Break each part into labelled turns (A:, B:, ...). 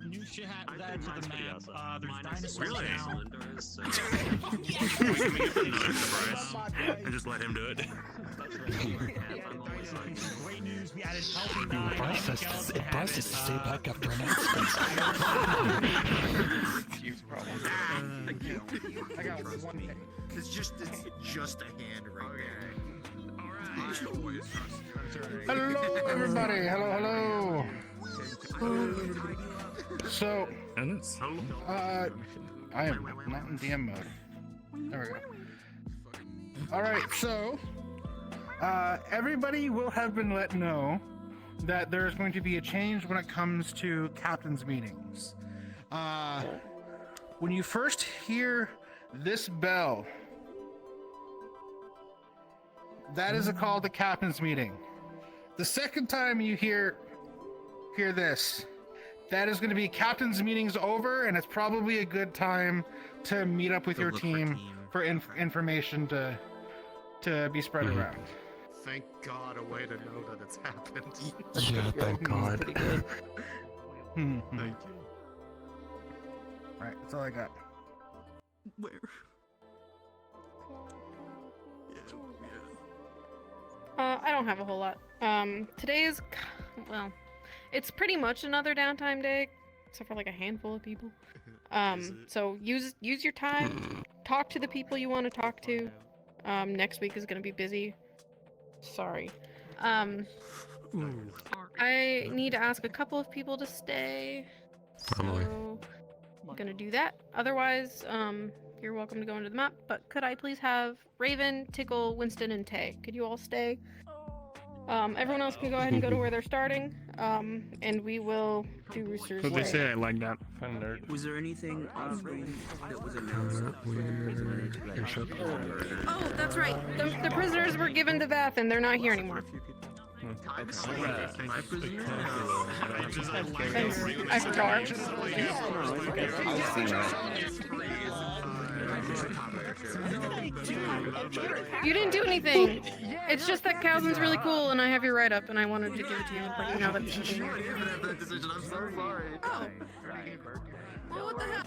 A: new shit was added to the map. There's dinosaurs
B: Really?
A: now.
B: We can give him another surprise and just let him do it.
A: Great news, we added Healthy 9.
C: Bryce has to stay back after announcements.
D: Huge problem. I got one thing.
E: It's just a hand right there.
D: Hello, everybody. Hello. So, I am not in DM mode. There we go. All right, so everybody will have been let know that there's going to be a change when it comes to captain's meetings. When you first hear this bell, that is a call to captain's meeting. The second time you hear this, that is going to be captain's meetings over, and it's probably a good time to meet up with your team for information to be spread around.
E: Thank God, a way to know that it's happened.
C: Yeah, thank God.
E: Thank you.
D: Alright, that's all I got.
E: Where?
F: I don't have a whole lot. Today is, well, it's pretty much another downtime day, except for like a handful of people. So use your time, talk to the people you want to talk to. Next week is gonna be busy. Sorry. I need to ask a couple of people to stay. So I'm gonna do that. Otherwise, you're welcome to go into the map, but could I please have Raven, Tickle, Winston, and Tay? Could you all stay? Everyone else can go ahead and go to where they're starting, and we will do Rooster's
B: What they
F: Way.
B: say I like that.
G: Was there anything that was announced?
F: Oh, that's right. The prisoners were given to Vath, and they're not here anymore. Thanks. I forgot. You didn't do anything. It's just that Calvin's really cool, and I have your write-up, and I wanted to give it to you, but you know that's something.
E: I'm so sorry.
F: Oh. Well, what the hell?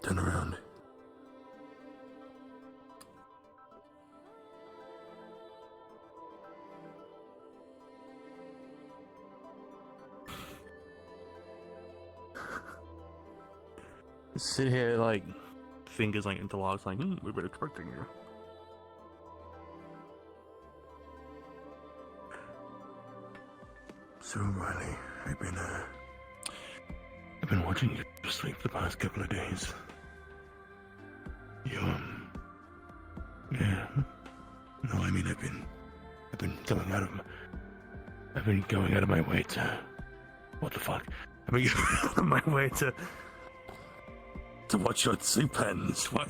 C: Turn around.
B: Sit here like fingers like interlocks, like we've been expecting you.
C: So, Ryllae, I've been watching you sleep the past couple of days. Yeah. No, I mean, I've been going out of my way to, what the fuck? I've been going out of my way to watch your sleep patterns. What?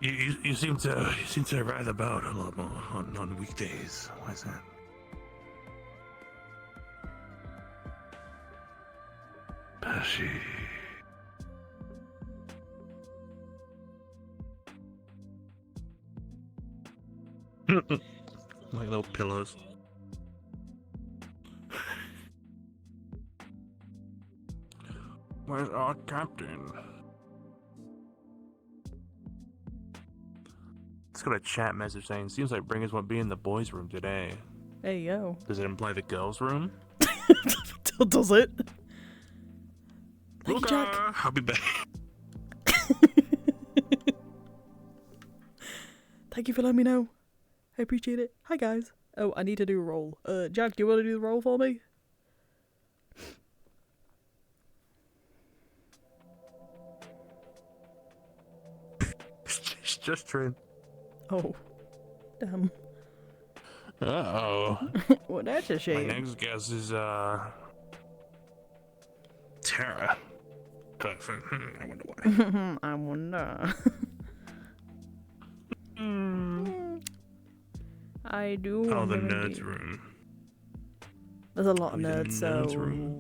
C: You seem to ride about a lot more on weekdays. Why is that? Pesci.
B: Like little pillows. Where's our captain? It's got a chat message saying, seems like Bringers won't be in the boys' room today.
H: Hey, yo.
B: Does it imply the girls' room?
H: Does it? Thank you, Jack.
B: I'll be back.
H: Thank you for letting me know. I appreciate it. Hi, guys. Oh, I need to do a roll. Jack, do you want to do the roll for me?
B: It's just Trin.
H: Oh. Damn.
B: Uh-oh.
H: Well, that's a
B: My
H: shame.
B: next guess is, Tara.
C: I wonder why.
H: I wonder. I do.
C: Oh, the
H: wonder
C: nerds
H: indeed.
C: room.
H: There's a lot of
C: Oh, he's in
H: nerds,
C: the nerds
H: so.
C: room.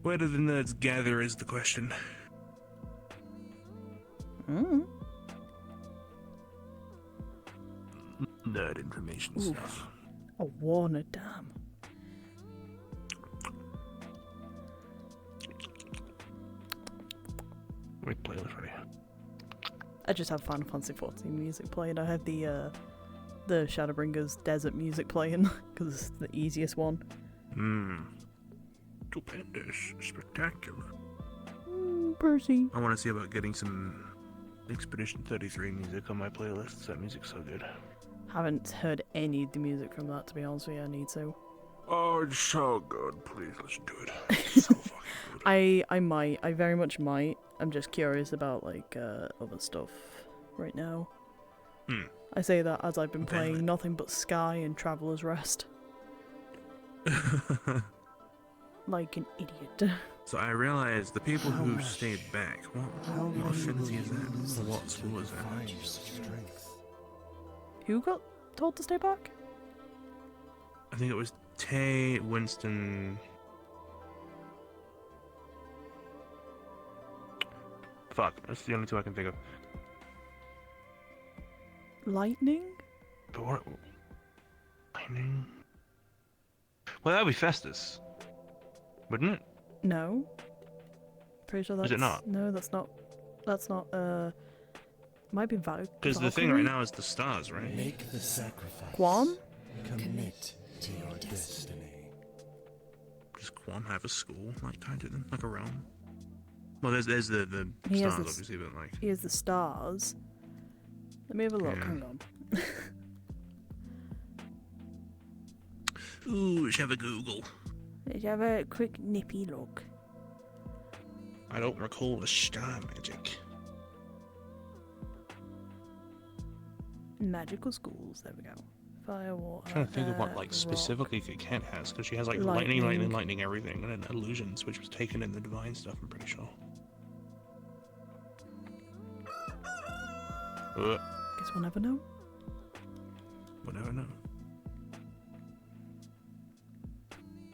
C: Where do the nerds gather is the question.
H: Mm.
C: Nerd information
H: Oof.
C: stuff.
H: A Warner Dam.
C: Wait, playlist ready.
H: I just have Final Fantasy 14 music playing. I have the Shadowbringers Desert music playing because it's the easiest one.
C: Stupendous. Spectacular.
H: Percy.
C: I want to see about getting some Expedition 33 music on my playlist. That music's so good.
H: Haven't heard any of the music from that, to be honest with you. I need to.
C: Oh, it's so good. Please listen to it. It's so fucking good.
H: I might. I very much might. I'm just curious about like other stuff right now. I say that as I've been playing nothing but Sky and Traveler's Rest. Like an idiot.
C: So I realized the people who stayed back, what affinity is that? Or what school is that?
H: Who got told to stay back?
C: I think it was Tay, Winston... Fuck, that's the only two I can think of.
H: Lightning?
C: But what... Lightning? Well, that would be Festus. Wouldn't it?
H: No. Pretty sure that's...
C: Is it not?
H: No, that's not... That's not, might be Valkyrie.
C: Because the thing right now is the stars, right?
I: Make the sacrifice.
H: Guam?
I: Commit to your destiny.
C: Does Guam have a school, like, kind of, like a realm? Well, there's the
H: He has
C: stars,
H: this-
C: obviously, but, like...
H: Here's the stars. Let me have a look,
C: Yeah.
H: hang on.
C: Ooh, let's have a Google.
H: Let's have a quick nippy look.
C: I don't recall the star magic.
H: Magical schools, there we go. Fire, water,
C: I'm trying to think of what, like,
H: rock.
C: specifically Kent has, because she has, like,
H: Lightning.
C: lightning, everything, and then illusions, which was taken in the divine stuff, I'm pretty sure.
H: Guess we'll never know.
C: We'll never know.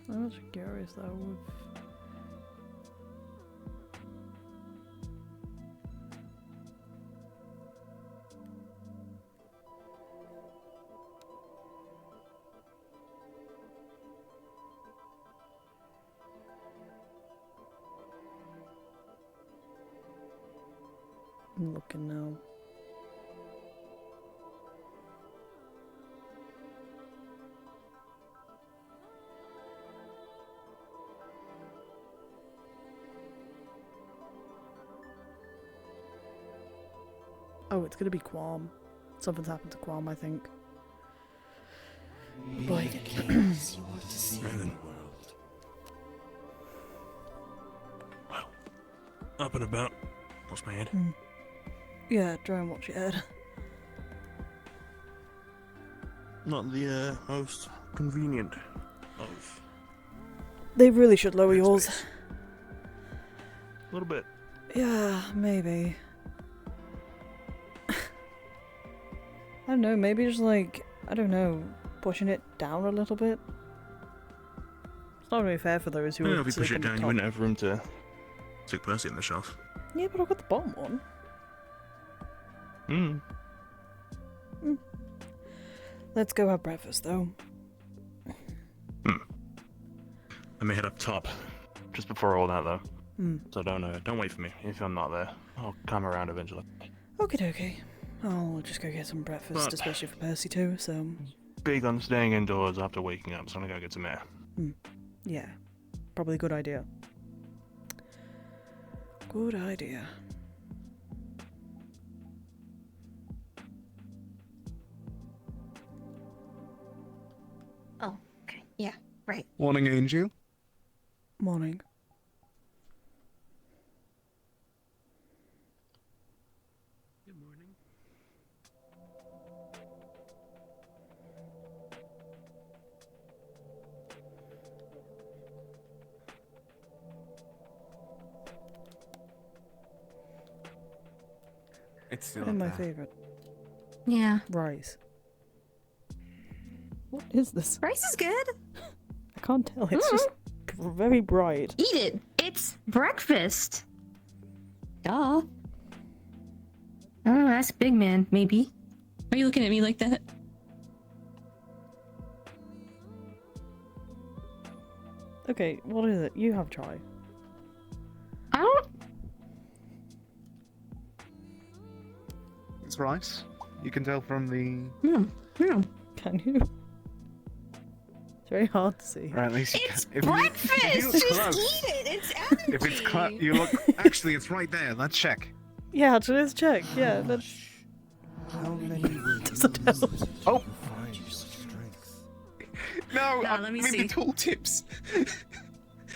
H: I'm actually curious though. I'm looking now. Oh, it's gonna be Qualm. Something's happened to Qualm, I think. Boy.
C: Raven. Well, up and about. Lost my head.
H: Yeah, try and watch your head.
C: Not the most convenient of.
H: They really should lower yours.
C: A little bit.
H: Yeah, maybe. I don't know, maybe just like, I don't know, pushing it down a little bit. It's not really fair for those who
C: Yeah,
H: are
C: if you push it down, you
H: top.
C: wouldn't have room to stick Percy on the shelf.
H: Yeah, but I've got the bottom one. Let's go have breakfast, though.
C: I may head up top just before all that, though. So don't wait for me if I'm not there. I'll come around eventually.
H: Okie dokie. I'll just go get some breakfast,
C: But-
H: especially for Percy too, so...
C: Big on staying indoors after waking up, so I'm gonna go get some air.
H: Yeah, probably a good idea. Good idea.
J: Oh, okay. Yeah, right.
E: Morning, Angel.
H: Morning.
B: Good morning.
J: It's still
H: And my
J: there.
H: favourite.
K: Yeah.
H: Rice. What is this?
K: Rice is good.
H: I can't tell. It's just very bright.
K: Eat it. It's breakfast. Duh. Oh, that's big man, maybe. Why are you looking at me like that?
H: Okay, what is it? You have try.
K: I don't.
D: It's rice. You can tell from the.
H: Can you? It's very hard to see.
D: Or at least you
K: It's
D: can. If
K: breakfast!
D: You, if you look
K: Just
D: close,
K: eat it! It's energy!
D: if it's you look. Actually, it's right there. Let's check.
H: Yeah, actually, let's check. Yeah, let's.
I: How many will
H: Doesn't
I: you
H: help.
I: use to
D: Oh.
I: find your strength?
D: No,
K: Nah, let me see.
D: the tooltips.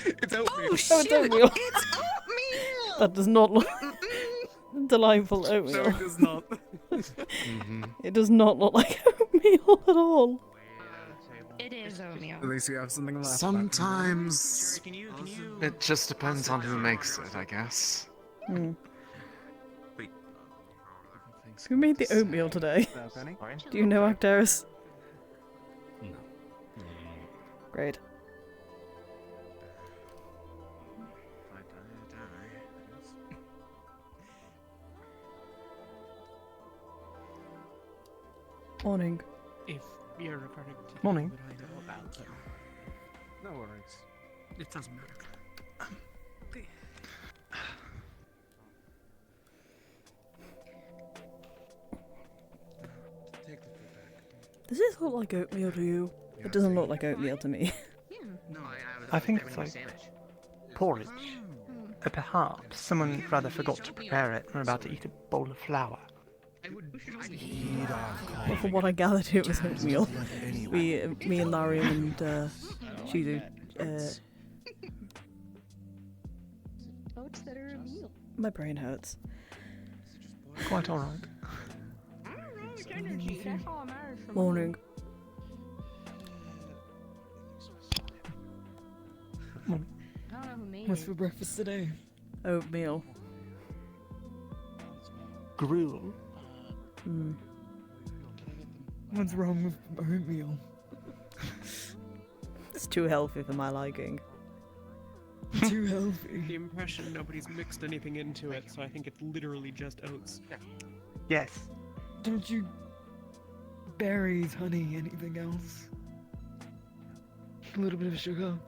D: It's oatmeal.
K: Oh,
H: Oh, it's
K: shoot!
H: oatmeal.
K: It's oatmeal!
H: That does not look delightful oatmeal.
J: No, it does not.
H: It does not look like oatmeal at all.
K: It is oatmeal.
J: At least we have something left.
E: Sometimes
A: Can you
E: it just depends on who makes it, I guess.
H: Hmm. Who made the oatmeal today? Do you know, Actaris?
C: No.
H: Great. Morning.
A: If you're recording today,
C: Morning.
A: would I know about them?
J: No worries.
A: It doesn't matter.
H: Does this look like oatmeal to you? It doesn't look like oatmeal to me.
C: I think it's like porridge. Or perhaps someone rather forgot to prepare it and were about to eat a bowl of flour.
I: Heed our call.
H: But from what I gathered, it was oatmeal.
I: Let anyone
H: Me and Larry and Shizu,
K: Oats that are a meal.
H: my brain hurts.
C: Quite alright.
K: It's energy. That's all that matters for me.
H: Morning.
K: I don't know who made
L: What's
K: it.
L: for breakfast today?
H: Oatmeal.
C: Gruel.
H: Hmm.
L: What's wrong with oatmeal?
H: It's too healthy for my liking.
L: Too healthy.
A: The impression nobody's mixed anything into it, so I think it's literally just oats.
C: Yes.
L: Don't you... berries, honey, anything else? A little bit of sugar.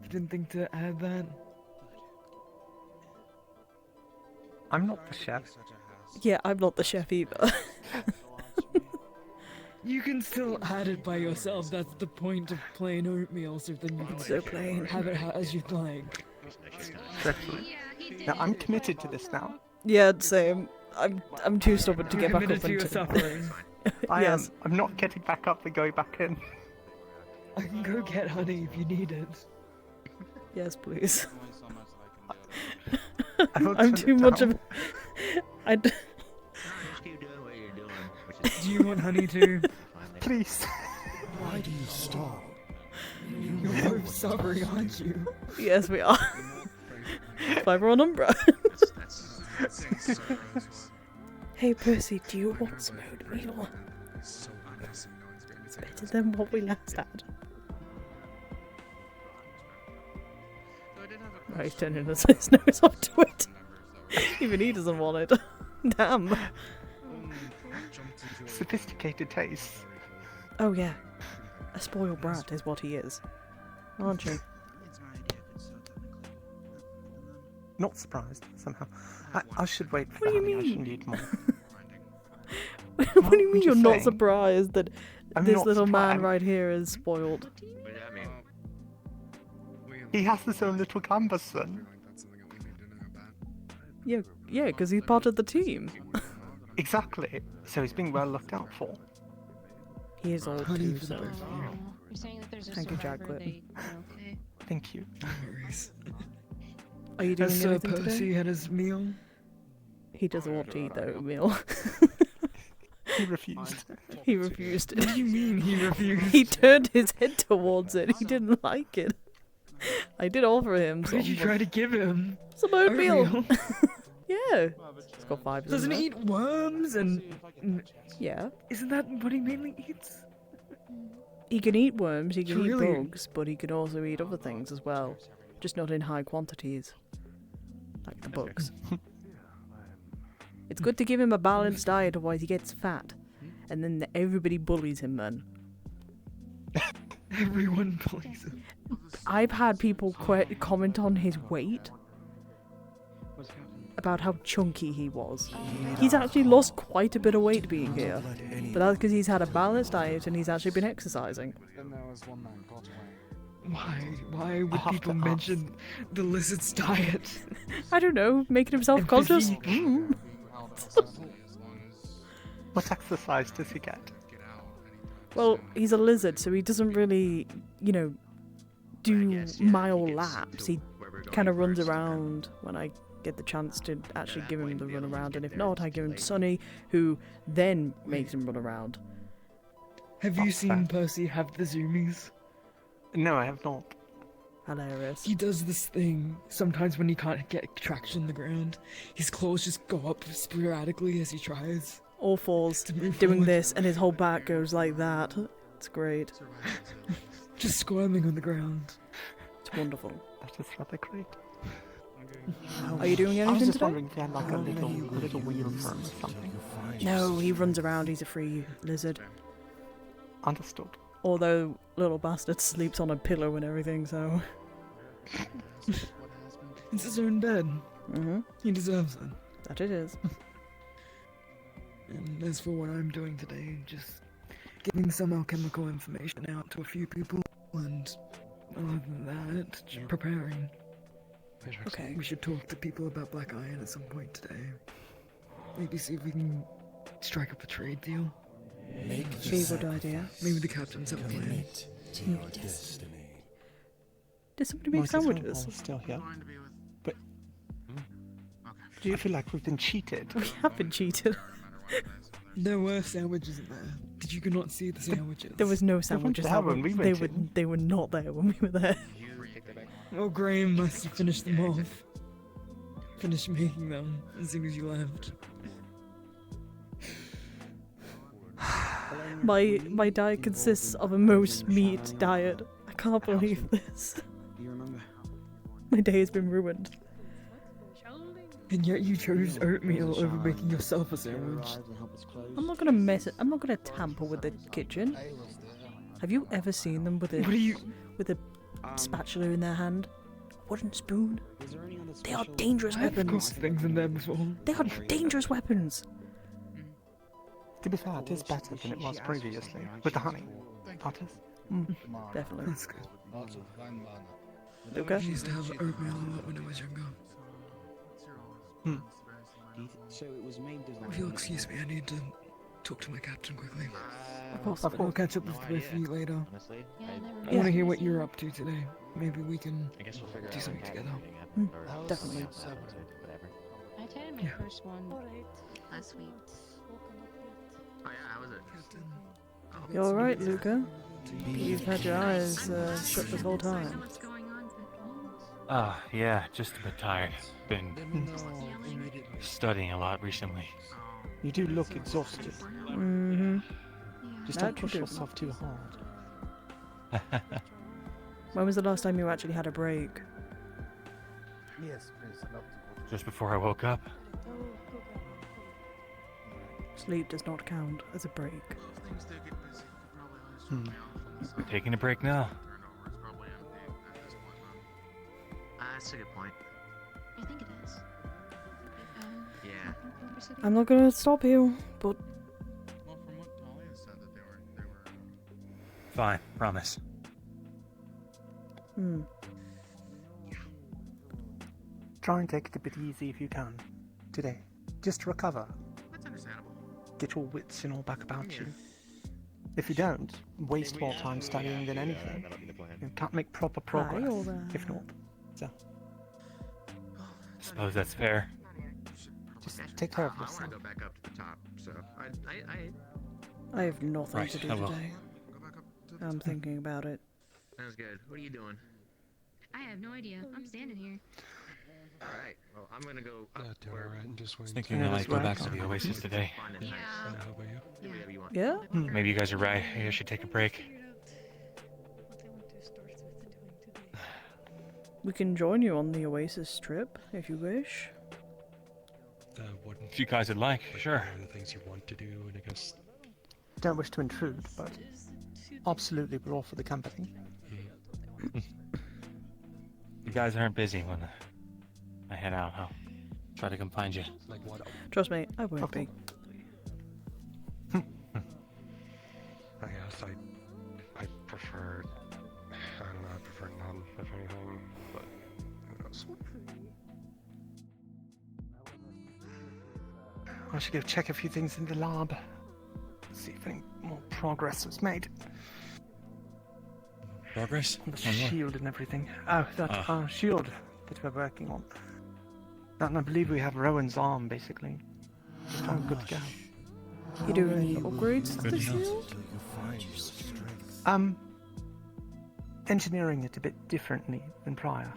L: I didn't think to add that.
C: I'm not the chef.
H: Yeah, I'm not the chef either.
L: You can still add it by yourself. That's the point of plain oatmeal, so then you can
H: So plain.
L: have it as you'd like.
C: Dreadfully. Now I'm committed to this now.
H: Yeah, same. I'm too stubborn to
L: You're
H: get back
L: committed
H: up
L: to your
H: into.
L: suffering.
C: I
H: Yes.
C: am. I'm not getting back up and going back in.
L: I can go get honey if you need it.
H: Yes, please.
C: I will
H: I'm
C: turn
H: too
C: it
H: much
C: down.
H: of. I.
G: Just keep doing what you're doing. Which is
L: Do you want honey too?
C: Please.
I: Why do you stall?
L: You're both suffering, aren't you?
H: Yes, we are. Fiber on Umbra. Hey Percy, do you want some oatmeal? It's better than what we last had. Right, he's turning his nose up to it. Even he doesn't want it. Damn.
C: Sophisticated taste.
H: Oh yeah. A spoiled brat is what he is. Aren't you?
C: Not surprised, somehow. I should wait for
H: What do
C: the
H: you
C: honey. I
H: mean?
C: should need more.
H: What do you
C: I'm
H: mean you're
C: just
H: not
C: saying.
H: surprised that
C: I'm
H: this
C: not
H: little man
C: surprised.
H: right here is spoiled?
G: what does that mean?
C: He has his own little canvas son.
H: Yeah, because he's part of the team.
C: Exactly. So he's being well looked out for.
H: He is old
L: Honey
H: too,
L: for the
H: so.
L: both of you.
K: You're saying that there's a
H: Thank you, Jack
K: survivor,
H: Clinton.
K: okay.
C: Thank you.
L: No worries.
H: Are you doing
L: Has Sir
H: anything
L: Percy
H: today?
L: had his meal?
H: He doesn't want to eat the oatmeal.
C: He refused.
H: He refused
L: What
H: it.
L: do you mean he refused?
H: He turned his head towards it. He didn't like it. I did offer him
L: What
H: some,
L: did you try to give him?
H: some oatmeal. Yeah. It's got fibers.
L: Doesn't
H: in
L: it
H: it.
L: eat worms and?
H: Yeah.
L: Isn't that what he mainly eats?
H: He can eat worms, he can eat
L: Really?
H: bugs, but he can also eat other things as well. Just not in high quantities. Like the bugs. It's good to give him a balanced diet, otherwise he gets fat. And then everybody bullies him then.
L: Everyone bullies him.
H: I've had people comment on his weight. About how chunky he was. He's actually lost quite a bit of weight being here. But that's because he's had a balanced diet and he's actually been exercising.
J: Then there was one man got away.
L: Why would people mention the lizard's diet?
H: I don't know, making him self-conscious?
M: What exercise does he get?
H: Well, he's a lizard, so he doesn't really, you know, do mile laps. He kind of runs around when I get the chance to actually give him the run around, and if not, I give him Sonny, who then makes him run around.
L: Have you seen Percy have the zoomies?
M: No, I have not.
H: Hilarious.
L: He does this thing sometimes when he can't get traction on the ground. His claws just go up sporadically as he tries.
H: All fours, doing
L: forward.
H: this, and his whole back goes like that. It's great.
L: Just squirming on the ground.
H: It's wonderful.
M: That is rather great.
H: Are you doing
M: I was
H: anything
M: just
H: today?
M: wondering if you had like a little wheel for him or something.
H: No, he runs around. He's a free lizard.
M: Understood.
H: Although little bastard sleeps on a pillow and everything, so.
L: It's his own bed.
H: Mm-hmm.
L: He deserves it.
H: That it is.
L: And as for what I'm doing today, just giving some alchemical information out to a few people, and other than that, just preparing.
H: Okay.
L: We should talk to people about Black Iron at some point today. Maybe see if we can strike up a trade deal.
H: Be a good idea.
L: Maybe the captains have a plan.
H: Did somebody make sandwiches?
M: Still here. But do you feel like we've been cheated?
H: We have been cheated.
L: There were sandwiches in there. Did you not see the sandwiches?
H: There was no sandwiches.
M: there when we went in.
H: They were not there when we were there.
L: Oh, Graham must have finished them off. Finished making them as soon as you left.
H: My diet consists of a most meat diet. I can't believe this.
G: Do you remember?
H: My day has been ruined.
L: And yet you chose oatmeal over making yourself a sandwich.
H: I'm not gonna mess it. I'm not gonna tamper with the kitchen. Have you ever seen them with a spatula in their hand? A wooden spoon? They are dangerous
L: I've
H: weapons.
L: cooked things in there before.
H: They are dangerous weapons.
M: To be fair, it is better than it was previously. With the honey. That is.
H: Definitely.
L: That's good.
H: Luca?
L: I used to have oatmeal a lot when I was younger.
G: So it was made
L: If you'll excuse me, I need to talk to my captain quickly.
H: Of course.
L: I'll catch up with the both of you later.
K: Yeah,
L: I want to hear what you're up to today. Maybe we can do something together.
H: Definitely.
K: I attended my
L: Yeah.
K: first one last week.
B: Oh yeah, how was it?
H: You alright, Luca? You've had your eyes shut this whole time.
C: Yeah, just a bit tired. Been studying a lot recently.
M: You do look exhausted.
H: Mm-hmm.
M: Just
H: That
M: don't push
H: could do.
M: yourself too hard.
H: When was the last time you actually had a break?
I: Yes, please. I'd love to go.
C: Just before I woke up.
H: Sleep does not count as a break.
C: Taking a break now.
B: That's a good point.
K: I think it is.
B: Yeah.
H: I'm not gonna stop you, but
B: Well, from what Talia said, that they were.
C: Fine, promise.
M: Try and take it a bit easy if you can. Today. Just recover.
B: That's understandable.
M: Get your wits and all back about you. If you don't, waste more time studying than anything. You can't make proper progress
H: all that.
M: if not. So,
C: Suppose that's fair.
M: just take care of
B: I want
M: yourself.
B: to go back up to the top, so
H: I have nothing
C: Right,
H: to do
C: I will.
H: today.
B: go back up to the
H: I'm thinking about it.
B: Sounds good. What are you doing?
K: I have no idea. I'm standing here.
B: All right. Well, I'm gonna go up
J: doing alright and just waiting.
C: Thinking I might go back to the Oasis today.
K: Yeah.
J: How about you?
H: Yeah?
C: Maybe you guys are right. Maybe I should take a break.
H: We can join you on the Oasis trip, if you wish.
J: What
C: If you guys would like, sure.
J: are the things you want to do, and I guess.
M: Don't wish to intrude, but absolutely we're all for the company.
C: You guys aren't busy when I head out, I'll try to come find you.
J: Like what?
H: Trust me, I won't be.
J: I guess I prefer. I don't know. I prefer none, if anything. But who knows?
M: I should go check a few things in the lab. See if any more progress was made.
C: Progress?
M: On the shield and everything. Oh, that shield that we're working on. That, and I believe we have Rowan's arm, basically. Just all good to go.
H: You do any upgrades to the shield?
M: Engineering it a bit differently than prior.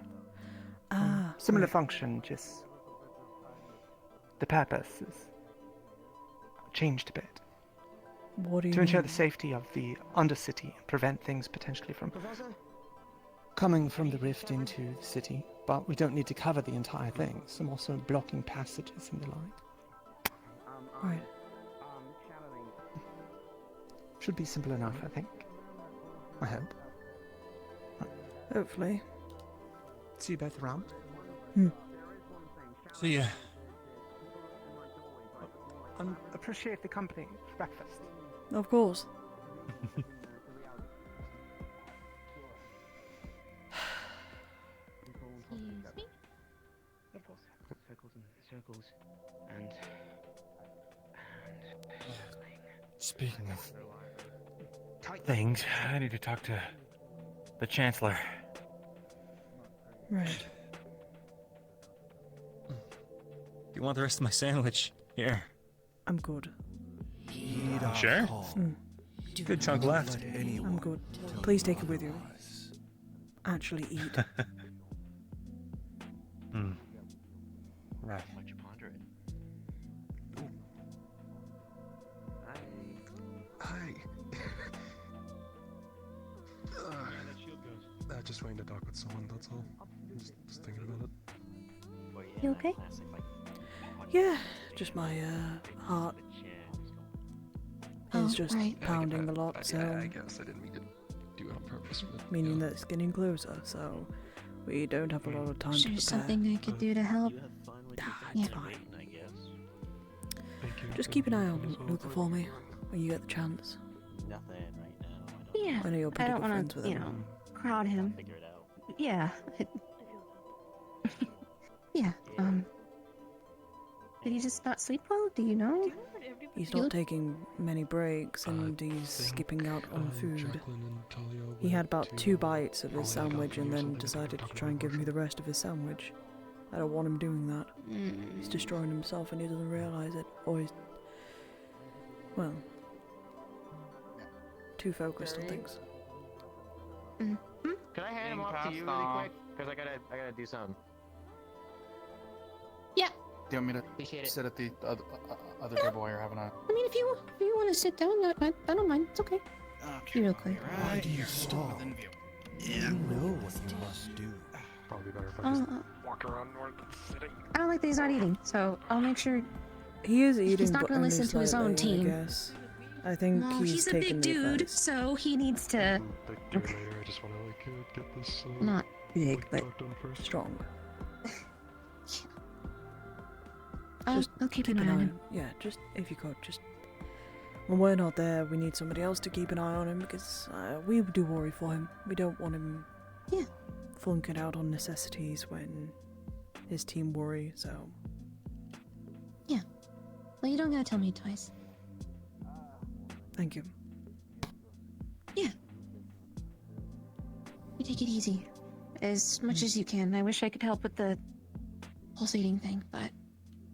M: Similar function, just the purpose is changed a bit.
H: What do you
M: To ensure
H: mean?
M: the safety of the Undercity and prevent things potentially from coming from the rift into the city. But we don't need to cover the entire thing. Some also blocking passages and the like.
H: Right.
M: Should be simple enough, I think. I hope.
H: Hopefully.
M: See you both around.
C: See ya.
M: Appreciate the company for breakfast.
H: Of course.
G: Circles and circles, and
C: Speaking of things, I need to talk to the Chancellor.
H: Right.
C: You want the rest of my sandwich? Here.
H: I'm good.
C: Sure? Good chunk left.
H: I'm good. Please take it with you. Actually eat.
C: Right.
G: Why'd you ponder it?
J: Hi. Just waiting to talk with someone, that's all. Just thinking about it.
K: You okay?
H: Yeah, just my heart is just pounding a lot, so
J: I guess I didn't mean to do it on purpose. But,
H: meaning that it's getting closer, so we don't have a lot of time
K: Is
H: to
K: there
H: prepare.
K: something I could do to help?
H: It's fine. Just keep an eye on Luca for me when you get the chance.
G: Nothing right now.
K: Yeah.
H: I know you're
K: I
H: pretty
K: don't
H: good
K: want
H: friends
K: to,
H: with
K: you
H: him.
K: know, crowd him.
G: Figure it out.
K: Yeah. Yeah. Did he just not sleep well? Do you know?
H: He's
K: You
H: not
K: look-
H: taking many breaks and he's skipping out on food.
J: Jacqueline and Talia
H: He had
J: went
H: about
J: to,
H: 2 bites of his
J: probably
H: sandwich and
J: Duffy or
H: then
J: something to
H: decided to
J: talk
H: try and
J: about
H: give me the rest of his sandwich. I don't want him doing that. He's destroying himself and he doesn't realise it. Or he's... well... too focused on things.
N: Can I hand him off to you really quick? Because I gotta do something.
K: Yeah.
D: Do you want me
N: Appreciate
D: to
N: it.
D: sit at the other table while you're having a...
K: I mean, if you want to sit down, I don't mind. It's okay. Be real quick.
D: Why do you stall?
I: You know what you must do.
J: Probably better if I just walk around north and sitting.
K: I don't like that he's not eating, so I'll make sure.
H: He is eating,
K: He's not
H: but
K: gonna
H: only
K: listen to his own
H: slightly,
K: team.
H: I guess. I think
K: Well,
H: he's
K: he's a
H: taken
K: big
H: the
K: dude,
H: offense.
K: so he needs to.
J: Do it later. I just want to get this.
K: Not big, but
J: talk done first.
H: Strong.
K: I'll keep an eye on him.
H: Yeah, just if you could, just when we're not there, we need somebody else to keep an eye on him because we do worry for him. We don't want him flunking out on necessities when his team worry. So
K: Yeah. Well, you don't gotta tell me twice.
H: thank you.
K: Yeah. You take it easy, as much as you can. I wish I could help with the pulsating thing, but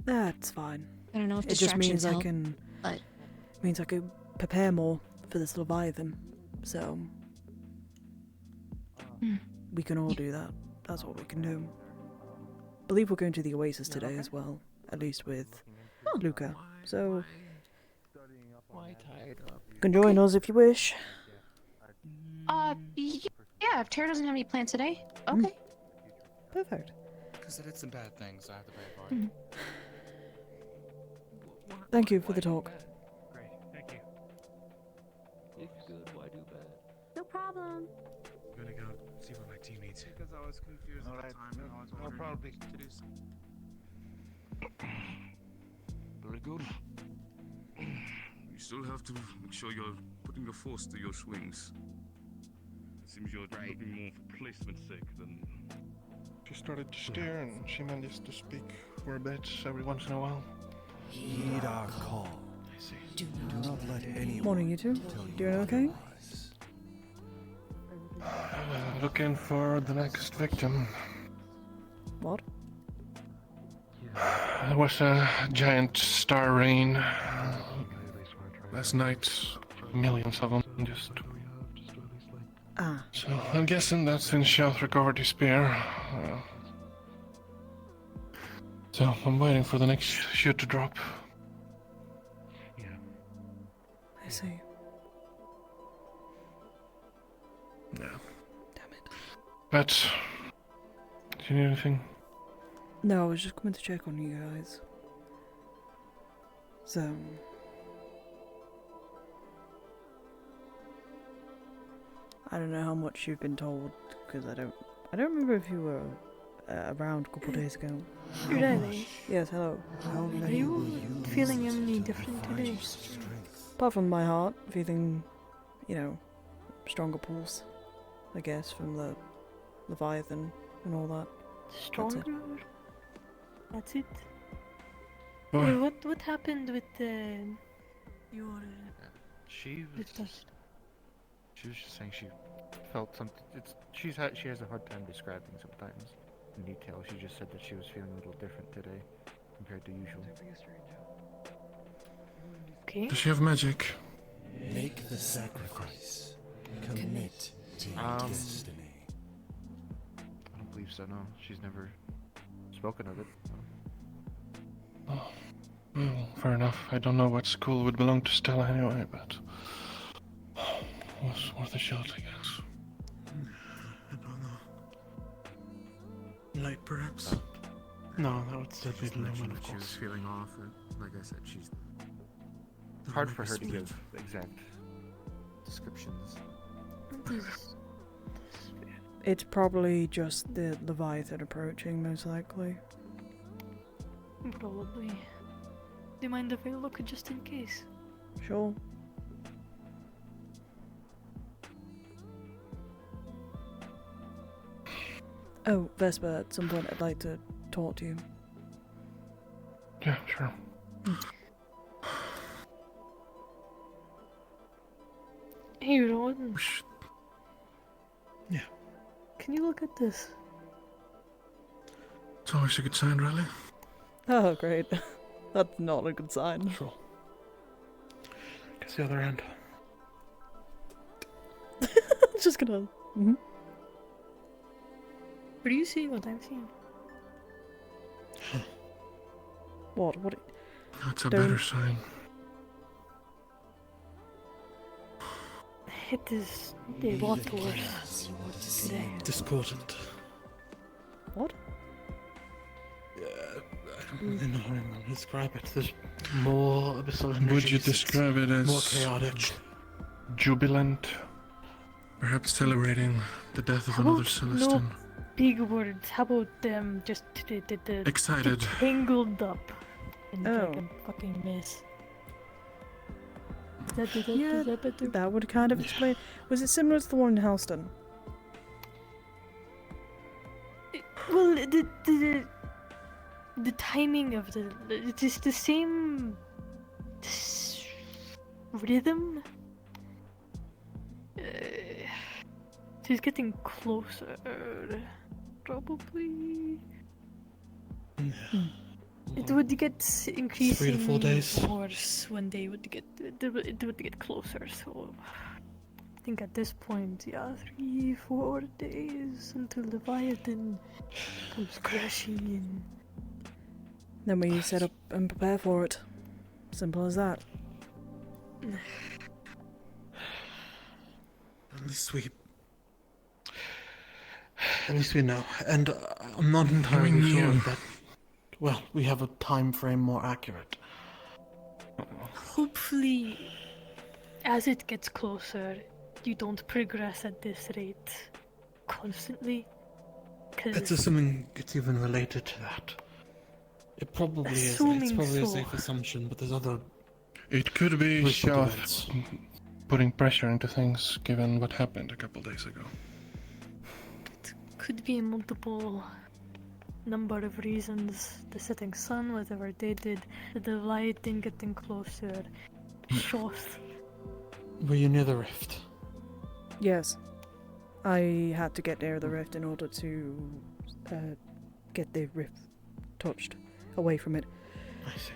H: That's fine.
K: I don't know if
H: It just means
K: distractions
H: I
K: help,
H: can.
K: but
H: Means I could prepare more for this Leviathan. So we can all do that. That's what we can do. believe we're going to the Oasis today as well, at least with Luca. So you can join us if you wish.
K: Yeah, if Tara doesn't have any plans today, okay.
H: Perfect.
O: Because I did some bad things, I have to pay for it.
H: Thank you for the talk.
A: Great, thank you.
I: If good, why do bad?
K: No problem.
B: I'm gonna go see what my team needs.
O: Because I was confused at the time and I was wondering
I: probably.
O: to do something.
B: Very good. You still have to make sure you're putting your force to your swings. It seems you're looking more for placement's sake than...
J: She started to stare and she managed to speak for a bit every once in a while.
I: Heed our call.
B: I see.
I: Do not let anyone.
H: Morning, you two. Doing okay?
J: Looking for the next victim.
H: What?
J: There was a giant star rain last night. Millions of them just.
H: Ah.
J: So I'm guessing that since Shouth recovered his spear. So I'm waiting for the next shoe to drop.
B: Yeah.
H: I see.
J: Yeah.
H: Damn it.
J: But do you need anything?
H: No, I was just coming to check on you guys. So I don't know how much you've been told because I don't remember if you were around a couple days ago.
P: Ryllae,
H: Yes, hello.
P: are you feeling any different today?
H: Apart from my heart feeling, stronger pulse, I guess, from the Leviathan and all that.
P: Stronger? That's it?
J: What?
P: Well, what happened with your
I: She
P: the
I: was.
P: dust?
I: She was just saying she felt something. She has a hard time describing sometimes in detail. She just said that she was feeling a little different today compared to usual.
P: Okay.
J: Does she have magic?
I: Make the sacrifice. Commit to destiny.
O: I don't believe so, no. She's never spoken of it.
J: Oh, well, fair enough. I don't know what school would belong to Stella anyway, but was worth a shot, I guess.
B: I don't know. Light, perhaps?
C: No, that would still be the
B: mentioned
C: Lumen, of
B: that she was
C: course.
B: feeling off, and like I said, she's...
O: Hard for her to give exact descriptions.
H: It's probably just the Leviathan approaching, most likely.
P: Probably. Do you mind if I look just in case?
H: Sure. Oh, Vesper, at some point I'd like to talk to you.
J: Yeah, sure.
P: Hey, Roden.
B: Yeah.
P: Can you look at this?
J: It's always a good sign, really.
H: Oh, great. That's not a good sign.
J: Sure. Guess the other end.
H: Just gonna... Mm-hmm.
P: What do you see what I'm seeing?
H: What?
J: That's a
H: Don't-
J: better sign.
P: It is a lot worse today.
C: Discordant.
H: What?
C: I don't really know how to describe it. There's more abyssal energies.
J: Would you describe it as
C: more chaotic?
J: Jubilant? Perhaps celebrating the death of
P: How
J: another
P: about
J: Celestian?
P: no big words? How about them just the
J: Excited.
P: tangled up in like
H: Oh.
P: a fucking mess?
H: Yeah, that would kind of explain. Was it similar to the one in Helston?
P: Well, the timing of it is the same rhythm. So it's getting closer, probably. It would get increasingly
C: 3 to 4 days.
P: worse when they would get it would get closer. So think at this point, yeah, 3-4 days until Leviathan comes crashing in.
H: Then we set up and prepare for it. Simple as that.
C: At least we know. And I'm not entirely sure that. Well, we have a time frame more accurate.
P: Hopefully, as it gets closer, you don't progress at this rate constantly.
C: It's assuming it's even related to that. It probably is. It's
P: Assuming
C: probably a
P: so.
C: safe assumption, but there's other.
Q: It could be
C: ripple
Q: Shoth
C: events.
Q: putting pressure into things given what happened a couple days ago.
P: Could be multiple number of reasons. The setting sun, whatever they did, the Leviathan getting closer, Shoth.
C: Were you near the rift?
H: Yes. I had to get near the rift in order to get the rift touched away from it.
C: I see.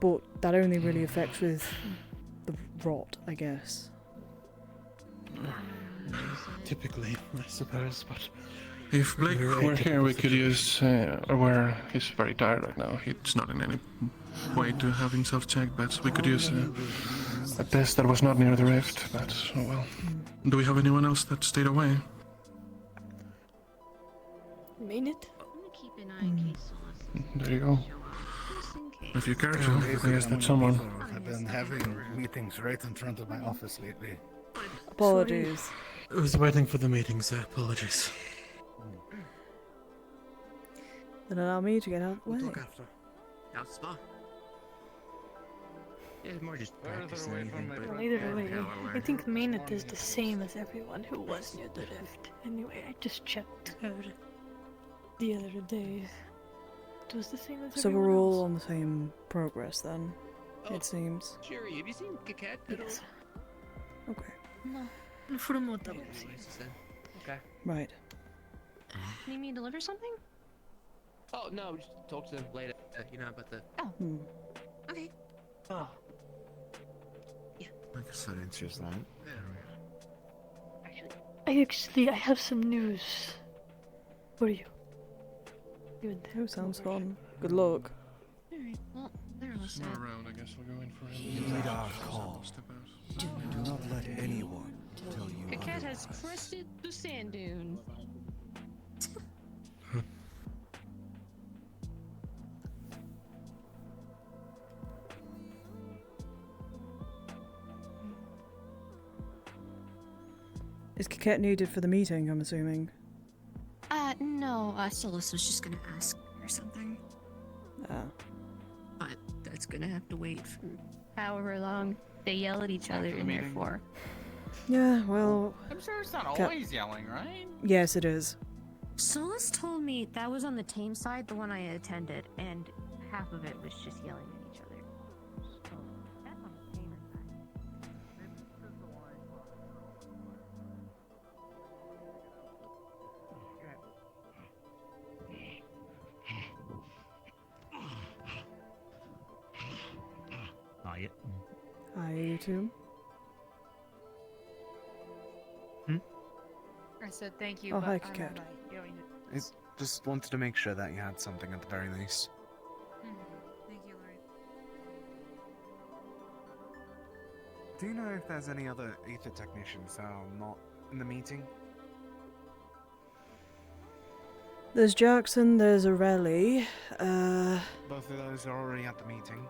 H: But that only really affects with the rot, I guess.
C: Typically, I suppose, but
Q: If Blake were here, we could use. Where he's very tired right now. He's not in any way to have himself checked, but we could use a test that was not near the rift. But oh well. Do we have anyone else that stayed away?
P: Mean it?
F: Keep an eye in case.
Q: There you go. If you care to, I guess that's someone.
D: I've been having meetings right in front of my office lately.
H: Apologies.
C: I was waiting for the meeting, so apologies.
H: Then allow me to get out of the way.
N: Out spa. Yeah, it's more just practice than anything, but
P: Well, either way, I think Maynard is the same as everyone who was near the rift. Anyway, I just checked her the other day. It was the same as
H: So
P: everyone
H: we're all
P: else.
H: on the same progress then, it seems.
N: Sherry, have you seen Kaket at all?
P: Yes.
H: Okay.
P: No, from what I see.
N: Okay.
H: Right.
F: Need me to deliver something?
N: Oh no, just talk to them later. You know about the.
H: Hmm.
F: Okay.
N: Oh.
I: I guess that answers that.
P: I have some news for you. Good.
H: Oh, sounds fun. Good luck.
F: Alright, well, they're all set.
Q: Not around, I guess we'll go in for
R: Heed our call. Do not let anyone tell you
K: The cat
R: otherwise.
K: has crested the sand dune.
H: Is Coquette needed for the meeting, I'm assuming?
F: No, Celis was just gonna ask or something.
H: Ah.
F: But that's gonna have to wait for however long they yell at each other in there for.
H: Yeah, well...
S: I'm sure it's not
H: Ca-
S: always yelling, right?
H: Yes, it is.
F: Solis told me that was on the tame side, the one I attended, and half of it was just yelling at each other. So, that's on the tamer side.
T: Hi.
H: Hi, you two.
U: I said thank you.
H: Oh,
U: but
H: hi,
U: I'm
H: Coquette.
U: alright. You don't need to-
I: I just wanted to make sure that you had something at the very least.
U: Thank you, Lord.
I: Do you know if there's any other Aether technicians that are not in the meeting?
H: There's Jackson, there's Ryllae.
I: Both of those are already at the meeting.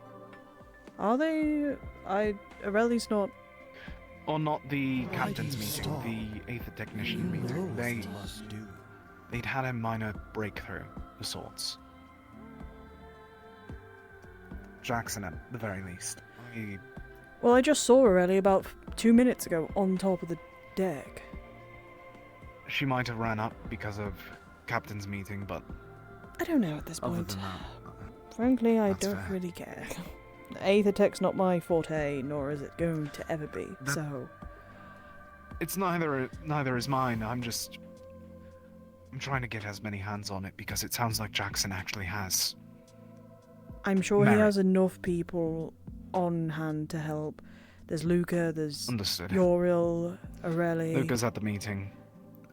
H: Are they? Aureli's not...
I: Or not the
R: Why
I: captain's
R: do you
I: meeting,
R: stop?
I: the Aether technician
R: You
I: meeting.
R: know what you must do.
I: They'd had a minor breakthrough of sorts. Jackson at the very least.
H: Well, I just saw Ryllae about 2 minutes ago on top of the deck.
I: She might have ran up because of captain's meeting, but
H: I don't know at this
I: other
H: point.
I: than that,
H: Frankly, I
I: That's
H: don't
I: fair.
H: really care. Aether tech's not my forte, nor is it going to ever be,
I: That-
H: so...
I: it's neither is mine. I'm trying to get as many hands on it because it sounds like Jackson actually has.
H: I'm sure he
I: Merit.
H: has enough people on hand to help. There's Luca, there's
E: Understood.
H: Uriel, Ryllae.
E: Luca's at the meeting,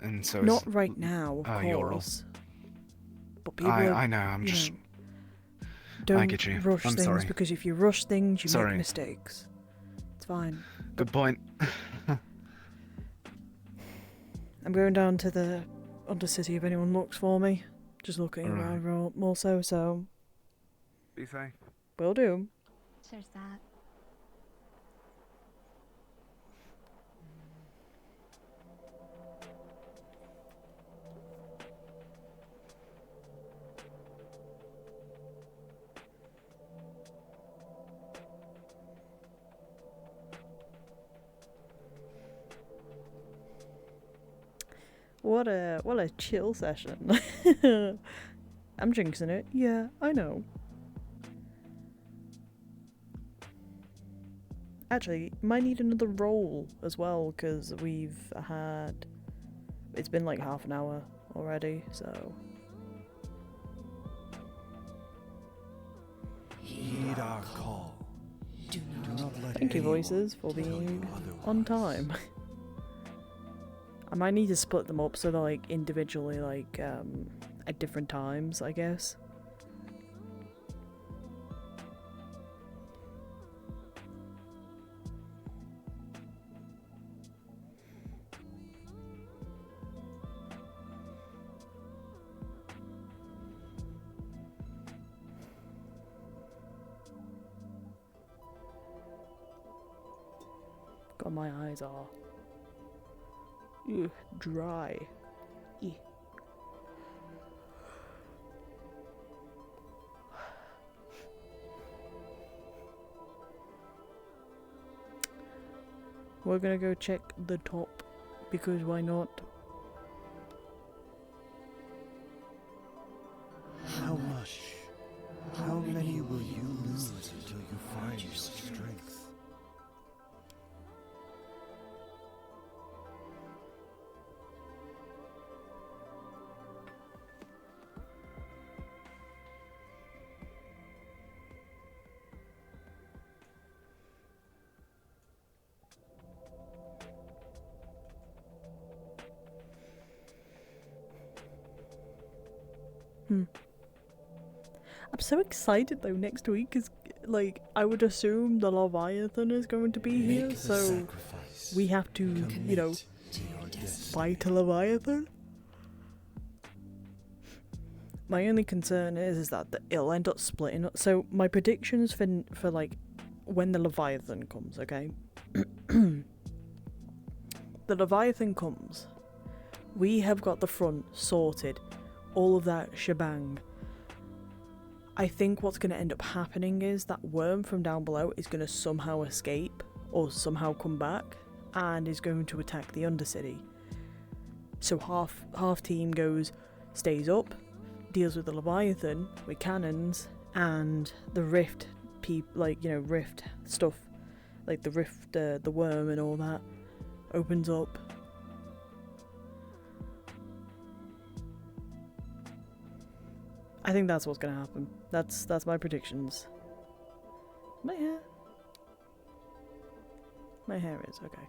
E: and so is...
H: Not right now, of
E: Uriel.
H: course. But people
E: I know, I'm
H: you
E: just...
H: know, don't
E: I get you.
H: rush
E: I'm
H: things,
E: sorry.
H: because if you rush things, you
E: Sorry.
H: make mistakes. It's fine.
E: Good point.
H: I'm going down to the Undercity if anyone looks for me. Just looking
E: Alright.
H: around more so
E: Be safe.
H: will do.
K: There's that.
H: What a chill session. I'm jinxing it. Yeah, I know. Actually, might need another roll as well, because we've had... It's been like half an hour already, so...
R: Heed our call. Do not let
H: Thank you,
R: anyone
H: voices, for
R: tell you
H: being
R: otherwise.
H: on time. I might need to split them up so they're like individually, like, at different times, I guess. God, my eyes are dry. Ew. We're gonna go check the top, because why not?
R: How much? How many will you lose until you find your strength?
H: I'm so excited though. Next week is like, I would assume the Leviathan is going to be here,
R: Make the
H: so
R: sacrifice.
H: we have to, you know, fight a Leviathan. My only concern is that it'll end up splitting. So my predictions for like when the Leviathan comes, okay? The Leviathan comes. We have got the front sorted. All of that shebang. I think what's going to end up happening is that worm from down below is going to somehow escape or somehow come back and is going to attack the Undercity. So half team stays up, deals with the Leviathan with cannons, and the rift rift stuff, like the rift, the worm and all that, opens up. I think that's what's gonna happen. That's my predictions. My hair is okay.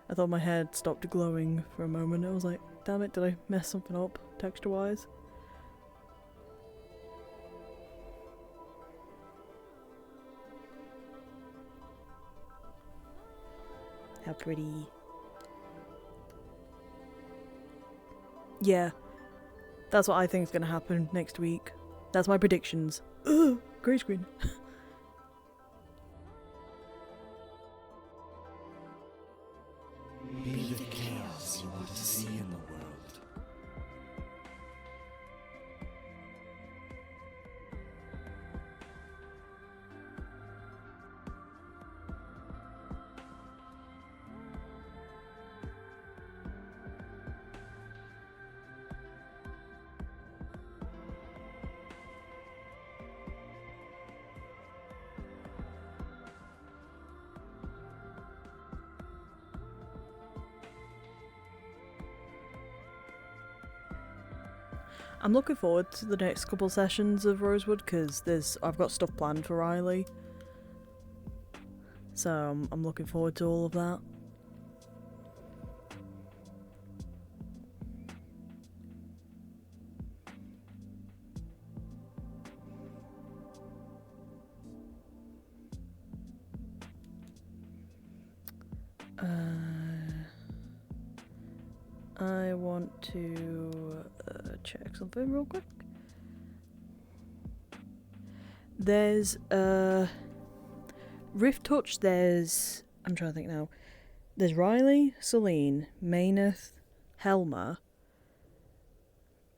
H: I thought my head stopped glowing for a moment. I was like, damn it, did I mess something up texture-wise? How pretty. Yeah. That's what I think is going to happen next week. That's my predictions. Ugh, grey screen.
R: Be the chaos you want to see in the world.
H: I'm looking forward to the next couple sessions of Rosewood because I've got stuff planned for Ryllae. So I'm looking forward to all of that. I want to check something real quick. There's Rift Touch, there's, I'm trying to think now. There's Ryllae, Celine, Mayneth, Helma,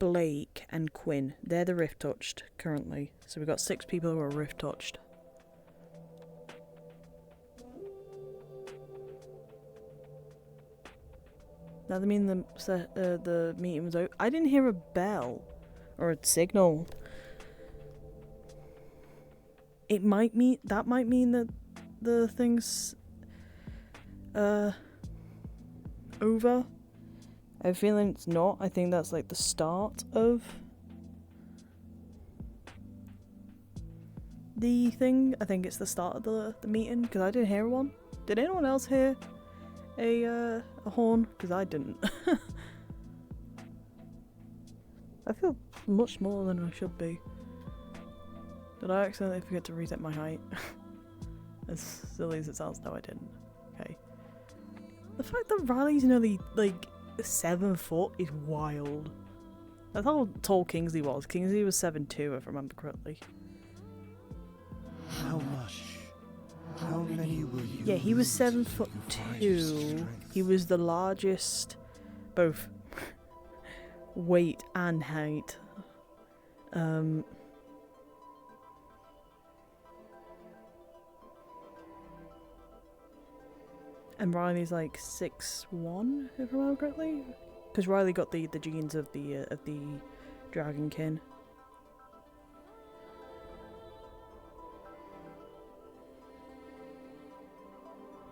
H: Blake, and Quinn. They're the Rift Touched currently. So we've got 6 people who are Rift Touched. Now, I mean the meeting was over. I didn't hear a bell or a signal. It might mean that that the thing's over. I have a feeling it's not. I think that's like the start of the thing. I think it's the start of the meeting because I didn't hear one. Did anyone else hear a horn? Because I didn't. I feel much smaller than I should be. Did I accidentally forget to reset my height? As silly as it sounds, no I didn't. Okay. The fact that Ryllae's nearly like 7 foot is wild. That's how tall Kingsley was. Kingsley was 7'2" if I remember correctly.
R: How much? How many will you?
H: Yeah, he was 7'2". He was the largest, both weight and height. And Ryllie's like 6'1", if I remember correctly, because Ryllae got the genes of the dragonkin.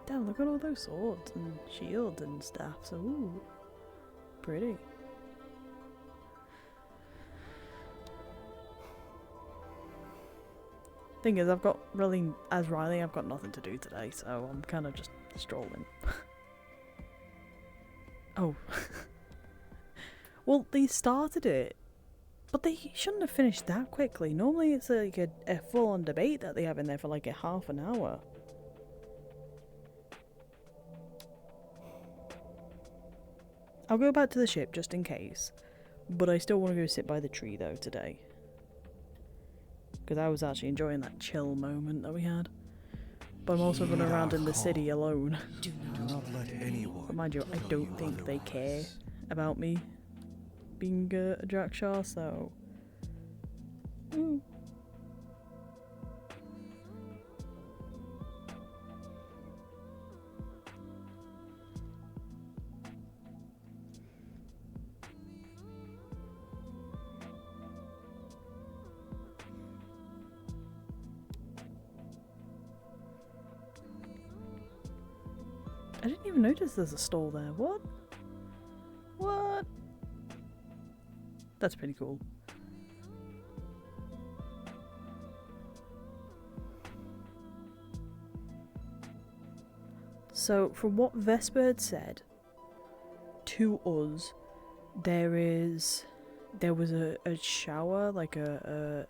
H: Damn, look at all those swords and shields and stuff. So, ooh, pretty. Thing is, I've got really, as Ryllae, I've got nothing to do today, so I'm kind of just strolling. Oh. Well, they started it, but they shouldn't have finished that quickly. Normally it's like a full-on debate that they have in there for like a half an hour. I'll go back to the ship just in case, but I still want to go sit by the tree though today. Because I was actually enjoying that chill moment that we had. But I'm also running around in the city alone.
R: Do not let anyone.
H: But mind you, I don't think they care about me being a Drakshaw, so... Ooh. I didn't even notice there's a stall there. What? What? That's pretty cool. So, from what Vesper said to us, there was a shower, like a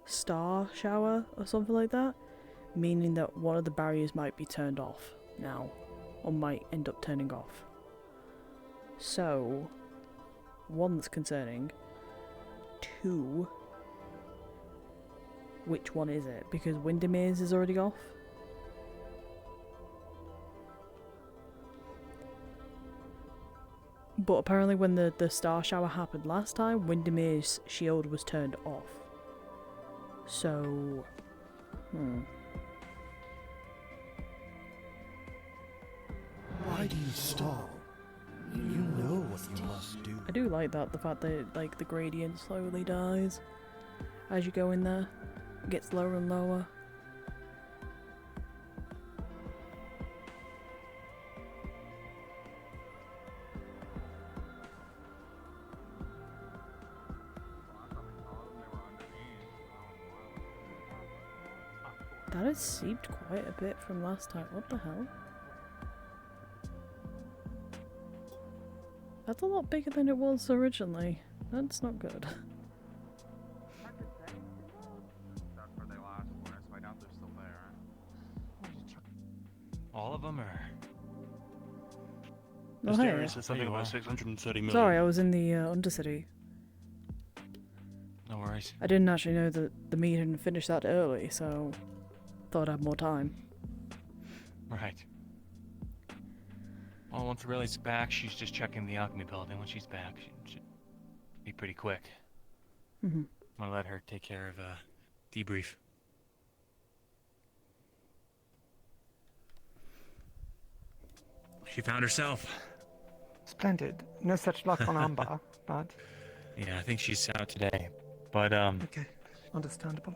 H: star shower or something like that, meaning that one of the barriers might be turned off now, or might end up turning off. So, 1, that's concerning. 2, which one is it? Because Windermere's is already off. But apparently when the star shower happened last time, Windermere's shield was turned off. So...
R: Why do you stall? You know what you must do.
H: I do like that, the fact that like the gradient slowly dies as you go in there. It gets lower and lower. That has seeped quite a bit from last time. What the hell? That's a lot bigger than it was originally. That's not good.
S: That's where they last were, so I doubt they're still there.
T: All of them, or?
H: Oh, hey.
C: There is something about 630 million.
H: Sorry, I was in the Undercity.
T: No worries.
H: I didn't actually know that the meeting finished that early, so thought I'd have more time.
T: Right. Well, once Ryllae's back, she's just checking the alchemy building. When she's back, she should be pretty quick.
H: Mm-hmm.
T: I'm gonna let her take care of debrief. She found herself.
M: Splendid. No such luck on Amber, but...
T: Yeah, I think she's out today. But,
M: Okay, understandable.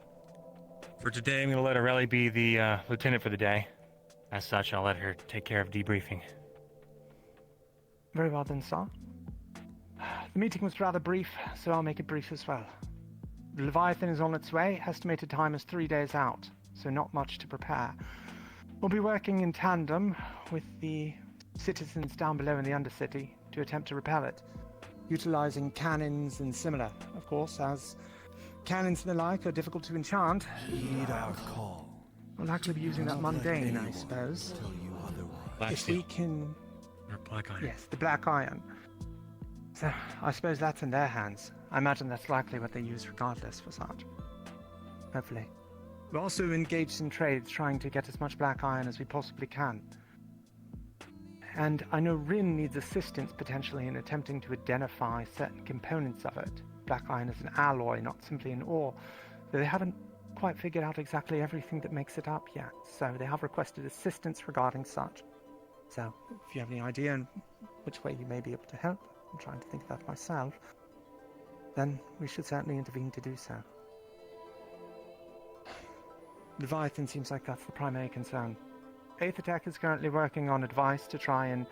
T: for today, I'm gonna let Ryllae be the lieutenant for the day. As such, I'll let her take care of debriefing.
M: Very well then, sir. The meeting was rather brief, so I'll make it brief as well. The Leviathan is on its way. Estimated time is 3 days out, so not much to prepare. We'll be working in tandem with the citizens down below in the Undercity to attempt to repel it, utilizing cannons and similar, of course, as cannons and the like are difficult to enchant.
R: Heed our call.
M: We'll likely be using that mundane, I suppose.
T: Black
M: If
T: steel.
M: we can...
T: Or black iron.
M: Yes, the black iron. So, I suppose that's in their hands. I imagine that's likely what they use regardless for such. Hopefully. We're also engaged in trades trying to get as much black iron as we possibly can. And I know Rin needs assistance potentially in attempting to identify certain components of it. Black iron is an alloy, not simply an ore. Though they haven't quite figured out exactly everything that makes it up yet. So they have requested assistance regarding such. So, if you have any idea on which way you may be able to help, I'm trying to think of that myself, then we should certainly intervene to do so. Leviathan seems like that's the primary concern. Aethertech is currently working on advice to try and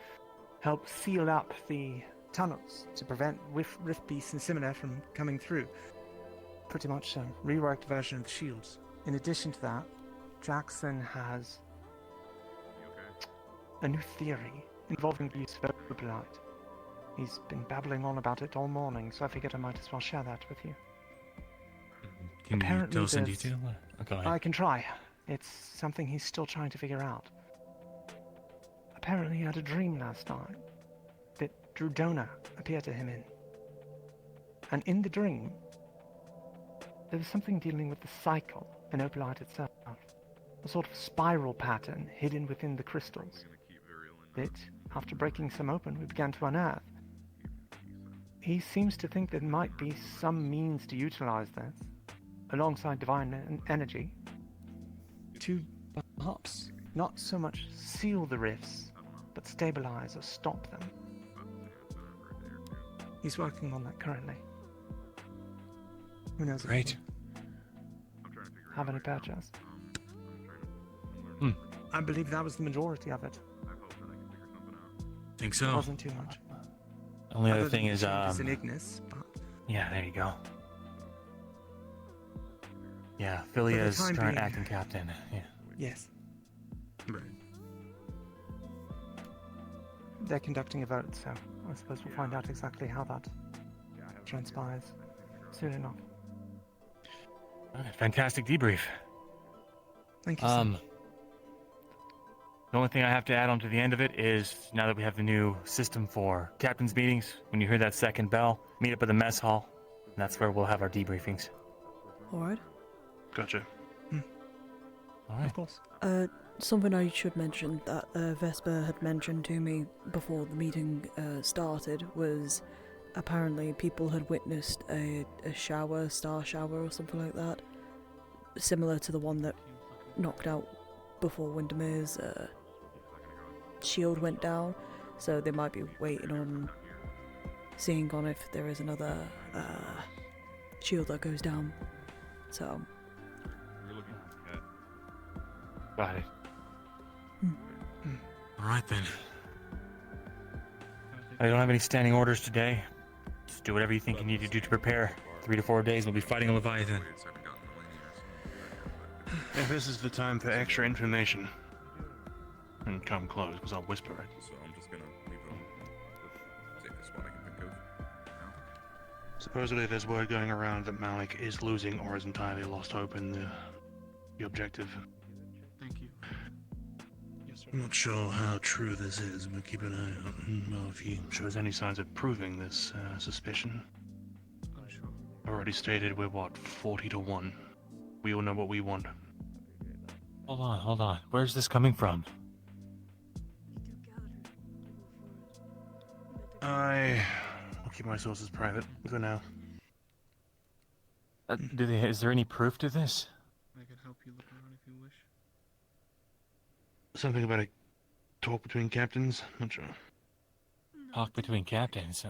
M: help seal up the tunnels to prevent rift beasts and similar from coming through. Pretty much a reworked version of the shields. In addition to that, Jackson has a new theory involving the use of opalite. He's been babbling on about it all morning, so I figured I might as well share that with you.
T: Can you tell us in detail? Go ahead.
M: I can try. It's something he's still trying to figure out. Apparently he had a dream last night that Drudona appeared to him in. And in the dream, there was something dealing with the cycle in opalite itself. A sort of spiral pattern hidden within the crystals that, after breaking some open, we began to unearth. He seems to think there might be some means to utilize this, alongside divine energy, to perhaps not so much seal the rifts, but stabilize or stop them. He's working on that currently. Who knows?
T: Great.
M: Have any purchase?
T: Hmm.
M: I believe that was the majority of it.
T: Think so.
M: It wasn't too much.
T: Only other
M: Other
T: thing
M: than
T: is,
M: changes in Ignis, but
T: yeah, there you go. Yeah, Philia's
M: time
T: current
M: being-
T: acting captain. Yeah.
M: yes. They're conducting a vote, so I suppose we'll find out exactly how that transpires soon enough.
T: Alright, fantastic debrief.
M: Thank you, sir.
T: The only thing I have to add on to the end of it is, now that we have the new system for captain's meetings, when you hear that second bell, meet up at the mess hall, and that's where we'll have our debriefings.
H: Alright.
C: Gotcha.
T: Alright.
M: Of course.
H: Something I should mention that Vesper had mentioned to me before the meeting started was apparently people had witnessed a shower, star shower or something like that, similar to the one that knocked out before Windermere's shield went down, so they might be waiting on seeing on if there is another shield that goes down. So
T: Got it. Alright then. I don't have any standing orders today. Just do whatever you think you need to do to prepare. 3 to 4 days we'll be fighting a Leviathan.
C: If this is the time for extra information, and come close, because I'll whisper it.
B: So I'm just gonna leave it on the safest spot I can think of.
C: Supposedly there's word going around that Malik is losing or has entirely lost hope in the objective.
Q: Thank you. Yes, sir.
C: I'm not sure how true this is, but keep an eye out. Well, if he shows any signs of proving this suspicion.
Q: I'm sure.
C: Already stated we're what, 40 to 1. We all know what we want.
T: Hold on. Where's this coming from?
C: I'll keep my sources private for now.
T: Is there any proof to this?
Q: I can help you look around if you wish.
C: Something about a talk between captains? Not sure.
T: Talk between captains.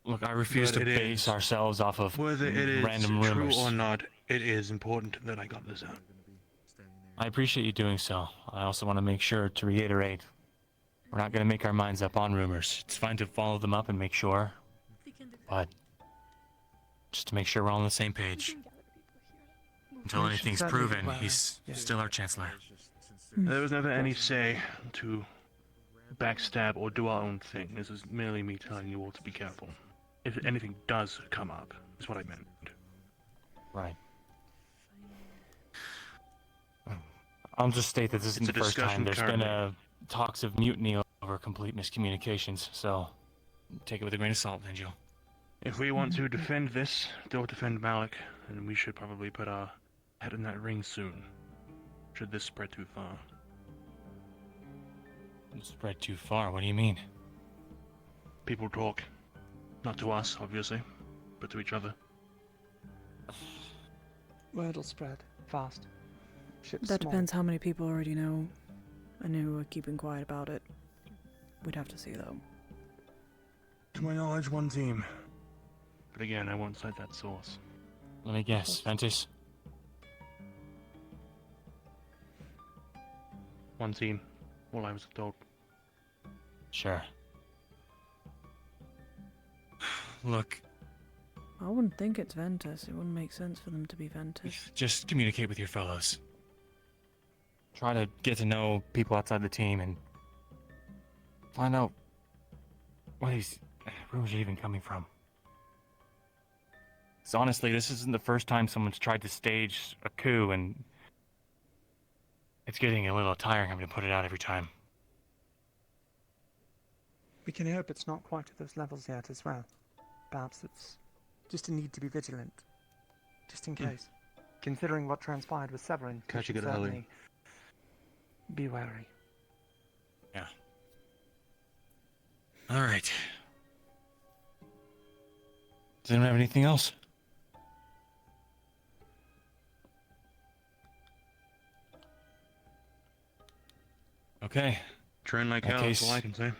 T: Look, I refuse
C: But
T: to
C: it
T: base
C: is.
T: ourselves off of
C: Whether it is
T: random
C: true
T: rumors.
C: or not, it is important that I got this out.
T: I appreciate you doing so. I also want to make sure to reiterate, we're not going to make our minds up on rumors. It's fine to follow them up and make sure, but just to make sure we're all on the same page. Until anything's proven, he's still our chancellor.
C: There was never any say to backstab or do our own thing. This is merely me telling you all to be careful. If anything does come up, is what I meant.
T: Right. I'll just state that this isn't
C: It's
T: the
C: a
T: first time
C: discussion
T: there's been
C: currently.
T: talks of mutiny over complete miscommunications, so take it with a grain of salt, Angel.
C: If we want to defend this, don't defend Malik, then we should probably put our head in that ring soon. Should this spread too far.
T: Spread too far, what do you mean?
C: People talk. Not to us, obviously, but to each other.
M: Word will spread fast. Ship's
H: That
M: small.
H: depends how many people already know and who are keeping quiet about it. We'd have to see, though.
C: To my knowledge, one team. But again, I won't cite that source.
T: Let me guess, Ventus?
C: One team. All I was told.
T: Sure. Look,
H: I wouldn't think it's Ventus. It wouldn't make sense for them to be Ventus.
T: just communicate with your fellows. Try to get to know people outside the team and find out where these rumors are even coming from. So honestly, this isn't the first time someone's tried to stage a coup, and it's getting a little tiring having to put it out every time.
M: We can hope it's not quite to those levels yet as well. Perhaps it's just a need to be vigilant. Just in case. Considering what transpired with Severin,
C: Catch
M: we
C: you
M: should
C: good early.
M: certainly be wary.
T: Yeah. All right. Does anyone have anything else? Okay.
C: Train like
T: In
C: hell, that's
T: case-
C: all I can say.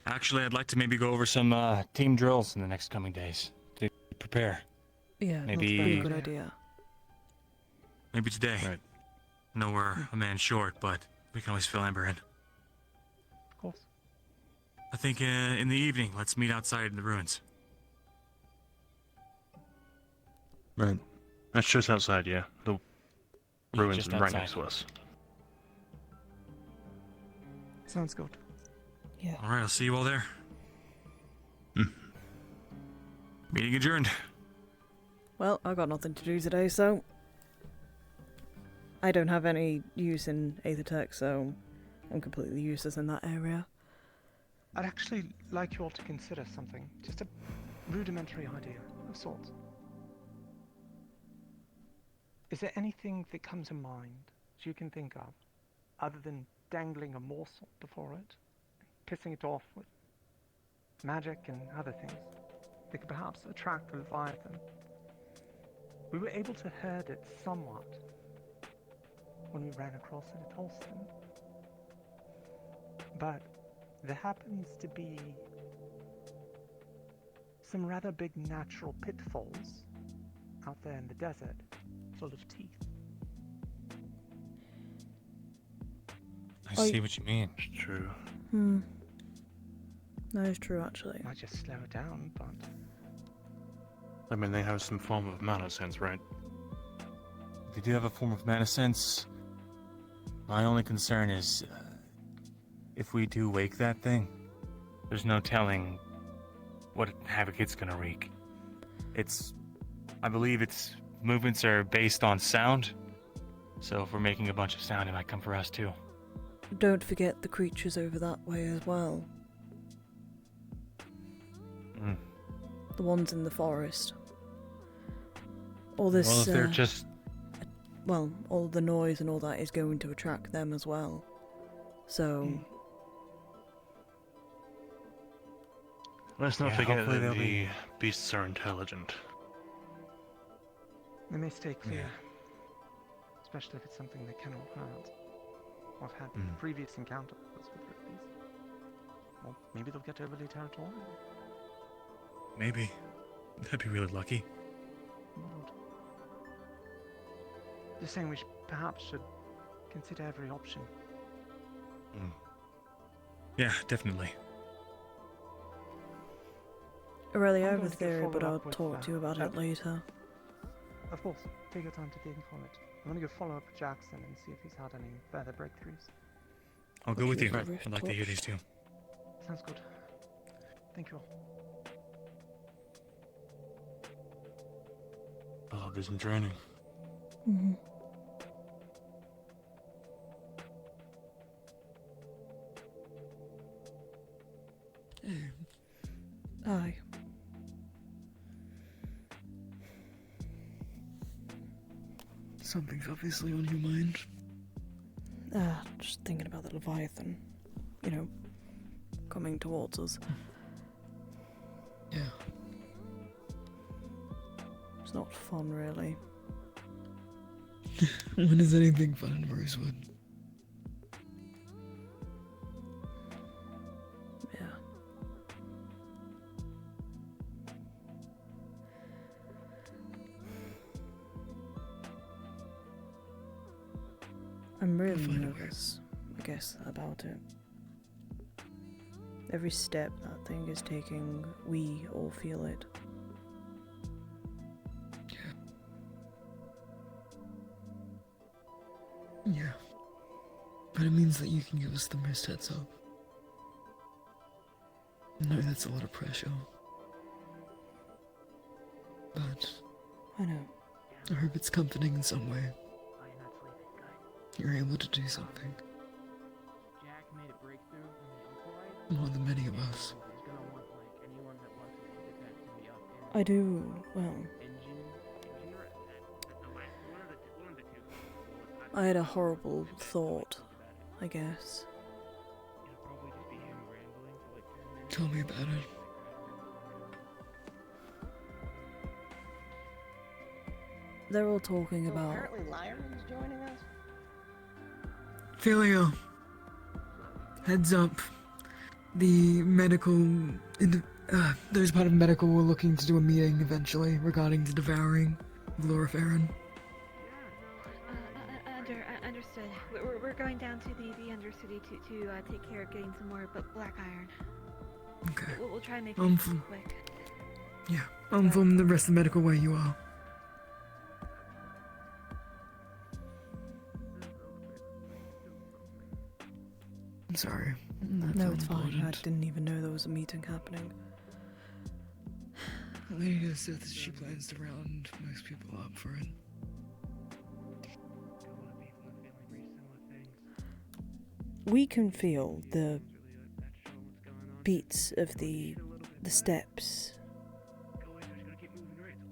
T: Actually, I'd like to maybe go over some team drills in the next coming days to prepare.
H: Yeah,
T: Maybe-
H: that's a pretty good idea.
T: Maybe today.
C: Right.
T: I know we're a man short, but we can always fill Amber in.
M: Of course.
T: I think in the evening, let's meet outside in the ruins.
C: Right. That's just outside, yeah. The ruins
T: just
C: are right
T: outside.
C: next to us.
M: Sounds good.
H: Yeah.
T: All right, I'll see you all there. Meeting adjourned.
H: Well, I got nothing to do today, so I don't have any use in Aethertech, so I'm completely useless in that area.
M: I'd actually like you all to consider something. Just a rudimentary idea of sorts. Is there anything that comes to mind that you can think of, other than dangling a morsel before it, pissing it off with magic and other things, that could perhaps attract the Leviathan? We were able to herd it somewhat when we ran across it at Holston. But there happens to be some rather big natural pitfalls out there in the desert, full of teeth.
T: I see what you mean.
C: It's true.
H: That is true, actually.
M: Might just slow it down, but
C: I mean, they have some form of mana sense, right?
T: They do have a form of mana sense. My only concern is, if we do wake that thing, there's no telling what havoc it's gonna wreak. I believe its movements are based on sound, so if we're making a bunch of sound, it might come for us too.
H: Don't forget the creatures over that way as well. The ones in the forest. All this.
T: Well, if they're just.
H: Well, all the noise and all that is going to attract them as well. So.
C: Let's not
T: Yeah,
C: forget
T: hopefully
C: that
T: they'll
C: the
T: be-
C: beasts are intelligent.
M: They may stay clear. Especially if it's something they cannot hurt. Or have had previous encounters with Ryllaes. Or maybe they'll get overly territorial.
T: Maybe. That'd be really lucky.
M: Just saying we perhaps should consider every option.
T: Yeah, definitely.
H: Really, I
M: I'm
H: have a
M: going to get
H: theory, but
M: followed
H: I'll
M: up with,
H: talk to you about it later.
M: Of course, take your time to think on it. I'm going to go follow up with Jackson and see if he's had any further breakthroughs.
T: I'll go with you.
H: Okay.
T: I'd like to hear these too.
M: Sounds good. Thank you all.
C: Oh, there's some training.
H: Mm-hmm. Aye.
L: Something's obviously on your mind.
H: Just thinking about the Leviathan. You know, coming towards us.
L: Yeah.
H: It's not fun, really.
L: When is anything fun in Rosewood?
H: Yeah. I'm really nervous, I guess, about it. Every step that thing is taking, we all feel it.
L: Yeah. But it means that you can give us the most heads up. I know that's a lot of pressure. But
H: I know.
L: I hope it's comforting in some way. You're able to do something. More than many of us.
H: I do, well. I had a horrible thought, I guess.
L: Tell me about it.
H: They're all talking about.
V: Apparently Lyron's joining us.
L: Philia, heads up. The medical... those part of medical were looking to do a meeting eventually regarding the devouring of Laura Farron.
U: Understood. We're going down to the Undercity to take care of getting some more black iron.
L: Okay.
U: We'll try and make it quick.
L: Yeah, I'll inform the rest of the medical where you are. I'm sorry.
H: No, it's fine. I didn't even know there was a meeting happening.
L: Lady said that she plans to round most people up for it.
H: We can feel the beats of the steps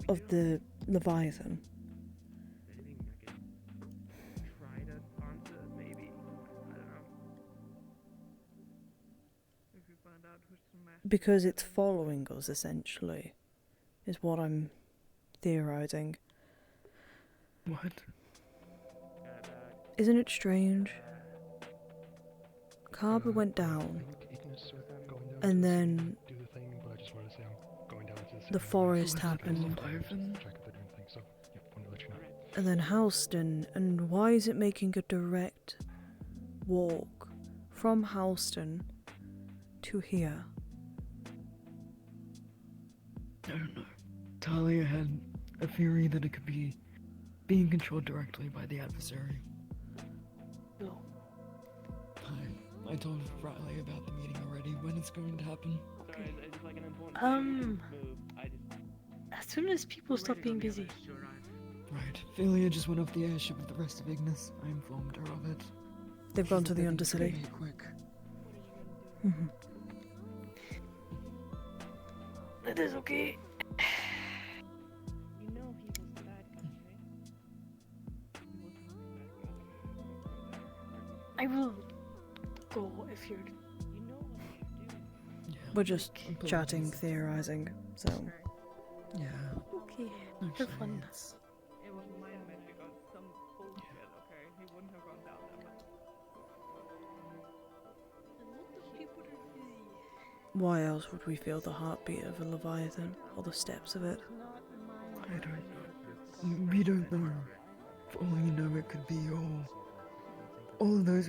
H: of the Leviathan. Because it's following us, essentially, is what I'm theorizing.
L: What?
H: Isn't it strange? Carver went down, and then the forest happened, and then Houston, and why is it making a direct walk from Houston to here?
L: I don't know. Talia had a theory that it could be being controlled directly by the adversary.
P: No.
L: I told Ryllae about the meeting already. When it's going to happen?
P: Okay. As soon as people stop being busy.
L: Right. Philia just went off the airship with the rest of Ignis. I informed her of it.
H: They've gone to the
L: She said they
H: Undercity.
L: could be quick.
H: Mhm.
P: That is okay. I will go if you're.
H: We're just chatting, theorizing, so.
L: Yeah.
P: Okay.
L: Actually,
P: Have fun.
A: It was my magic or some bullshit, okay? He wouldn't have gone down there, but...
H: Why else would we feel the heartbeat of a Leviathan, or the steps of it?
L: I don't know. We don't know. For all you know, it could be all of those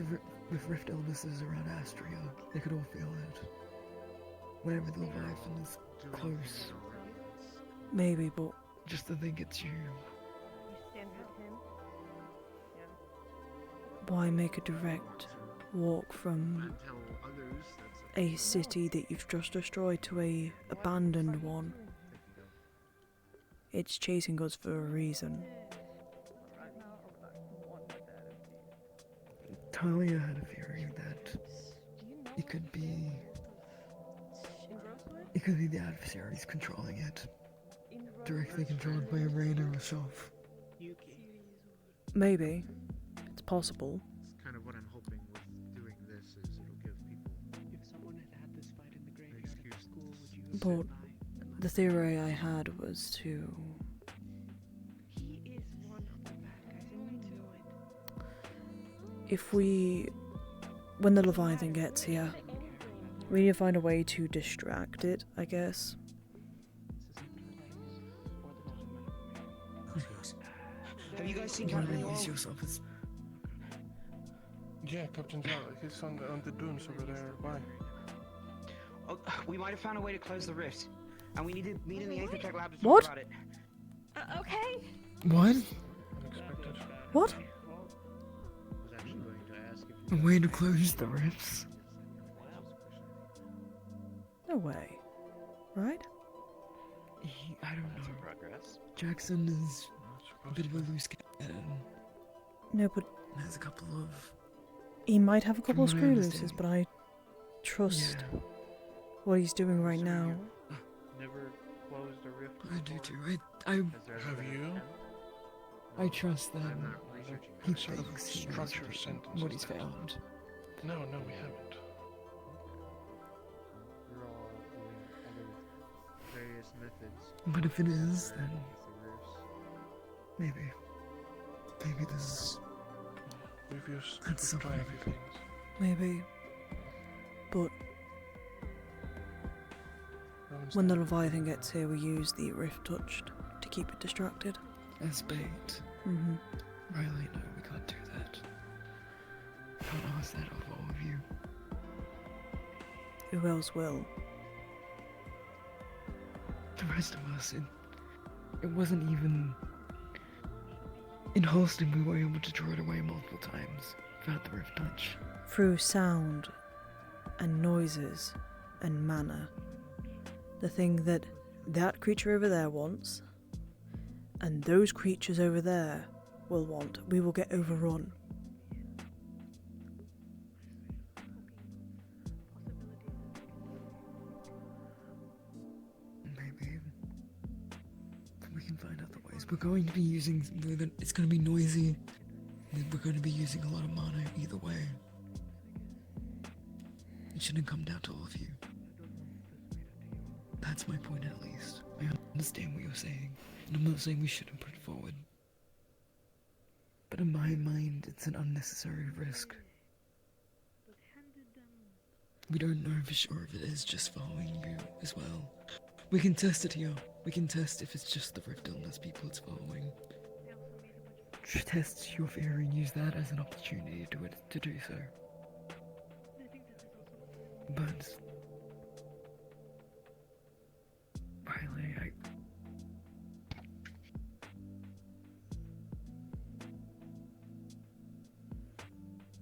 L: with rift illnesses around Astria. They could all feel it. Whenever the Leviathan is close.
H: Maybe, but
L: Just to think it's you.
H: why make a direct walk from a city that you've just destroyed to a abandoned one? It's chasing us for a reason.
L: Talia had a theory that it could be the adversaries controlling it. Directly controlled by Irene herself.
H: Maybe. It's possible.
I: It's kind of what I'm hoping with doing this is it'll give people.
M: If someone had had this fight in the graveyard
I: excuse.
M: at school, would you have
H: But the theory I had was to
U: He is one of the bad guys, and we know it.
H: if we, when the Leviathan gets here, we need to find a way to distract it, I guess.
M: Have you guys seen
L: You want
M: Captain
L: to use
M: Wall?
L: yourself as
Q: Yeah, Captain Zara, he's on the dunes over there. Why?
M: Oh, we might have found a way to close the rift, and we need to meet in the Aethertech lab to talk
H: What?
M: about it.
U: Okay.
L: what?
Q: Unexpected.
H: What?
I: I was actually going to ask if
L: A way to close the rifts?
H: No way. Right?
L: I don't know.
N: Progress.
L: Jackson is a bit of a loose cannon.
H: No, but
L: And has a couple of.
H: he might have a couple of
L: From what I
H: screw
L: understand.
H: looses, but I trust
L: Yeah.
H: what he's doing right now.
I: never closed a rift.
L: I do
I: before?
L: too. I
Q: Have you?
L: I trust that
I: I'm not researching.
L: he
Q: Sort of
L: thinks he knows
Q: structure sentences.
L: what he's found.
Q: No, we haven't.
I: We're all doing other various methods.
L: But if it is, then
I: The rifts.
L: maybe. Maybe this is.
Q: We've used.
L: That's
Q: We've tried a
L: something.
Q: few things.
H: Maybe. But
Q: Rowan's
H: when the
Q: dead.
H: Leviathan gets here, we use the Rift Touched to keep it distracted.
L: As bait.
H: Mm-hmm.
L: Ryllae, no, we can't do that. Can't ask that of all of you.
H: Who else will?
L: The rest of us, it wasn't even. In Holston, we were able to draw it away multiple times without the rift touch.
H: Through sound and noises and manner. The thing that creature over there wants, and those creatures over there will want. We will get overrun.
L: Maybe. We can find other ways. We're going to be using. It's going to be noisy. We're going to be using a lot of mana either way. It shouldn't come down to all of you. That's my point, at least. I understand what you're saying, and I'm not saying we shouldn't put it forward. But in my mind, it's an unnecessary risk. We don't know for sure if it is just following you as well. We can test it here. We can test if it's just the rift illness people it's following. Test your theory and use that as an opportunity to do so. But Ryllae,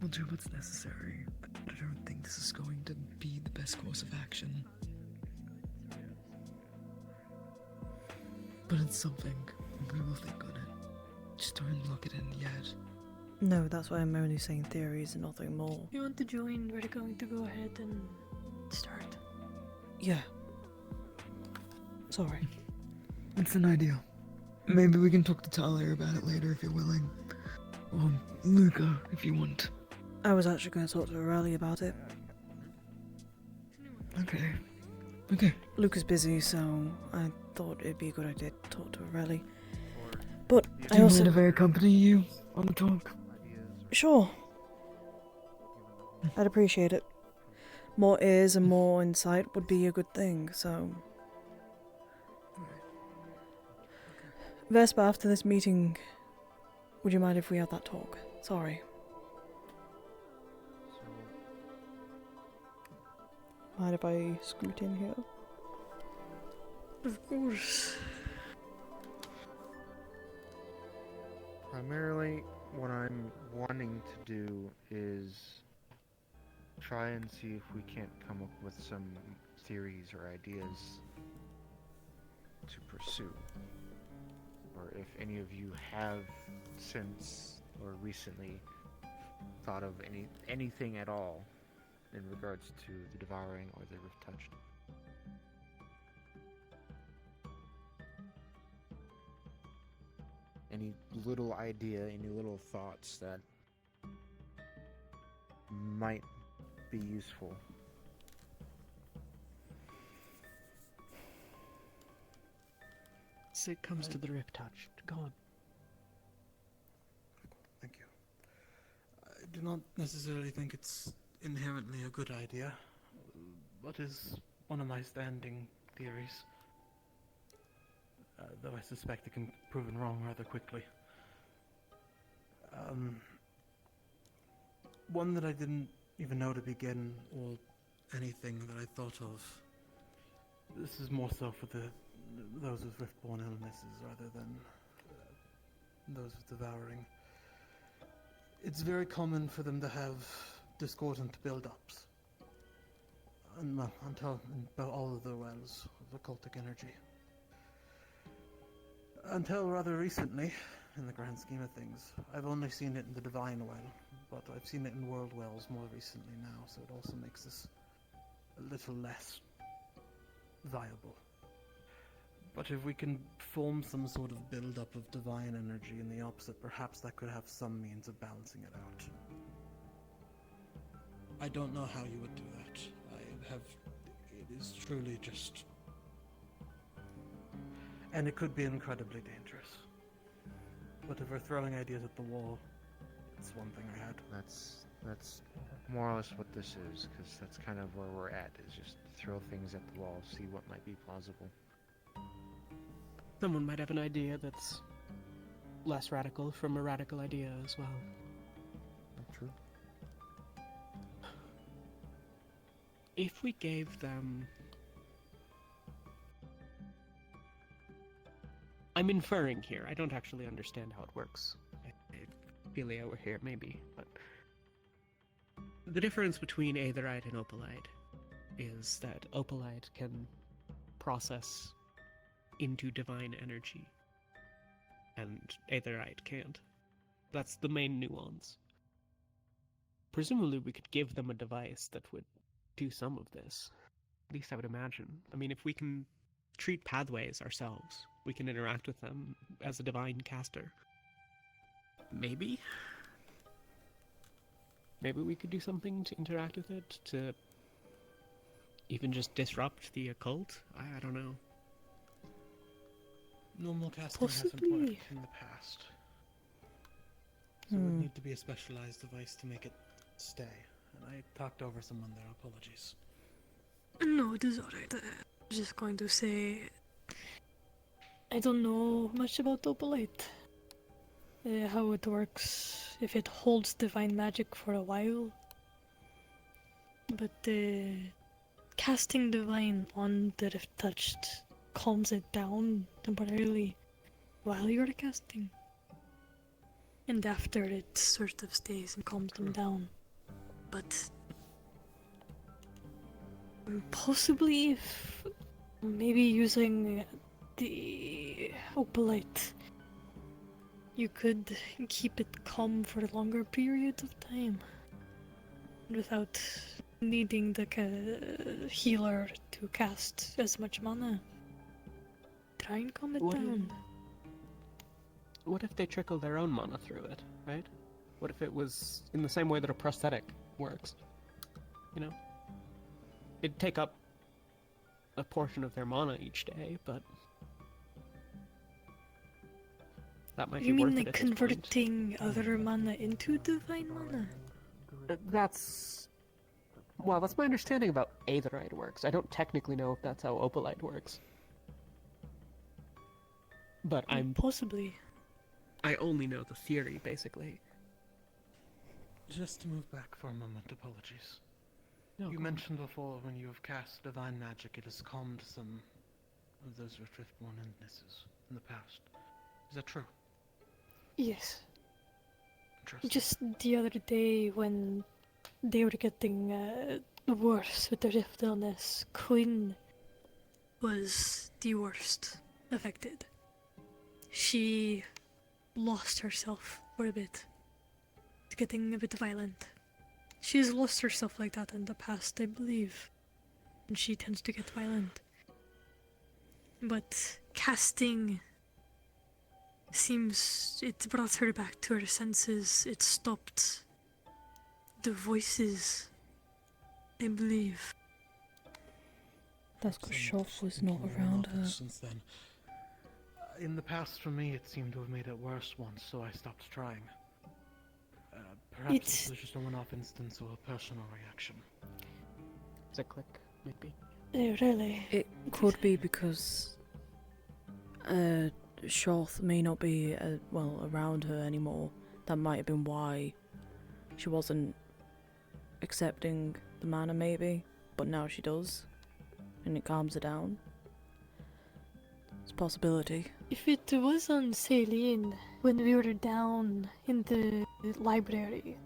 L: We'll do what's necessary, but I don't think this is going to be the best course of action. But it's something. We will think on it. Just don't lock it in yet.
H: No, that's why I'm only saying theories and nothing more.
P: If you want to join, we're going to go ahead and start.
H: Yeah. Sorry.
L: It's an idea. Maybe we can talk to Talia about it later if you're willing. Or Luca, if you want.
H: I was actually going to talk to Ryllae about it.
L: Okay. Okay.
H: Luca's busy, so I thought it'd be a good idea to talk to Ryllae. But
L: Do
H: I
L: you
H: also...
L: mind if I accompany you on the talk?
H: Sure. I'd appreciate it. More ears and more insight would be a good thing, so... Vespa, after this meeting, would you mind if we had that talk? Sorry. Mind if I scoot in here?
P: Of course.
I: Primarily, what I'm wanting to do is try and see if we can't come up with some theories or ideas to pursue. Or if any of you have since or recently thought of anything at all in regards to the devouring or the rift touched. Any little idea, any little thoughts that might be useful.
M: So it comes to the rift touched. Go on.
C: Thank you. I do not necessarily think it's inherently a good idea, but is one of my standing theories. Though I suspect it can be proven wrong rather quickly. One that I didn't even know to begin, or anything that I thought of. This is more so for those with rift-borne illnesses rather than those with devouring. It's very common for them to have discordant build-ups. Until all of the wells of occultic energy. Until rather recently, in the grand scheme of things, I've only seen it in the Divine Well, but I've seen it in World Wells more recently now, so it also makes this a little less viable. But if we can form some sort of build-up of divine energy in the opposite, perhaps that could have some means of balancing it out. I don't know how you would do that. It is truly just... And it could be incredibly dangerous. But if we're throwing ideas at the wall, it's one thing I had.
I: That's more or less what this is, because that's kind of where we're at, is just throw things at the wall, see what might be plausible.
M: Someone might have an idea that's less radical from a radical idea as well.
I: True.
M: If we gave them... I'm inferring here. I don't actually understand how it works. If Philia were here, maybe, but... The difference between aetherite and opalite is that opalite can process into divine energy, and aetherite can't. That's the main nuance. Presumably we could give them a device that would do some of this. At least I would imagine. I mean, if we can treat pathways ourselves, we can interact with them as a divine caster. Maybe? Maybe we could do something to interact with it, to even just disrupt the occult? I don't know.
C: Normal casting hasn't worked in the past. So it would need to be a specialized device to make it stay. And I talked over someone there, apologies.
P: No, it is alright. I'm just going to say... I don't know much about opalite. How it works, if it holds divine magic for a while. But casting divine on the rift touched calms it down temporarily while you're casting. And after it sort of stays and calms them down. but possibly if maybe using the opalite, you could keep it calm for a longer period of time without needing the healer to cast as much mana. Try and calm it down.
G: What if they trickle their own mana through it, right? What if it was in the same way that a prosthetic works? You know? It'd take up a portion of their mana each day, but that might
P: You
G: be worth
P: mean
G: it
P: like
G: at this point.
P: converting other mana into divine mana?
G: That's... Well, that's my understanding about Aetherite works. I don't technically know if that's how Opalite works. But I'm...
P: Possibly.
G: I only know the theory, basically.
C: Just to move back for a moment, apologies.
G: No,
C: You
G: go on.
C: mentioned before when you have cast divine magic, it has calmed some of those Riftborn illnesses in the past. Is that true?
P: Yes.
C: Interesting.
P: Just the other day when they were getting worse with the rift illness, Quinn was the worst affected. She lost herself for a bit. It's getting a bit violent. She's lost herself like that in the past, I believe. And she tends to get violent. But casting seems it brought her back to her senses. It stopped the voices, I believe.
H: That's because Shoff was not around her.
C: Since then. In the past, for me, it seemed to have made it worse once, so I stopped trying. Perhaps this was just a one-off instance or a personal reaction.
G: Is it click, maybe?
P: Really?
H: It could be because Shoth may not be around her anymore. That might have been why she wasn't accepting the mana, maybe. But now she does, and it calms her down. It's a possibility.
P: If it was on Celine, when we were down in the library,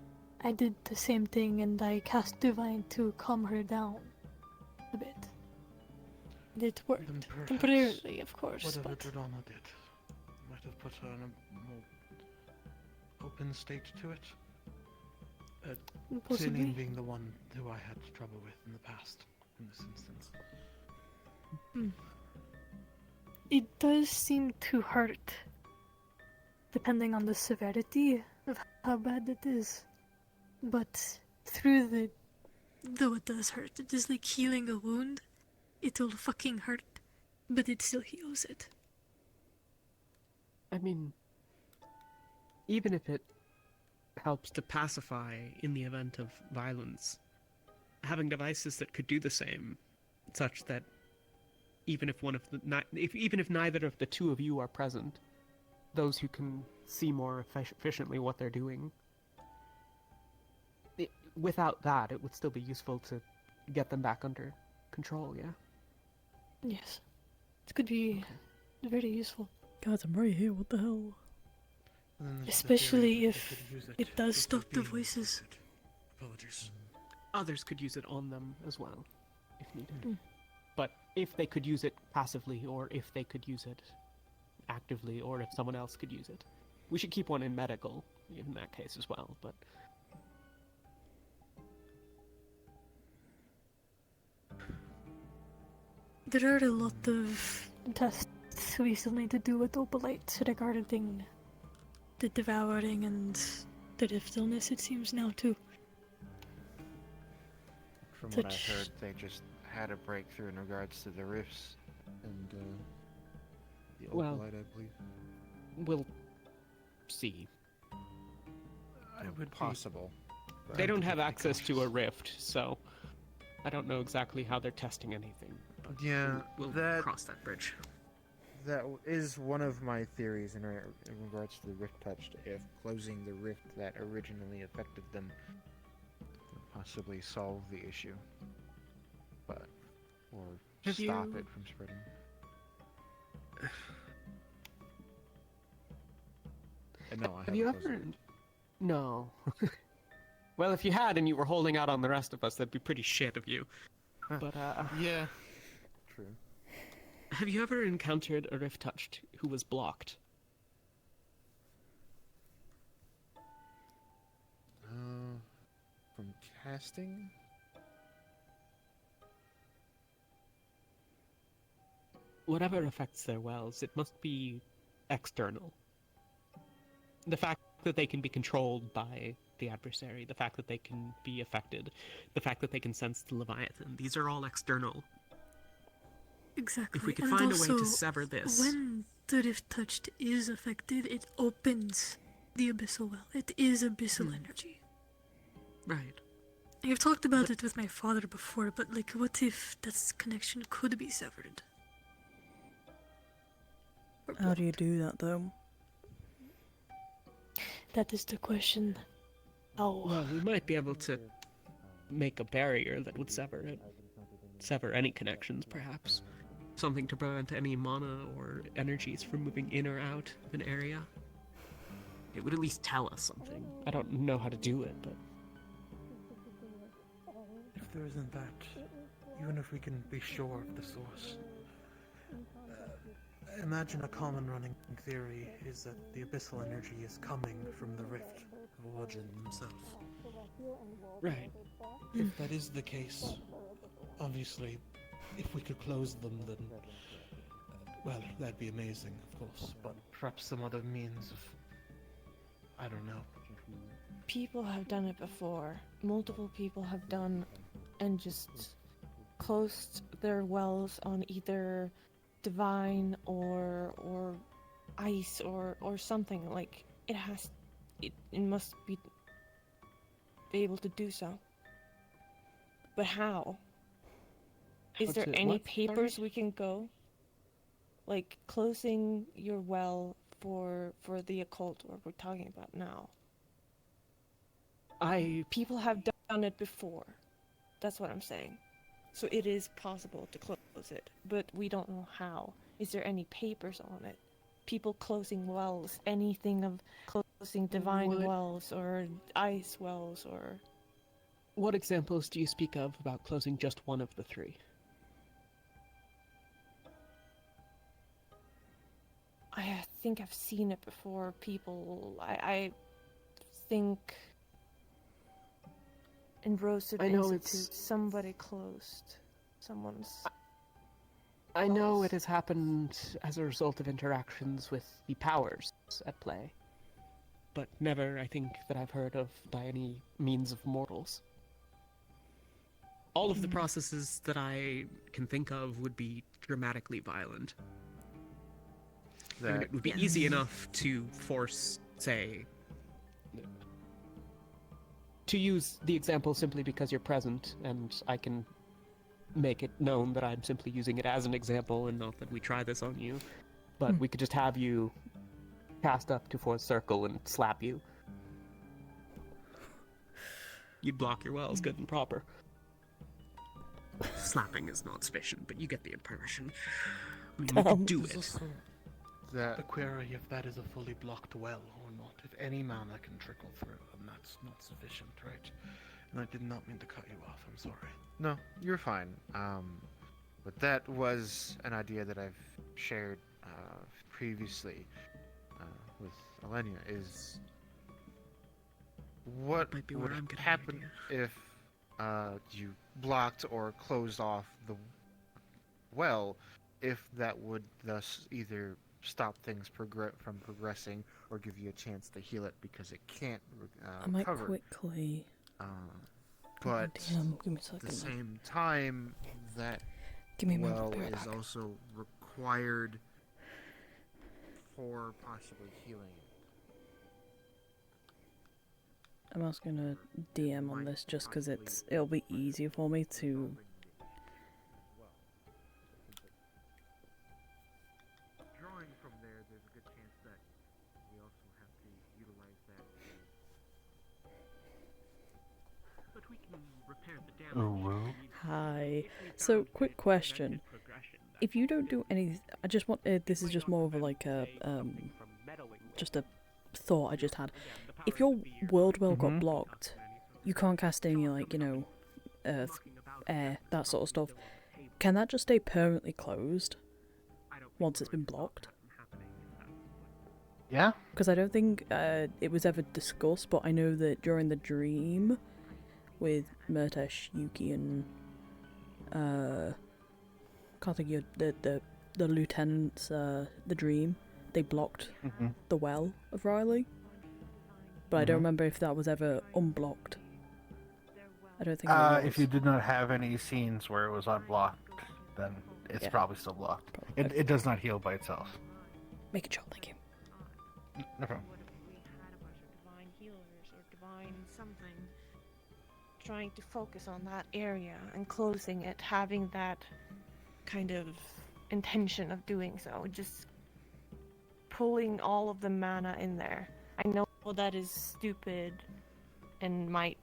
P: I did the same thing and I cast Divine to calm her down a bit. And it worked. Temporarily, of course,
C: Whatever
P: but...
C: Dradama did might have put her in a more open state to it.
P: Possibly.
C: Celine being the one who I had trouble with in the past, in this instance.
P: It does seem to hurt, depending on the severity of how bad it is. But though it does hurt, it is like healing a wound. It will fucking hurt, but it still heals it.
G: I mean, even if it helps to pacify in the event of violence, having devices that could do the same, such that even if even if neither of the two of you are present, those who can see more efficiently what they're doing, without that, it would still be useful to get them back under control. Yeah.
P: Yes, it could be very useful.
H: Guys, I'm right here. What the hell?
P: Especially if it does stop the voices.
C: Apologies.
G: Others could use it on them as well, if needed. But if they could use it passively, or if they could use it actively, or if someone else could use it. We should keep one in medical, in that case as well, but...
P: There are a lot of tests we still need to do with Opalite regarding the devouring and the rift illness, it seems now too.
I: From what I heard, they just had a breakthrough in regards to the rifts and the opalite,
G: Well,
I: I believe.
G: We'll see.
C: It would
I: possible.
G: They don't have access to a rift, so I don't know exactly how they're testing anything. But
I: Yeah,
G: we'll cross that bridge.
I: That is one of my theories in regards to the rift touched. If closing the rift that originally affected them would possibly solve the issue, or
G: Have
I: stop
G: you-
I: it from spreading. No, I
G: Have you
I: haven't closed
G: ever?
I: it.
G: No. Well, if you had and you were holding out on the rest of us, that'd be pretty shit of you. But,
D: Yeah. True.
G: have you ever encountered a Rift Touched who was blocked?
D: From casting?
G: Whatever affects their wells, it must be external. The fact that they can be controlled by the adversary, the fact that they can be affected, the fact that they can sense the Leviathan, these are all external.
P: Exactly.
G: If we could
P: And
G: find a way
P: also,
G: to sever this...
P: when the Rift Touched is affected, it opens the Abyssal Well. It is Abyssal energy.
G: Right.
P: I've talked about it with my father before, but like, what if that connection could be severed?
H: How do you do that, though?
P: That is the question. Oh.
G: Well, we might be able to make a barrier that would sever it. Sever any connections, perhaps. Something to prevent any mana or energies from moving in or out of an area. It would at least tell us something. I don't know how to do it, but...
C: If there isn't that, even if we can be sure of the source, imagine a common running theory is that the abyssal energy is coming from the Rift of Origin himself.
G: Right.
C: If that is the case, obviously, if we could close them, then, well, that'd be amazing, of course, but perhaps some other means of, I don't know.
J: People have done it before. Multiple people have done and just closed their wells on either divine or ice or something. Like, it must be able to do so. But how? Is there any papers we can go? Like, closing your well for the occult, what we're talking about now. People have done it before. That's what I'm saying. So it is possible to close it, but we don't know how. Is there any papers on it? People closing wells, anything of closing divine wells or ice wells or...
G: What examples do you speak of about closing just one of the three?
J: I think I've seen it before. People, I think in ROSEWOOD Institute, somebody closed someone's.
G: I know it has happened as a result of interactions with the powers at play, but never, I think, that I've heard of by any means of mortals. All of the processes that I can think of would be dramatically violent. I mean, it would be easy enough to force, say, to use the example simply because you're present, and I can make it known that I'm simply using it as an example and not that we try this on you. But we could just have you cast up to fourth circle and slap you. You'd block your wells good and proper. Slapping is not sufficient, but you get the impression. We could do it.
C: The query if that is a fully blocked well or not. If any mana can trickle through, and that's not sufficient, right? And I did not mean to cut you off, I'm sorry.
I: No, you're fine. But that was an idea that I've shared previously with Alenia, is what would happen if you blocked or closed off the well, if that would thus either stop things from progressing or give you a chance to heal it because it can't
H: I might
I: recover.
H: quickly...
I: But
H: give me a
I: at the
H: second.
I: same time, that
H: Give me a moment,
I: well
H: I'll be right
I: is
H: back.
I: also required for possibly healing it.
H: I'm also gonna DM on this just because it'll be easier for me to...
I: Drawing from there, there's a good chance that we also have to utilize that.
G: But we can repair the damage.
T: Oh, well.
H: Hi. So, quick question. If you don't do any... I just want... this is just more of a, like, a... just a thought I just had. If your world well got blocked, you can't cast any, like, earth, air, that sort of stuff. Can that just stay permanently closed once it's been blocked?
D: Yeah?
H: Because I don't think it was ever discussed, but I know that during the dream with Murtesh, Yuki, and can't think of the lieutenants, the dream, they blocked the well of Ryllae. But I don't remember if that was ever unblocked. I don't think it was.
D: If you did not have any scenes where it was unblocked, then it's probably still blocked. It does not heal by itself.
H: Making sure, thank you.
D: No problem.
J: Divine healers or divine something, trying to focus on that area and closing it, having that kind of intention of doing so, just pulling all of the mana in there. I know that is stupid and might,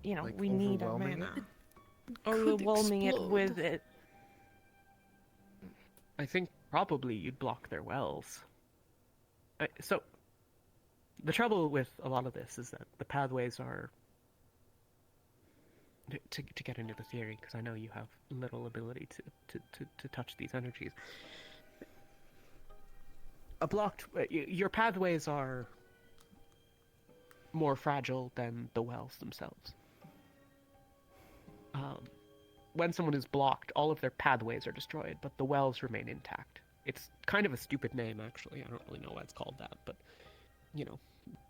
I: Like
J: we need our
I: overwhelming
J: mana.
G: Could
J: Overwhelming it
G: explode.
J: with it.
G: I think probably you'd block their wells. So, the trouble with a lot of this is that the pathways are... To get into the theory, because I know you have little ability to touch these energies. Your pathways are more fragile than the wells themselves. When someone is blocked, all of their pathways are destroyed, but the wells remain intact. It's kind of a stupid name, actually. I don't really know why it's called that, but,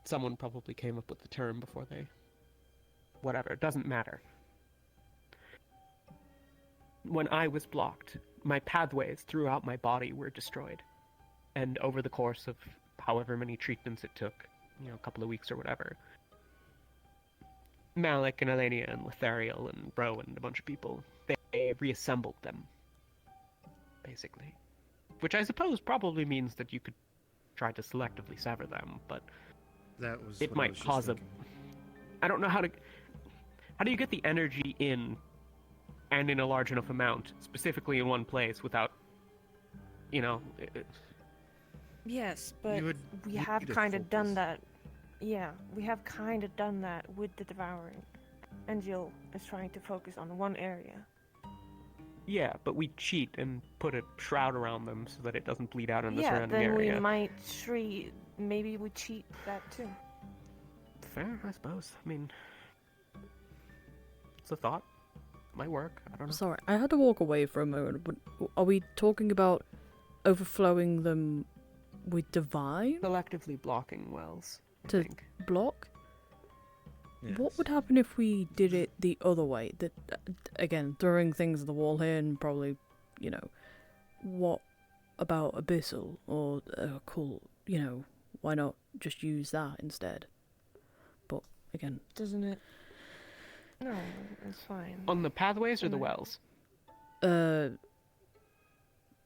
G: someone probably came up with the term before they... Whatever, it doesn't matter. When I was blocked, my pathways throughout my body were destroyed. And over the course of however many treatments it took, a couple of weeks or whatever, Malik and Elenia and Lethariel and Bro and a bunch of people, they reassembled them, basically. Which I suppose probably means that you could try to selectively sever them, but
F: that was
G: it might cause a... I don't know how to... How do you get the energy in, and in a large enough amount, specifically in one place, without,
J: Yes, but
F: would
J: we
F: need
J: have
F: to
J: kind of done
F: focus.
J: that. Yeah, we have kind of done that with the devouring. And Jill is trying to focus on one area.
G: Yeah, but we cheat and put a shroud around them so that it doesn't bleed out in the
J: Yeah,
G: surrounding
J: then
G: area.
J: we might maybe we cheat that too.
G: Fair, I suppose. I mean, it's a thought. Might work. I don't know.
H: Sorry, I had to walk away for a moment. But are we talking about overflowing them with divine?
G: Selectively blocking wells, I
H: to
G: think.
H: block? What would happen if we did it the other way? That again, throwing things at the wall here and probably, what about abyssal or cool? Why not just use that instead? But again,
J: Doesn't it? No, it's fine.
G: On the pathways or the wells?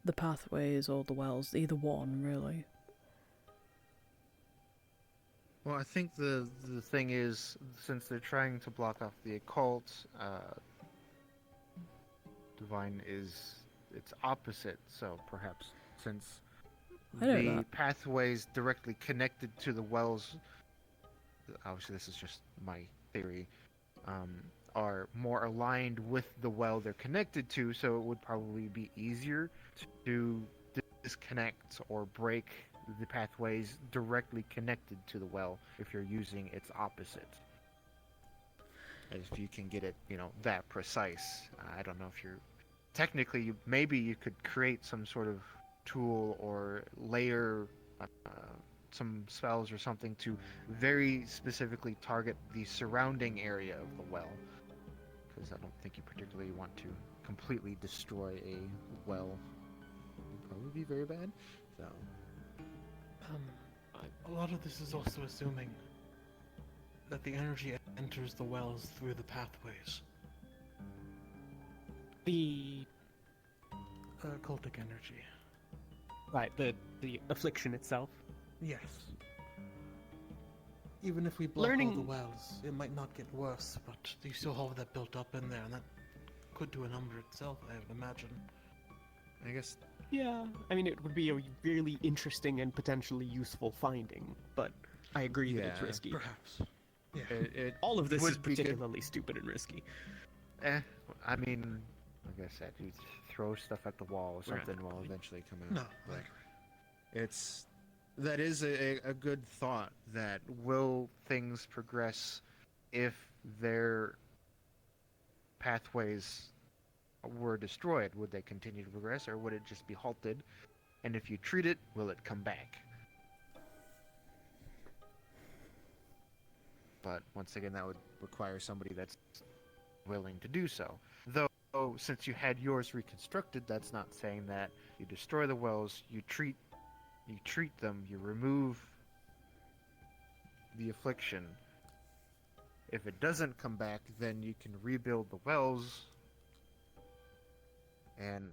H: the pathways or the wells, either one really.
I: Well, I think the thing is, since they're trying to block off the occult, divine is its opposite. So perhaps since
H: I know
I: the
H: that.
I: pathways directly connected to the wells, obviously this is just my theory, are more aligned with the well they're connected to, so it would probably be easier to disconnect or break the pathways directly connected to the well if you're using its opposite. If you can get it, that precise. I don't know if you're... Technically, maybe you could create some sort of tool or layer some spells or something to very specifically target the surrounding area of the well. Because I don't think you particularly want to completely destroy a well. It would probably be very bad. So...
C: A lot of this is also assuming that the energy enters the wells through the pathways.
G: The
C: cultic energy.
G: Right, the affliction itself.
C: Yes. Even if we block all
G: Learning-
C: the wells, it might not get worse, but you still have that built up in there, and that could do a number itself, I would imagine.
F: I guess...
G: Yeah, I mean, it would be a really interesting and potentially useful finding, but I agree that it's risky.
C: Perhaps.
D: It
G: All of this
D: would
G: is
D: be good.
G: particularly stupid and risky.
I: I mean, like I said, you just throw stuff at the wall, something will eventually come out.
D: No,
I: but
D: that is a good thought. That
I: will things progress if their pathways were destroyed? Would they continue to progress, or would it just be halted? And if you treat it, will it come back? But once again, that would require somebody that's willing to do so. Though, since you had yours reconstructed, that's not saying that you destroy the wells, you treat them, you remove the affliction. If it doesn't come back, then you can rebuild the wells, and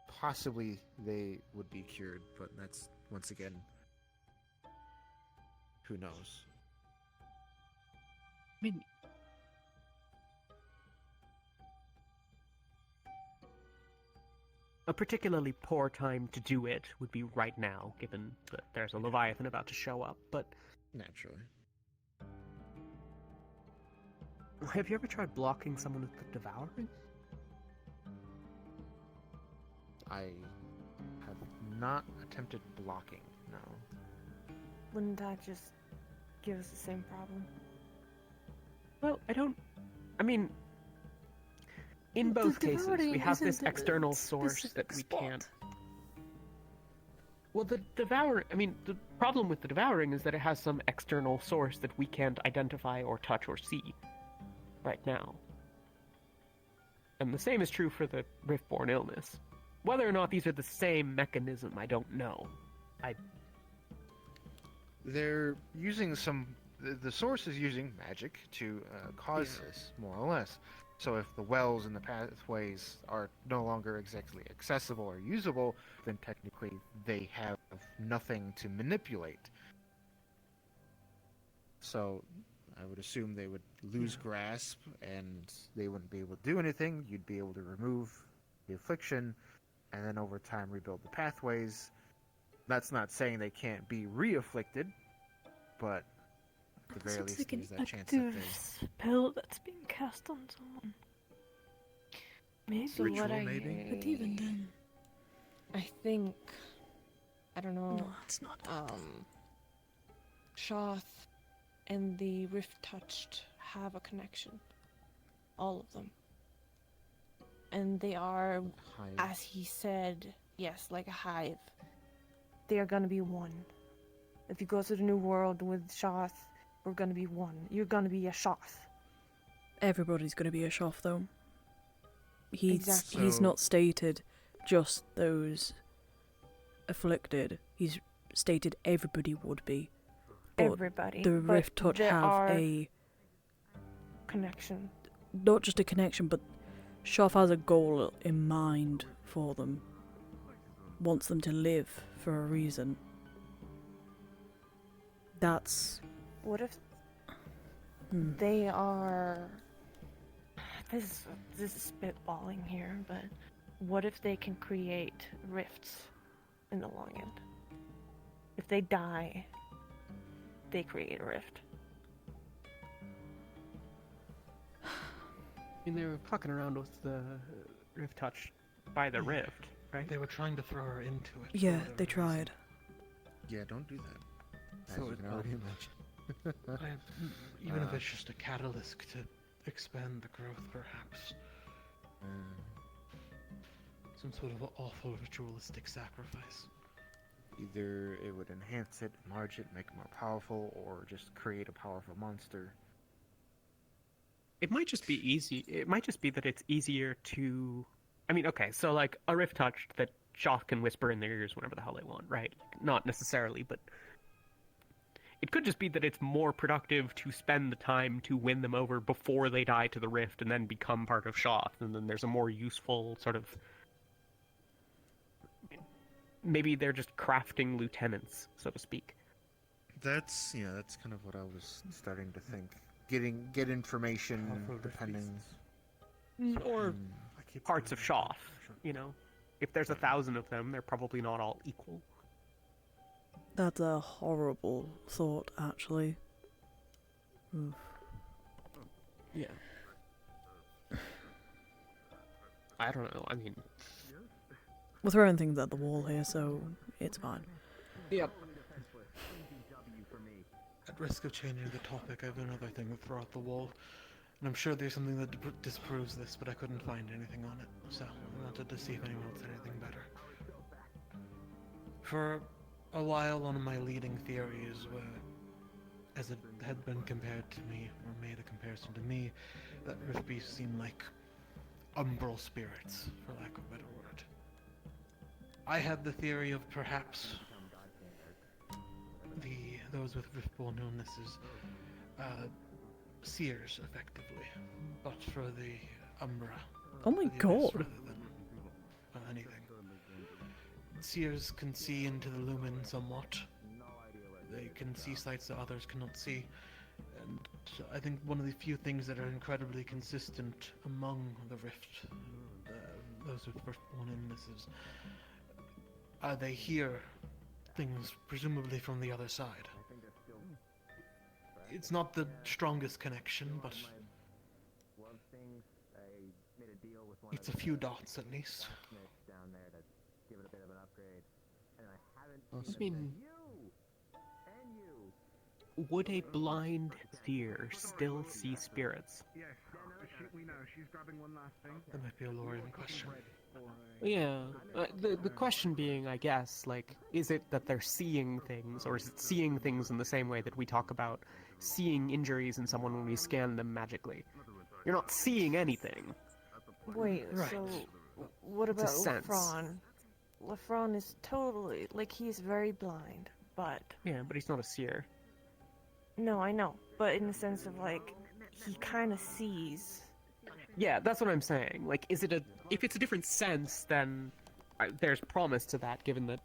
I: possibly they would be cured, but that's, once again, who knows?
G: I mean, a particularly poor time to do it would be right now, given that there's a Leviathan about to show up, but...
D: Naturally.
G: Have you ever tried blocking someone with the Devouring?
I: I have not attempted blocking, no.
J: Wouldn't that just give us the same problem?
G: Well, I mean, in both cases, we have this external source that we can't... Well, the problem with the Devouring is that it has some external source that we can't identify or touch or see right now. And the same is true for the Riftborn illness. Whether or not these are the same mechanism, I don't know.
I: They're using the source is using magic to cause this, more or less. So if the wells and the pathways are no longer exactly accessible or usable, then technically they have nothing to manipulate. So I would assume they would lose grasp and they wouldn't be able to do anything. You'd be able to remove the affliction and then over time rebuild the pathways. That's not saying they can't be re-afflicted, but at the very least
P: like
I: there's
P: an
I: that chance that
P: active spell that's being cast on someone. Maybe.
J: So what I hear,
P: But even then,
J: I think, I don't know.
P: No, it's not.
J: Shoth and the Rift Touched have a connection. All of them. And they are, as he said, yes, like a hive. They are gonna be one. If you go to the New World with Shoth, we're gonna be one. You're gonna be a Shoth.
H: Everybody's going to be a Shoth, though.
J: Exactly.
H: He's not stated just those afflicted. He's stated everybody would be. But
J: Everybody.
H: the
J: but
H: Rift Touch
J: there
H: have
J: are
H: a...
J: connection.
H: Not just a connection, but Shoth has a goal in mind for them. Wants them to live for a reason. That's...
J: What if they are... This is spitballing here, but what if they can create rifts in the long end? If they die, they create a rift.
G: I mean, they were fucking around with the Rift Touch by the Rift, right?
C: They were trying to throw her into it.
H: Yeah, they tried.
I: Yeah, don't do that. As
C: So
I: you
C: it-
I: can already imagine.
C: Even if it's just a catalyst to expand the growth, perhaps. Some sort of awful ritualistic sacrifice.
I: Either it would enhance it, enlarge it, make it more powerful, or just create a powerful monster.
G: It might just be easy. It might just be that it's easier to... I mean, okay, so like a Rift Touch that Shoth can whisper in their ears whenever the hell they want, right? Not necessarily, but... It could just be that it's more productive to spend the time to win them over before they die to the Rift and then become part of Shoth, and then there's a more useful sort of... Maybe they're just crafting lieutenants, so to speak.
I: That's kind of what I was starting to think. Get information, depending...
G: Or parts of Shoth, you know? If there's 1,000 of them, they're probably not all equal.
H: That's a horrible thought, actually. Oof.
G: Yeah. I don't know. I mean,
H: We're throwing things at the wall here, so it's fine.
G: Yep.
C: At risk of changing the topic, I have another thing to throw at the wall. And I'm sure there's something that disproves this, but I couldn't find anything on it. So I wanted to see if anyone else had anything better. For a while, one of my leading theories were, as it had been compared to me, or made a comparison to me, that rift beasts seem like umbral spirits, for lack of a better word. I had the theory of perhaps those with riftborn illnesses, seers, effectively, but for the umbra.
H: Oh my
C: the abyss
H: god.
C: rather than anything. Seers can see into the lumen somewhat. They can see sights that others cannot see. And I think one of the few things that are incredibly consistent among the rift, those with riftborn illnesses, they hear things presumably from the other side. It's not the strongest connection, but it's a few dots at least.
G: I mean, would a blind seer still see spirits?
S: We know she's grabbing one last thing.
C: That might be a Lorian question.
G: Yeah, the question being, I guess, like, is it that they're seeing things, or is it seeing things in the same way that we talk about seeing injuries in someone when we scan them magically? You're not seeing anything.
J: Wait,
G: Right.
J: so what
G: It's a
J: about
G: sense.
J: Lefron? Lefron is totally, like, he's very blind, but...
G: Yeah, but he's not a seer.
J: No, I know, but in the sense of, like, he kind of sees.
G: Yeah, that's what I'm saying. Like, if it's a different sense, then there's promise to that, given that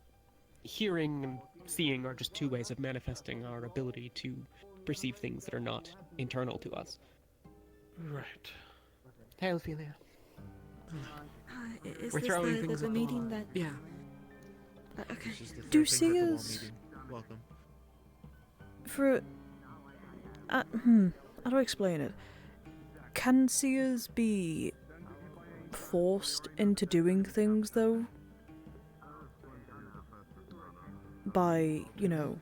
G: hearing and seeing are just two ways of manifesting our ability to perceive things that are not internal to us.
C: Right.
G: Hey, Ophelia.
U: Is
G: We're
U: this
G: throwing
U: the
G: things at the
U: meeting
G: wall.
U: that...
G: Yeah.
U: Okay.
H: Do seers...
F: Welcome.
H: For... how do I explain it? Can seers be forced into doing things, though? By, you know,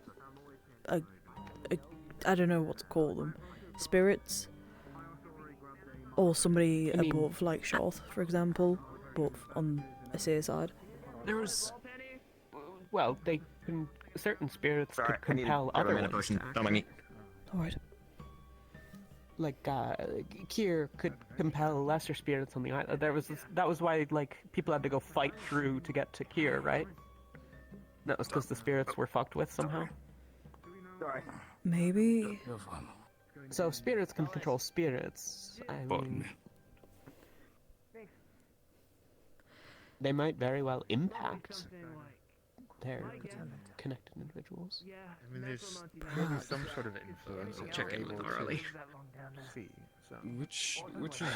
H: I don't know what to call them. Spirits? Or somebody
G: I mean-
H: above, like Shoth, for example, but on a seer side.
G: Well, they can... Certain spirits could compel other ones to act.
H: Alright.
G: Like, Kier could compel lesser spirits on the island. That was why, like, people had to go fight through to get to Kier, right? That was because the spirits were fucked with somehow.
H: Maybe.
G: So if spirits can control spirits, I mean... They might very well impact their connected individuals.
I: I mean, there's probably some sort of influence.
G: I'll check in with Ryllae.
I: See, so.
B: Which is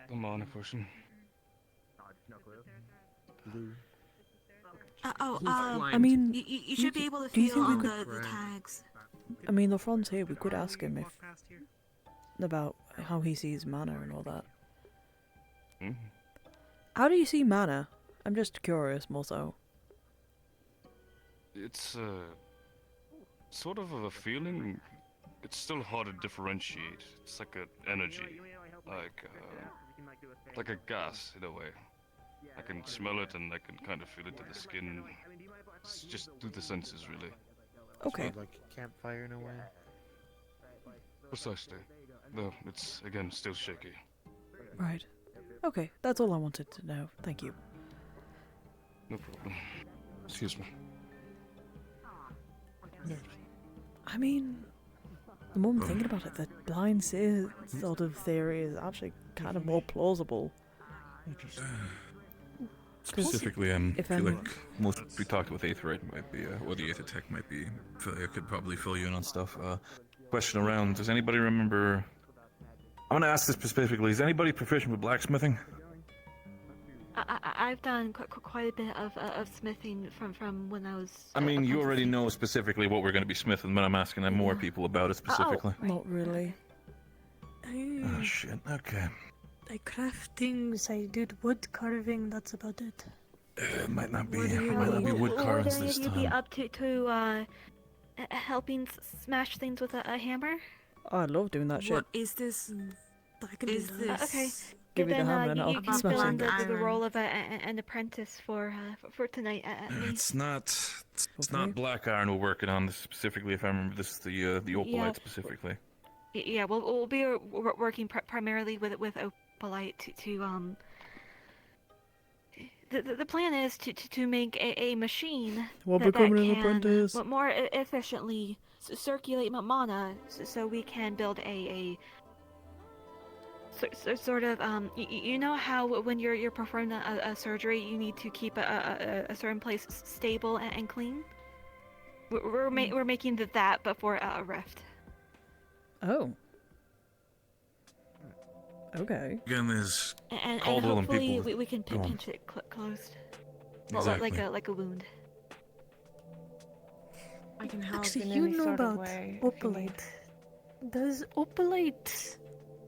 B: the mana person?
I: Blue.
H: I mean,
U: You should be able to
H: do you
U: feel
H: think we
U: on
H: could-
U: the tags.
H: I mean, Lefron's here, we could ask him about how he sees mana and all that. How do you see mana? I'm just curious, more so.
B: It's sort of a feeling. It's still hard to differentiate. It's like an energy, like a gas in a way. I can smell it and I can kind of feel it to the skin. It's just through the senses, really.
H: Okay.
I: Like a campfire in a way.
B: Precisely. Though it's again still shaky.
H: Right. Okay, that's all I wanted to know. Thank you.
B: No problem. Excuse me.
H: I mean, the more I'm thinking about it, the blind seer sort of theory is actually kind of more plausible.
E: Specifically,
H: if
E: I feel
H: I'm-
E: like most we talked with Aetherite might be, or the Aether Tech might be. I could probably fill you in on stuff. Question around: does anybody remember? I want to ask this specifically: is anybody proficient with blacksmithing?
U: I've done quite a bit of smithing from when I was.
E: I mean, you already know specifically what we're going to be smithing, but I'm asking more people about it specifically.
H: Not really.
E: Oh, shit, okay.
P: I craft things, I did wood carving, that's about it.
E: It might not be,
P: What do you
E: wood
U: Would
E: carvings
U: any
E: this
U: of you be
E: time.
U: up to helping smash things with a hammer?
H: Oh, I love doing that shit.
P: What is this? I can do that.
U: Okay.
H: Give me the
U: Then
H: hammer and
U: you
H: I'll
U: can
H: keep
U: fill
H: smashing
U: in
H: it.
U: the role of an apprentice for tonight at least.
E: It's not black iron we're working on specifically. If I remember, this is the opalite
U: Yeah.
E: specifically.
U: Yeah, we'll be working primarily with opalite to The plan is to make a machine
H: Well,
U: that
H: becoming an
U: can
H: apprentice.
U: more efficiently circulate mana, so we can build a sort of you know how when you're performing a surgery you need to keep a certain place stable and clean. We're making that but for a rift.
H: Oh. Okay.
E: Again, there's
U: And
E: Caldwell and
U: hopefully
E: people.
U: we can
E: Go on.
U: pinch it closed. Well,
E: Exactly.
U: like a wound.
J: I can help
P: Actually,
J: in
P: you
J: any
P: know
J: sort of
P: about
J: way. if you need.
P: opalite. Does opalite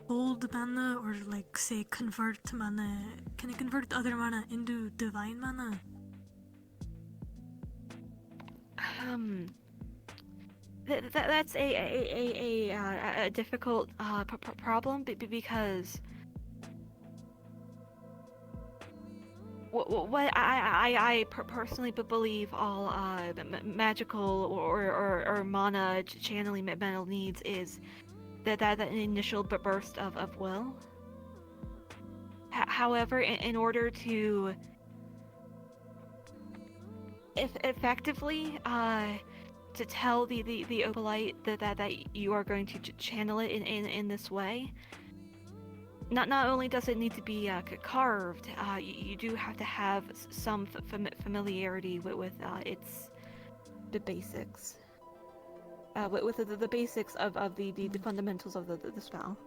P: hold mana or like say convert mana? Can it convert other mana into divine mana?
U: That's a difficult problem because what I personally believe all magical or mana channeling metal needs is that initial burst of will. However, in order to effectively to tell the opalite that you are going to channel it in this way, not only does it need to be carved, you do have to have some familiarity with the basics. With the basics of the fundamentals of the spell.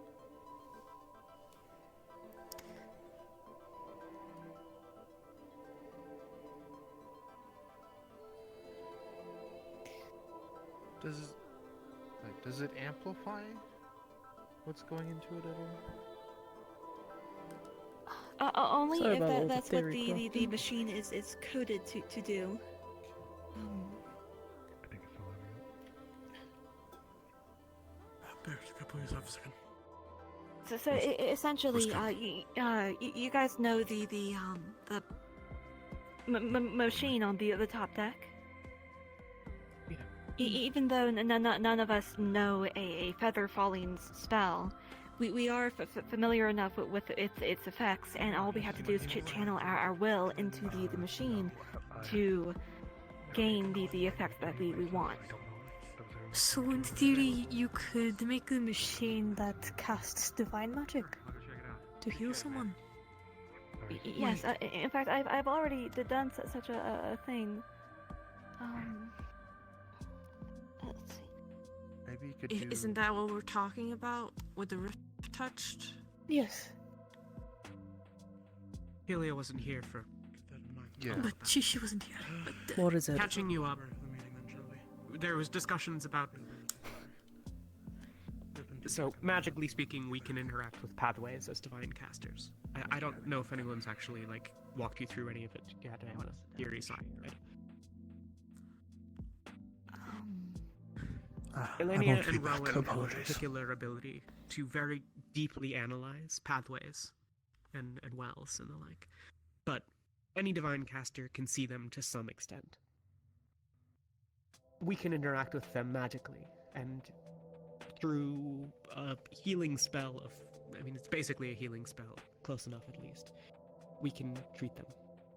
I: Does it amplify what's going into it at all?
U: Only
H: Sorry
U: if
H: about all the
U: that's what
H: theory
U: the machine is coded to do. So essentially, you guys know the machine on the top deck.
G: Yeah.
U: Even though none of us know a feather falling spell, we are familiar enough with its effects, and all we have to do is channel our will into the machine to gain the effects that we want.
P: So in theory, you could make a machine that casts divine magic to heal someone.
U: Yes, in fact, I've already done such a thing. Let's see.
I: Maybe you could do.
J: Isn't that what we're talking about with the rift touched?
P: Yes.
G: Helia wasn't here for.
I: Yeah.
P: But she wasn't here.
H: What is it?
G: Catching you up. There was discussions about. So magically speaking, we can interact with pathways as divine casters. I don't know if anyone's actually like walked you through any of it yet on the theory side, right? Elenia and Rowan have a particular ability to very deeply analyze pathways and wells and the like. But any divine caster can see them to some extent. We can interact with them magically, and through a healing spell of... I mean, it's basically a healing spell, close enough at least. We can treat them.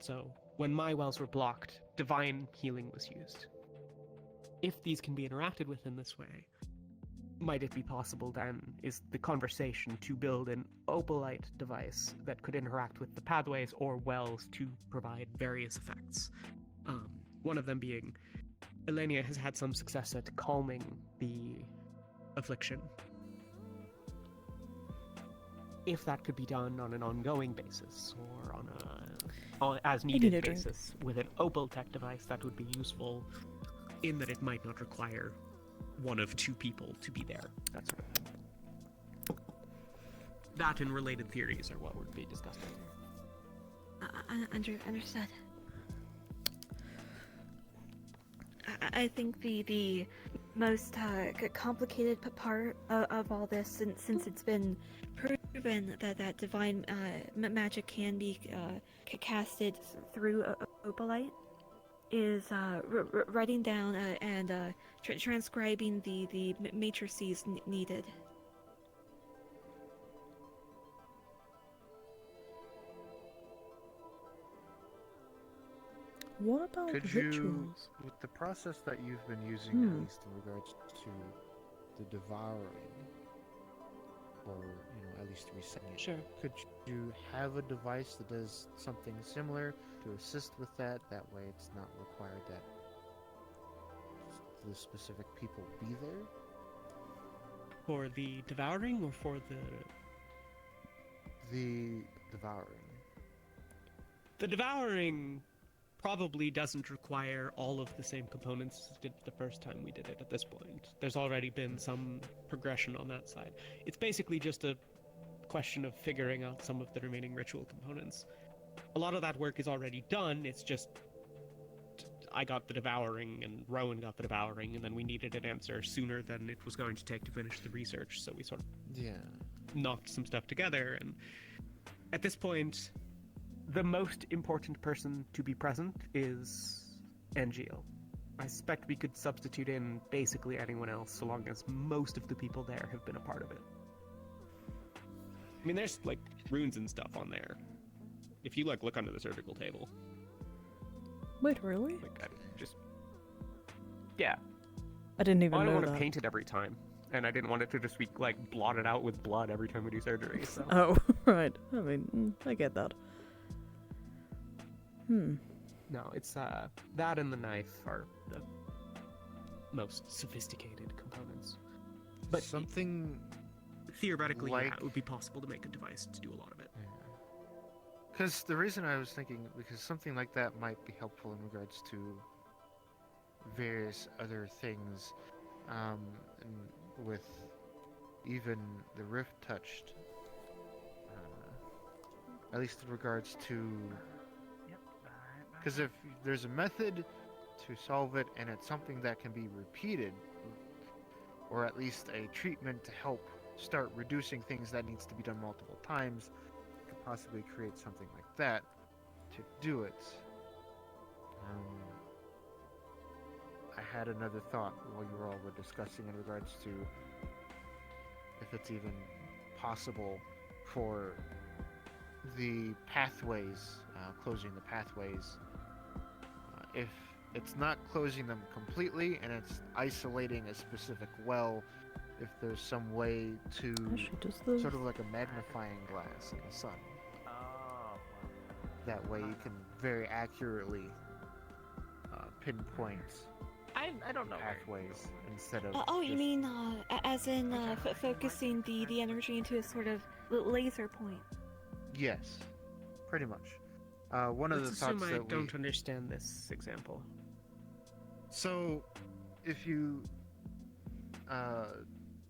G: So, when my wells were blocked, divine healing was used. If these can be interacted with in this way, might it be possible then, is the conversation to build an opalite device that could interact with the pathways or wells to provide various effects. One of them being, Elenia has had some success at calming the affliction. If that could be done on an ongoing basis, or on a on as
H: need
G: needed
H: a drink.
G: basis. With an opal tech device, that would be useful in that it might not require one of two people to be there. That sort of thing. That and related theories are what would be discussed.
U: Understood. I think the most complicated part of all this, since it's been proven that divine magic can be casted through opalite, is writing down and transcribing the matrices needed.
H: What about
I: Could
H: rituals?
I: you, with the process that you've been using, at least in regards to the devouring, or at least resetting it,
G: sure,
I: could you have a device that does something similar to assist with that? That way, it's not required that the specific people be there.
G: For the devouring, or for
I: the devouring?
G: The devouring probably doesn't require all of the same components as did the first time we did it at this point. There's already been some progression on that side. It's basically just a question of figuring out some of the remaining ritual components. A lot of that work is already done, it's just I got the devouring and Rowan got the devouring, and then we needed an answer sooner than it was going to take to finish the research, so we sort of knocked some stuff together, and at this point the most important person to be present is NGO. I suspect we could substitute in basically anyone else, so long as most of the people there have been a part of it. I mean, there's, like, runes and stuff on there. If you, like, look under the surgical table.
H: Wait, really?
G: Like, yeah.
H: I didn't even
G: I
H: know
G: don't want
H: that.
G: to paint it every time, and I didn't want it to just be, like, blotted out with blood every time we do surgery, so...
H: Oh, right. I mean, I get that.
G: No, it's that and the knife are the most sophisticated components. But
F: something
G: theoretically,
I: like...
G: yeah, it would be possible to make a device to do a lot of it.
I: Because the reason I was thinking, because something like that might be helpful in regards to various other things, and with even the rift touched, at least in regards to, because if there's a method to solve it and it's something that can be repeated, or at least a treatment to help start reducing things that needs to be done multiple times, could possibly create something like that to do it. I had another thought while you all were discussing in regards to if it's even possible for the pathways, closing the pathways, if it's not closing them completely and it's isolating a specific well, if there's some way to sort of like a magnifying glass in the sun. That way you can very accurately pinpoint
G: I don't know
I: pathways instead of
U: you mean as in focusing the energy into a sort of laser point?
I: Yes, pretty much. One of the
G: Let's
I: thoughts
G: assume I
I: that
G: don't understand this example.
I: So, if you,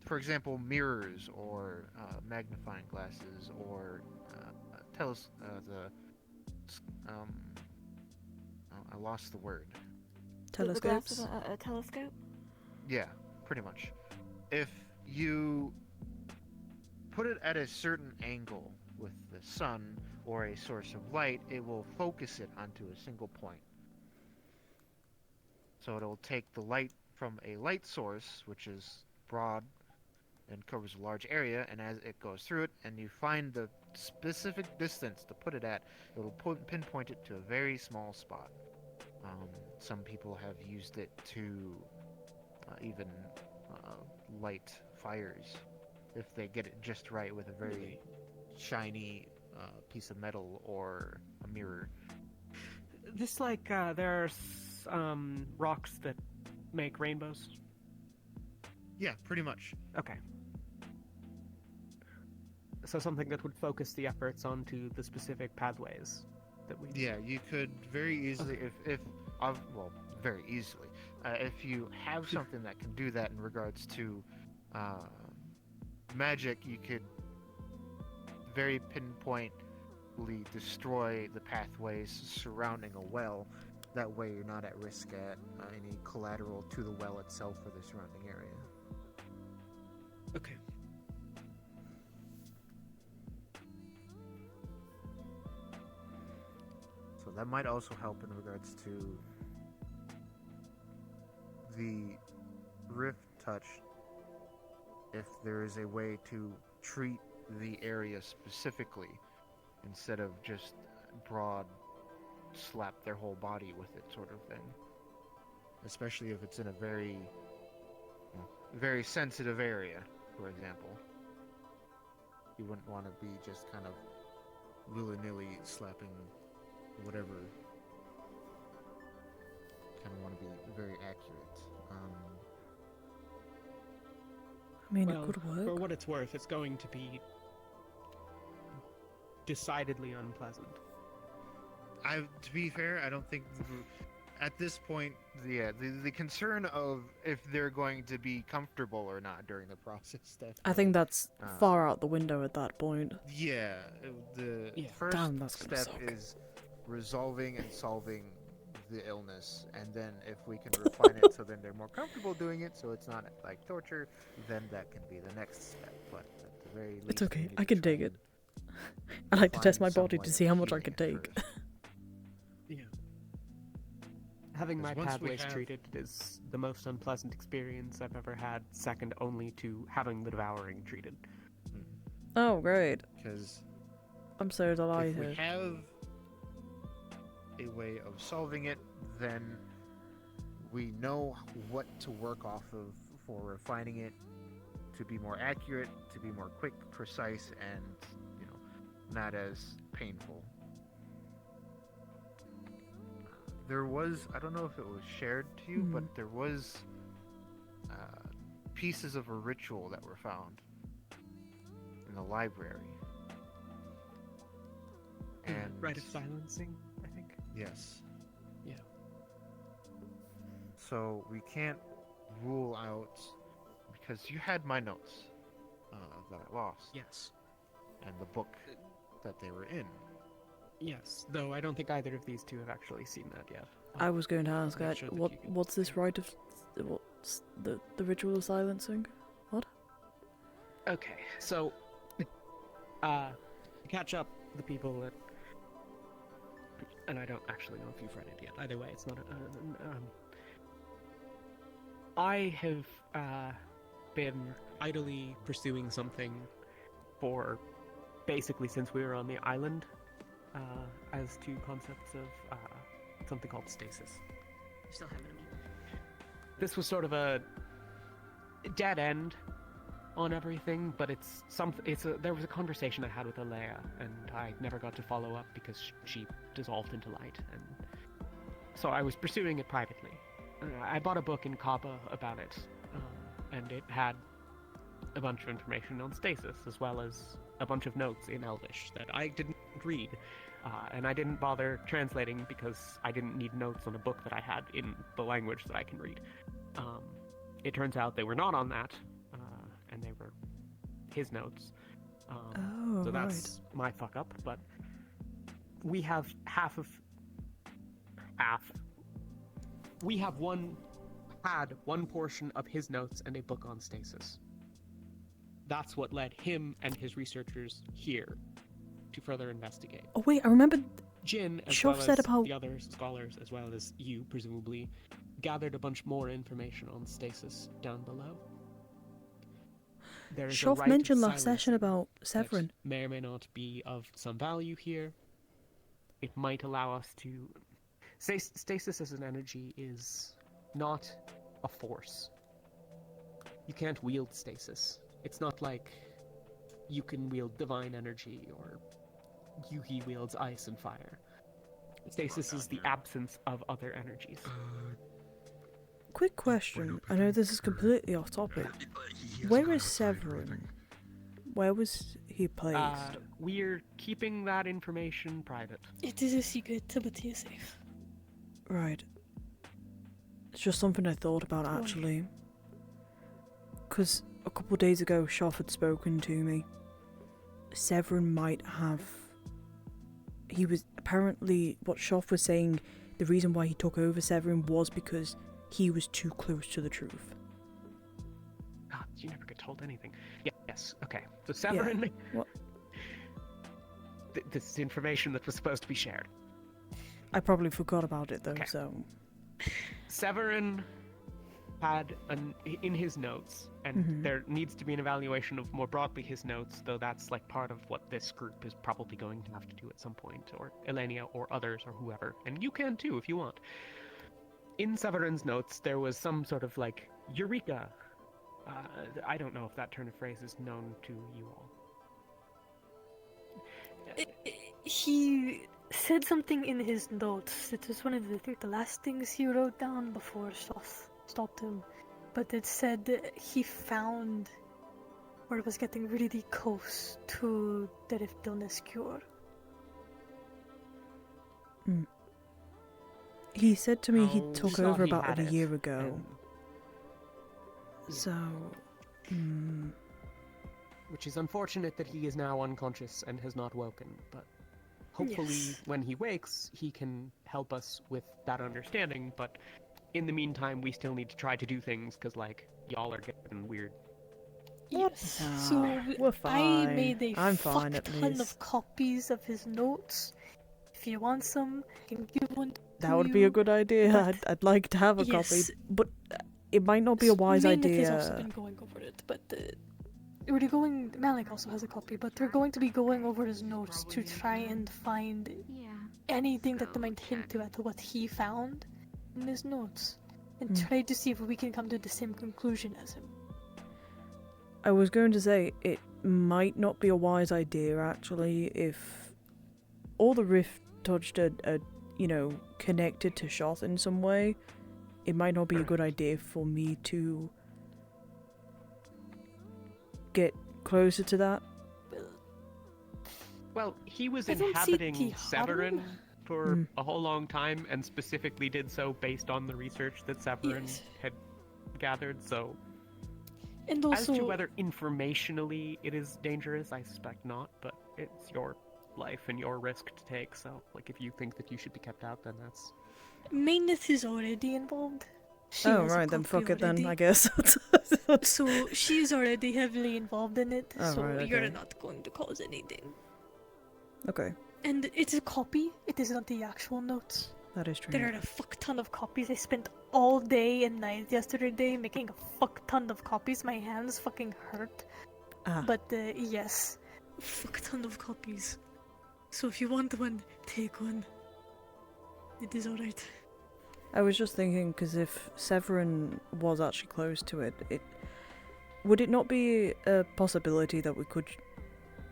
I: for example, mirrors or magnifying glasses or I lost the word.
H: Telescopes?
U: The glass of a telescope?
I: Yeah, pretty much. If you put it at a certain angle with the sun or a source of light, it will focus it onto a single point. So it'll take the light from a light source, which is broad and covers a large area, and as it goes through it, and you find the specific distance to put it at, it'll pinpoint it to a very small spot. Some people have used it to even light fires if they get it just right with a very shiny piece of metal or a mirror.
G: This there's rocks that make rainbows?
I: Yeah, pretty much.
G: Okay. So something that would focus the efforts onto the specific pathways. that we.
I: Yeah, you could very easily, well, very easily, if you have something that can do that in regards to magic, you could very pinpointly destroy the pathways surrounding a well. That way you're not at risk at any collateral to the well itself or the surrounding area.
G: Okay.
I: So that might also help in regards to the Rift Touch, if there is a way to treat the area specifically instead of just broad slap their whole body with it sort of thing. Especially if it's in a very, very sensitive area, for example. You wouldn't want to be just kind of willy-nilly slapping whatever. Kind of want to be very accurate.
H: I mean,
G: Well,
H: it could work.
G: for what it's worth, it's going to be decidedly unpleasant.
I: To be fair, I don't think at this point, the concern of if they're going to be comfortable or not during the process.
H: I think that's far out the window at that point.
I: Yeah, the first
H: Damn, that's gonna
I: step
H: suck.
I: is resolving and solving the illness, and then if we can refine it so then they're more comfortable doing it, so it's not like torture, then that can be the next step. But at the very least,
H: It's okay.
I: we need
H: I
I: to
H: can
I: try
H: take it.
I: and
H: I like to test my
I: find some
H: body
I: way
H: to
I: of
H: see how much I
I: healing
H: can
I: it
H: take.
I: first.
G: Yeah. Having my
I: 'Cause once we
G: pathways
I: have-
G: treated is the most unpleasant experience I've ever had, second only to having the devouring treated.
H: Oh, great.
I: Because
H: I'm so
I: if we
H: delighted.
I: have a way of solving it, then we know what to work off of for refining it to be more accurate, to be more quick, precise, and not as painful. There was, I don't know if it was shared to you, but there was pieces of a ritual that were found in the library. And
G: Rite of silencing, I think.
I: yes.
G: Yeah.
I: So we can't rule out, because you had my notes that I lost.
G: Yes.
I: And the book that they were in.
G: Yes, though I don't think either of these two have actually seen that yet.
H: I was going to ask,
G: Make sure that you can-
H: what's this rite of, what's the ritual of silencing? What?
G: Okay, so to catch up the people that, and I don't actually know if you've read it yet. Either way, it's not. I have been idly pursuing something for basically since we were on the island, as to concepts of something called stasis. Still having This was sort of a dead end on everything, but there was a conversation I had with Alea, and I never got to follow up because she dissolved into light, and so I was pursuing it privately. I bought a book in Kaba about it, and it had a bunch of information on stasis, as well as a bunch of notes in Elvish that I didn't read, and I didn't bother translating because I didn't need notes on a book that I had in the language that I can read. It turns out they were not on that, and they were his notes. So that's my fuck up, but we have half. We have had one portion of his notes and a book on stasis. That's what led him and his researchers here to further investigate.
H: Oh wait, I remember.
G: Jin, as
H: Shoff
G: well
H: said
G: as
H: about
G: the other scholars, as well as you, presumably, gathered a bunch more information on stasis down below. There is a
H: Shoff
G: rite
H: mentioned
G: of
H: last session about
G: that
H: Severin.
G: may or may not be of some value here. It might allow us to... Stasis as an energy is not a force. You can't wield stasis. It's not like you can wield divine energy or Yugi wields ice and fire. Stasis is the absence of other energies.
H: Quick question. I know this is completely off topic. Where is Severin? Where was he placed.
G: We're keeping that information private.
P: It is a secret, but he is safe.
H: Right. It's just something I thought about, actually. Because a couple of days ago, Shoff had spoken to me. Severin might have... He was... Apparently, what Shoff was saying, the reason why he took over Severin was because he was too close to the truth.
G: God, you never get told anything. Yes, okay. So Severin...
H: Yeah. What?
G: This is information that was supposed to be shared.
H: I probably forgot about it, though, so...
G: Severin had in his notes, and there needs to be an evaluation of more broadly his notes, though that's like part of what this group is probably going to have to do at some point, or Elenia or others or whoever, and you can too if you want. In Severin's notes, there was some sort of like eureka. I don't know if that turn of phrase is known to you all.
P: He said something in his notes. It was one of the last things he wrote down before Shoff stopped him. But it said that he found or was getting really close to the Rift illness cure.
H: He said to me he took
G: saw
H: over
G: he
H: about
G: had
H: a
G: it,
H: year ago. So...
G: Which is unfortunate that he is now unconscious and has not woken, but hopefully when he wakes, he can help us with that understanding, but in the meantime, we still need to try to do things, because, like, y'all are getting weird.
P: Yes.
H: No,
P: So
H: we're
P: I
H: fine.
P: made a
H: I'm
P: fuck
H: fine, at
P: ton
H: least.
P: of copies of his notes. If you want some, I can give one to
H: That would be a good idea.
P: but-
H: I'd like to have a
P: Yes.
H: copy, but it might not be a wise
P: Mainnet has also
H: idea.
P: been going over it, but we're going. Malik also has a copy, but they're going to be going over his notes to try and find anything that might hint to at what he found in his notes, and try to see if we can come to the same conclusion as him.
H: I was going to say, it might not be a wise idea, actually, if all the Rift touched are, connected to Shoth in some way. It might not be a good idea for me to get closer to that.
G: Well, he was
P: I don't see
G: inhabiting
P: the
G: Severin
P: harm.
G: for a whole long time, and specifically did so based on the research that Severin had gathered, so...
P: And
G: As to
P: also-
G: whether informationally it is dangerous, I suspect not, but it's your life and your risk to take, so, like, if you think that you should be kept out, then that's...
P: Mainnet is already involved. She
H: Oh,
P: has a
H: right, then
P: copy
H: fuck it then,
P: already.
H: I guess.
P: So she's already heavily involved in it,
H: Oh,
P: so
H: right,
P: you're
H: okay.
P: not going to cause anything.
H: Okay,
P: And it's a copy, it is not the actual notes.
H: that is true.
P: There are a fuck ton of copies. I spent all day and night yesterday making a fuck ton of copies. My hands fucking hurt.
H: Ah.
P: But yes, fuck ton of copies. So if you want one, take one. It is alright.
H: I was just thinking, because if Severin was actually close to it, would it not be a possibility that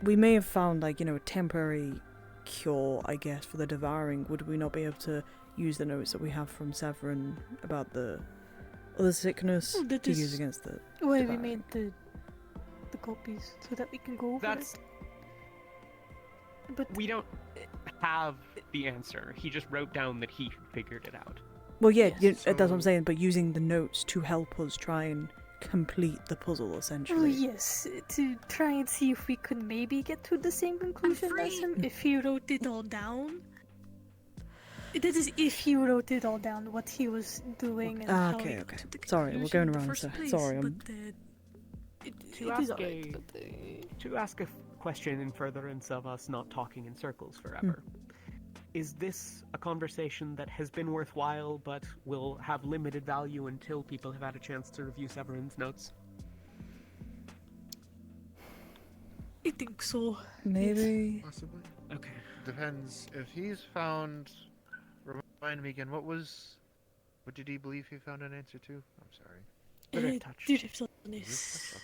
H: we may have found, like, a temporary cure, I guess, for the devouring. Would we not be able to use the notes that we have from Severin about the other sickness
P: Oh, that
H: to
P: is
H: use against the
P: why we
H: devouring?
P: made the copies so that we can go over
G: That's...
P: it. But
G: we don't have the answer. He just wrote down that he figured it out.
H: Well, yeah, that's what I'm saying, but using the notes to help us try and complete the puzzle,
P: Oh
H: essentially.
P: yes, to try and see if we could maybe get to the same conclusion as him if he wrote it all down. That is, if he wrote it all down, what he was doing and how he
H: Okay,
P: got
H: okay.
P: to the
H: Sorry, we're
P: conclusion
H: going
P: in the
H: around.
P: first place,
H: Sorry,
P: but,
H: I'm...
G: To
P: it is
G: ask
P: alright,
G: to ask a question in furtherance of us not talking in circles forever. Is this a conversation that has been worthwhile but will have limited value until people have had a chance to review Severin's notes?
P: I think so.
H: Maybe.
I: Possibly.
G: Okay.
I: Depends. If he's found... Remind me again, what did he believe he found an answer to? I'm sorry.
P: The Riftolness.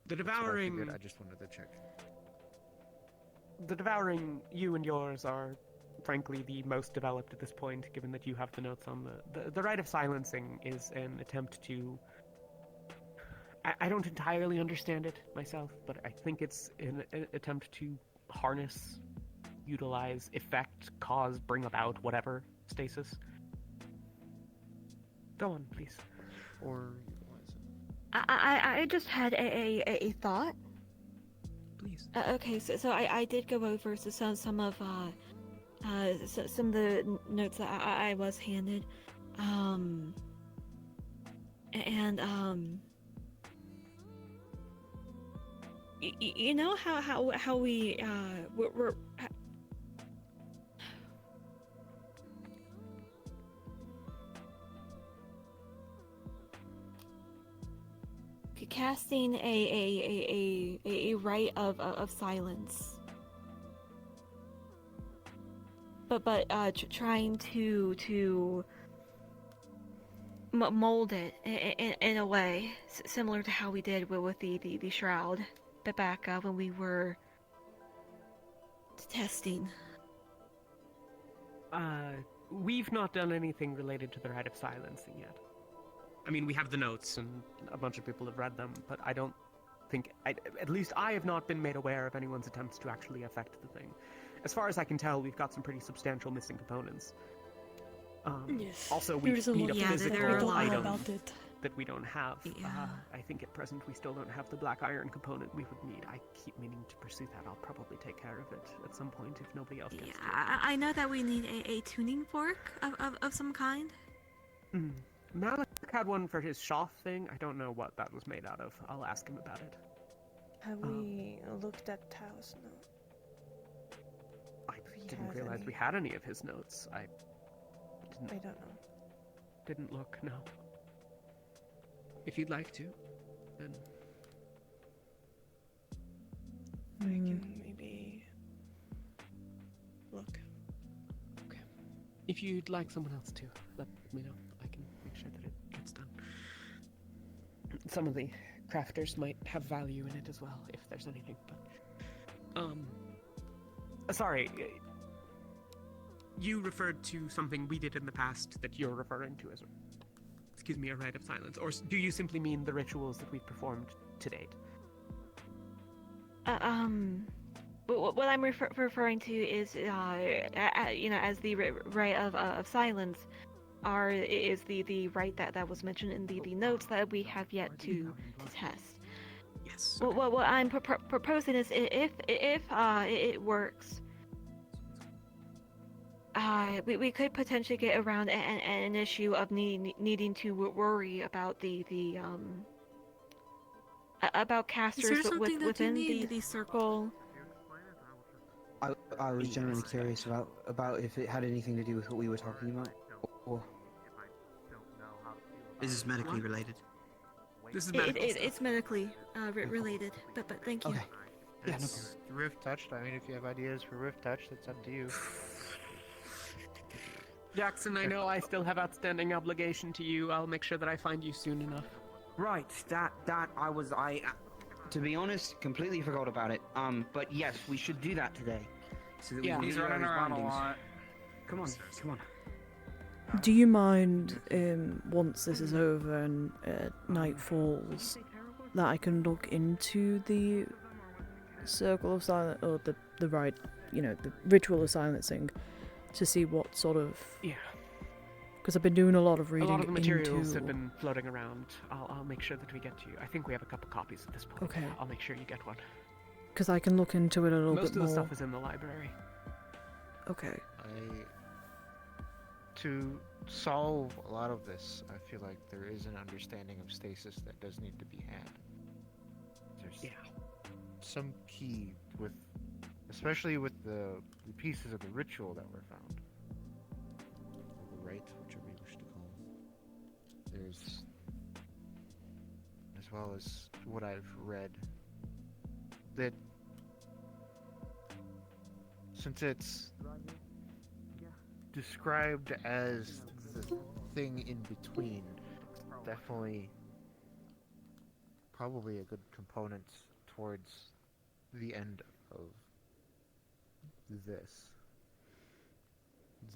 G: The devouring...
I: I just wanted to check.
G: The devouring, you and yours are, frankly, the most developed at this point, given that you have the notes on the rite of silencing is an attempt to I don't entirely understand it myself, but I think it's an attempt to harness, utilize, effect, cause, bring about, whatever, stasis. Go on, please.
F: Or
U: I just had a thought.
G: Please.
U: Okay, so I did go over some of the notes that I was handed, you know how we we're casting a rite of silence, but trying to mold it in a way similar to how we did with the shroud, but back when we were testing.
G: We've not done anything related to the rite of silencing yet. I mean, we have the notes, and a bunch of people have read them, but I don't think, at least I have not been made aware of anyone's attempts to actually affect the thing. As far as I can tell, we've got some pretty substantial missing components.
P: Yes.
G: Also, we
P: There's a
G: need a
P: lot
G: physical item
P: about it.
G: that we don't have.
U: Yeah.
G: I think at present we still don't have the black iron component we would need. I keep meaning to pursue that. I'll probably take care of it at some point if nobody else gets to it.
U: I know that we need a tuning fork of some kind.
G: Malik had one for his Shoth thing. I don't know what that was made out of. I'll ask him about it.
J: Have we looked at Tao's note?
G: I didn't realize we had any of his notes. I
J: don't know.
G: Didn't look, no. If you'd like to, then
J: I can maybe look.
G: Okay. If you'd like someone else to, let me know. I can make sure that it gets done. Some of the crafters might have value in it as well, if there's anything, but... Sorry, you referred to something we did in the past that you're referring to as a rite of silence, or do you simply mean the rituals that we've performed to date?
U: What I'm referring to is, as the rite of silence, is the rite that was mentioned in the notes that we have yet to test.
G: Yes.
U: Okay. What I'm proposing is if it works, we could potentially get around an issue of needing to worry about about casters within the circle.
K: I was generally curious about if it had anything to do with what we were talking about, or
O: is this medically related?
U: This is medical stuff. It's medically related, but thank you.
K: Okay. Yeah, no
F: It's Rift touched. I mean, if you have ideas for Rift touch, that's up to you.
G: Jackson, I know I still have outstanding obligation to you. I'll make sure that I find you soon enough.
K: Right, I to be honest, completely forgot about it. But yes, we should do that today. So that we can
S: he's
K: do
S: running
K: those
S: around a
K: bindings.
S: lot.
K: Come on.
H: Do you mind, once this is over and night falls, that I can look into the circle of silence, or the rite, the ritual of silencing, to see what sort of...
G: Yeah.
H: Because I've been doing a lot of reading
G: A lot of the materials
H: into...
G: have been floating around. I'll make sure that we get to you. I think we have a couple copies at this point.
H: Okay.
G: I'll make sure you get one.
H: Because I can look into it a little
G: Most
H: bit
G: of
H: more.
G: the stuff is in the library.
H: Okay.
F: To solve a lot of this, I feel like there is an understanding of stasis that does need to be had. There's some key with, especially with the pieces of the ritual that were found.
I: Right, whichever you wish to call it.
F: There's, as well as what I've read, that since it's described as the thing in between, definitely probably a good component towards the end of this.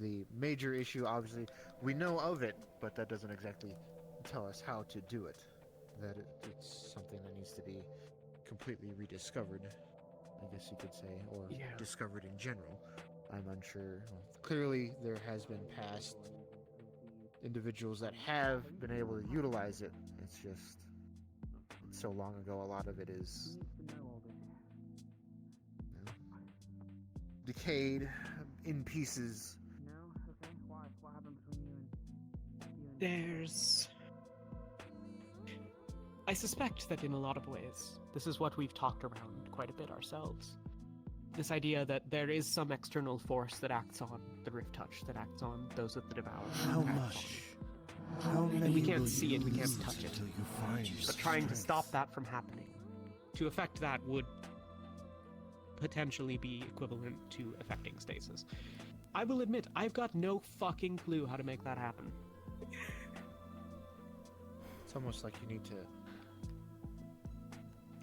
F: The major issue, obviously, we know of it, but that doesn't exactly tell us how to do it. that it's something that needs to be completely rediscovered, I guess you could say, or discovered in general. I'm unsure. Well, clearly, there has been past individuals that have been able to utilize it. It's just it's so long ago. A lot of it is decayed, in pieces.
G: There's... I suspect that in a lot of ways, this is what we've talked around quite a bit ourselves. This idea that there is some external force that acts on the Rift Touch, that acts on those with the Devour.
O: How much? How many
G: and we can't
O: will
G: see
O: you
G: it, we can't
O: lose
G: touch it.
O: till you find your
G: But trying to
O: strength?
G: stop that from happening, to affect that would potentially be equivalent to affecting stasis. I will admit, I've got no fucking clue how to make that happen.
F: It's almost like you need to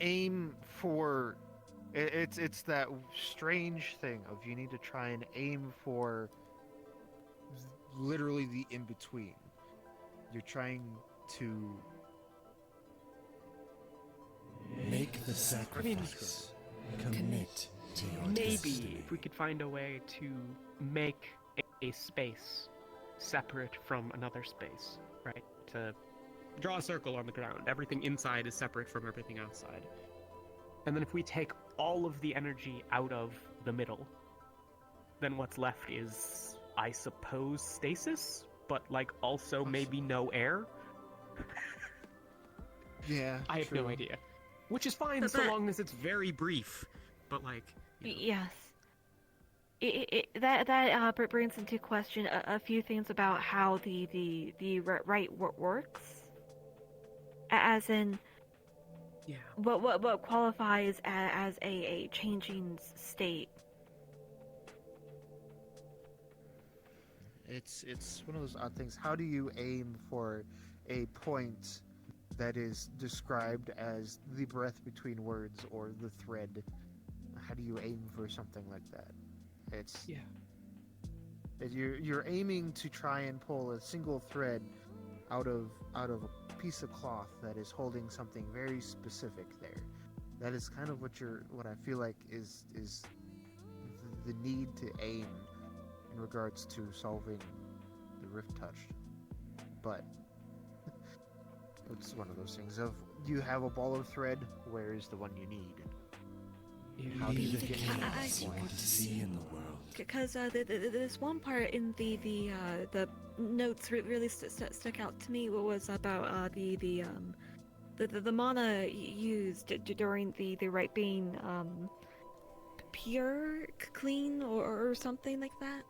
F: aim for it's that strange thing of you need to try and aim for literally the in-between. You're trying to
O: Make the sacrifice. Commit to your
G: Maybe
O: destiny.
G: if we could find a way to make a space separate from another space, right? To draw a circle on the ground. Everything inside is separate from everything outside. And then if we take all of the energy out of the middle, then what's left is, I suppose, stasis, but like also maybe no air.
F: Yeah,
G: I have no idea. Which is fine so long as it's very brief. But like,
U: Yes. That brings into question a few things about how the right works. As in, what qualifies as a changing state.
F: It's one of those odd things. How do you aim for a point that is described as the breath between words or the thread? How do you aim for something like that? It's you're aiming to try and pull a single thread out of a piece of cloth that is holding something very specific there. That is kind of what I feel like is the need to aim in regards to solving the Rift Touch. But it's one of those things of you have a ball of thread, where is the one you need? How do you get
O: chaos you want to see in the world?
U: Because there's one part in the notes really stuck out to me. What was about the mana used during the rite being pure, clean, or something like that.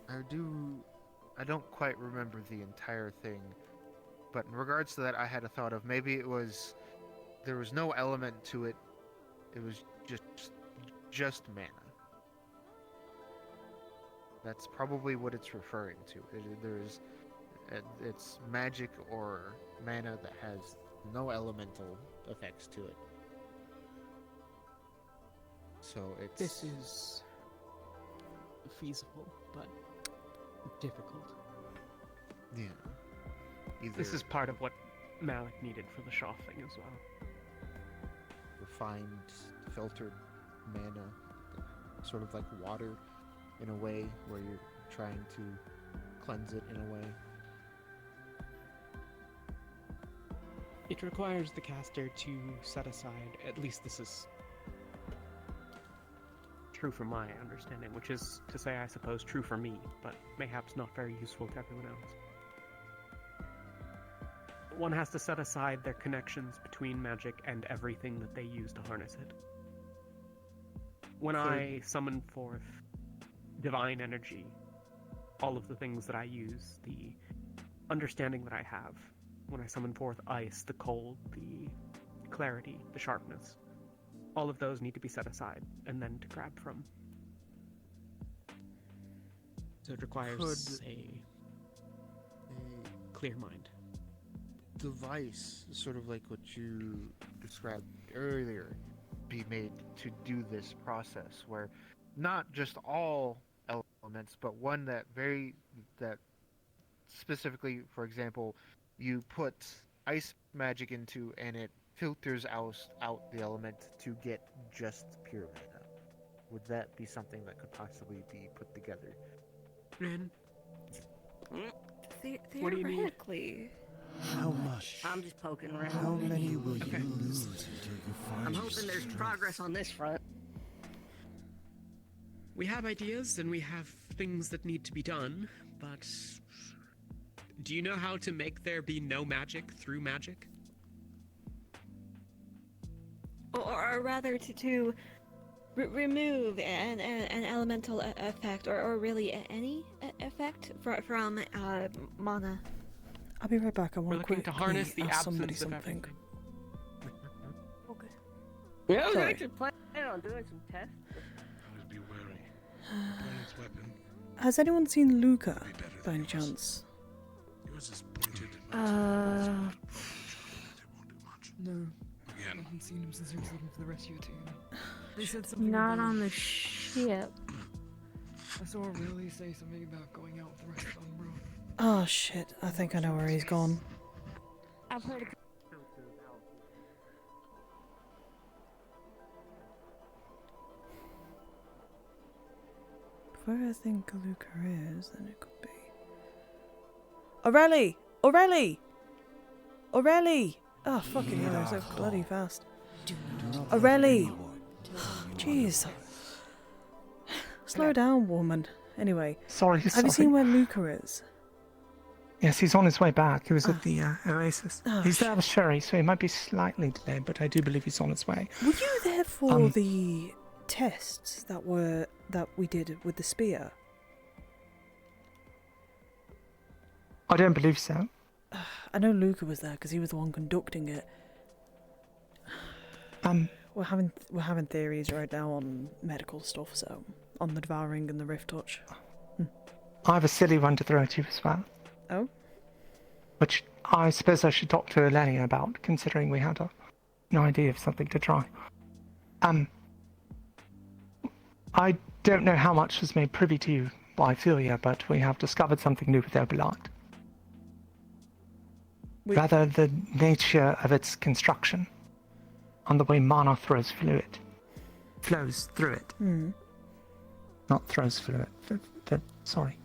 F: I don't quite remember the entire thing, but in regards to that, I had a thought of maybe there was no element to it. It was just mana. That's probably what it's referring to. It's magic or mana that has no elemental effects to it. So it's...
G: This is feasible, but difficult.
F: Yeah.
G: This is part of what Malik needed for the Shaw thing as well.
F: Refined, filtered mana, sort of like water in a way, where you're trying to cleanse it in a way.
G: It requires the caster to set aside, at least this is true from my understanding, which is to say, I suppose, true for me, but mayhaps not very useful to everyone else. One has to set aside their connections between magic and everything that they use to harness it. When I summon forth divine energy, all of the things that I use, the understanding that I have, when I summon forth ice, the cold, the clarity, the sharpness, all of those need to be set aside and then to grab from. So it requires a clear mind.
F: Device, sort of like what you described earlier, be made to do this process, where not just all elements, but one that specifically, for example, you put ice magic into, and it filters out the element to get just pure mana. Would that be something that could possibly be put together?
G: Rin,
U: What do you need? Theoretically.
O: How much?
N: I'm just poking around.
O: How many will you lose until you find
N: I'm
O: your
N: hoping there's
O: strength?
N: progress on this front.
G: we have ideas and we have things that need to be done, but do you know how to make there be no magic through magic?
U: Or rather to remove an elemental effect, or really any effect from mana.
H: I'll be right back. I
G: We're
H: want
G: looking to harness the
H: ask somebody
G: absence of
H: something.
G: everything.
U: Okay.
N: Yeah, I was
H: Sorry.
N: actually planning on doing some tests.
Q: Always be wary. Opponent's weapon.
H: Has anyone seen Luca, by any chance?
Q: Yours is pointed.
L: No.
B: Again.
L: I haven't seen him since he was looking for the rescue team.
P: They said something
J: Not
P: about
J: on the ship.
L: I saw Ryllae say something about going out with the rest of them, bro.
H: Oh shit, I think I know where he's gone.
J: I've heard of
H: Where I think Luca is, then it could be. Aurelie! Aurelie! Aurelie! Oh, fucking hell, they're so bloody fast. Aurelie! Jeez. Slow down, woman. Anyway,
M: Sorry,
H: have you seen where Luca is?
M: Yes, he's on his way back. He was at the Oasis.
H: Oh,
M: He's there with Sherry, so he might be slightly delayed, but I do believe he's on his way.
H: Were you there for the tests that we did with the spear?
M: I don't believe so.
H: I know Luca was there because he was the one conducting it. We're having theories right now on medical stuff, so on the devouring and the rift touch.
M: I have a silly one to throw at you as well.
H: Oh?
M: Which I suppose I should talk to Eleni about, considering we had an idea of something to try. I don't know how much was made privy to you by Philia, but we have discovered something new with Oberlight. Rather, the nature of its construction, and the way mana flows through it.
H: Hmm.
M: Not throws through it. Sorry.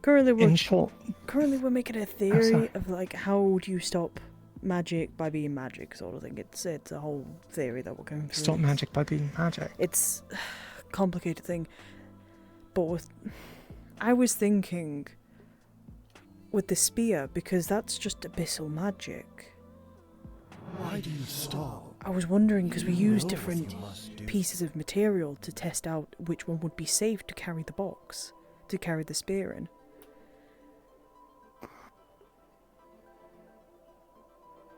H: Currently,
M: In short,
H: we're making a theory of like how do you stop magic by being magic, sort of thing. It's a whole theory that we're going through.
M: stop magic by being magic.
H: It's a complicated thing, but I was thinking with the spear, because that's just abyssal magic.
O: Why do you stall?
H: I was wondering because we use
O: know what
H: different
O: you must do.
H: pieces of material to test out which one would be safe to carry the box, to carry the spear in.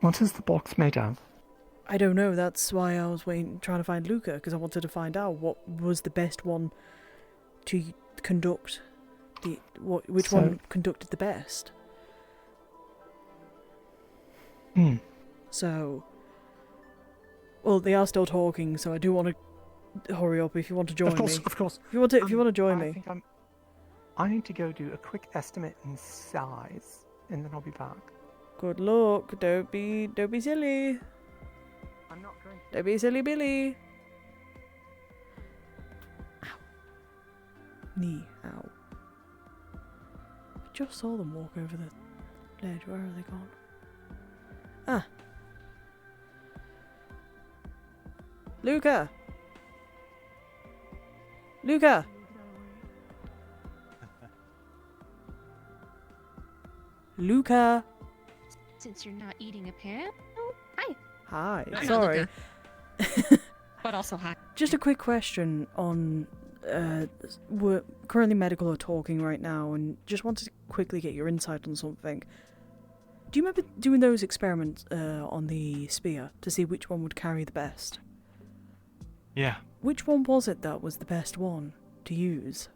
M: What is the box made of?
H: I don't know, that's why I was trying to find Luca, because I wanted to find out what was the best one to conduct which one conducted the best. So, well, they are still talking, so I do want to hurry up if you want to join me.
M: Of course.
H: If you want to join me.
M: I need to go do a quick estimate in size, and then I'll be back.
H: Good luck. Don't be silly.
M: I'm not going.
H: Don't be silly, Billy. Ow. Knee. Ow. I just saw them walk over the ledge. Where are they gone? Ah. Luca. Luca. Luca.
R: Since you're not eating a pan? Oh, hi.
H: Hi.
R: Hi,
H: Sorry.
R: But also hi.
H: Just a quick question on we're currently medical are talking right now, and just wanted to quickly get your insight on something. Do you remember doing those experiments on the spear to see which one would carry the best?
T: Yeah.
H: Which one was it that was the best one to use?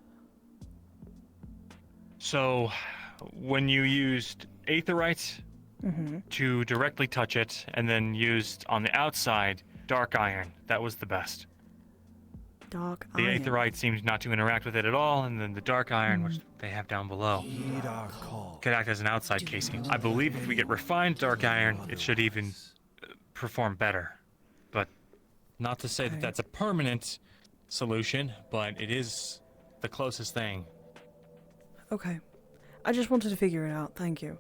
T: So, when you used aetherite to directly touch it, and then used on the outside dark iron, that was the best.
H: Dark
T: The
H: iron.
T: aetherite seems not to interact with it at all, and then the dark iron, which they have down below, could act as an outside casing. I believe if we get refined dark iron, it should even perform better. But not to say that that's a permanent solution, but it is the closest thing.
H: Okay. I just wanted to figure it out. Thank you.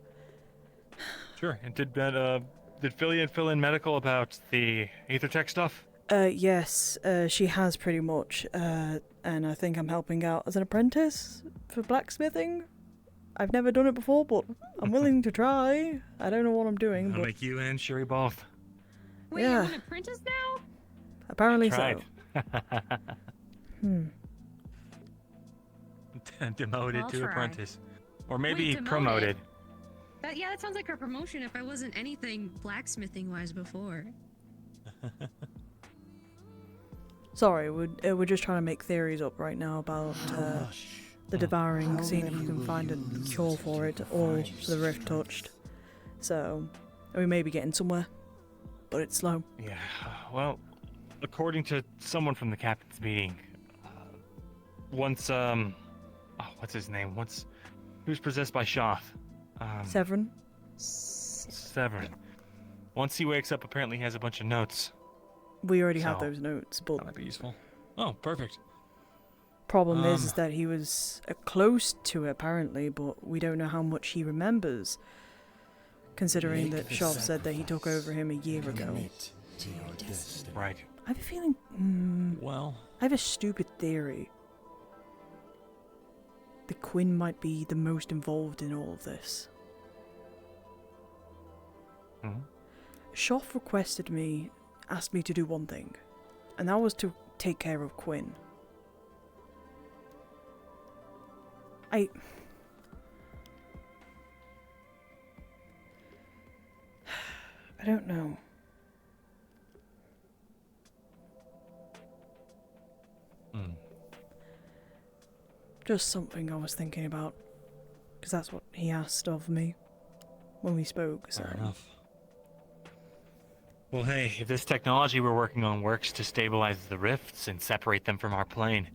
T: Sure. And did Fillion fill in medical about the Aethertech stuff?
H: Yes, she has pretty much, and I think I'm helping out as an apprentice for blacksmithing. I've never done it before, but I'm willing to try. I don't know what I'm doing,
T: I'll
H: but
T: make you and Shuri both.
R: Wait,
H: yeah.
R: you're an apprentice now?
H: Apparently
T: Tried.
H: so.
T: Demoted
R: I'll
T: to
R: try.
T: apprentice. Or maybe
R: Wait, demoted?
T: promoted.
R: That sounds like a promotion if I wasn't anything blacksmithing wise before.
H: Sorry, we're just trying to make theories up right now about the devouring, seeing if we can find a cure for it or for the rift touched. So, we may be getting somewhere, but it's slow.
T: Yeah, well, according to someone from the captain's meeting, once, what's his name? He was possessed by Shoth.
H: Severin?
T: Severin. Once he wakes up, apparently he has a bunch of notes.
H: We already have
T: So,
H: those notes, but
T: that might be useful. Oh, perfect.
H: problem is that he was close to it apparently, but we don't know how much he remembers. Considering that Shoth said that he took over him a year ago.
T: Right.
H: I have a feeling.
T: Well,
H: I have a stupid theory. The Quinn might be the most involved in all of this. Shoth asked me to do one thing, and that was to take care of Quinn. I don't know. Just something I was thinking about, because that's what he asked of me when we spoke. So.
T: Fair enough. Well, hey, if this technology we're working on works to stabilize the rifts and separate them from our plane,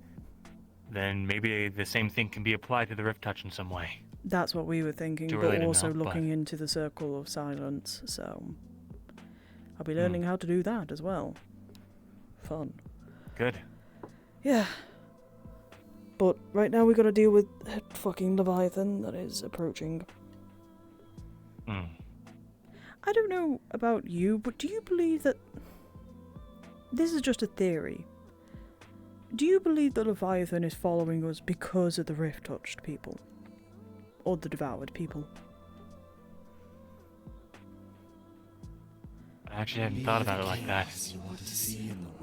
T: then maybe the same thing can be applied to the rift touch in some way.
H: That's what we were thinking,
T: Too
H: but
T: early to
H: also
T: know,
H: looking into the circle of silence, so I'll be learning how to do that as well. Fun.
T: Good.
H: Yeah. But right now we gotta deal with that fucking Leviathan that is approaching. I don't know about you, but do you believe that... This is just a theory. Do you believe that Leviathan is following us because of the rift-touched people? Or the devoured people?
T: I actually hadn't thought about it like that.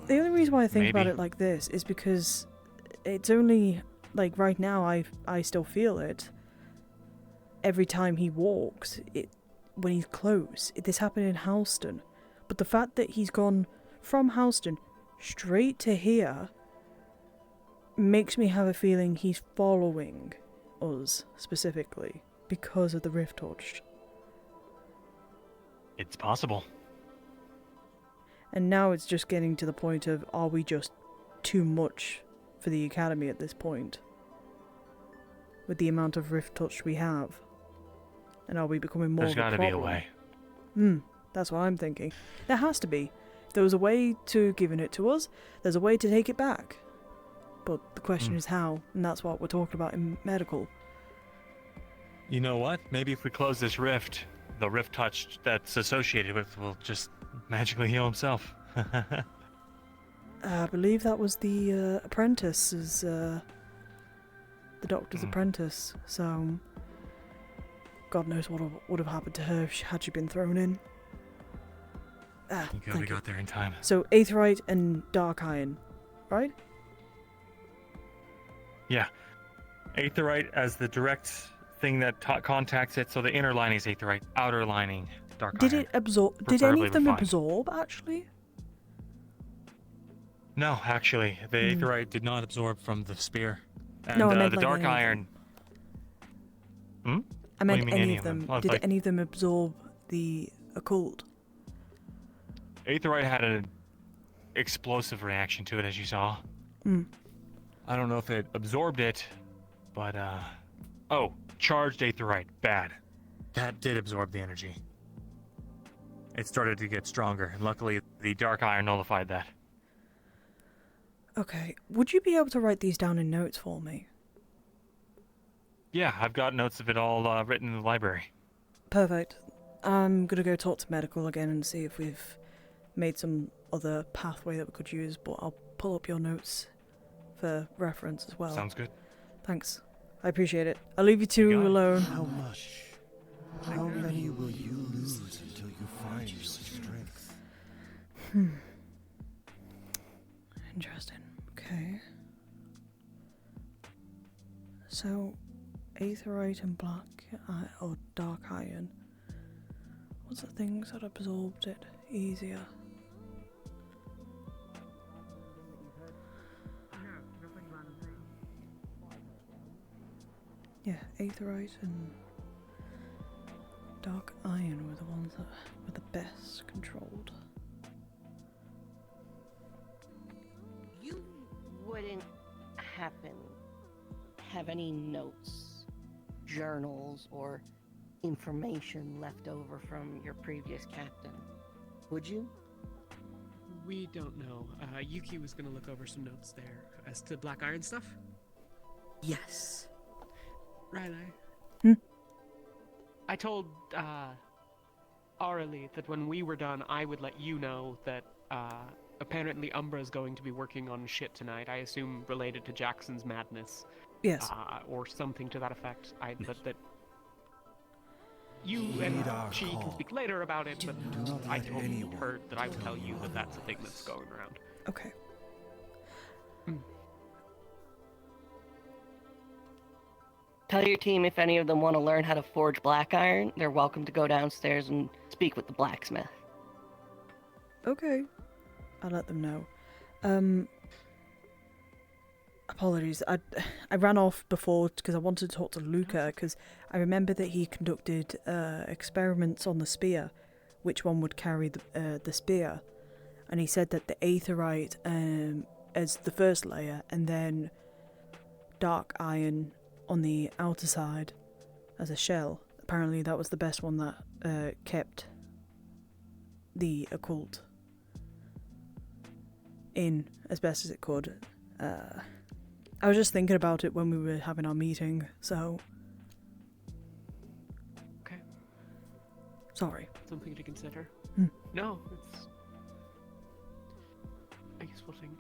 H: The only reason why I think about
T: Maybe.
H: it like this is because it's only, like, right now I still feel it. Every time he walks, when he's close. This happened in Halston. But the fact that he's gone from Halston straight to here makes me have a feeling he's following us specifically because of the rift touched.
T: It's possible.
H: And now it's just getting to the point of, are we just too much for the Academy at this point? With the amount of rift touch we have? And are we becoming more
T: There's
H: of a
T: gotta
H: problem?
T: be a way.
H: That's what I'm thinking. There has to be. If there was a way to giving it to us, there's a way to take it back. But the question is how, and that's what we're talking about in medical.
T: You know what? Maybe if we close this rift, the rift touch that's associated with will just magically heal himself.
H: I believe that was the apprentice's, the doctor's apprentice, so God knows what would have happened to her had she been thrown in.
T: Thank God we got there in time.
H: So aetherite and dark iron, right?
T: Yeah. Aetherite as the direct thing that contacts it, so the inner lining is aetherite, outer lining dark
H: Did
T: iron.
H: it absorb? Did any
T: Preferably
H: of them
T: refined.
H: absorb actually?
T: No, actually, the aetherite did not absorb from the spear. And
H: No, I meant
T: the
H: like
T: dark
H: any of
T: iron.
H: I
T: What do
H: meant
T: you mean
H: any of them.
T: Well,
H: Did
T: like,
H: any of them absorb the occult?
T: Aetherite had an explosive reaction to it, as you saw.
H: Hmm.
T: I don't know if it absorbed it, but oh, charged aetherite, bad. That did absorb the energy. It started to get stronger, and luckily the dark iron nullified that.
H: Okay, would you be able to write these down in notes for me?
T: Yeah, I've got notes of it all written in the library.
H: Perfect. I'm gonna go talk to medical again and see if we've made some other pathway that we could use, but I'll pull up your notes for reference as well.
T: Sounds good.
H: Thanks. I appreciate it. I'll leave you two alone.
O: How much? How many will you lose until you find your strength?
H: Interesting. Okay. So, aetherite and black or dark iron. What's the things that absorbed it easier? Yeah, aetherite and dark iron were the ones that were the best controlled.
A: You wouldn't have any notes, journals, or information left over from your previous captain, would you?
G: We don't know. Yuki was gonna look over some notes there. As to black iron stuff?
A: Yes.
G: Ryllae. I told, Ryllae that when we were done, I would let you know that, apparently Umbra's going to be working on shit tonight. I assume related to Jackson's madness.
H: Yes.
G: Or something to that effect. That you and she can speak later about it, but I told her that I would tell you that that's a thing that's going around.
H: Okay.
A: Tell your team if any of them want to learn how to forge black iron, they're welcome to go downstairs and speak with the blacksmith.
H: Okay. I'll let them know. Apologies. I ran off before because I wanted to talk to Luca because I remember that he conducted experiments on the spear, which one would carry the spear, and he said that the aetherite as the first layer, and then dark iron on the outer side as a shell. Apparently that was the best one that kept the occult in as best as it could. I was just thinking about it when we were having our meeting, so...
G: Okay.
H: Sorry.
G: Something to consider.
H: Hmm.
G: No, it's... I guess we'll think.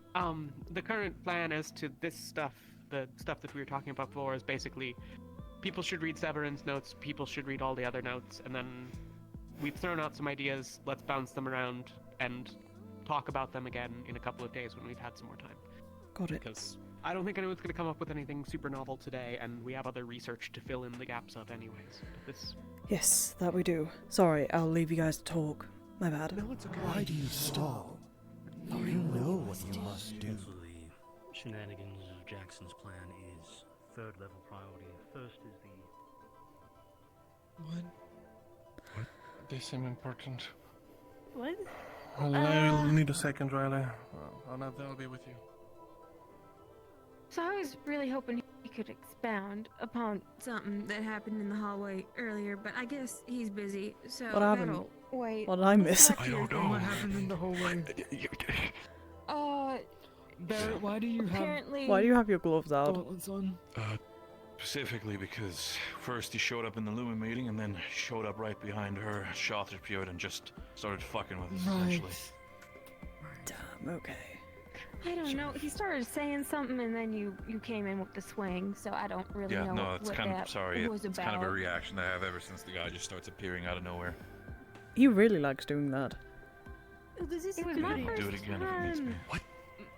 G: The current plan as to this stuff, the stuff that we were talking about before, is basically people should read Severin's notes, people should read all the other notes, and then we've thrown out some ideas, let's bounce them around and talk about them again in a couple of days when we've had some more time.
H: Got it.
G: Because I don't think anyone's going to come up with anything super novel today, and we have other research to fill in the gaps of anyways. But this...
H: Yes, that we do. Sorry, I'll leave you guys to talk. My bad.
G: No, it's okay.
O: Why do you stall? You know what you must do.
V: The shenanigans of Jackson's plan is third level priority. First is the...
Q: What? They seem important.
P: What?
Q: I'll need a second, Ryllae. I'll be with you.
W: So I was really hoping he could expound upon something that happened in the hallway earlier, but I guess he's busy, so
H: What happened?
W: that'll wait.
H: What did I miss?
W: I don't know.
Q: What happened in the hallway?
L: Barrett, why do you have...
W: Apparently...
H: Why do you have your gloves out?
L: gauntlets on?
E: Specifically because first he showed up in the Lumen meeting and then showed up right behind her, shot appeared and just started fucking with us, essentially.
H: Damn, okay.
W: I don't know. He started saying something, and then you came in with the swing, so I don't really know
E: no, it's
W: what
E: kind
W: that
E: of, sorry,
W: was
E: it's
W: about.
E: kind of a reaction I have ever since the guy just starts appearing out of nowhere.
H: He really likes doing that.
W: It was my
E: Do
W: first
E: it again if it needs
W: time
E: me. What?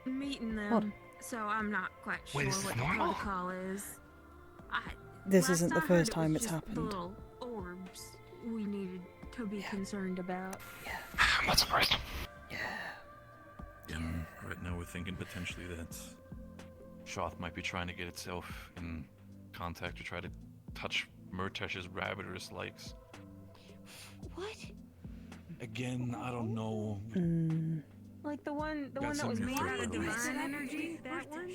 W: meeting them,
H: What?
W: so I'm not quite sure
E: Wait, is this
W: what the
E: normal?
W: protocol is.
H: This
W: Last
H: isn't the
W: I heard,
H: first
W: it
H: time
W: was
H: it's
W: just the
H: happened.
W: little orbs we needed to be concerned about.
E: I'm not surprised. And right now we're thinking potentially that Shoth might be trying to get itself in contact to try to touch Murtesh's rabbitous likes.
W: What?
E: Again, I don't know.
W: Like the one that was
E: something
W: made
E: for
W: out of
E: the race.
W: divine energy? That one?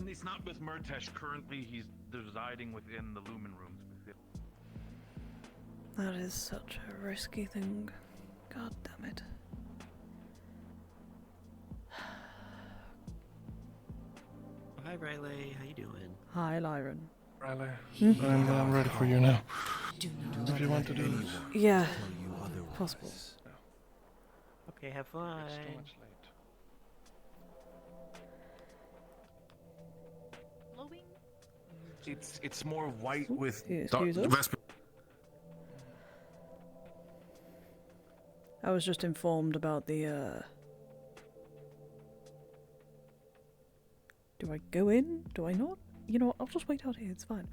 E: It's not with Murtesh. Currently, he's residing within the Lumen Rooms.
H: That is such a risky thing. God damn it.
C: Hi, Ryllae. How you doing?
H: Hi, Lyron.
Q: Ryllae,
H: Hmm?
Q: I'm ready for you now. If you want to do this.
H: Yeah, possible.
C: Okay, have fun.
E: It's more white with
H: Excuse
E: dark.
H: us? I was just informed about the, Do I go in? Do I not? You know what, I'll just wait out here, it's fine.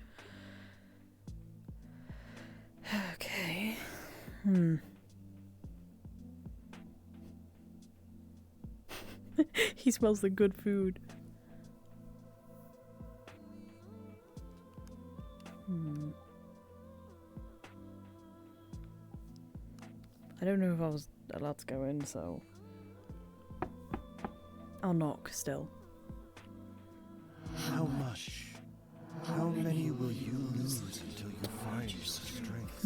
H: Okay. He smells the good food. I don't know if I was allowed to go in, so I'll knock still.
O: How much? How many will you lose until you find such strength?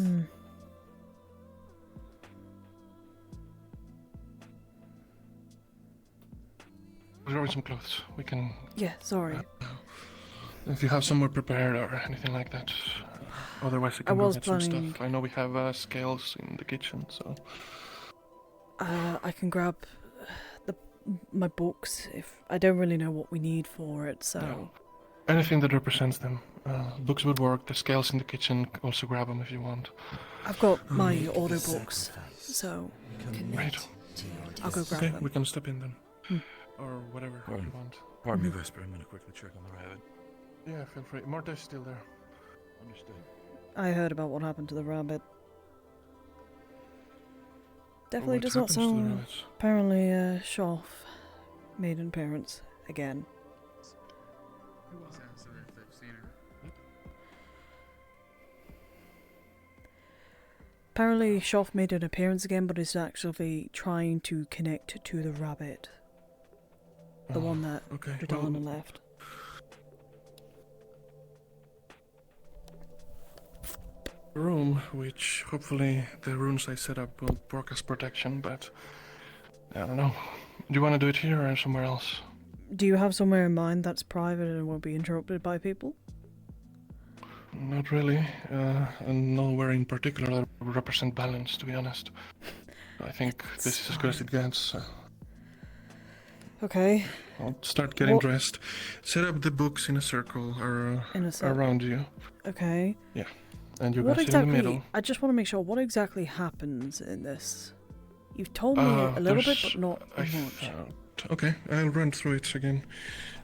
Q: Grab some clothes. We can.
H: Yeah, sorry.
Q: If you have somewhere prepared or anything like that. Otherwise, I
H: I
Q: can go
H: was
Q: get some
H: planning-
Q: stuff. I know we have scales in the kitchen, so.
H: I can grab my books if I don't really know what we need for it, so.
Q: No. Anything that represents them. Books would work. The scales in the kitchen. Also grab them if you want.
H: I've got my auto books, so
Q: Right.
H: I'll go grab
Q: Okay,
H: them.
Q: we can step in then. Or whatever you want.
E: Pardon me, Vesper. I'm gonna quickly check on the rabbit.
Q: Yeah, feel free. Marta's still there.
E: Understood.
H: I heard about what happened to the rabbit. Definitely
Q: What
H: does not
Q: happens to the
H: sound.
Q: rabbits?
H: Apparently, Shoff made an appearance again.
B: Who else answered if they've seen her?
H: Apparently, Shoff made an appearance again, but is actually trying to connect to the rabbit. The one that
Q: okay,
H: Radana left.
Q: Room, which hopefully the runes I set up will work as protection, but I don't know. Do you want to do it here or somewhere else?
H: Do you have somewhere in mind that's private and won't be interrupted by people?
Q: Not really, and nowhere in particular that would represent balance, to be honest. I think this is as good as it gets.
H: Okay.
Q: I'll start getting
H: What-
Q: dressed. Set up the books in a circle or
H: In a circle.
Q: around you.
H: Okay.
Q: Yeah, and you
H: What
Q: guys sit
H: exactly?
Q: in the middle.
H: I just want to make sure. What exactly happens in this? You've told me a little bit,
Q: There's-
H: but not
Q: I
H: much.
Q: thought- Okay, I'll run through it again.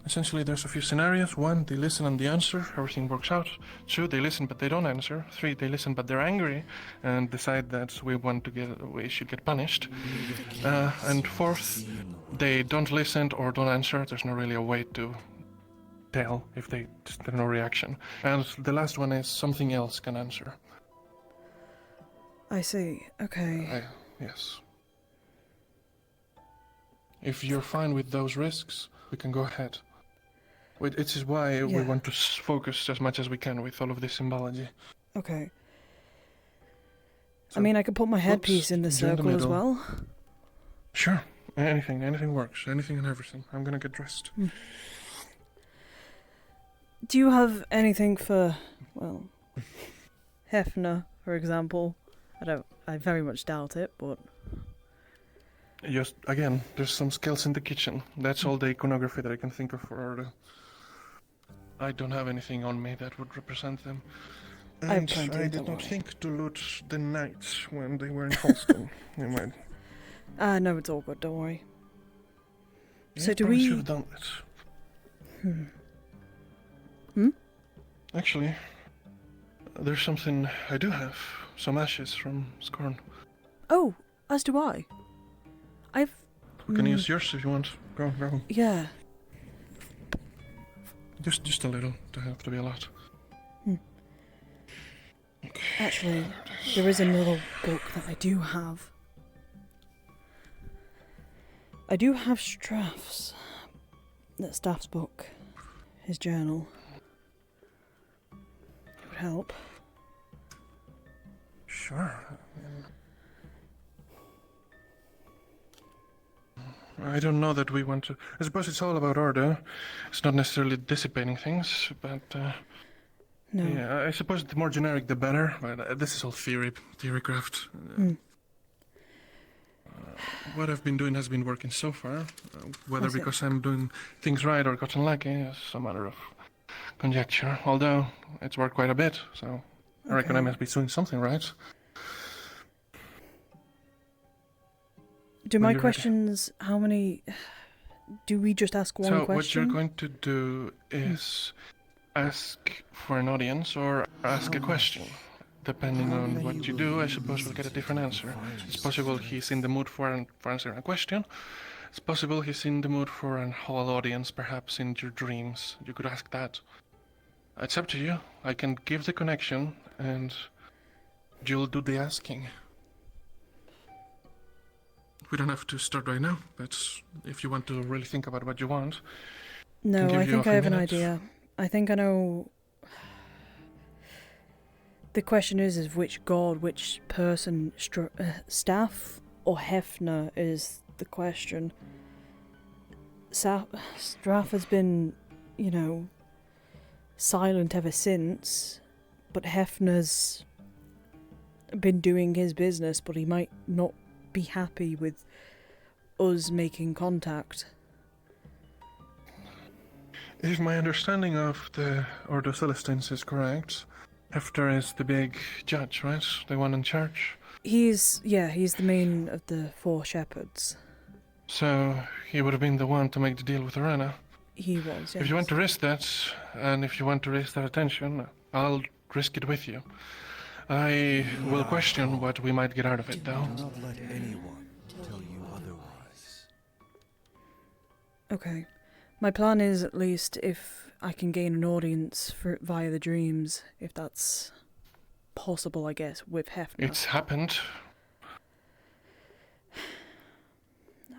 Q: Essentially, there's a few scenarios. 1, they listen and they answer, everything works out. 2, they listen but they don't answer. 3, they listen but they're angry and decide that we should get punished. And 4th, they don't listen or don't answer. There's not really a way to tell if there's no reaction. And the last one is something else can answer.
H: I see. Okay.
Q: Yes. If you're fine with those risks, we can go ahead. It is why we
H: Yeah.
Q: want to focus as much as we can with all of this symbology.
H: Okay.
Q: So,
H: I mean, I could put my headpiece in the
Q: join the
H: circle as
Q: middle.
H: well.
Q: Sure. Anything works. Anything and everything. I'm gonna get dressed.
H: Do you have anything for, well, Hefner, for example? I very much doubt it, but
Q: Just again, there's some skills in the kitchen. That's all the iconography that I can think of for the. I don't have anything on me that would represent them.
H: I have
Q: And
H: plenty,
Q: I
H: don't
Q: did not
H: worry.
Q: think to loot the knights when they were in Holston. You might.
H: no, it's all good. Don't worry. So
Q: Yeah,
H: do
Q: probably
H: we?
Q: should have done it.
H: Hmm?
Q: Actually, there's something I do have. Some ashes from Scorn.
H: Oh, as do I. I've.
Q: We can use yours if you want. Go.
H: Yeah.
Q: Just a little. Don't have to be a lot.
H: Actually, there is another book that I do have. I do have Straff's. That Staff's book. His journal. It would help.
Q: Sure. I don't know that we want to. I suppose it's all about order. It's not necessarily dissipating things, but.
H: No.
Q: Yeah, I suppose the more generic the better. But this is all theorycraft. What I've been doing has been working so far. Whether
H: That's it.
Q: because I'm doing things right or gotten lucky is a matter of conjecture. Although it's worked quite a bit, so I reckon I must be doing something right.
H: Do
Q: When
H: my
Q: you're ready.
H: questions? How many? Do we just ask one
Q: So
H: question?
Q: what you're going to do is ask for an audience or ask a question. Depending on what you do, I suppose we'll get a different answer. It's possible he's in the mood for answering a question. It's possible he's in the mood for a whole audience, perhaps in your dreams. You could ask that. It's up to you. I can give the connection, and you'll do the asking. We don't have to start right now, but if you want to really think about what you want,
H: No,
Q: give
H: I
Q: you a
H: think
Q: few
H: I have an
Q: minutes.
H: idea. I think I know. The question is which god, which person, Staff or Hefner is the question. Straff has been, silent ever since, but Hefner's been doing his business, but he might not be happy with us making contact.
Q: If my understanding of the Ordo Celestines is correct, Hefner is the big judge, right? The one in charge.
H: He's the main of the 4 shepherds.
Q: So he would have been the one to make the deal with Arena.
H: He was, yes.
Q: If you want to risk that, and if you want to risk that attention, I'll risk it with you. I will question what we might get out of it, though.
O: Do not let anyone tell you otherwise.
H: Okay. My plan is, at least, if I can gain an audience via the dreams, if that's possible, I guess, with Hefner.
Q: It's happened.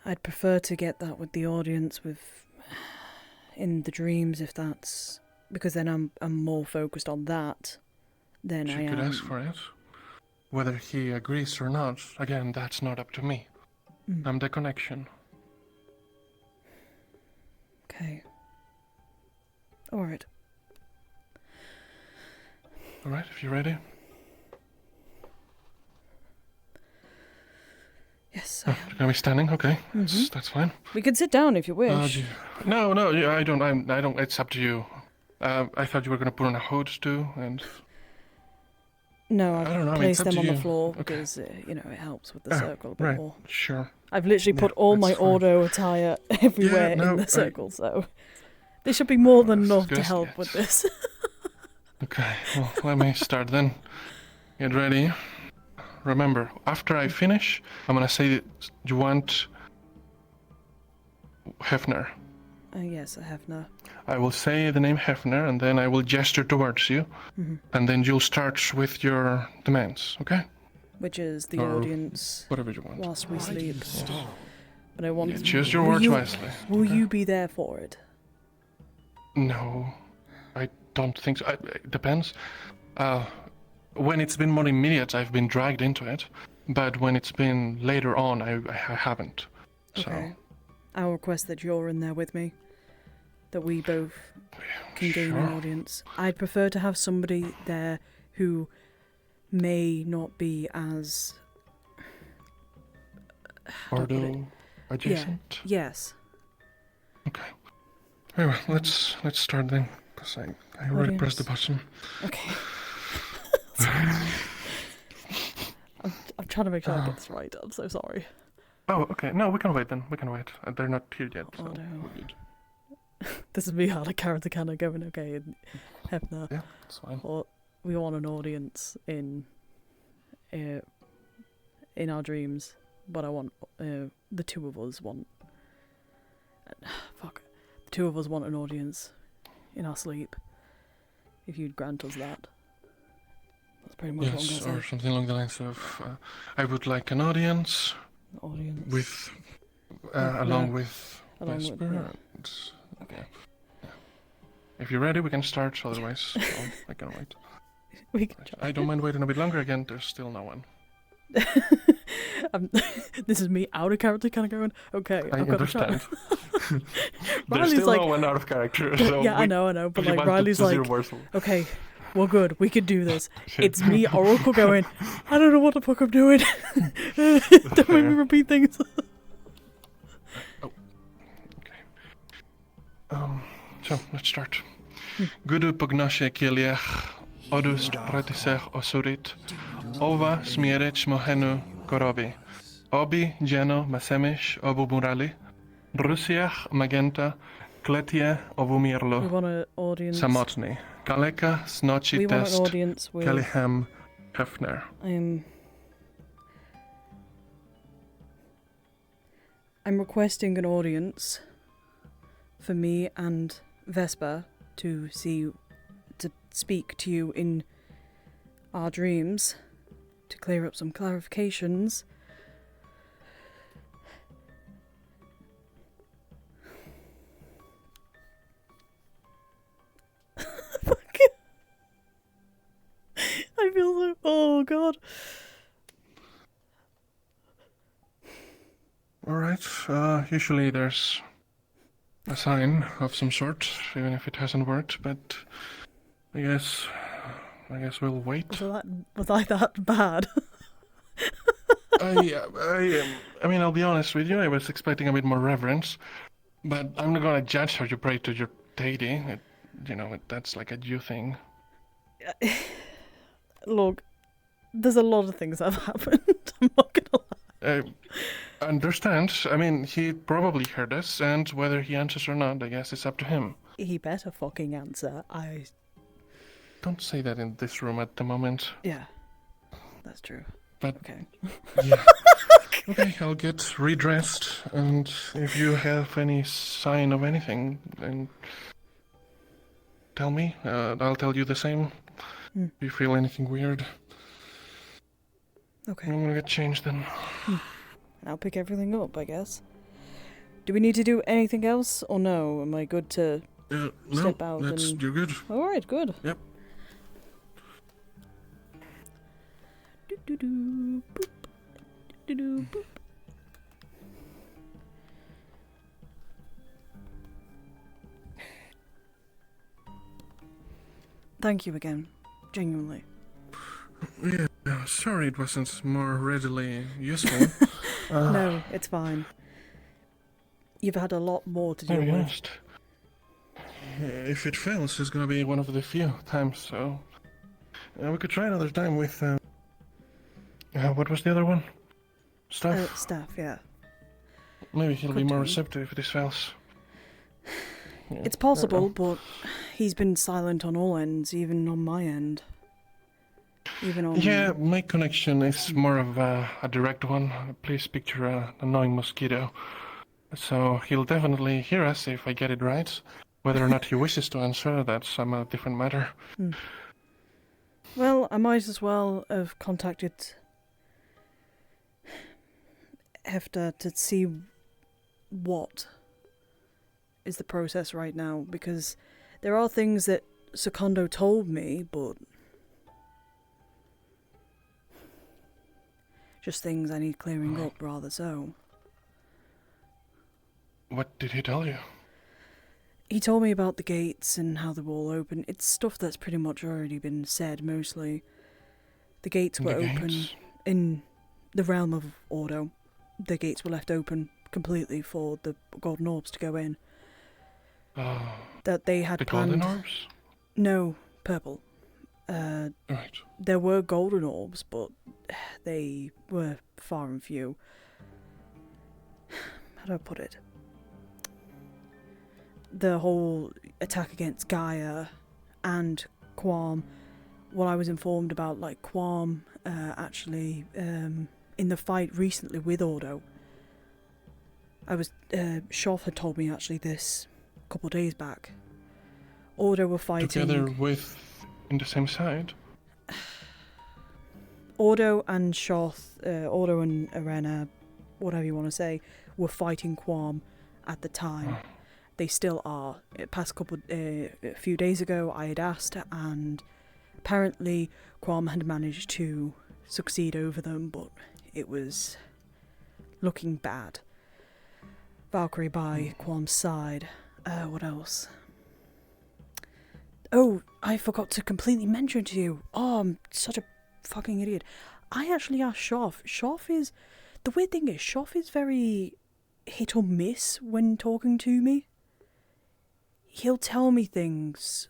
H: I'd prefer to get that with the audience in the dreams, if that's... Because then I'm more focused on that than I
Q: You
H: am...
Q: could ask for it. Whether he agrees or not, again, that's not up to me. I'm the connection.
H: Okay. Alright.
Q: Alright, if you're ready.
H: Yes,
Q: You're gonna be standing? Okay, that's fine.
H: We can sit down if you wish.
Q: No, I don't. It's up to you. I thought you were gonna put on a hood too, and
H: No,
Q: I
H: I've
Q: don't know, I mean,
H: placed
Q: it's up
H: them
Q: to
H: on the
Q: you.
H: floor
Q: Okay.
H: because, it helps with the circle a bit
Q: right,
H: more.
Q: sure.
H: I've literally put
Q: Yeah,
H: all my
Q: that's fine.
H: auto attire everywhere
Q: no,
H: in the
Q: I-
H: circle, so there should be more than enough to
Q: good,
H: help
Q: yes.
H: with this.
Q: Okay, well, let me start then. Get ready. Remember, after I finish, I'm gonna say that you want Hefner.
H: Yes, I have now.
Q: I will say the name Hefner, and then I will gesture towards you,
H: Mhm.
Q: and then you'll start with your demands, okay?
H: Which is the
Q: Or
H: audience
Q: whatever you want.
H: whilst we sleep. But I want...
Q: Yeah, choose your
H: will
Q: words
H: you,
Q: wisely.
H: Will you be there for it?
Q: No, I don't think so. It depends. When it's been more immediate, I've been dragged into it, but when it's been later on, I haven't. So,
H: Okay. I'll request that you're in there with me. That we both can gain an
Q: Sure.
H: audience. I'd prefer to have somebody there who may not be as... how to put it?
Q: Ordo adjacent?
H: Yeah. Yes.
Q: Okay. Very well, let's start then, because I already pressed the button.
H: Okay. Sorry. I'm trying to make sure I get this right. I'm so sorry.
Q: Oh, okay. No, we can wait then. We can wait. They're not here yet. So
H: Oh, no.
Q: we're good.
H: This is me out of character kind of going, okay, and Hefner.
Q: Yeah, that's fine.
H: Or we want an audience in our dreams, but I want the 2 of us want... Fuck. The 2 of us want an audience in our sleep. If you'd grant us that. That's pretty much what I'm
Q: Yes,
H: going
Q: or
H: to say.
Q: something along the lines of, I would like an audience.
H: Audience.
Q: With along
H: no.
Q: with
H: Along with,
Q: Vesper.
H: yeah.
Q: And, okay. Yeah. If you're ready, we can start. Otherwise, I can wait.
H: We can try.
Q: I don't mind waiting a bit longer. Again, there's still no one.
H: This is me out of character, kind of going. Okay,
Q: I
H: I've got to try.
Q: understand. There's
H: Riley's
Q: still
H: like,
Q: no one out of character. So
H: yeah, I know, but
Q: we
H: like
Q: want it
H: Riley's
Q: to
H: like,
Q: zero Wurzel.
H: okay, we're good, we can do this. It's me, Oracle, going, I don't know what the fuck I'm doing. Don't make me repeat things.
Q: So let's start. Gudu pognosie kiliach, odust pratisech osurit, ova smiereć mohenu korobi, obi dzieno masemish obu murali, Rusiach magenta, kletie ovu
H: We
Q: mirlo,
H: want an audience.
Q: samotny, kaleka snoci
H: We want an
Q: test,
H: audience with.
Q: Kalihem Hefner.
H: I'm requesting an audience for me and Vesper to speak to you in our dreams to clear up some clarifications. I feel so. Oh god.
Q: Alright, usually there's a sign of some sort, even if it hasn't worked, but I guess we'll wait.
H: Was I that bad?
Q: I mean, I'll be honest with you, I was expecting a bit more reverence, but I'm not gonna judge how you pray to your deity. That's like a you thing.
H: Look, there's a lot of things that have happened. I'm not gonna lie.
Q: I understand. I mean, he probably heard us, and whether he answers or not, I guess it's up to him.
H: He better fucking answer.
Q: Don't say that in this room at the moment.
H: Yeah, that's true.
Q: But
H: okay.
Q: Yeah. Okay, I'll get redressed, and if you have any sign of anything, then tell me. I'll tell you the same. If you feel anything weird.
H: Okay.
Q: I'm gonna get changed then.
H: I'll pick everything up, I guess. Do we need to do anything else, or no? Am I good to step out?
Q: You're good.
H: Alright, good.
Q: Yep.
H: Boop. Boop. Thank you again. Genuinely.
Q: Yeah, sorry it wasn't more readily useful.
H: No, it's fine. You've had a lot more to deal with.
Q: Honest. If it fails, it's gonna be one of the few times, so... we could try another time with... what was the other one? Staff?
H: Staff, yeah.
Q: Maybe he'll be more receptive if this fails. Yeah,
H: It's possible, but he's been silent on all ends, even on my end. Even on...
Q: Yeah, my connection is more of a direct one. Please picture an annoying mosquito. So he'll definitely hear us if I get it right. Whether or not he wishes to answer, that's a different matter.
H: Well, I might as well have contacted Hefter to see what is the process right now, because there are things that Secondo told me, but just things I need clearing up, rather so.
Q: What did he tell you?
H: He told me about the gates and how they were all open. It's stuff that's pretty much already been said, mostly. The gates were open in the realm of Ordo. The gates were left open completely for the golden orbs to go in. That they had planned...
Q: golden orbs?
H: No, purple.
Q: Right.
H: There were golden orbs, but they were far and few. How do I put it? The whole attack against Gaia and Quam, what I was informed about, like Quam actually in the fight recently with Ordo. Shoff had told me actually this a couple of days back. Ordo were fighting...
Q: Together with... in the same side?
H: Ordo and Shoth, Ordo and Arena, whatever you want to say, were fighting Quam at the time. They still are. A few days ago, I had asked, and apparently Quam had managed to succeed over them, but it was looking bad. Valkyrie by Quam's side. What else? Oh, I forgot to completely mention to you. Oh, I'm such a fucking idiot. I actually asked Shoff. The weird thing is, Shoff is very hit or miss when talking to me. He'll tell me things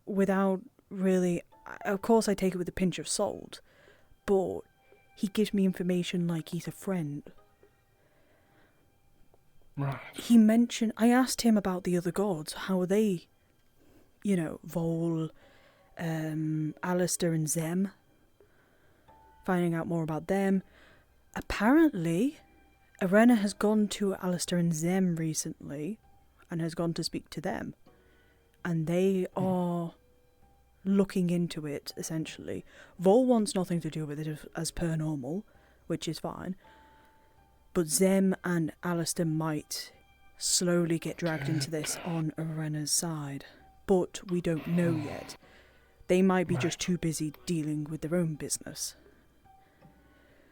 H: without really... Of course, I take it with a pinch of salt, but he gives me information like he's a friend.
Q: Right.
H: He mentioned... I asked him about the other gods. How are they? You know, Vol, Alistair and Zem. Finding out more about them. Apparently, Arena has gone to Alistair and Zem recently and has gone to speak to them. And they are looking into it, essentially. Vol wants nothing to do with it as per normal, which is fine. But Zem and Alistair might slowly get dragged into this on Arena's side. But we don't know yet. They might be just too busy dealing with their own business.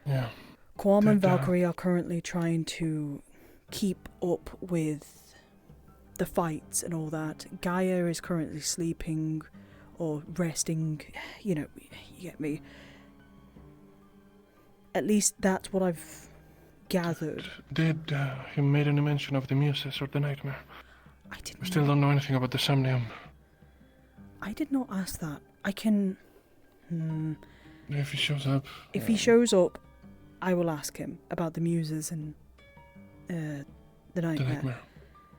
Q: Yeah.
H: Quam and Valkyrie are currently trying to keep up with the fights and all that. Gaia is currently sleeping or resting. You know, you get me. At least that's what I've gathered.
Q: Did he made any mention of the Muses or the Nightmare?
H: I didn't.
Q: We still don't know anything about the Somnium.
H: I did not ask that. I can...
Q: If he shows up...
H: If he shows up, I will ask him about the Muses and the Nightmare.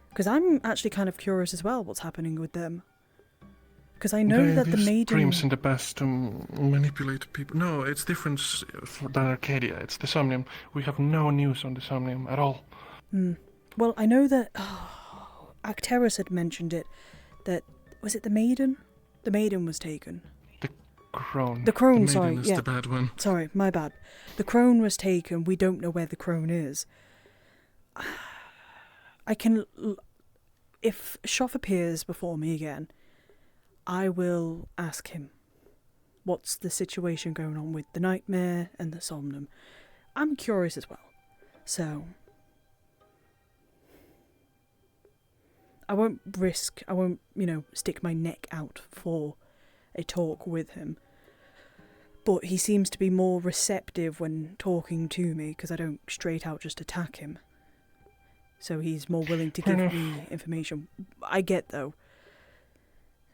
H: Because I'm actually kind of curious as well what's happening with them. Because I know that the Maiden...
Q: dreams in the past to manipulate people. No, it's different than Arcadia. It's the Somnium. We have no news on the Somnium at all.
H: Well, I know that... Acteris had mentioned it. That... Was it the Maiden? The Maiden was taken.
Q: Crone.
H: The Crone,
Q: the
H: sorry.
Q: Is
H: Yeah.
Q: the bad one.
H: Sorry, my bad. The Crone was taken. We don't know where the Crone is. I can... If Shoff appears before me again, I will ask him what's the situation going on with the Nightmare and the Somnum. I'm curious as well. So... I won't, stick my neck out for a talk with him. But he seems to be more receptive when talking to me, because I don't straight out just attack him. So he's more willing to give me information. I get, though,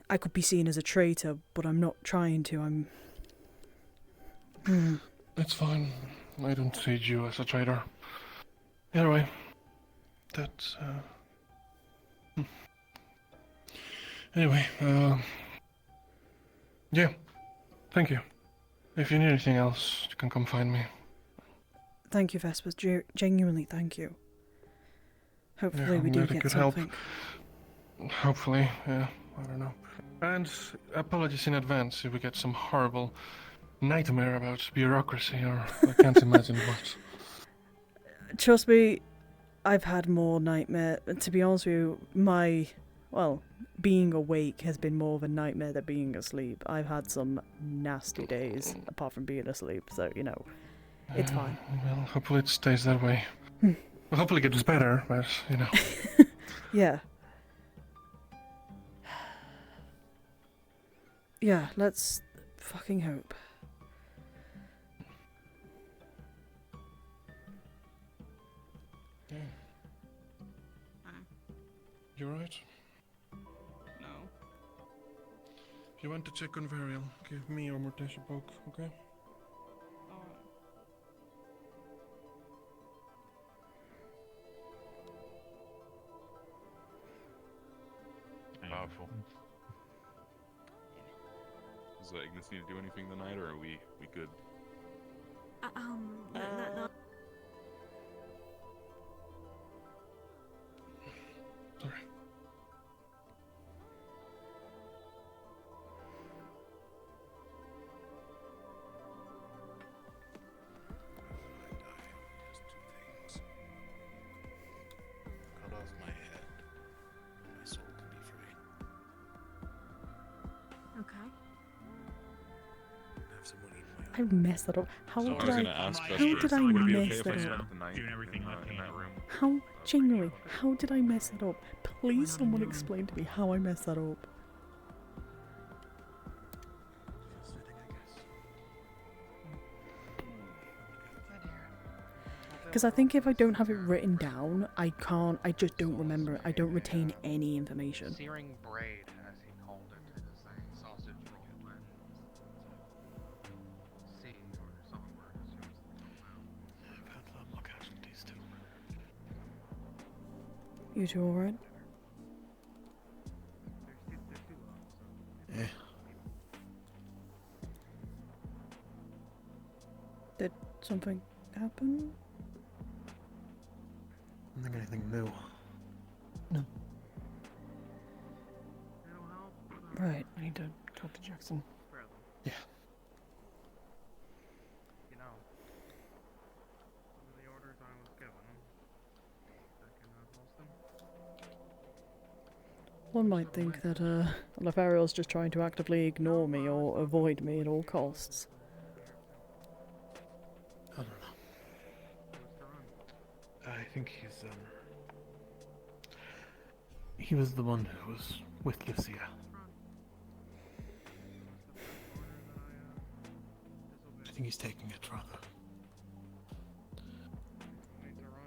H: I could be seen as a traitor, but I'm not trying to.
Q: It's fine. I don't see you as a traitor. Anyway, that's... Anyway, yeah, thank you. If you need anything else, you can come find me.
H: Thank you, Vespers. Genuinely, thank you. Hopefully
Q: Yeah,
H: we do
Q: that
H: get
Q: could
H: something.
Q: help. Hopefully, yeah, I don't know. And apologies in advance if we get some horrible nightmare about bureaucracy, or I can't imagine what.
H: Trust me, I've had more nightmare. To be honest with you, being awake has been more of a nightmare than being asleep. I've had some nasty days, apart from being asleep, so, it's fine.
Q: Well, hopefully it stays that way. Well, hopefully it gets better, but,
H: Yeah. Yeah, let's fucking hope.
Q: You right?
B: No.
Q: If you want to check on Varial, give me or Mortesh a poke, okay?
E: Powerful.
B: Does Agnes need to do anything tonight, or are we good?
W: No.
Q: Sorry.
H: I messed that up? How
E: So I was
H: did
E: gonna
H: I?
E: ask
H: How
E: Buster,
H: did I
E: would it be
H: mess
E: okay if
H: that
E: I
H: up?
E: spent the night doing everything in that room?
H: How genuinely? How did I mess that up? Please, someone explain to me how I messed that up. Because I think if I don't have it written down, I can't. I just don't remember it. I don't retain any information.
F: Searing braid, as he called it, is a sausage roll. See or somewhere as soon as
E: I've had a lot more casualties too.
H: You two alright?
E: Yeah.
H: Did something happen?
Q: I don't think anything new.
M: No.
H: Right.
M: I need to talk to Jackson.
Q: Yeah.
F: You know, some of the orders I was given, I can host them.
H: One might think that Lefariel's just trying to actively ignore me or avoid me at all costs.
Q: I don't know. I think he was the one who was with Lucia. I think he's taking it rather.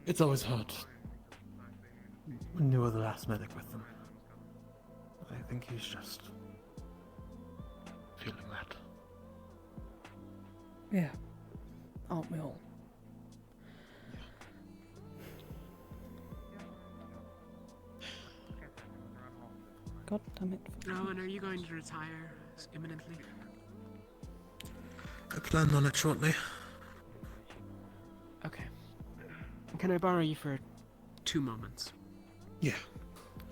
Q: It's always hard when you were the last medic with them. I think he's just feeling that.
H: Yeah. Aren't we all? God damn it.
G: Rowan, are you going to retire imminently?
Q: I plan on it shortly.
G: Okay. Can I borrow you for 2 moments?
Q: Yeah.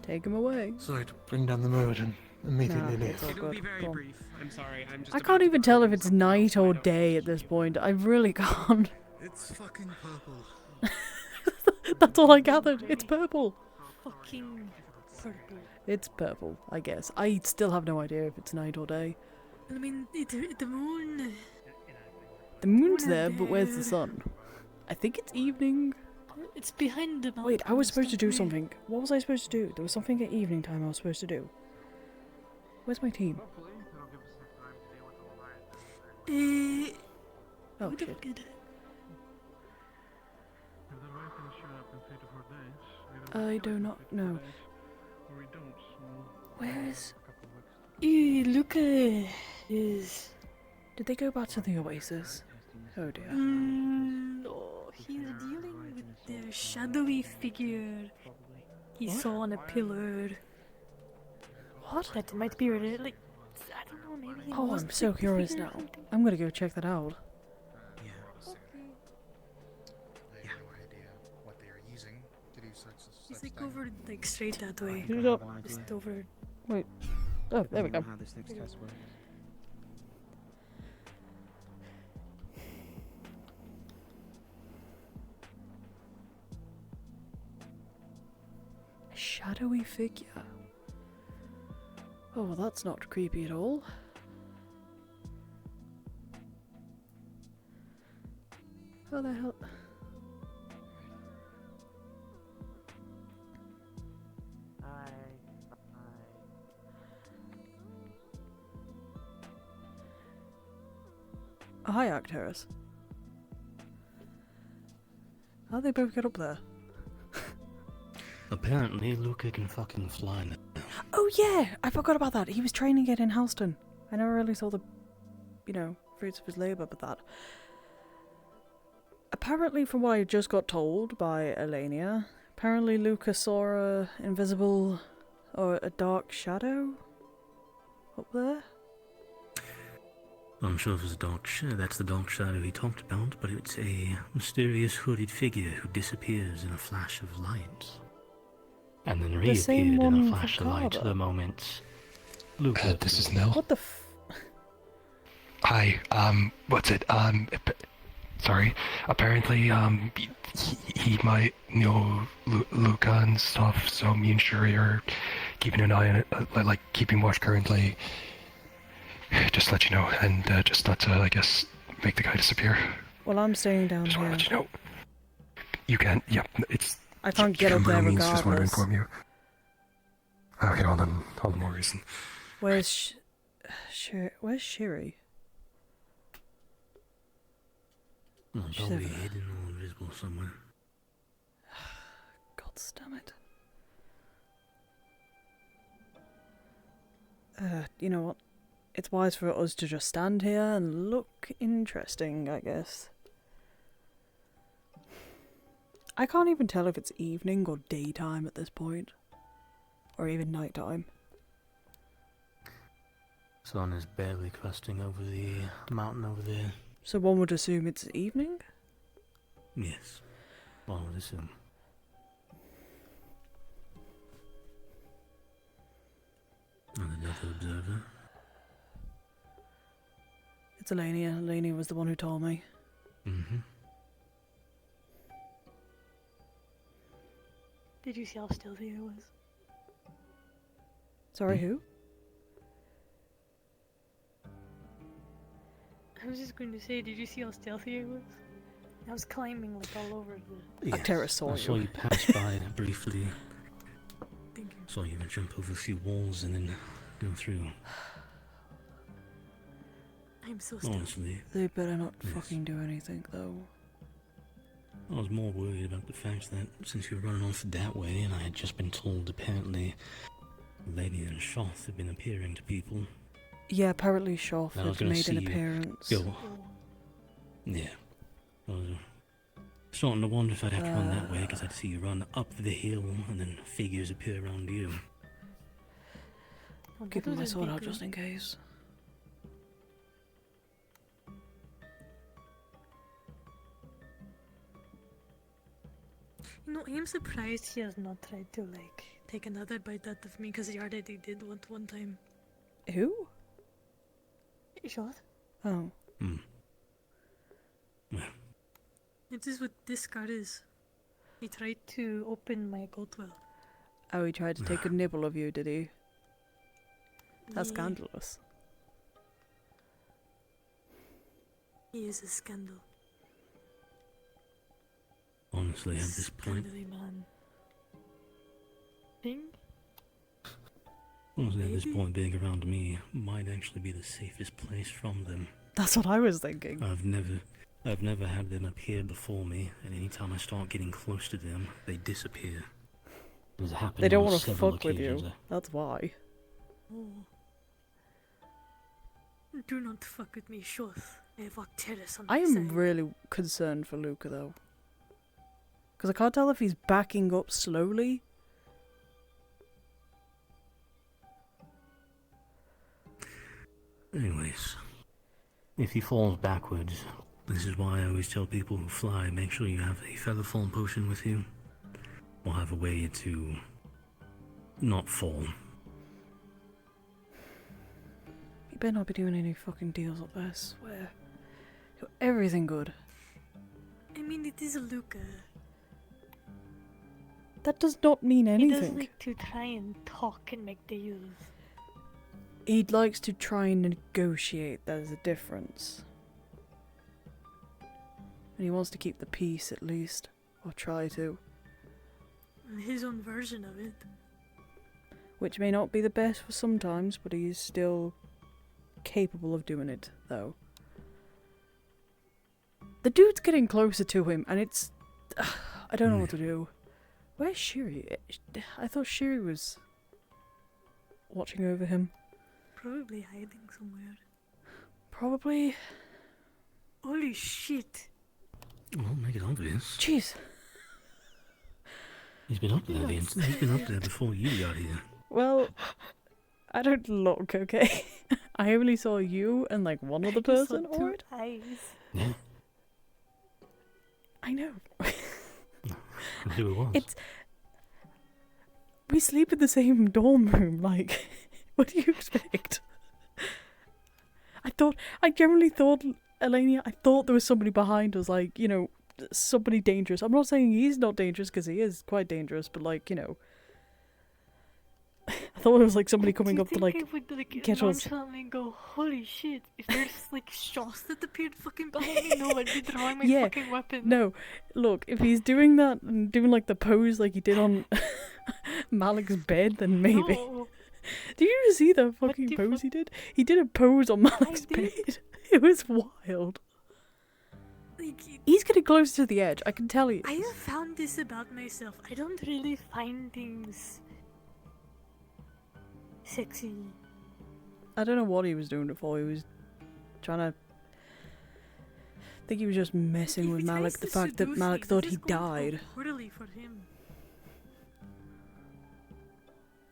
H: Take him away.
Q: Sorry to bring down the mood and immediately
H: Nah,
Q: leave.
H: it's all
G: It'll be
H: good.
G: very
H: Go on.
G: brief. I'm sorry. I'm just.
H: I can't even tell if it's night or day at this point. I really can't.
Q: It's fucking purple.
H: That's all I gathered. It's purple.
P: Fucking purple.
H: It's purple, I guess. I still have no idea if it's night or day.
P: I mean, the moon.
H: The moon's
P: Moon
H: there,
P: is
H: but where's the
P: there.
H: sun? I think it's evening.
P: It's behind the mountain.
H: Wait, I was supposed to do something. What was I supposed to do? There was something at evening time I was supposed to do. Where's my team? Oh, shit. I do not know. Where's...
P: Luca is...
H: Did they go back to the Oasis? Oh dear.
P: No, he's dealing with the shadowy figure he saw on a pillar.
H: What?
P: That might be related. I don't know, maybe.
H: Oh, I'm so curious now. I'm gonna go check that out.
P: He's like over, like straight that way.
H: Shoot up.
P: Just over.
H: Wait. Oh, there we go.
D: How this next test works.
H: A shadowy figure. Oh, well, that's not creepy at all. How the hell? Oh, hi, Arcturus. How'd they both get up there?
V: Apparently, Luca can fucking fly now.
H: Oh yeah, I forgot about that. He was training it in Houston. I never really saw the, fruits of his labour, but that. Apparently, from what I just got told by Elenia, apparently Luca saw a invisible, or a dark shadow up there.
V: I'm sure if it's a dark shadow, that's the dark shadow he talked about, but it's a mysterious hooded figure who disappears in a flash of light. And then
H: The same
V: reappeared in
H: one
V: a flash
H: for
V: of light
H: Carver?
V: the moment Luca...
Q: This is Nell.
H: What the
Q: Hi, what's it? Sorry. Apparently, he might know Luca and stuff, so me and Shuri are keeping an eye on it, keeping watch currently. Just let you know, and just not to, I guess,
D: make the guy disappear.
H: Well, I'm staying down
D: Just want
H: here.
D: to let you know. You can. Yeah, it's.
H: I can't
D: you
H: get
D: can
H: up
D: by
H: there
D: all means, just wanted to
H: regardless.
D: inform you. Okay, all the more reason.
H: Where's where's Shiri? She's
V: Probably
H: over there.
V: hidden or invisible somewhere.
H: God damn it. You know what? It's wise for us to just stand here and look interesting, I guess. I can't even tell if it's evening or daytime at this point. Or even nighttime.
V: Sun is barely cresting over the mountain over there.
H: So one would assume it's evening?
V: Yes, one would assume. And another observer.
H: It's Elenia. Elenia was the one who told me.
V: Mm-hmm.
P: Did you see how stealthy I was?
H: Sorry, who?
P: I was just going to say, did you see how stealthy I was? I was climbing like all over the...
V: Yes, I saw you pass by briefly.
P: Thank you.
V: Saw you jump over a few walls and then go through.
P: I'm so stealthy.
V: Honestly,
H: They better not fucking do anything, though.
V: I was more worried about the fact that since you were running off that way, and I had just been told apparently Lady and Shoth had been appearing to people.
H: Yeah, apparently Shoth
V: I was
H: had
V: gonna
H: made
V: see
H: an
V: you
H: appearance.
V: Go. Yeah. I was starting to wonder if I'd have to run that way, because I'd see you run up the hill and then figures appear around you.
H: I'm keeping my sword out just in case.
P: You know, I'm surprised he has not tried to, like, take another bite out of me, because he already did one time.
H: Who?
P: Shot?
H: Oh.
P: It is what this card is. He tried to open my goat well.
H: Oh, he tried to take a nibble of you, did he? That's
P: Yeah.
H: scandalous.
P: He is a scandal.
V: Honestly, at this point,
P: Scandally man. Thing?
V: honestly, at this point, being around me might actually be the safest place from them.
H: That's what I was thinking.
V: I've never had them appear before me, and anytime I start getting close to them, they disappear. It's happened
H: They don't
V: on
H: want to
V: several
H: fuck with you.
V: occasions.
H: That's why.
P: Oh. Do not fuck with me, Shoth. I have Octeris on my
H: I am
P: side.
H: really concerned for Luca, though. Because I can't tell if he's backing up slowly.
V: Anyways, if he falls backwards, this is why I always tell people who fly, make sure you have a feather fall potion with you, or have a way to not fall.
H: You better not be doing any fucking deals up there, I swear. You're everything good.
P: I mean, it is a Luca.
H: That does not mean
P: He
H: anything.
P: does like to try and talk and make deals.
H: He likes to try and negotiate, there's a difference. And he wants to keep the peace at least. Or try to.
P: His own version of it.
H: Which may not be the best for sometimes, but he's still capable of doing it, though. The dude's getting closer to him, and it's... I don't know what to do. Where's Shiri? I thought Shiri was watching over him.
P: Probably hiding somewhere.
H: Probably.
P: Holy shit.
V: Well, make it obvious.
H: Jeez.
V: He's been up there. He's been up there before you got here.
H: Well, I don't look, okay? I only saw you and like one other
P: I saw
H: person
P: two
H: or it.
P: eyes.
V: Yeah.
H: I know.
V: Who it was?
H: It's... We sleep in the same dorm room, like... What do you expect? I generally thought, Elenia, I thought there was somebody behind us, like, you know, somebody dangerous. I'm not saying he's not dangerous, because he is quite dangerous, but like, you know... I thought it was like somebody coming
P: Do you
H: up to
P: think
H: like
P: I would like
H: get us.
P: nonchalantly go, holy shit, if there's like shots that appeared fucking behind me, no, I'd be drawing my
H: Yeah,
P: fucking weapon.
H: no, look, if he's doing that and doing like the pose like he did on Malik's bed, then maybe.
P: No.
H: Did you just see the fucking pose he did? He did a pose on Malik's bed. It was wild.
P: Like,
H: He's getting close to the edge, I can tell you.
P: I have found this about myself. I don't really find things sexy.
H: I don't know what he was doing it for. He was trying to. I think he was just messing with Malik. The fact that Malik thought he died.
P: Poorly for him.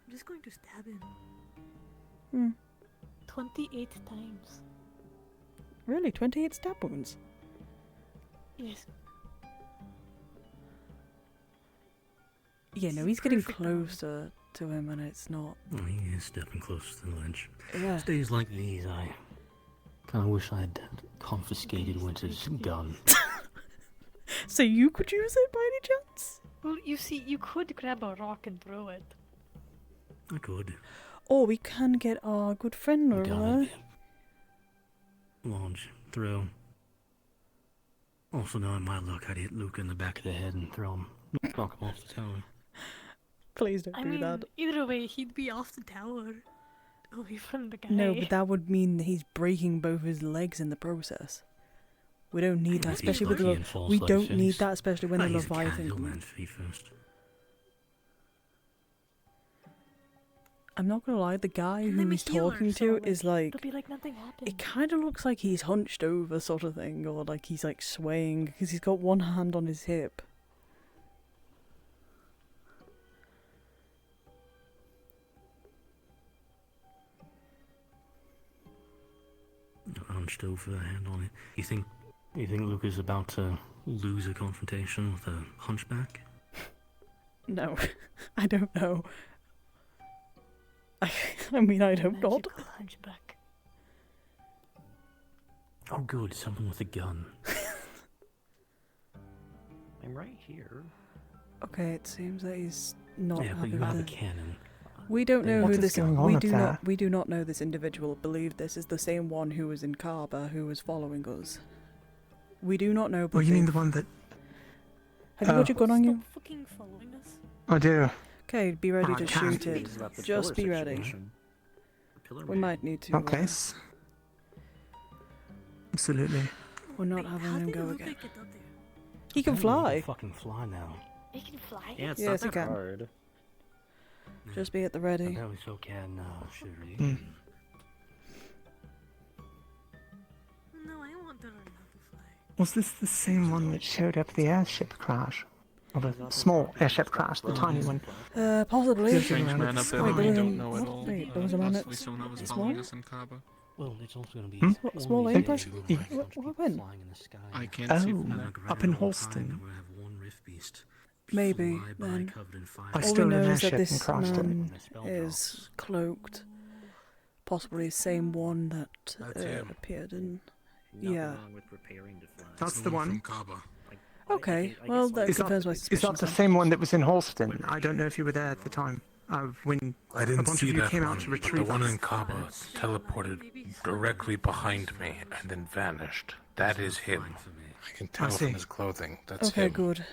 P: I'm just going to stab him. 28 times.
H: Really? 28 stab wounds?
P: Yes.
H: Yeah, no, he's getting closer to him and it's not.
V: Well, he is stepping closer to the ledge.
H: Yeah.
V: Days like these, I kind of wish I'd confiscated Winter's gun.
H: So you could use it by any chance?
P: Well, you see, you could grab a rock and throw it.
V: I could.
H: Or we can get our good friend Ryllae.
V: Launch, throw. Also, knowing my luck, I'd hit Luke in the back of the head and throw him, knock him off the tower.
H: Please don't
P: I
H: do
P: mean,
H: that.
P: either way, he'd be off the tower. Away from the guy.
H: No, but that would mean that he's breaking both his legs in the process. We don't need that,
V: If he's
H: especially with
V: lucky
H: the.
V: and falls
H: We
V: like
H: don't
V: this.
H: need that, especially when the
V: He's a cat,
H: Leviathan.
V: he'll land feet first.
H: I'm not gonna lie, the guy
P: And
H: who
P: I'm a
H: he's
P: healer,
H: talking
P: so,
H: to is like.
P: It'll be like nothing happened.
H: It kind of looks like he's hunched over, sort of thing, or like he's like swaying because he's got one hand on his hip.
V: Hunched over, a hand on it. You think Luke is about to lose a confrontation with a hunchback?
H: No, I don't know. I mean, I hope not.
P: Magical hunchback.
V: Oh, good, someone with a gun.
C: I'm right here.
H: Okay, it seems that he's not
V: Yeah, but
H: happy
V: you
H: with
V: have a
H: it.
V: cannon.
H: We don't know
M: What
H: who
M: is
H: this.
M: going on
H: We
M: up
H: do
M: there?
H: not. We do not know this individual. Believe this is the same one who was in Kaba, who was following us. We do not know. But
M: Oh, you mean
H: they-
M: the one that...
H: Have you got your gun on you?
P: Fucking following us.
M: I do.
H: Okay, be ready
M: Oh,
H: to
M: I can't.
H: shoot it.
C: It's about the
H: Just be
C: pillar
H: ready.
C: situation.
H: We might need to.
M: Okay. Absolutely.
H: We're not having him go again.
P: Get up there.
H: He can fly.
V: Fucking fly now.
P: He can fly.
C: Yeah, it's
H: Yes,
C: not
H: he
C: that
H: can.
C: hard.
H: Just be at the ready.
V: Apparently so can Shuri.
P: No, I want to learn how to fly.
M: Was this the same one that showed up at the airship crash? Or the small airship crash, the tiny one?
H: Possibly.
M: There's a
Q: Strange man up there
H: Wait,
Q: that
H: there
Q: we
H: was
Q: don't
H: an-
Q: know at
H: what?
Q: all.
H: Wait, there was a man
Q: Possibly
H: that's
Q: someone that was
H: small?
Q: following us in Kaba.
V: Well, it's also going to be
H: A small
V: only
H: impress.
V: two
H: What when?
V: flying in the sky.
Q: I can't see from
M: Oh,
Q: there.
M: up in Holston.
V: We'll have one rift beast
H: Maybe
V: fly by
H: then.
V: covered in fire.
M: I
H: All we
M: stole
H: know
M: an
H: is that
M: airship and
H: this
M: crashed it.
H: man is cloaked. Possibly the same one that
Q: That's him.
H: appeared in.
C: Nothing
H: Yeah.
C: wrong with preparing to fly.
M: That's
Q: The
M: the
Q: one
M: one.
Q: from Kaba.
H: Okay, well that
M: Is
H: confirms my
M: that
H: suspicions.
M: the
H: then.
M: same one that was in Holston? I don't know if you were there at the time. When
I: I
M: a
I: didn't
M: bunch
I: see
M: of you
I: that
M: came
I: one,
M: out to
I: but the
M: retrieve
I: one
M: us.
I: in Kaba teleported directly behind me and then vanished. That is him. I can tell
M: see.
I: from his clothing. That's
H: Okay,
I: him.
H: good.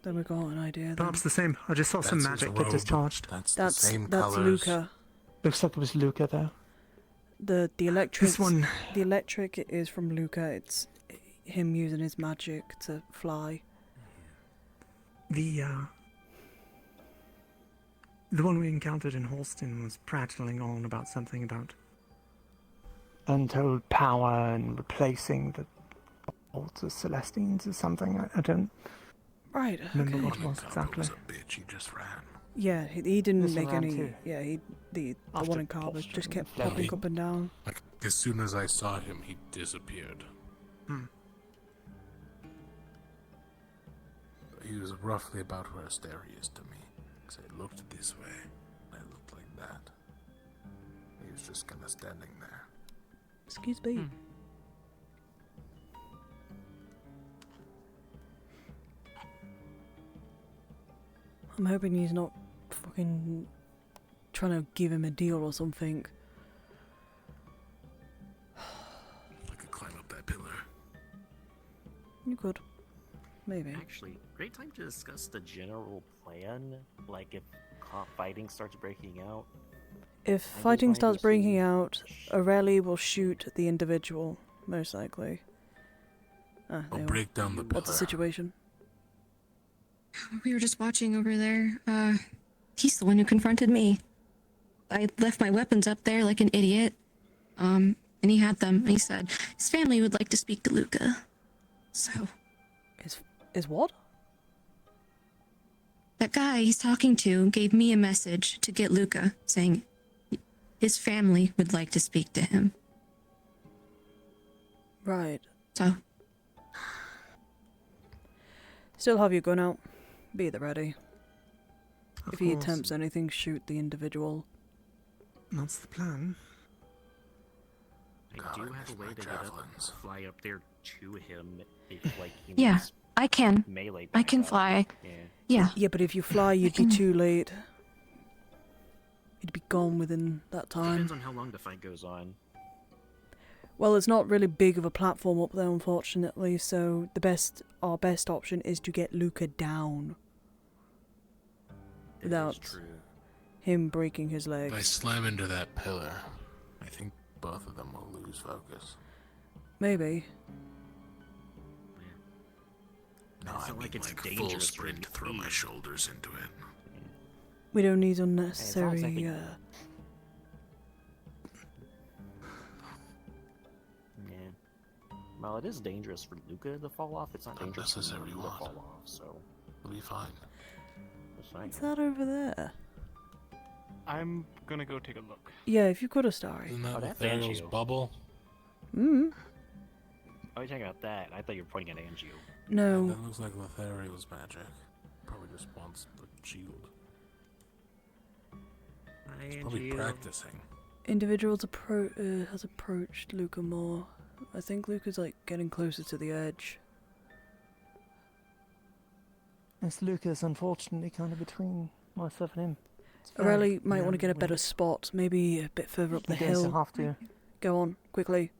H: Then we got an idea. Then.
M: Perhaps the same. I just saw some
I: That's his
M: magic get
I: robe.
M: discharged.
I: That's,
H: That's
I: the same
H: that's
I: colors.
H: Luca.
M: Looks like it was Luca though.
H: The electric.
M: This one.
H: The electric is from Luca. It's him using his magic to fly.
M: The one we encountered in Holston was prattling on about something about untold power and replacing the bolts of Celestines or something. I don't
H: Right.
M: remember
H: Okay.
M: what it was
I: Kaba
M: exactly.
I: was a bitch. He just ran.
H: Yeah, he didn't
M: This
H: make
M: one ran
H: any.
M: too.
H: Yeah, the
M: After
H: one in Carver just
M: posturing
H: kept
M: and flying.
H: popping up and down.
I: Like, as soon as I saw him, he disappeared.
M: Hmm.
I: He was roughly about where Asteri is to me. Because I looked this way, and I looked like that. He was just kind of standing there.
H: Excuse me. I'm hoping he's not fucking trying to give him a deal or something.
I: I could climb up that pillar.
H: You could. Maybe.
C: Actually, great time to discuss the general plan. Like, if fighting starts breaking out.
H: If fighting starts breaking out, Ryllae will shoot the individual, most likely.
I: I'll
H: they
I: break
H: will.
I: down the
H: What's the
I: pillar.
H: situation?
R: We were just watching over there. He's the one who confronted me. I left my weapons up there like an idiot. And he had them. And he said his family would like to speak to Luca. So.
H: Is what?
R: That guy he's talking to gave me a message to get Luca, saying his family would like to speak to him.
H: Right.
R: So.
H: Still have your gun out. Be at the ready.
O: Of
H: If he
O: course.
H: attempts anything, shoot the individual.
O: That's the plan.
C: I do have a way to get up, fly up there to him if, like, he
R: Yeah,
C: needs
R: I can.
C: melee
R: I can
C: backup.
R: fly.
C: Yeah.
R: Yeah.
H: Yeah, but if you fly, you'd be too late. You'd be gone within that time.
C: Depends on how long the fight goes on.
H: Well, it's not really big of a platform up there, unfortunately, so our best option is to get Luca down. Without him breaking his
I: If I
H: legs.
I: slam into that pillar, I think both of them will lose focus.
H: Maybe.
I: No, I mean
C: like it's
I: like full
C: dangerous for
I: sprint to throw my shoulders into it.
H: We don't need unnecessary,
C: Yeah. Well, it is dangerous for Luca to fall off. It's not dangerous for
I: necessary
C: me to
I: what?
C: fall off, so.
I: It'll be fine.
C: Just saying.
H: What's that over there?
F: I'm gonna go take a look.
H: Yeah, if you could have, Starry.
I: Isn't that
C: that's
I: Lothario's
C: Angio.
I: bubble?
H: Hmm.
C: Oh, you're talking about that. I thought you were pointing at Angio.
H: No.
I: That looks like Lothario's magic. Probably just wants the shield. He's probably practicing.
H: Individuals has approached Luca more. I think Luca's like getting closer to the edge.
M: Yes, Luca's unfortunately kind of between myself and him.
H: Ryllae might want to get a better spot, maybe a bit further up the
M: I guess
H: hill.
M: I'll have to.
H: Go on, quickly.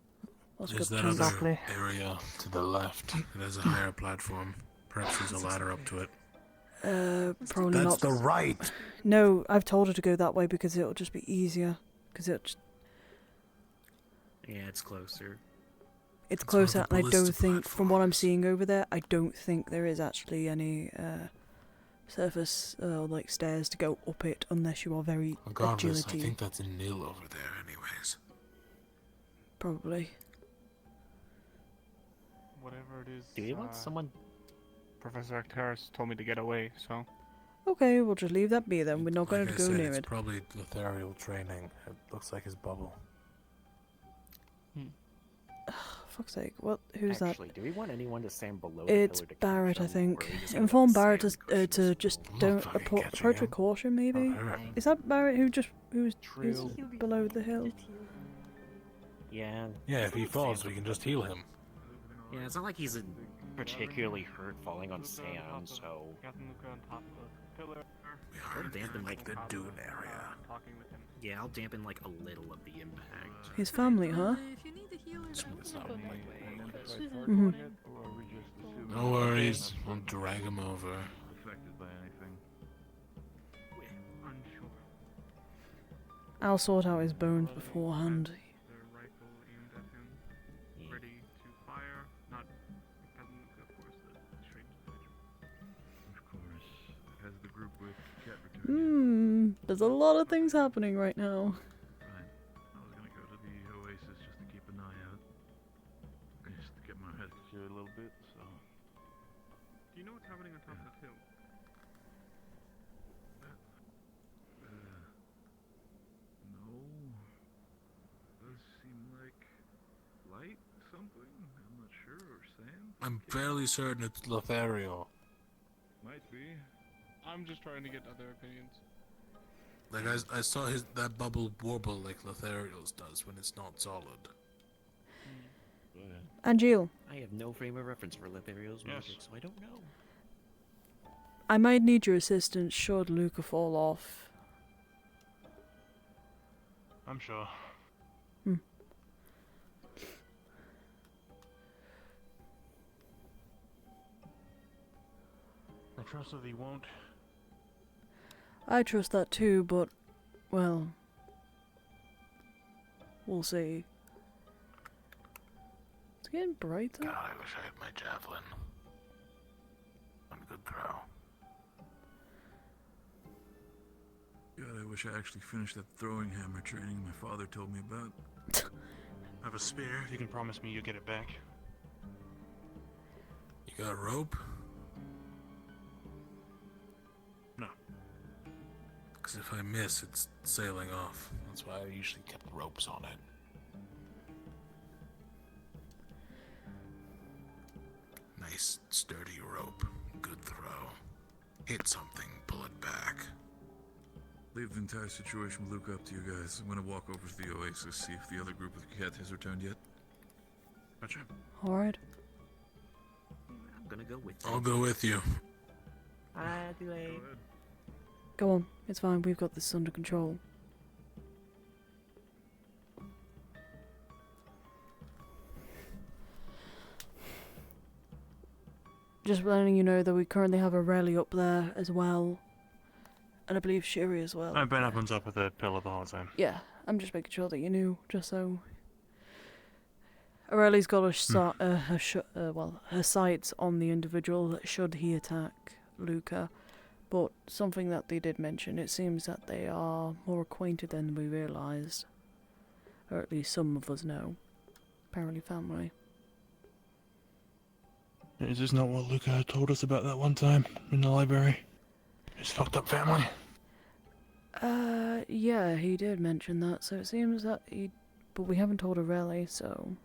H: Let's
I: There's
H: go
I: that
H: change
I: other area to the left. It has a higher platform. Perhaps there's a ladder up to it.
H: Probably
I: That's
H: not.
I: the right.
H: No, I've told her to go that way because it'll just be easier. Because
C: Yeah, it's closer.
H: it's closer, and I don't
I: ballista
H: think, from what I'm seeing over there, I don't think there is actually any surface like stairs to go up it unless you are very
I: Regardless, I
H: agility.
I: think that's a nil over there anyways.
H: Probably.
F: Whatever it is.
C: Do you want someone?
F: Professor Actaris told me to get away, so.
H: Okay, we'll just leave that be then. We're not going
I: Like
H: to
I: I
H: go
I: said,
H: near
I: it's
H: it.
I: probably Lotharial training. It looks like his bubble.
H: Fuck's sake, what? Who's
C: Actually,
H: that?
C: do we want anyone to stand below the
H: It's
C: pillar to
H: Barrett, I
C: catch him, or
H: think.
C: are we just gonna
H: Inform
C: let
H: Barrett
C: Sam
H: to just don't approach with caution, maybe. Is that Barrett who's below the hill?
C: Yeah.
I: Yeah, if he falls, we can just heal him.
C: Yeah, it's not like he's particularly hurt falling on sand, so. I'll dampen like
I: the dune area.
C: Yeah, I'll dampen like a little of the impact.
H: His family, huh?
I: Mm-hmm. No worries, we'll drag him over.
B: Affected by anything.
H: I'll sort out his bones beforehand.
B: Has the group with Cat returned?
H: There's a lot of things happening right now.
B: Right. I was gonna go to the Oasis just to keep an eye out. Just to get my head clear a little bit, so.
F: Do you know what's happening on top of the hill?
B: No. Does seem like light something? I'm not sure, or sand?
I: I'm fairly certain it's Lothario.
B: Might be.
F: I'm just trying to get other opinions.
I: Like I saw that bubble warble like Lothario's does when it's not solid.
H: And Jill,
C: I have no frame of reference for Lothario's magic, so I don't know.
H: I might need your assistance should Luca fall off.
Q: I'm sure. I trust that he won't.
H: I trust that too, but, well, we'll see. It's getting brighter.
I: God, I wish I had my javelin. One good throw.
B: God, I wish I actually finished that throwing hammer training my father told me about.
Q: I have a spear. You can promise me you'll get it back.
I: You got a rope?
Q: No.
I: Because if I miss, it's sailing off. That's why I usually kept ropes on it. Nice, sturdy rope. Good throw. Hit something, pull it back.
B: Leave the entire situation with Luke up to you guys. I'm gonna walk over to the Oasis, see if the other group with the cat has returned yet.
Q: Gotcha.
H: Alright.
C: I'm gonna go with
I: I'll go with you.
C: Adelaide.
H: Go on, it's fine, we've got this under control. Just letting you know that we currently have a Ryllae up there as well. And I believe Shiri as well.
Q: Ben opens up with a pillar the whole time.
H: Yeah, I'm just making sure that you knew, just so. Aureli's got her sights on the individual should he attack Luca, but something that they did mention, it seems that they are more acquainted than we realised. Or at least some of us know. Apparently family.
Q: Is this not what Luca had told us about that one time in the library? His fucked up family?
H: Yeah, he did mention that, so it seems that but we haven't told Ryllae, so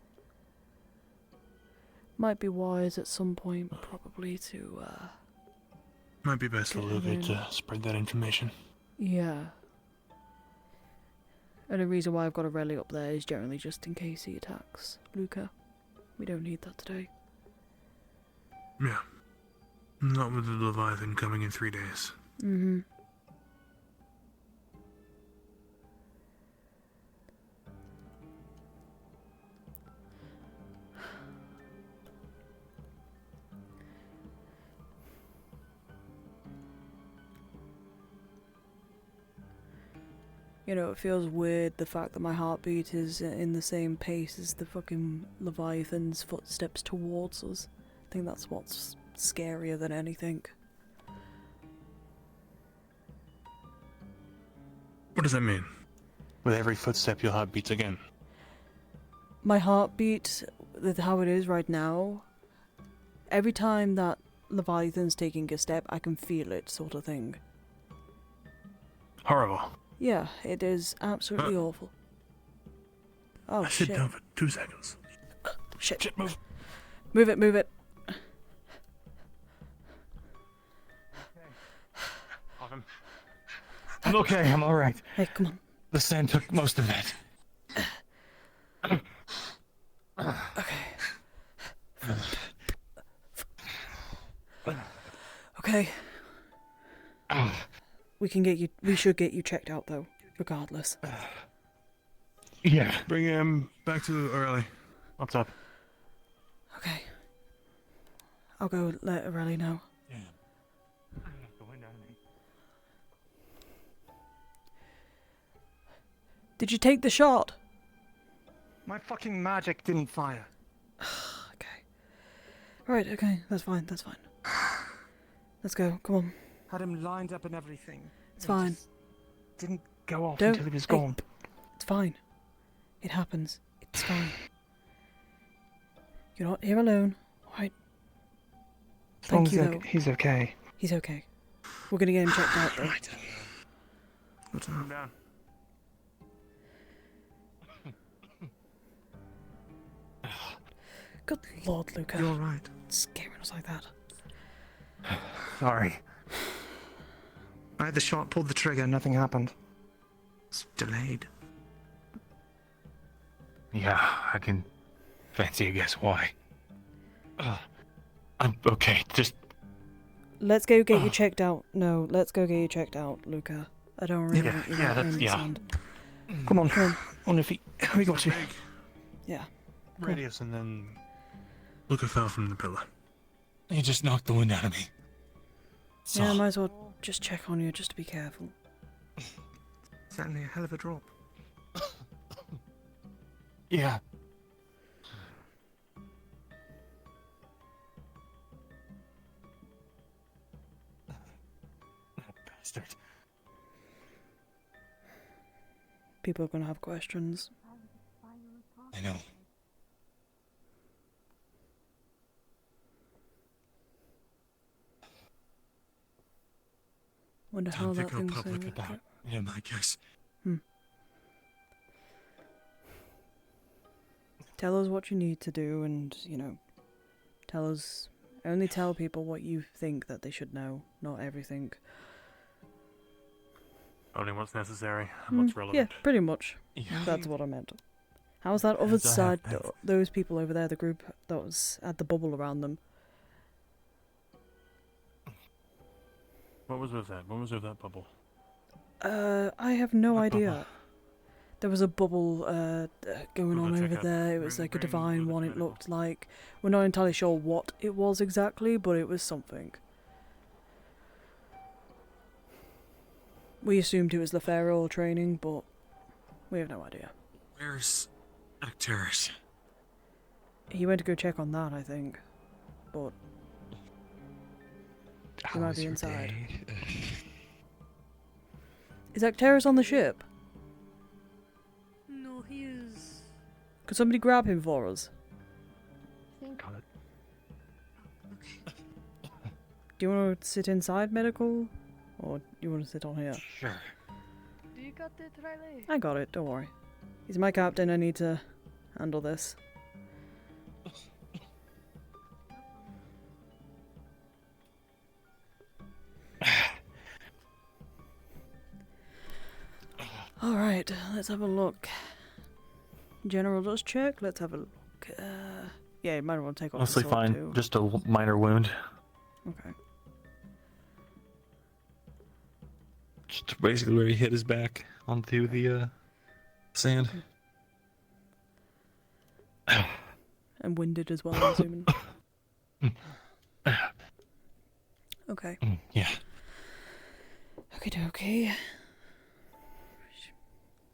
H: might be wise at some point, probably, to,
Q: Might be best for Luca to spread that information.
H: Yeah. And the reason why I've got a Ryllae up there is generally just in case he attacks Luca. We don't need that today.
Q: Yeah. Not with the Leviathan coming in 3 days.
H: Mm-hmm. You know, it feels weird, the fact that my heartbeat is in the same pace as the fucking Leviathan's footsteps towards us. I think that's what's scarier than anything.
Q: What does that mean? With every footstep, your heart beats again.
H: My heartbeat, how it is right now, every time that Leviathan's taking a step, I can feel it, sort of thing.
Q: Horrible.
H: Yeah, it is absolutely awful. Oh, shit.
Q: Sit down for 2 seconds.
H: Shit.
Q: Move.
H: Move it.
Q: Off him. I'm okay, I'm alright.
H: Hey, come on.
Q: The sand took most of that.
H: Okay. We should get you checked out though, regardless.
Q: Yeah. Bring him back to Ryllae. What's up?
H: Okay. I'll go let Ryllae know.
Q: Yeah.
H: Did you take the shot?
M: My fucking magic didn't fire.
H: Right, okay, that's fine. Let's go, come on.
M: Had him lined up and everything.
H: It's fine.
M: Didn't go off
H: Don't-
M: until he was
H: hey,
M: gone.
H: It's fine. It happens. It's fine. You're not here alone, alright?
M: As long
H: Thank you,
M: as
H: though.
M: he's okay.
H: He's okay. We're gonna get him checked out, though.
Q: Put him down.
H: Good lord, Luca.
M: You're right.
H: Scaring us like that.
M: Sorry. I had the shot, pulled the trigger, nothing happened. It's delayed.
T: Yeah, I can fancy a guess why. I'm okay, just...
H: Let's go get you checked out. No, let's go get you checked out, Luca. I don't really want you to
T: yeah.
H: understand.
M: Come on, on your feet. We got you.
Q: Big
H: Yeah.
Q: radius, and then look at fell from the pillar.
T: You just knocked the wind out of me. So,
H: Yeah, I might as well just check on you just to be careful.
F: Certainly a hell of a drop.
T: yeah. Bastard.
H: People are gonna have questions.
T: I know.
H: Wonder how
T: Don't
H: that
T: go
H: thing's
T: public
H: gonna
T: about
H: go.
T: him, I guess.
H: Tell us what you need to do, and tell us. Only tell people what you think that they should know, not everything.
E: Only what's necessary and what's
H: Yeah,
E: relevant.
H: pretty much.
T: Yeah.
H: That's what I meant. How's that other
T: As I
H: side?
T: have-
H: Those people over there, the group that was at the bubble around them.
E: What was with that? What was with that bubble?
H: I have no
E: What
H: idea.
E: bubble?
H: There was a bubble going
E: We'll
H: on
E: go
H: over
E: check out.
H: there. It was like a divine one, it looked like. We're not entirely sure what it was exactly, but it was something. We assumed it was the Pharaoh training, but we have no idea.
T: Where's Arcturus?
H: He went to go check on that, I think. But he might be inside. Is Arcturus on the ship?
P: No, he is.
H: Could somebody grab him for us?
F: Got it.
H: Do you want to sit inside medical? Or do you want to sit on here?
T: Sure.
K: Do you got it, Ryllae?
H: I got it, don't worry. He's my captain, I need to handle this. Alright, let's have a look. General does check, let's have a look. Yeah, you might want to take off
T: Mostly
H: the sword
T: fine.
H: too.
T: Just a minor wound.
H: Okay.
T: Just basically where he hit his back onto the sand.
H: And winded as well, I'm assuming. Okay.
T: Yeah.
H: Okay.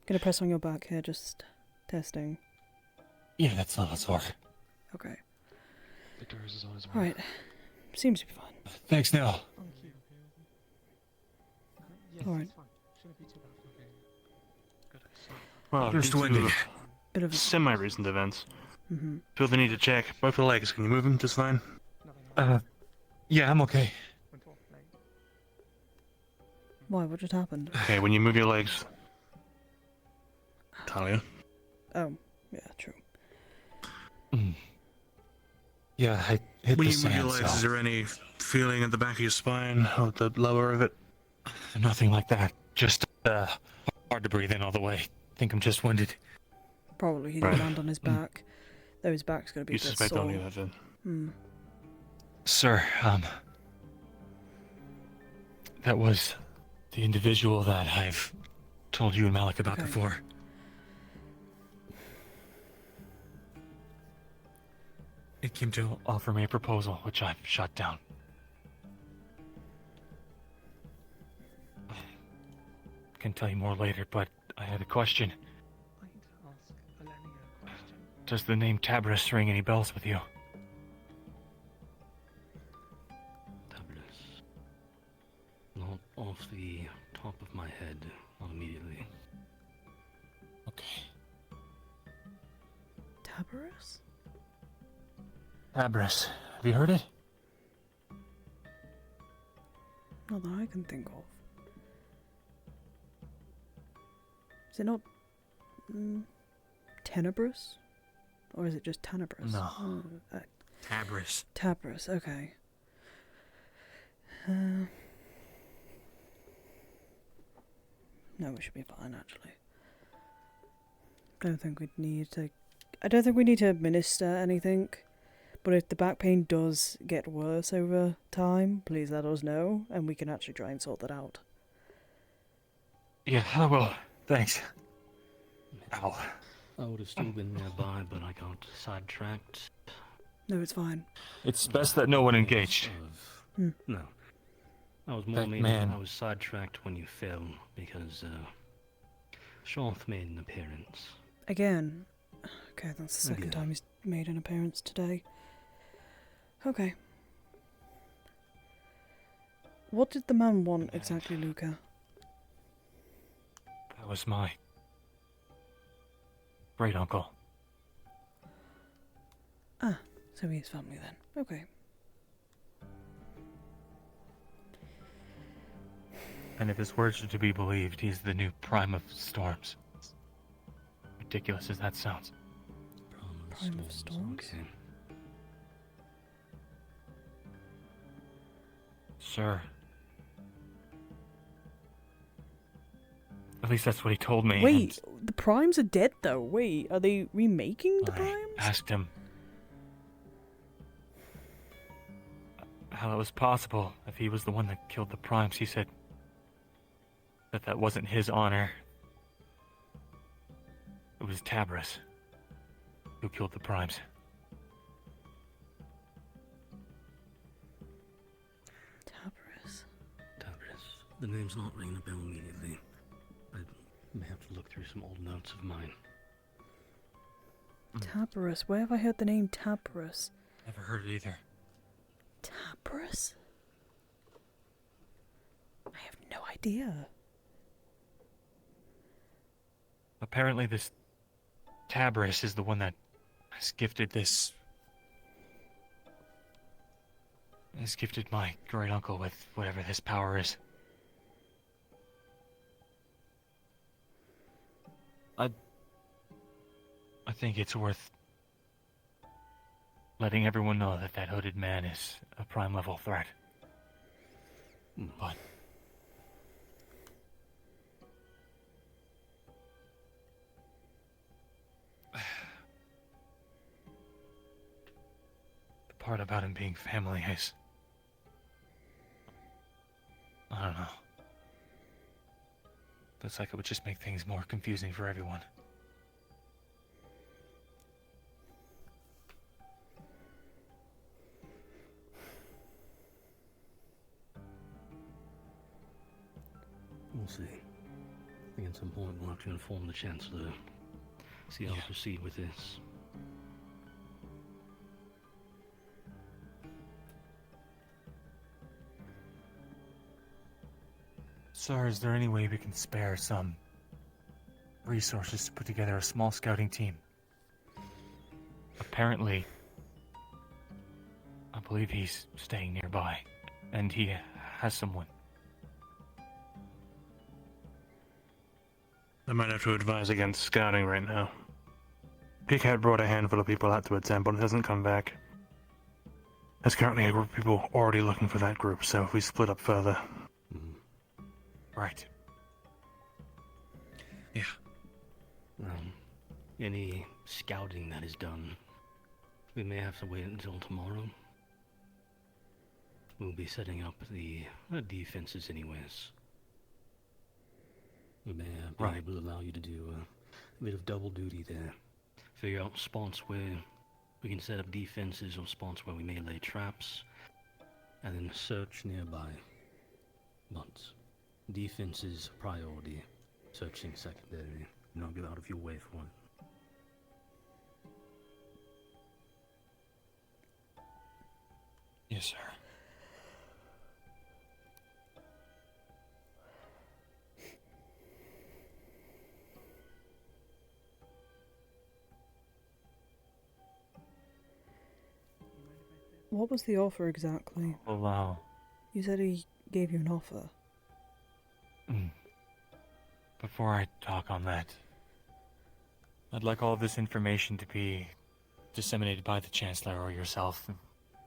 H: Gonna press on your back here, just testing.
T: Yeah, that's not sore.
H: Okay.
D: Arcturus is on his way.
H: Alright. Seems to be fine.
T: Thanks, Nell.
H: Alright.
E: Well,
T: Just
E: due to
T: winding.
H: Bit of a...
E: semi-recent events.
H: Mhm.
E: Feel the need to check. Both the legs. Can you move them just fine?
T: Yeah, I'm okay.
H: Why, what just happened?
E: Okay, when you move your legs. Talia.
H: Oh, yeah, true.
T: Yeah, I hit
E: When
T: the
E: you move your
T: sand,
E: legs,
T: so
E: is there any feeling at the back of your spine or the lower of it?
T: nothing like that. Just hard to breathe in all the way. Think I'm just winded.
H: Probably he
E: Right.
H: didn't land on his back. Though his back's gonna be
E: You
H: a bit
E: suspect
H: sore.
E: only that then?
T: Sir, that was the individual that I've told you and Malik about
H: Okay.
T: before. It came to offer me a proposal, which I've shot down. Can tell you more later, but I had a question. Does the name Tabris ring any bells with you?
V: Tabulous. Not off the top of my head, not immediately.
T: Okay.
H: Tabris?
T: Tabris. Have you heard it?
H: Not that I can think of. Is it not Tenebrous? Or is it just Tenebrous?
T: No.
H: Oh,
T: Tabris.
H: Tabris, okay. No, we should be fine actually. I don't think we need to administer anything. But if the back pain does get worse over time, please let us know and we can actually try and sort that out.
T: Yeah, I will. Thanks.
E: Ow.
V: I would have still been nearby, but I got sidetracked.
H: No, it's fine.
T: It's best that no one engaged.
V: No. I was more
T: That
V: meaning
T: man.
V: I was sidetracked when you fell because Shoth made an appearance.
H: Again. Okay, that's the second
V: Again.
H: time he's made an appearance today. Okay. What did the man want exactly, Luca?
T: That was my great uncle.
H: Ah, so he is family then. Okay.
T: And if his words are to be believed, he's the new Prime of Storms. Ridiculous as that sounds.
H: Prime of Storms?
V: Okay.
T: Sir. At least that's what he told me.
H: Wait, the Primes are dead though. Wait, are they remaking the
T: I
H: Primes?
T: asked him how it was possible if he was the one that killed the Primes. He said that wasn't his honor. It was Tabris who killed the Primes.
H: Tabris.
V: The name's not ringing a bell immediately. I may have to look through some old notes of mine.
H: Tabris. Where have I heard the name Tabris?
T: Never heard it either.
H: Tabris? I have no idea.
T: Apparently this Tabris is the one that has gifted my great uncle with whatever this power is. I think it's worth letting everyone know that hooded man is a prime level threat. But the part about him being family is, I don't know. Looks like it would just make things more confusing for everyone.
V: We'll see. I think at some point we'll have to inform the Chancellor. See how to proceed with this.
T: Sir, is there any way we can spare some resources to put together a small scouting team? Apparently, I believe he's staying nearby, and he has someone.
Q: I might have to advise against scouting right now. Peacock brought a handful of people out to a temple and hasn't come back. There's currently a group of people already looking for that group, so if we split up further...
T: Right.
V: Yeah. Any scouting that is done, we may have to wait until tomorrow. We'll be setting up the defenses anyways. We may be able to allow you to do a bit of double duty there. Figure out spots where we can set up defenses or spots where we may lay traps, and then search nearby. But defense is priority, searching secondary. Not get out of your way for it.
T: Yes, sir.
H: What was the offer exactly?
T: Allow.
H: You said he gave you an offer.
T: Before I talk on that, I'd like all of this information to be disseminated by the Chancellor or yourself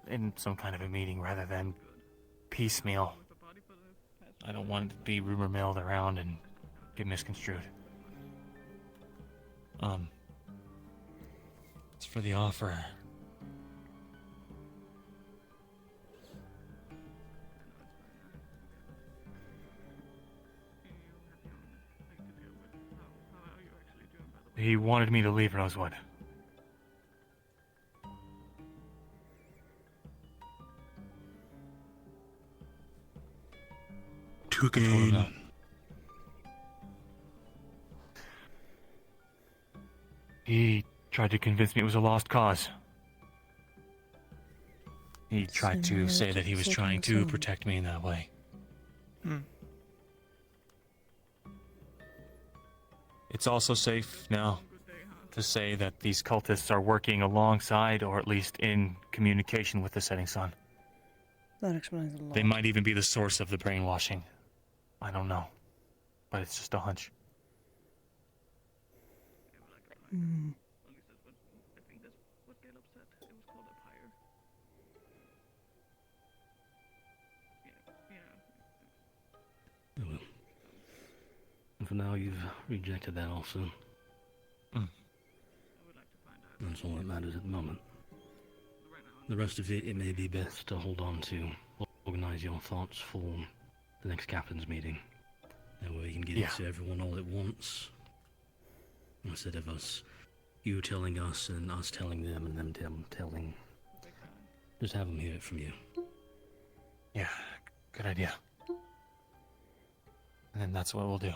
T: in some kind of a meeting rather than piecemeal. I don't want it to be rumor milled around and get misconstrued. As for the offer, He wanted me to leave Rosewood.
Q: To gain.
T: He tried to convince me it was a lost cause. He tried to say that he was trying to protect me in that way. It's also safe now to say that these cultists are working alongside, or at least in communication with the Setting Sun.
H: That explains a lot.
T: They might even be the source of the brainwashing. I don't know. But it's just a hunch.
V: Well, and for now, you've rejected that also. That's all that matters at the moment. The rest of it, it may be best to hold on to. Organize your thoughts for the next captain's meeting. That way we can get it to everyone all at once. Instead of you telling us and us telling them and them telling. Just have them hear it from you.
T: Yeah, good idea. And then that's what we'll do.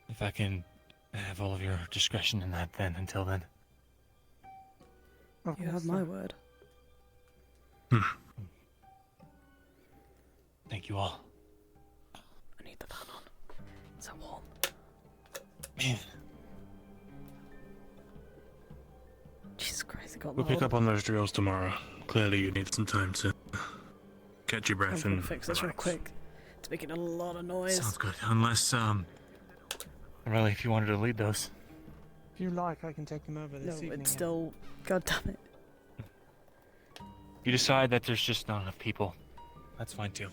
T: If I can have all of your discretion in that then, until then.
H: You have my word.
T: Thank you all.
H: I need the fan on. It's so warm.
T: Man.
H: Jesus Christ, I got
Q: We'll pick up on those drills tomorrow. Clearly you need some time to catch your breath
H: I'm
Q: and
H: gonna fix this real quick. It's making a lot of noise.
T: Sounds good. Unless, Ryllae, if you wanted to lead those.
M: If you like, I can take him over this evening.
H: No, it's still... God damn it.
T: You decide that there's just not enough people. That's fine too.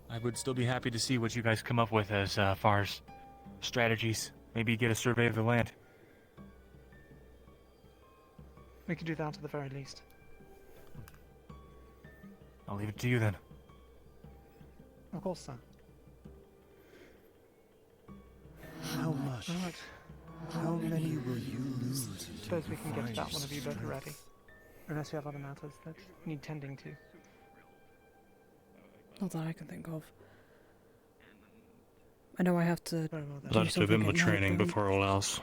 T: I would still be happy to see what you guys come up with as far as strategies. Maybe get a survey of the land.
M: We could do that at the very least.
T: I'll leave it to you then.
M: Of course, sir.
O: How much?
M: Right.
O: How many will you lose?
M: Suppose we can get to that one of you both already. Unless you have other matters that need tending to.
H: Not that I can think of. I know I have to.
Q: I'd like to do a bit more training before all else.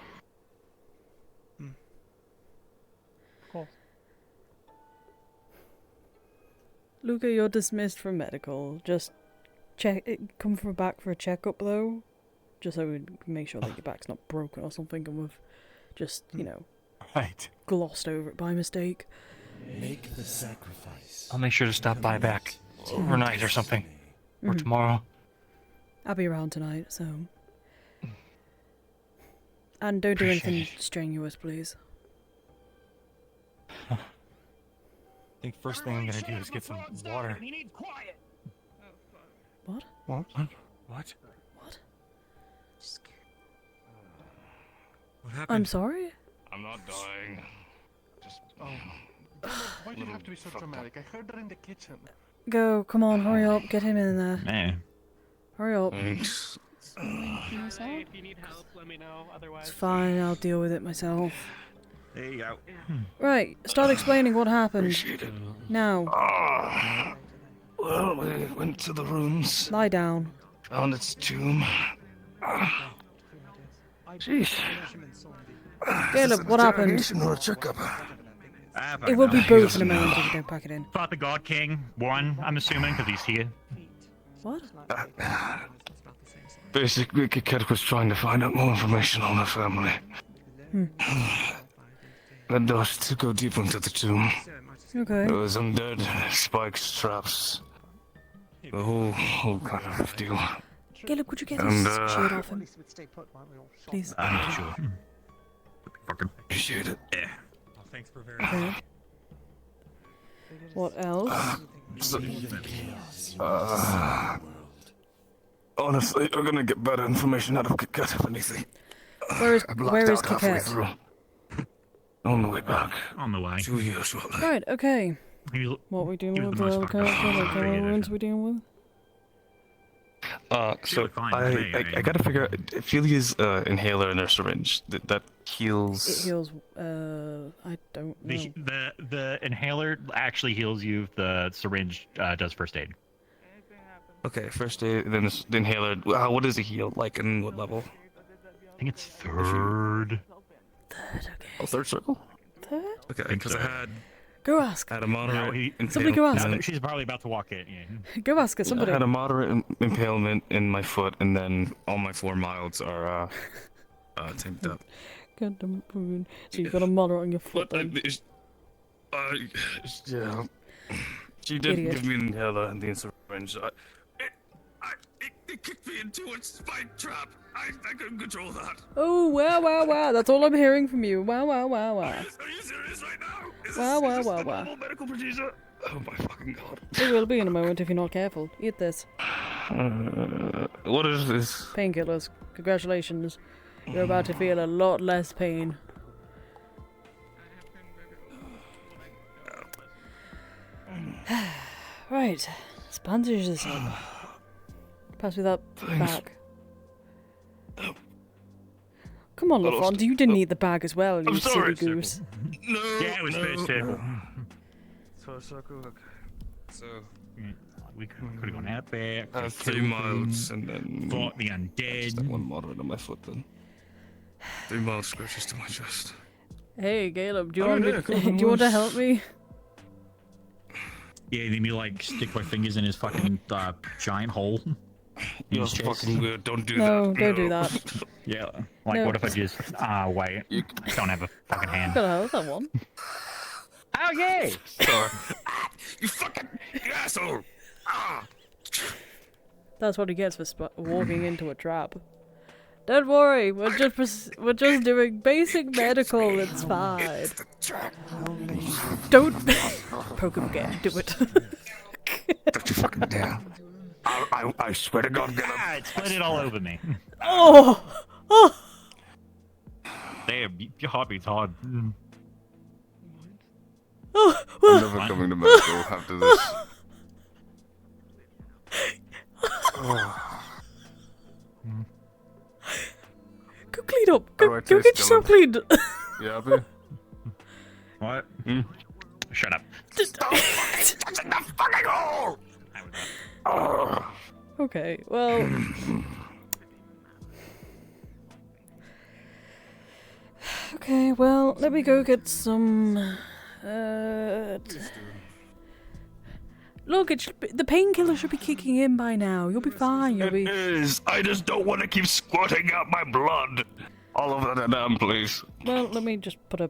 M: Cool.
H: Luca, you're dismissed from medical. Just come back for a checkup though, just so we can make sure that your back's not broken or something, and we've just glossed over it by mistake.
O: Make the sacrifice.
T: I'll make sure to stop by back overnight or something, or tomorrow.
H: I'll be around tonight, so. And don't do anything strenuous, please.
T: I think first thing I'm gonna do is get some water.
N: He needs quiet.
H: What?
T: What? What?
H: What?
T: What happened?
H: I'm sorry?
B: I'm not dying. Just.
Q: Why do you have to be so dramatic? I heard her in the kitchen.
H: Go, come on, hurry up, get him in there.
T: Man.
H: Hurry up.
B: Thanks.
G: If you need help, let me know. Otherwise,
H: It's fine, I'll deal with it myself.
B: There you go.
H: Right, start explaining what happened. Now.
I: Well, we went to the ruins.
H: Lie down.
I: Found its tomb. Jeez.
H: Caleb, what happened?
I: Interrogation or a checkup?
H: It will be both in a moment if you don't pack it in.
N: Fought the God King. Won, I'm assuming, because he's here.
H: What?
I: Basically, Kikette was trying to find out more information on her family. Led us to go deep into the tomb.
H: Okay.
I: It was undead, spikes, traps. The whole kind of deal.
H: Caleb, could you get
I: And,
H: this shirt off him? Please.
B: I'm not sure. Fucking
I: appreciate it.
B: Yeah.
N: Thanks for
H: Okay. What else?
I: Honestly, we're gonna get better information out of Kikette if anything.
H: Where is
I: I blacked out halfway
H: Kikette?
I: through. On the way back.
N: On the way.
I: 2 years shortly.
H: Right, okay.
N: He was
H: What we dealing
N: he was
H: with
N: the most
H: the
N: fucking
H: character? What
N: complicated.
H: ones we dealing with?
E: So
N: fine
E: I,
N: with me,
E: I gotta figure out Ophelia's that and her syringe that heals.
H: It heals. I don't know.
N: The inhaler actually heals you. The syringe does first aid.
E: Okay, first aid, then the inhaler. What does it heal? Like, in what level?
N: I think it's third.
E: Oh, third circle.
H: Third.
E: Okay, because I had.
H: Go ask.
E: I had a moderate.
H: Somebody go ask.
N: She's probably about to walk in. Yeah.
H: Go ask her. Somebody.
E: I had a moderate impalement in my foot, and then all my 4 milds are taped up.
H: Goddamn prune. So you've got a moderate on your foot. Then.
E: Yeah. She did
H: Idiot.
E: give me an inhaler and the syringe. It kicked me into a spine trap. I couldn't control that.
H: Oh wow! That's all I'm hearing from you. Wow!
E: Are you serious right now? Is this normal medical procedure? Oh my fucking god.
H: It will be in a moment if you're not careful. Eat this.
E: What is this?
H: Painkillers. Congratulations. You're about to feel a lot less pain. Right. Let's bandage this up. Pass me that bag. Come on, LaFont, you didn't eat the bag as well, you silly goose.
E: No.
N: Yeah, it was first circle.
E: First circle. Okay. So
N: we could have gone out there.
E: 3 miles and then
N: fought the undead.
E: That 1 moderate on my foot then. 3 miles scratches to my chest.
H: Hey, Caleb, do you want to help me?
N: Yeah, then you like stick my fingers in his fucking giant hole.
E: You're fucking weird. Don't do
H: No,
E: that.
H: don't do that.
N: Yeah. Like,
H: No.
N: what if I just wait? I don't have a fucking hand.
H: Gotta help that one.
N: Oh yeah.
E: Sorry. You fucking asshole.
H: That's what he gets for walking into a trap. Don't worry, we're just doing basic medical. It's fine. Don't poke him again. Do it.
E: Don't you fucking dare. I swear to God, get him.
N: It split it all over me.
H: Oh!
N: Damn, your heartbeat's hard.
H: Oh!
E: I'm never coming to medical after this.
H: Go clean up. Go
E: Alright,
H: get yourself cleaned.
E: Yeah, Abby?
N: What? Shut up.
E: Touching the fucking hole!
H: Okay, well. Okay, well, let me go get some. Look, the painkiller should be kicking in by now. You'll be fine. You'll be.
E: It is. I just don't want to keep squirting out my blood all over the damn place.
H: Well, let me just put a.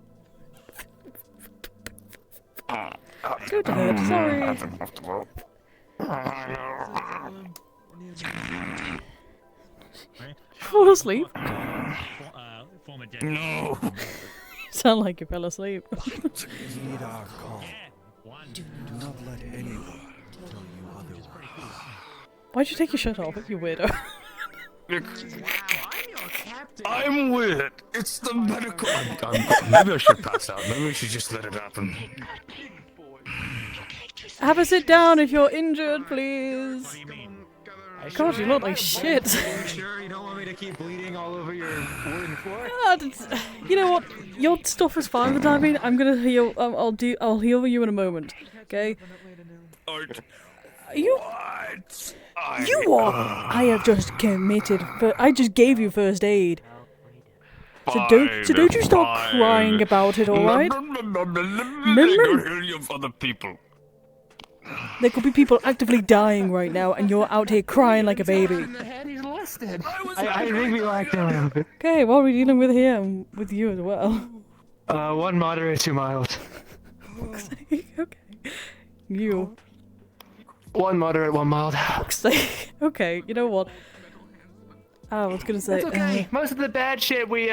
H: Good hurt. Sorry. Fall asleep.
E: No.
H: You sound like you fell asleep.
O: Heed our call. Do not let anyone tell you otherwise.
H: Why'd you take your shirt off, you weirdo?
E: I'm weird. It's the medical. Maybe I should pass out. Maybe we should just let it happen.
H: Have a sit down if you're injured, please. God, you look like shit.
J: Sure, you don't want me to keep bleeding all over your wooden floor?
H: You know what? Your stuff is fine for the time being. I'm gonna heal. I'll heal you in a moment. Okay? You are. I have just committed. I just gave you first aid. So don't you start crying about it, all right?
E: Heal you for the people.
H: There could be people actively dying right now, and you're out here crying like a baby.
J: He's listed. I think we lacked a little bit.
H: Okay, what are we dealing with here? And with you as well.
J: 1 moderate, 2 mild.
H: Okay. You.
J: 1 moderate, 1 mild.
H: Okay, you know what? I was gonna say.
J: It's okay. Most of the bad shit we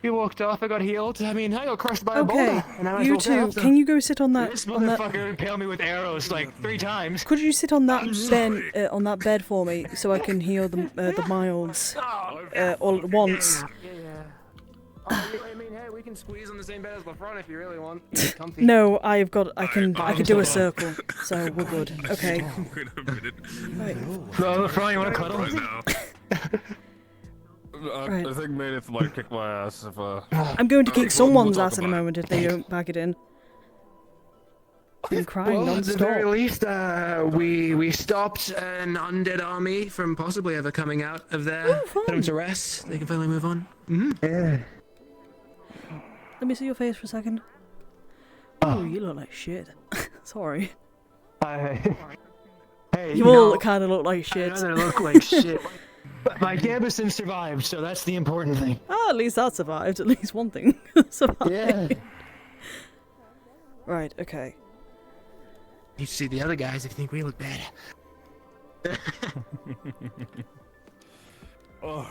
J: walked off. I got healed. I mean, I got crushed by a boulder. And
H: You too. Can you go sit on that?
J: This
H: on that?
J: motherfucker impaled me with arrows like 3 times.
H: Could you sit on that bed for me so I can heal the milds all at once?
J: can squeeze on the same bed as the front if you really want. Comfy.
H: No, I can do a circle, so we're good. Okay.
B: Wait a minute.
H: Right.
N: No, the front, you wanna cuddle?
B: Right now.
H: Right.
I: I think Meredith might kick my ass if
H: I'm going to kick
I: we'll
H: someone's
I: talk
H: ass in a
I: about it.
H: moment if they don't pack it in. I'm crying
J: Well, at the very
H: non-stop.
J: least, we stopped an undead army from possibly ever coming out of there. Put them to rest. They can finally move on.
F: Yeah.
H: Let me see your face for a second. Oh, you look like shit. Sorry.
J: Hey,
H: You all kind of look like shit.
J: I look like shit. My Gabberson survived, so that's the important thing.
H: Ah, at least that survived. At least one thing survived.
J: Yeah.
H: Right, okay.
J: You see the other guys if you think we look bad.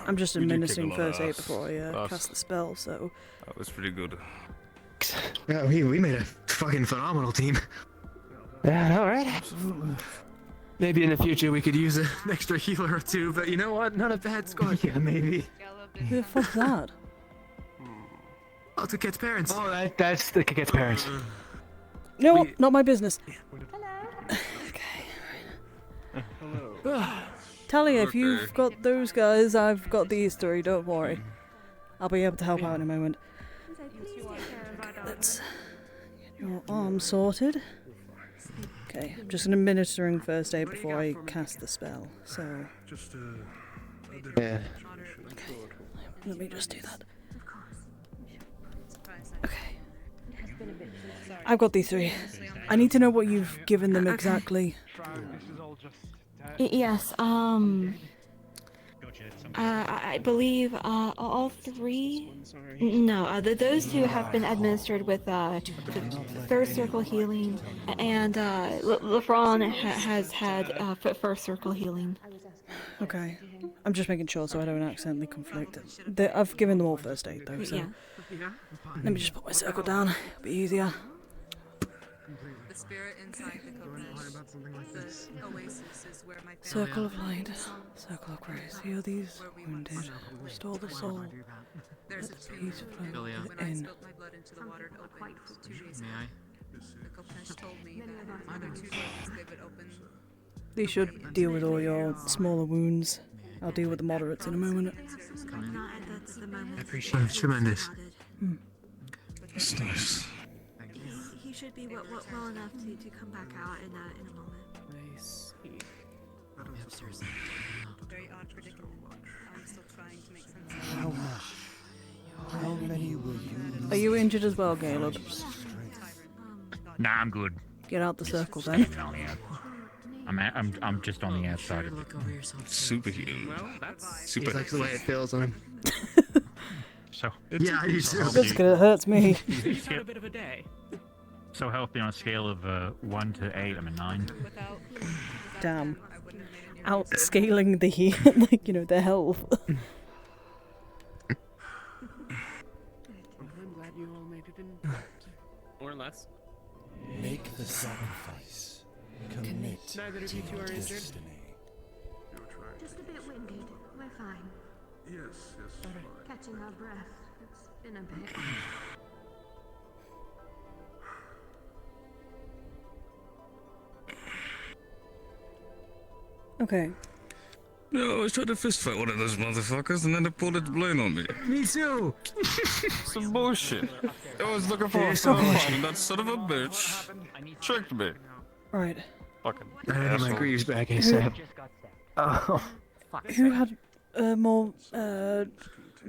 H: I'm just
B: we did kick a
H: administering
B: lot of
H: first aid
B: ass.
H: before I
B: Us.
H: cast the spell, so...
B: That was pretty good.
J: Yeah, we made a fucking phenomenal team. Yeah, I know, right?
I: Absolutely.
J: Maybe in the future we could use an extra healer or two, but you know what? Not a bad squad. Yeah, maybe.
H: Who the fuck's that?
J: Oh, it's Kit's parents.
N: Oh, that's the Kit's parents.
H: No, not my business. Talia, if you've got those guys, I've got these three, don't worry. I'll be able to help out in a moment. Let's get your arm sorted. Okay, I'm just administering first aid before I cast the spell, so...
J: Yeah.
H: Let me just do that. Okay. I've got these three. I need to know what you've given them exactly.
W: Yes, I believe all three. No, those two have been administered with third circle healing, and Lefron has had first circle healing.
H: Okay. I'm just making sure so I don't accidentally conflict. I've given them all first aid though, so...
W: Yeah.
H: Let me just put my circle down. It'll be easier.
A: The spirit inside the coconut, the oasis is where my
H: Circle of light, circle of grace. Heal these wounded. Restore the soul.
A: There's a
H: Peace flow
A: when I
H: within.
A: spilled my blood into the water, it opened 2 days ago. The coconut told me that either 2 days they would open.
H: These should deal with all your smaller wounds. I'll deal with the moderates in a moment.
J: I appreciate it. Tremendous.
B: That's nice.
W: He should be well enough to come back out in a moment.
G: I see.
A: Very odd predicament. I'm still trying to make sense of
O: How much? How many will you
H: Are you injured as well, Caleb?
N: Nah, I'm good.
H: Get out the circle then.
N: I'm just on the outside of it.
B: Superhuman.
J: Well, that's...
B: Super.
J: He likes the way it feels on him.
N: So.
J: Yeah, I do too.
H: That's because it hurts me.
G: He's had a bit of a day.
N: So healthy on a scale of 1 to 8, I'm a 9.
H: Damn. Outscaling the like, you know, the health.
G: I'm glad you all made it in. Or less.
O: make the sacrifice? Commit
G: Neither of
O: to
G: you two
O: your
G: are injured.
O: destiny.
W: Just a bit winded. We're fine.
B: Yes, yes.
W: Catching our breath. It's been a bit.
H: Okay.
B: No, I was trying to fist fight one of those motherfuckers and then they pulled it blame on me.
J: Me too.
B: Some bullshit. I was looking for a fun. That son of a bitch tricked me.
H: Right.
B: Fucking
J: I had my
B: asshole.
J: greaves back ASAP. Oh.
H: Who had more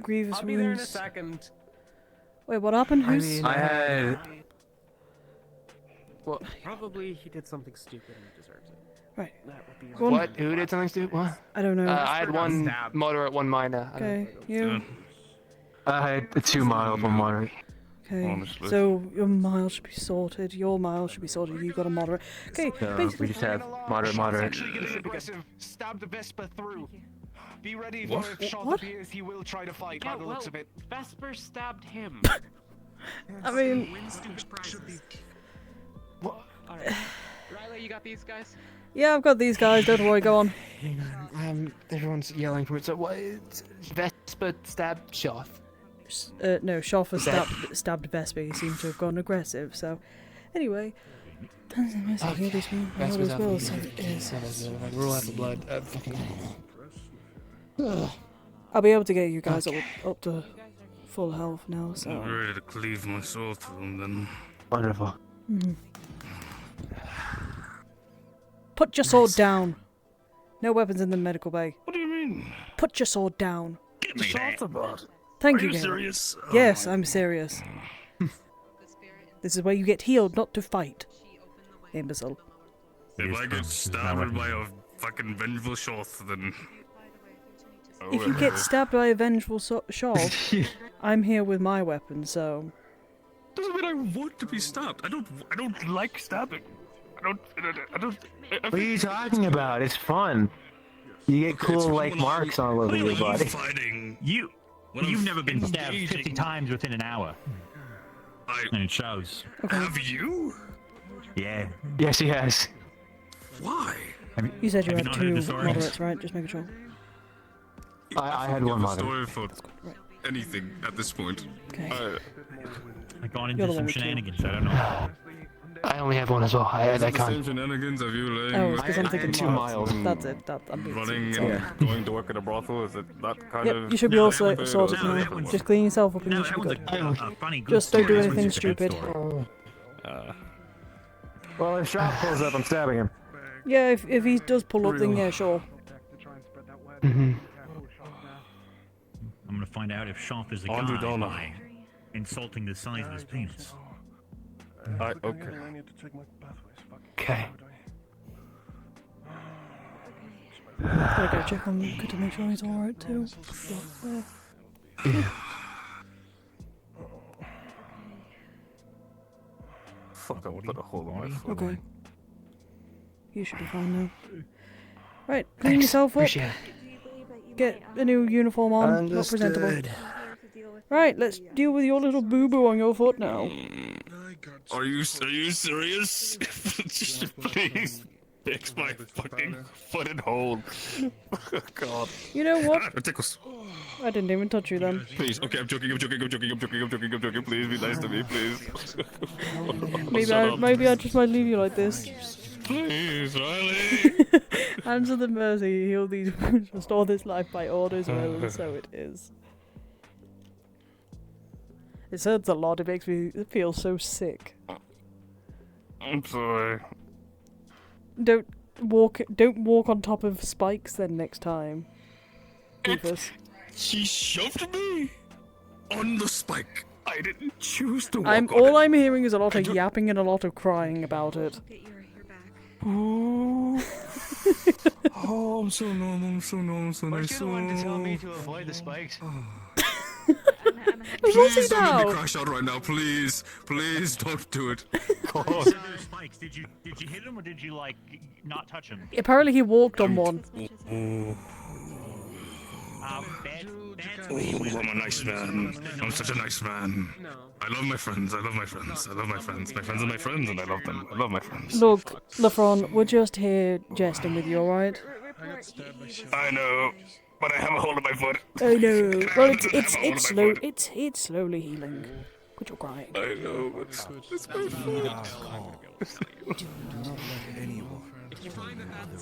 H: grievous
G: I'll be there in a
H: wounds?
G: second.
H: Wait, what happened?
J: I
H: Who's...
J: mean, I had... What?
G: Probably he did something stupid and he deserves it.
H: Right.
G: That would be
H: Go on.
J: What? Who did something stupid? What?
H: I don't know.
J: I had one moderate, one minor.
H: Okay, you.
J: I had 2 mild, 1 moderate.
H: Okay,
B: Honestly.
H: so your mile should be sorted. Your mile should be sorted. You got a moderate. Okay,
J: No,
H: basically.
J: we just have moderate, moderate.
F: Actually getting aggressive. Stab the Vesper through. Be ready
B: What?
F: for if Shot
H: What?
F: appears, he will try to fight by the looks of it.
G: Vesper stabbed him.
H: I mean,
F: What?
G: Alright. Ryllae, you got these guys?
H: yeah, I've got these guys. Don't worry. Go on.
J: Hang on. Everyone's yelling for it. So what? Vesper stabbed Shoth.
H: no, Shoff has stabbed Vesper. He seems to have gone aggressive. So, anyway.
F: Vesper's out of rule out the blood.
H: I'll be able to get you guys up to full health now. So.
B: I'm ready to cleave my soul through them then.
J: Wonderful.
H: Mhm. Put your sword down. No weapons in the medical bay.
B: What do you mean?
H: Put your sword down.
B: Get me that.
H: Thank
B: Are
H: you,
B: you
H: Gavin.
B: serious?
H: Yes, I'm serious. This is where you get healed, not to fight. Imbecile.
B: If I get stabbed by a fucking vengeful Shoth, then...
H: If you get stabbed by a vengeful Shoth, I'm here with my weapon, so...
B: Doesn't mean I want to be stabbed. I don't like stabbing.
J: What are you talking about? It's fun. You get cool like marks all over your body.
N: You've never been stabbed 50 times within an hour. And it shows.
B: Have you?
N: Yeah.
J: Yes, he has.
B: Why?
H: You said you
N: have
H: had
N: you not heard
H: two
N: the stories?
H: moderates, right? Just making sure.
J: I had one
B: Give a
J: mother.
B: story for anything at this point.
H: Okay.
N: I've gone
H: You're
N: into
H: the one
N: some
H: with two.
N: shenanigans, I don't know.
J: I only have one as well. I
B: The
J: can't.
B: same shenanigans of you laying
H: Oh,
B: with
H: because I'm thinking
J: 2 miles.
H: That's it. I'm being
B: running
H: silly.
B: and going to work at a brothel. Is it that kind
H: Yep,
B: of...
H: you should be all sorted now. Just clean yourself up and you should be good. Just don't do anything stupid.
J: Well, if Shop pulls up, I'm stabbing him.
H: Yeah, if he does pull up, then yeah, sure.
J: Mm-hmm.
N: I'm gonna find out if Shoff is a
B: Andrew
N: guy
B: Donna.
N: by insulting the size of his penis.
B: Okay.
J: Okay.
H: Gotta go check on Luca to make sure he's alright too.
B: Fuck, I will put a hole in my foot.
H: Okay. You should be fine now. Right, clean yourself up.
J: Appreciate
H: Get a new uniform on. Not presentable.
J: Understood.
H: Right, let's deal with your little boo-boo on your foot now.
B: Are you serious? Please fix my fucking foot and hold. God.
H: You know what?
B: It tickles.
H: I didn't even touch you then.
B: Please, okay, I'm joking. Please be nice to me, please.
H: Maybe I just might leave you like this.
B: Please, Ryllae.
H: Hands of the mercy, heal these wounds, restore this life by orders will, so it is. It hurts a lot, it makes me feel so sick.
B: I'm sorry.
H: Don't walk on top of spikes then next time. Rufus.
B: She shoved me on the spike. I didn't choose to walk on
H: all
B: it.
H: I'm hearing is a lot of yapping and a lot of crying about it.
B: Oh. Oh, I'm so normal, I'm so nice.
J: Weren't you the one to tell me to avoid the spikes?
B: Please don't let me crash out right now, please. Please don't do it.
N: Spikes, did you hit him or did you like not touch him?
H: Apparently he walked on one.
B: Oh, I'm a nice man. I'm such a nice man. I love my friends. I love my friends. I love my friends. My friends are my friends, and I love them. I love my friends.
H: Look, Lefron, we're just here jesting with you, alright?
B: I know, but I have a hole in my foot.
H: I know. Well, it's slowly healing. Quit your crying.
B: I know, but it's my foot.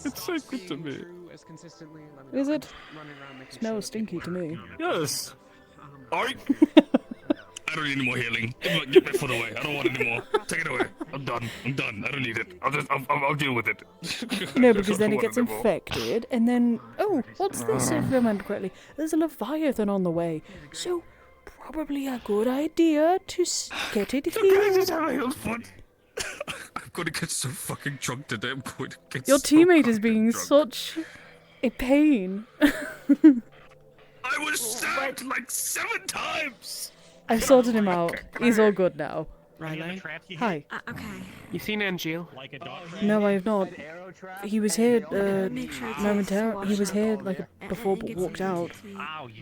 B: It's sacred to me.
H: Is it? Smells stinky to me.
B: Yes. I don't need any more healing. Get my foot away. I don't want it anymore. Take it away. I'm done. I don't need it. I'll deal with it.
H: No, because then it gets infected, and then... Oh, what's this, if I remember correctly? There's a Leviathan on the way. So, probably a good idea to get it healed.
B: I'm gonna get so fucking drunk today. I'm going to get
H: Your
B: so
H: teammate is
B: fucking
H: being
B: drunk.
H: such a pain.
B: I was stabbed like 7 times!
H: I sorted him out. He's all good now.
N: Ryllae?
H: Hi.
A: Okay.
F: You seen Angeal?
H: No, I have not. He was here momentarily. He was here like before, but walked out.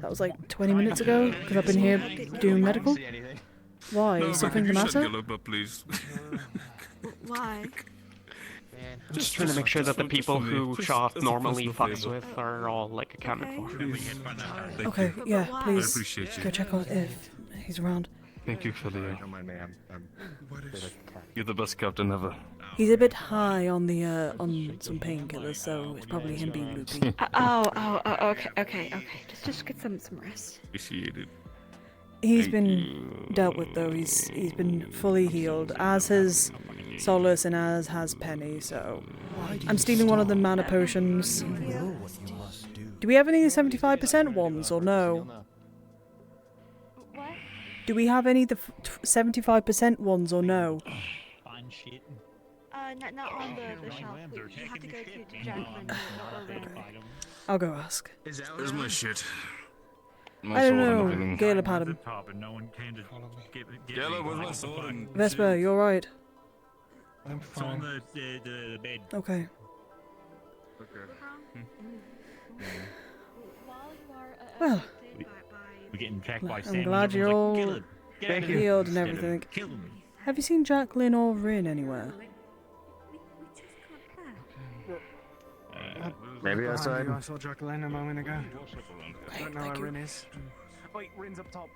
H: That was like 20 minutes ago. Because I've been here doing medical. Why?
B: No,
H: Is something the
B: you
H: matter?
B: shut Gilbert, please.
A: Why?
F: Just trying to make sure that the people who Shaw normally fucks with are all like accounted for.
H: Okay, yeah, please
B: I appreciate you.
H: go check on if he's around.
E: Thank you for the.
L: Don't mind me.
E: You're the best captain ever.
H: He's a bit high on the on some painkillers, so it's probably him being loopy.
W: Okay. Just get some rest.
E: Appreciate it.
H: He's been dealt with though. He's been fully healed, as has Solus and as has Penny. So I'm stealing one of the mana potions. Do we have any 75% ones or no?
W: What?
H: Do we have any the 75% ones or no?
N: Fine shit.
W: Not on the shelf. You have to go to Jacqueline.
H: I'll go ask.
B: Where's my shit?
H: I don't know. Caleb had him.
B: Caleb, where's my sword?
H: Vesper, you alright?
N: I'm fine. It's on the bed.
H: Okay. Well,
N: We're getting tracked by
H: I'm
N: Sam.
H: glad you're all
N: Thank
H: healed and everything.
N: Kill him.
H: Have you seen Jacqueline or Rin anywhere?
L: Maybe outside.
F: I saw Jacqueline a moment ago. I don't know where
H: thank you.
F: Rin is. Wait, Rin's up top.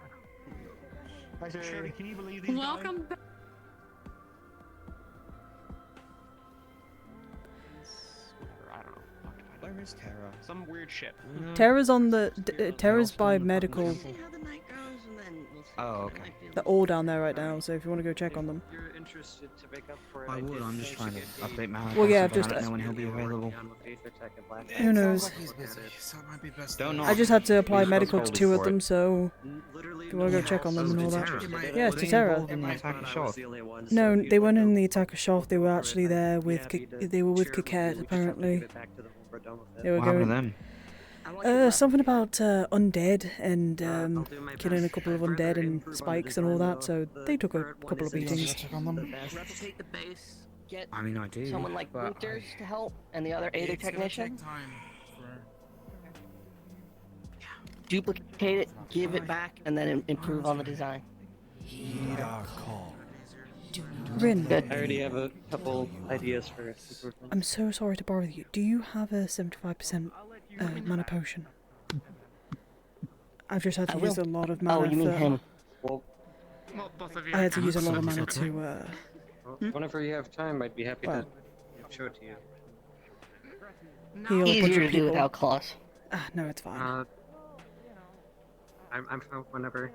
N: Sherry, can you believe these
A: Welcome back.
L: I don't know. Where is Terra? Some weird ship.
H: Terra's on the Terra's by medical.
L: Oh, okay.
H: They're all down there right now, so if you want to go check on them.
L: You're interested to make up for
J: I would. I'm just trying to update my.
H: Well, yeah,
J: I
H: just
J: don't know when he'll be available.
H: Who knows?
J: Don't know.
H: I just had to apply
J: He's
H: medical to
J: scolded
H: 2 of
J: for
H: them,
J: it.
H: so if you want to go check on them and all that. Yeah, it's to Terra.
J: In the attack of Shoth.
H: No, they weren't in the attack of Shoth. They were actually there with. They were with Kaket, apparently. They were
J: What happened to
H: going.
J: them?
H: Something about undead and killing a couple of undead and spikes and all that. So they took a couple of beatings.
A: Replicate the base. Get
J: I mean, I do.
A: someone like
J: but
A: Winters to help, and the other AIDA technician. Duplicate it, give it back, and then improve on the design.
O: Heed our call.
H: Rin,
L: I already have a couple ideas for improvement.
H: I'm so sorry to bother you. Do you have a 75% mana potion? I've just had to use a lot of mana
A: Oh, you mean
H: for.
A: him?
L: Well,
H: I had to use a lot of mana to.
L: whenever you have time, I'd be happy to show it to you.
H: Heal a bunch
A: Easier
H: of
A: to do
H: people.
A: without claws.
H: Ah, no, it's fine.
L: I'm fine whenever.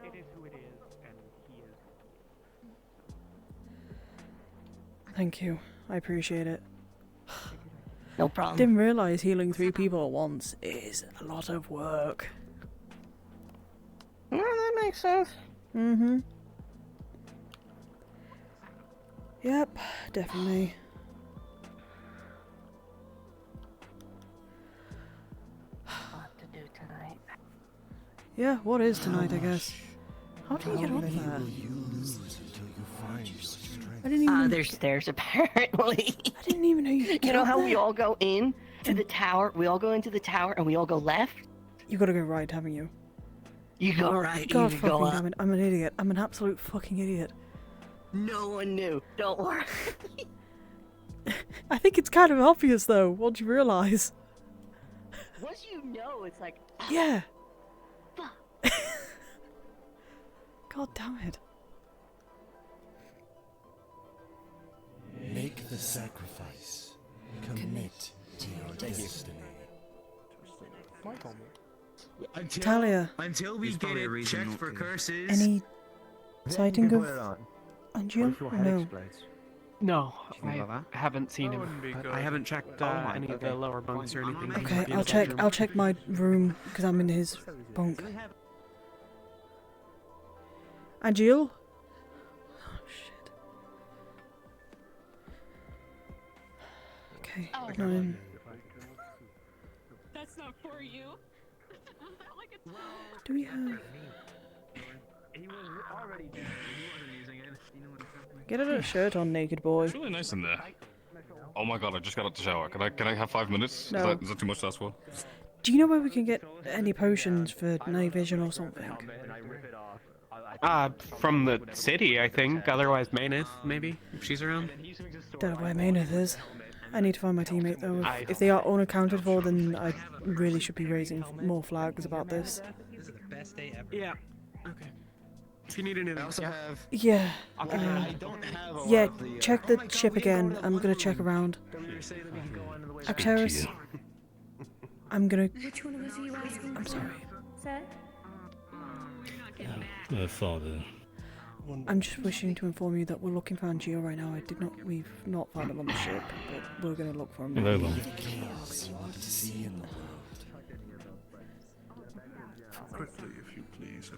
H: Thank you. I appreciate it.
A: No problem.
H: Didn't realize healing 3 people at once is a lot of work.
A: No, that makes sense.
H: Mm-hmm. Yep, definitely.
A: What to do tonight?
H: Yeah, what is tonight, I guess? How do you get up there? I didn't even.
A: There's stairs apparently.
H: I didn't even know you could
A: You
H: get
A: know
H: up
A: how
H: there.
A: we all go in to the tower? We all go into the tower and we all go left?
H: You gotta go right, haven't you?
A: You go right,
H: God
A: you go
H: fucking
A: up.
H: damn it. I'm an idiot. I'm an absolute fucking idiot.
A: No one knew. Don't worry.
H: I think it's kind of obvious though, once you realise.
A: Once you know, it's like,
H: Yeah. God damn it.
O: Make the sacrifice. Commit to your destiny.
H: Talia,
J: Until we get it checked for curses.
H: any sighting of Angiel? No.
S: No,
J: Something like
S: I
J: that?
S: haven't seen him. But I haven't checked any of the lower bunks or anything.
H: Okay, I'll check my room because I'm in his bunk. Angiel? Oh shit. Okay, not in.
K: That's not for you.
H: Do we have? Get a shirt on, naked boy.
B: It's really nice in there. Oh my god, I just got out the shower. Can I have 5 minutes?
H: No.
B: Is that too much to ask for?
H: Do you know where we can get any potions for night vision or something?
S: From the city, I think. Otherwise, Maynith, maybe, if she's around.
H: Don't know where Maynard is. I need to find my teammate though. If they are unaccounted for, then I really should be raising more flags about this.
S: Yeah. Okay. If you need anything,
L: I also have.
H: Yeah.
L: I don't have a lot
H: Yeah,
L: of the,
H: check the ship again. I'm gonna check around. Acteris, I'm gonna.
W: Which one of us are you asking?
H: I'm sorry.
W: Sir?
V: Father.
H: I'm just wishing to inform you that we're looking for Angio right now. We've not found him on the ship, but we're gonna look for him.
V: Very well.
Q: Quickly, if you please.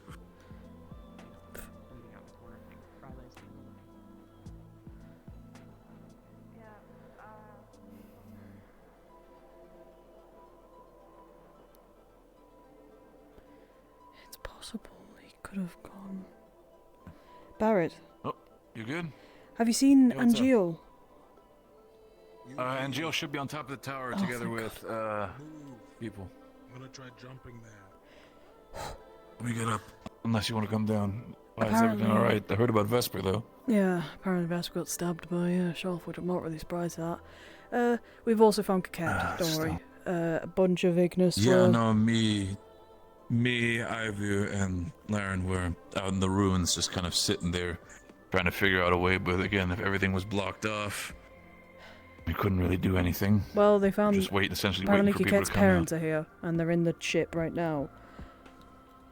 H: It's possible he could have gone. Barrett,
E: Oh, you good?
H: have you seen
E: Yeah, what's up?
H: Angio?
E: Angel should be on top of the tower
H: Oh,
E: together
H: thank
E: with people.
I: I'm gonna try jumping there.
E: Let me get up. Unless you want to come down. Why, is everything all right? I heard about Vesper though.
H: Yeah, apparently Vesper got stabbed by Sharf, which I'm not really surprised at. We've also found Kaket, don't worry. A bunch of Ignis.
E: Yeah, no, me, Ivy, and Laren were out in the ruins, just kind of sitting there, trying to figure out a way. But again, if everything was blocked off, we couldn't really do anything.
H: Well, they found.
E: Just wait, essentially
H: apparently
E: waiting for people
H: Kaket's
E: to come
H: parents
E: out.
H: are here, and they're in the ship right now.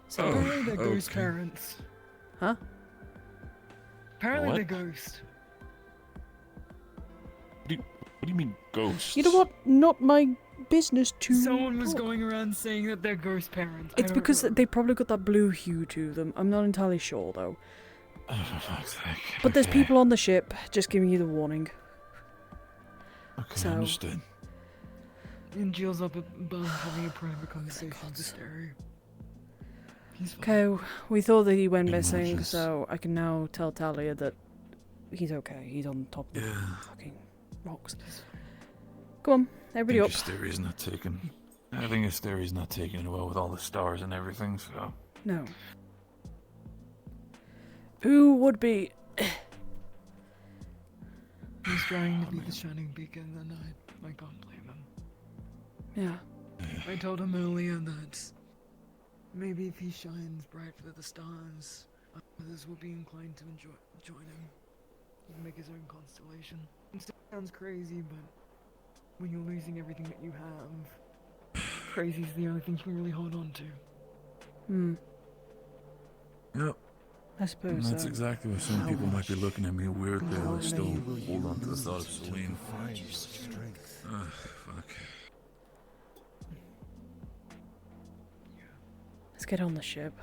H: So.
C: Apparently they're ghost parents.
H: Huh?
C: Apparently
E: What?
C: they're ghost.
E: What do you mean ghosts?
H: You know what? Not my business to.
C: Someone was
H: talk.
C: going around saying that they're ghost parents. I
H: It's
C: don't
H: because
C: know.
H: they probably got that blue hue to them. I'm not entirely sure though.
E: Oh, for fuck's sake.
H: But there's
E: Okay.
H: people on the ship, just giving you the warning.
E: Okay,
H: So.
E: understood.
C: And Jill's up above having a private conversation with the stereo. He's fine.
H: Okay, we thought that he went
E: Big
H: missing,
E: emotions.
H: so I can now tell Talia that he's okay. He's on top of the
E: Yeah.
H: fucking rocks. Come on, everybody up.
E: Hysteria's not taking. I think Hysteria's not taking it well with all the stars and everything. So.
H: No. Who would be?
C: He's trying to be the shining beacon, and I can't blame him.
H: Yeah.
C: I told him earlier that maybe if he shines bright for the stars, others will be inclined to join him. He'll make his own constellation. It sounds crazy, but when you're losing everything that you have, crazy's the only thing you can really hold on to.
E: Yep.
H: I suppose
E: And that's
H: so.
E: exactly why some people might be looking at me weirdly. I still hold on to the thought of Celine. Ugh, fuck.
H: Let's get on the ship.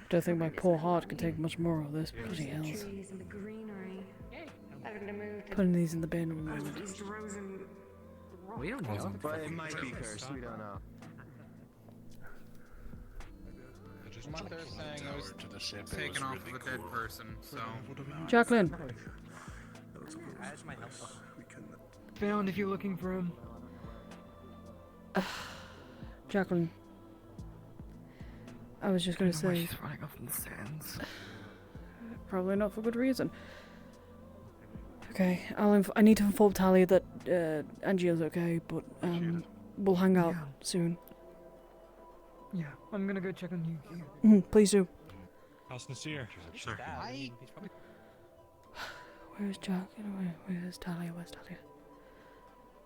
H: Don't think my poor heart can take much more of this. Bloody hell.
W: Trees and the greenery. Having to move to
H: Putting these in the bin. one moment.
S: We don't know.
L: But it might be cursed. We don't know.
F: From what they're saying, it was
R: taken off of a dead person, so.
H: Jacqueline.
C: Found if you're looking for him.
H: Jacqueline. I was just gonna
C: I don't know why
H: say.
C: she's running off in the sands.
H: Probably not for good reason. Okay, I need to inform Talia that Angio's okay, but we'll hang out soon.
C: Yeah, I'm gonna go check on you.
H: Please do.
N: How's Nasir? Sure.
H: Where's Jack? Where's Talia? Where's Talia?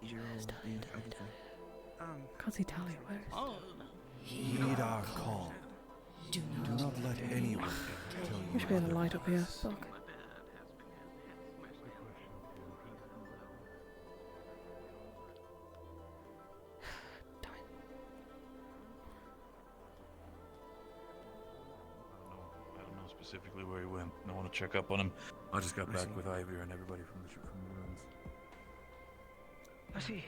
H: Where's Talia? Can't see Talia. Where is
O: Heed our call. Do not let anyone tell you.
H: We should be able to light up here. Fuck.
E: I don't know specifically where he went. I want to check up on him. I just got back with Ivy and everybody from the ruins.
C: I see.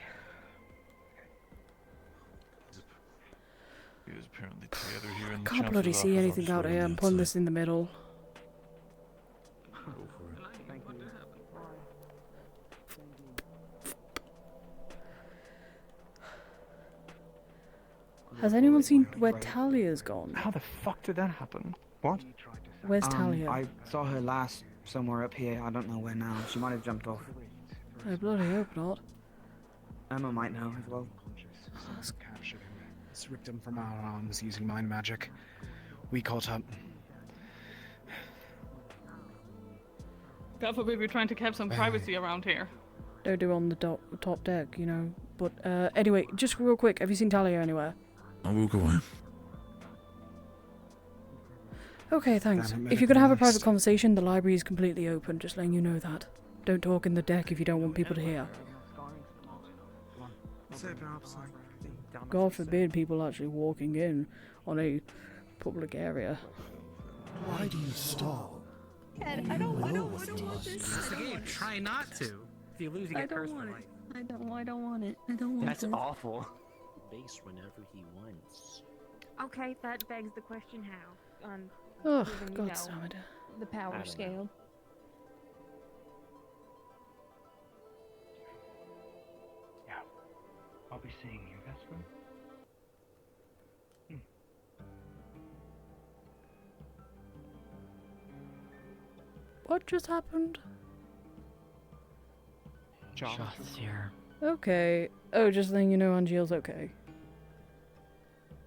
E: He was apparently together here in the
H: Can't
E: chancellor's
H: bloody
E: office.
H: see
E: I'll
H: anything
E: just
H: out
E: wait
H: here.
E: on
H: I'm
E: the
H: putting
E: outside.
H: this in the middle.
E: Go for it.
H: Has anyone seen where Talia's gone?
F: How the fuck did that happen? What?
H: Where's Talia?
U: I saw her last somewhere up here. I don't know where now. She might have jumped off.
H: I bloody hope not.
C: Emma might know as well.
D: Captured him. This ripped him from our arms using mind magic. We caught up.
P: God forbid we're trying to keep some privacy around here.
H: They're doing on the top deck, you know. But anyway, just real quick, have you seen Talia anywhere?
E: I will go away.
H: Okay, thanks. If you're gonna have a private conversation, the library is completely open, just letting you know that. Don't talk in the deck if you don't want people to hear. God forbid people actually walking in on a public area.
O: Why do you stall?
A: Ed, I don't want to do this.
J: It's the game. Try not to. If you lose, you get cursed for life.
A: I don't want it. I don't want
J: That's
A: it.
J: awful.
U: Base whenever he wants.
K: Okay, that begs the question how.
H: Oh,
K: given,
H: God
K: you know,
H: damn it.
K: the power scale.
U: Yeah. I'll be seeing you, Vesper.
H: What just happened?
U: Joth's here.
H: Okay. Oh, just letting you know Angeal's okay.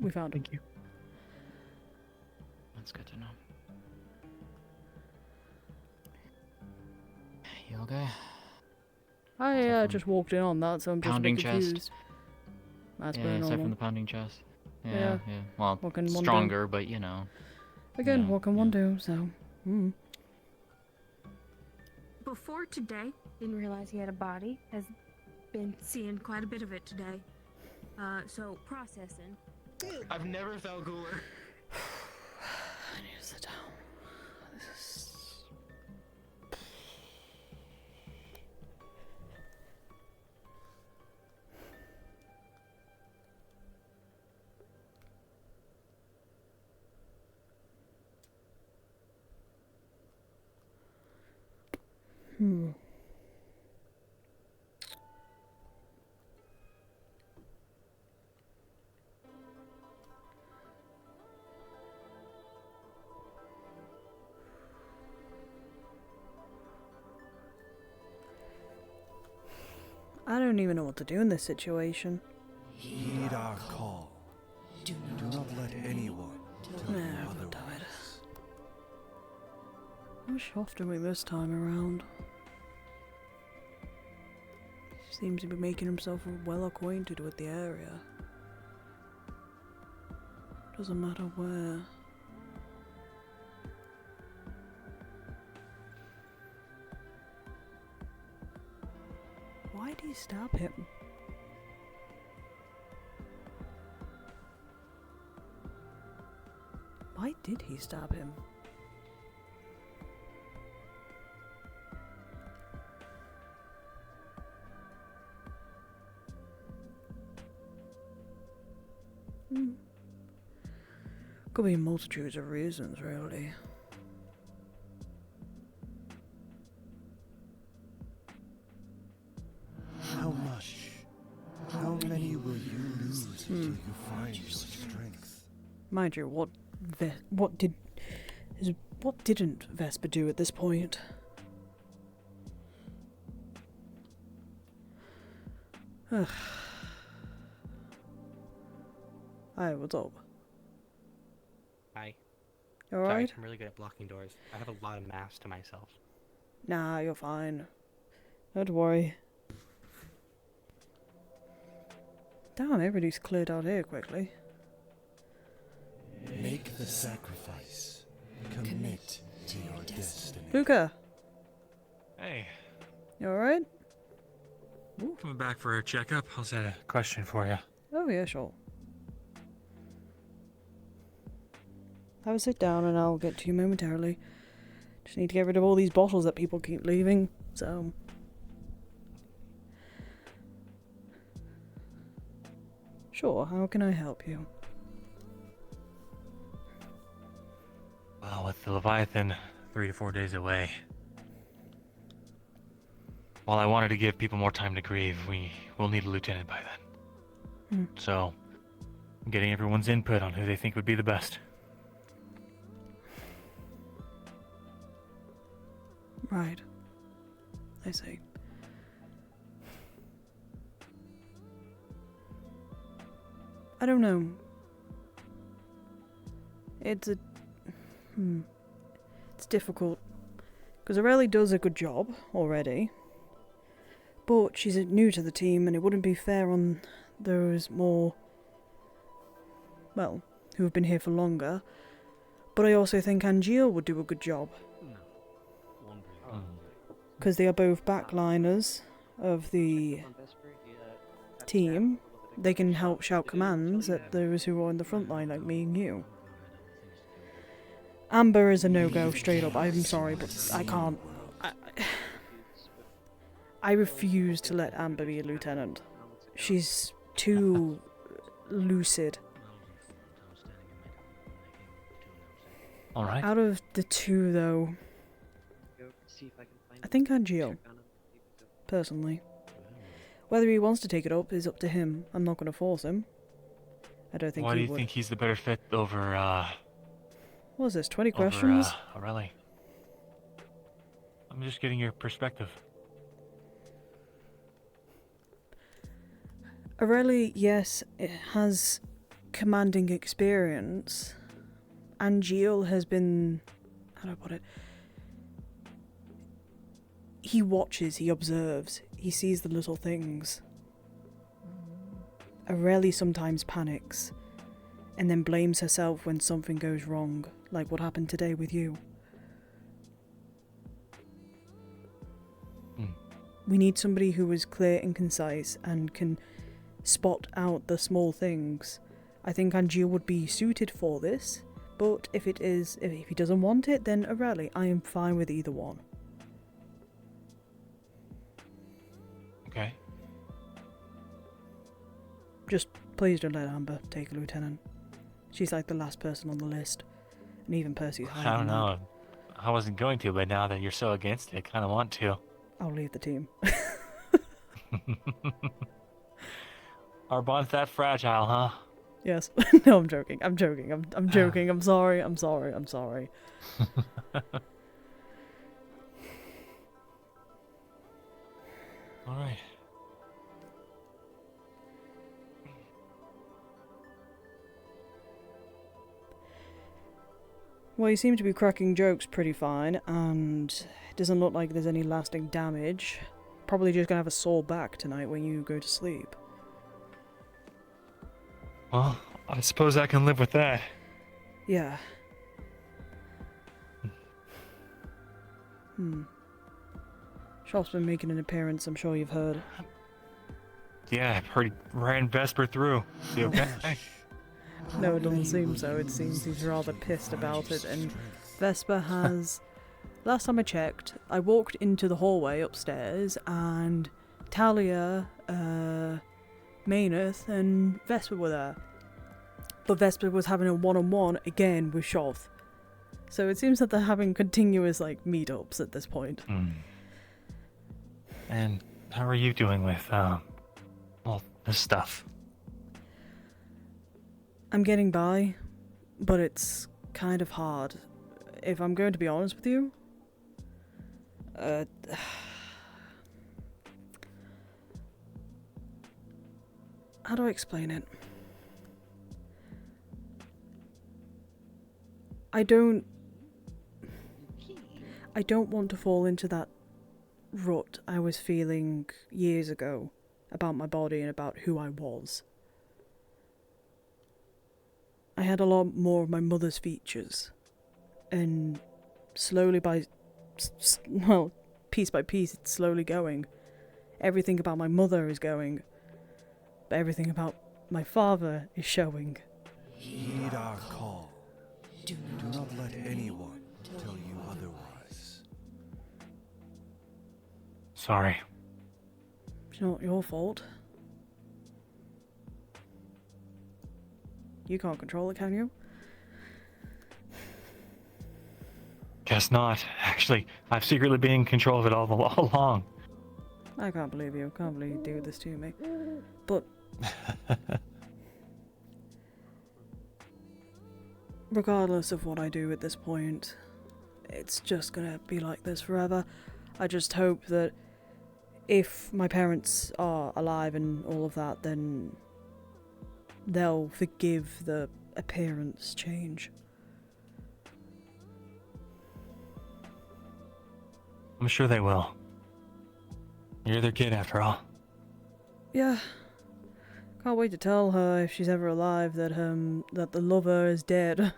H: We found him.
U: Thank you. That's good to know. You okay?
H: I just walked in on that, so I'm just a
U: Pounding
H: bit
U: chest.
H: confused. That's
U: Yeah,
H: very
U: aside
H: normal.
U: from the pounding chest.
H: Yeah.
U: Yeah. Well,
H: What can one do?
U: stronger, but you know.
H: Again,
U: Yeah,
H: what can one do, so...
K: Before today, didn't realize he had a body. Has been seeing quite a bit of it today. So processing.
J: I've never felt cooler.
H: I need to sit down. This is... I don't even know what to do in this situation.
O: Heed our call. Do not let anyone tell you otherwise.
H: How soft are we this time around? He seems to be making himself well acquainted with the area. Doesn't matter where. Why did he stab him? Why did he stab him? Could be multitudes of reasons, really.
O: How much? How many will you lose until you find your strength?
H: Mind you, what didn't Vesper do at this point? Ugh. Hi, what's up?
S: Hi.
H: You alright?
S: I'm really good at blocking doors. I have a lot of mass to myself.
H: Nah, you're fine. Don't worry. Damn, everybody's cleared out here quickly.
O: Make the sacrifice. Commit to your destiny.
H: Luca!
T: Hey.
H: You alright?
T: Coming back for a checkup. I also had a question for you.
H: Oh yeah, sure. Have a sit down and I'll get to you momentarily. Just need to get rid of all these bottles that people keep leaving, so... Sure, how can I help you?
T: Well, with the Leviathan 3 to 4 days away. While I wanted to give people more time to grieve, we will need a lieutenant by then. So, I'm getting everyone's input on who they think would be the best.
H: Right. I see. I don't know. It's a... It's difficult. Because Ryllae does a good job already. But she's new to the team and it wouldn't be fair on those more... well, who have been here for longer. But I also think Angeal would do a good job. Because they are both backliners of the team. They can help shout commands at those who are in the front line like me and you. Amber is a no-go, straight up. I'm sorry, but I can't... I refuse to let Amber be a lieutenant. She's too lucid.
T: Alright.
H: Out of the two, though, I think Angeal, personally. Whether he wants to take it up is up to him. I'm not going to force him. I don't think
T: Why
H: he
T: do you
H: would.
T: think he's the better fit over,
H: What was this, 20 questions?
T: Ryllae? I'm just getting your perspective.
H: Ryllae, yes, it has commanding experience. Angeal has been... how do I put it? He watches, he observes, he sees the little things. Ryllae sometimes panics, and then blames herself when something goes wrong, like what happened today with you. We need somebody who is clear and concise and can spot out the small things. I think Angeal would be suited for this, but if he doesn't want it, then Ryllae. I am fine with either one.
T: Okay.
H: Just please don't let Amber take a lieutenant. She's like the last person on the list, and even Percy's higher
T: I don't
H: than
T: know. I wasn't going to, but now that you're so against it, I kind of want to.
H: that. I'll leave the team.
T: Our bond's that fragile, huh?
H: Yes. No, I'm joking. I'm joking. I'm joking. I'm sorry. I'm sorry. I'm sorry.
T: All right.
H: Well, you seem to be cracking jokes pretty fine, and it doesn't look like there's any lasting damage. Probably just gonna have a sore back tonight when you go to sleep.
T: Well, I suppose I can live with that.
H: Yeah. Sharp's been making an appearance, I'm sure you've heard.
T: Yeah, I've heard he ran Vesper through. Is he okay?
H: No, it doesn't seem so. It seems he's rather pissed about it, and Vesper has... Last time I checked, I walked into the hallway upstairs, and Talia, Mayneth, and Vesper were there. But Vesper was having a one-on-one again with Shoth. So it seems that they're having continuous, like, meetups at this point.
T: And how are you doing with, all this stuff?
H: I'm getting by, but it's kind of hard. If I'm going to be honest with you, how do I explain it? I don't want to fall into that rut I was feeling years ago about my body and about who I was. I had a lot more of my mother's features, and slowly piece by piece, it's slowly going. Everything about my mother is going, but everything about my father is showing.
O: Heed our call. Do not let anyone tell you otherwise.
T: Sorry.
H: It's not your fault. You can't control it, can you?
T: Guess not. Actually, I've secretly been in control of it all along.
H: I can't believe you. Can't believe you do this to me. But... regardless of what I do at this point, it's just gonna be like this forever. I just hope that if my parents are alive and all of that, then they'll forgive the appearance change.
T: I'm sure they will. You're their kid after all.
H: Yeah. Can't wait to tell her, if she's ever alive, that that the lover is dead.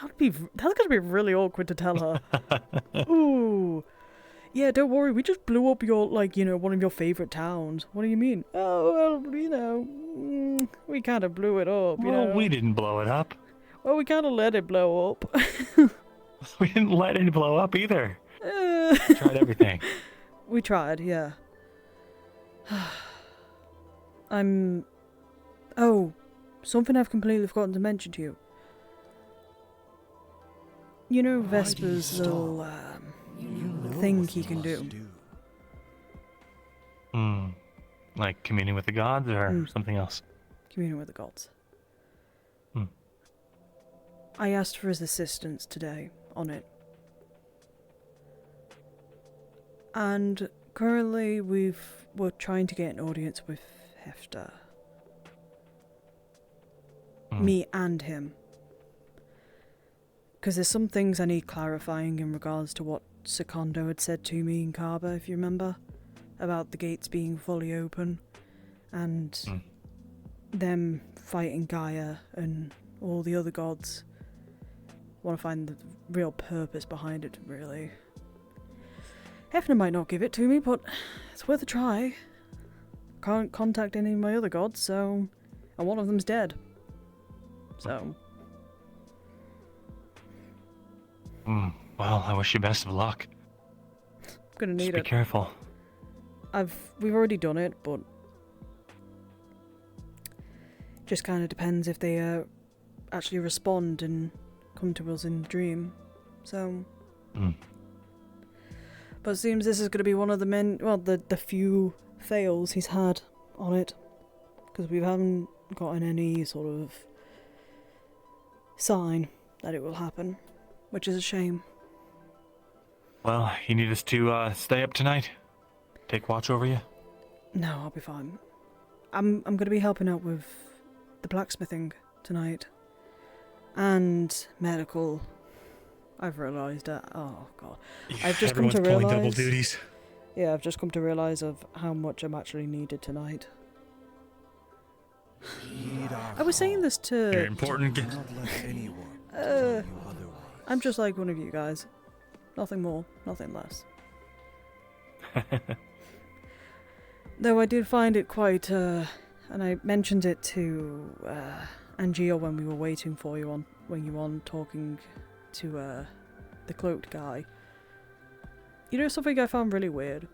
H: That's gonna be really awkward to tell her. Ooh. Yeah, don't worry, we just blew up your, one of your favorite towns. What do you mean? Oh, well, we kind of blew it up, you know.
T: Well, we didn't blow it up.
H: Well, we kind of let it blow up.
T: We didn't let it blow up either. We tried everything.
H: We tried, yeah. Oh, something I've completely forgotten to mention to you. You know Vesper's little, thing he can do?
T: Like communing with the gods or something else?
H: Communing with the gods. I asked for his assistance today on it. And currently we're trying to get an audience with Hefter. Me and him. Because there's some things I need clarifying in regards to what Secondo had said to me in Kaba, if you remember, about the gates being fully open and them fighting Gaia and all the other gods. Want to find the real purpose behind it, really. Hefner might not give it to me, but it's worth a try. Can't contact any of my other gods, and one of them's dead. So.
T: Well, I wish you best of luck.
H: Gonna need
T: Just be careful.
H: We've already done it, but just kind of depends if they actually respond and come to us in the dream. So. But it seems this is going to be one of the few fails he's had on it, because we haven't gotten any sort of sign that it will happen, which is a shame.
T: Well, you need us to stay up tonight? Take watch over you?
H: No, I'll be fine. I'm going to be helping out with the blacksmithing tonight. And medical. I've realised that. Oh, God. I've just come to realise...
T: pulling double duties.
H: Yeah, I've just come to realise of how much I'm actually needed tonight. I was saying this to...
T: You're important.
H: I'm just like one of you guys. Nothing more, nothing less. Though I did find it quite, and I mentioned it to Angia when we were waiting for you when you were on talking to the cloaked guy. You know something I found really weird?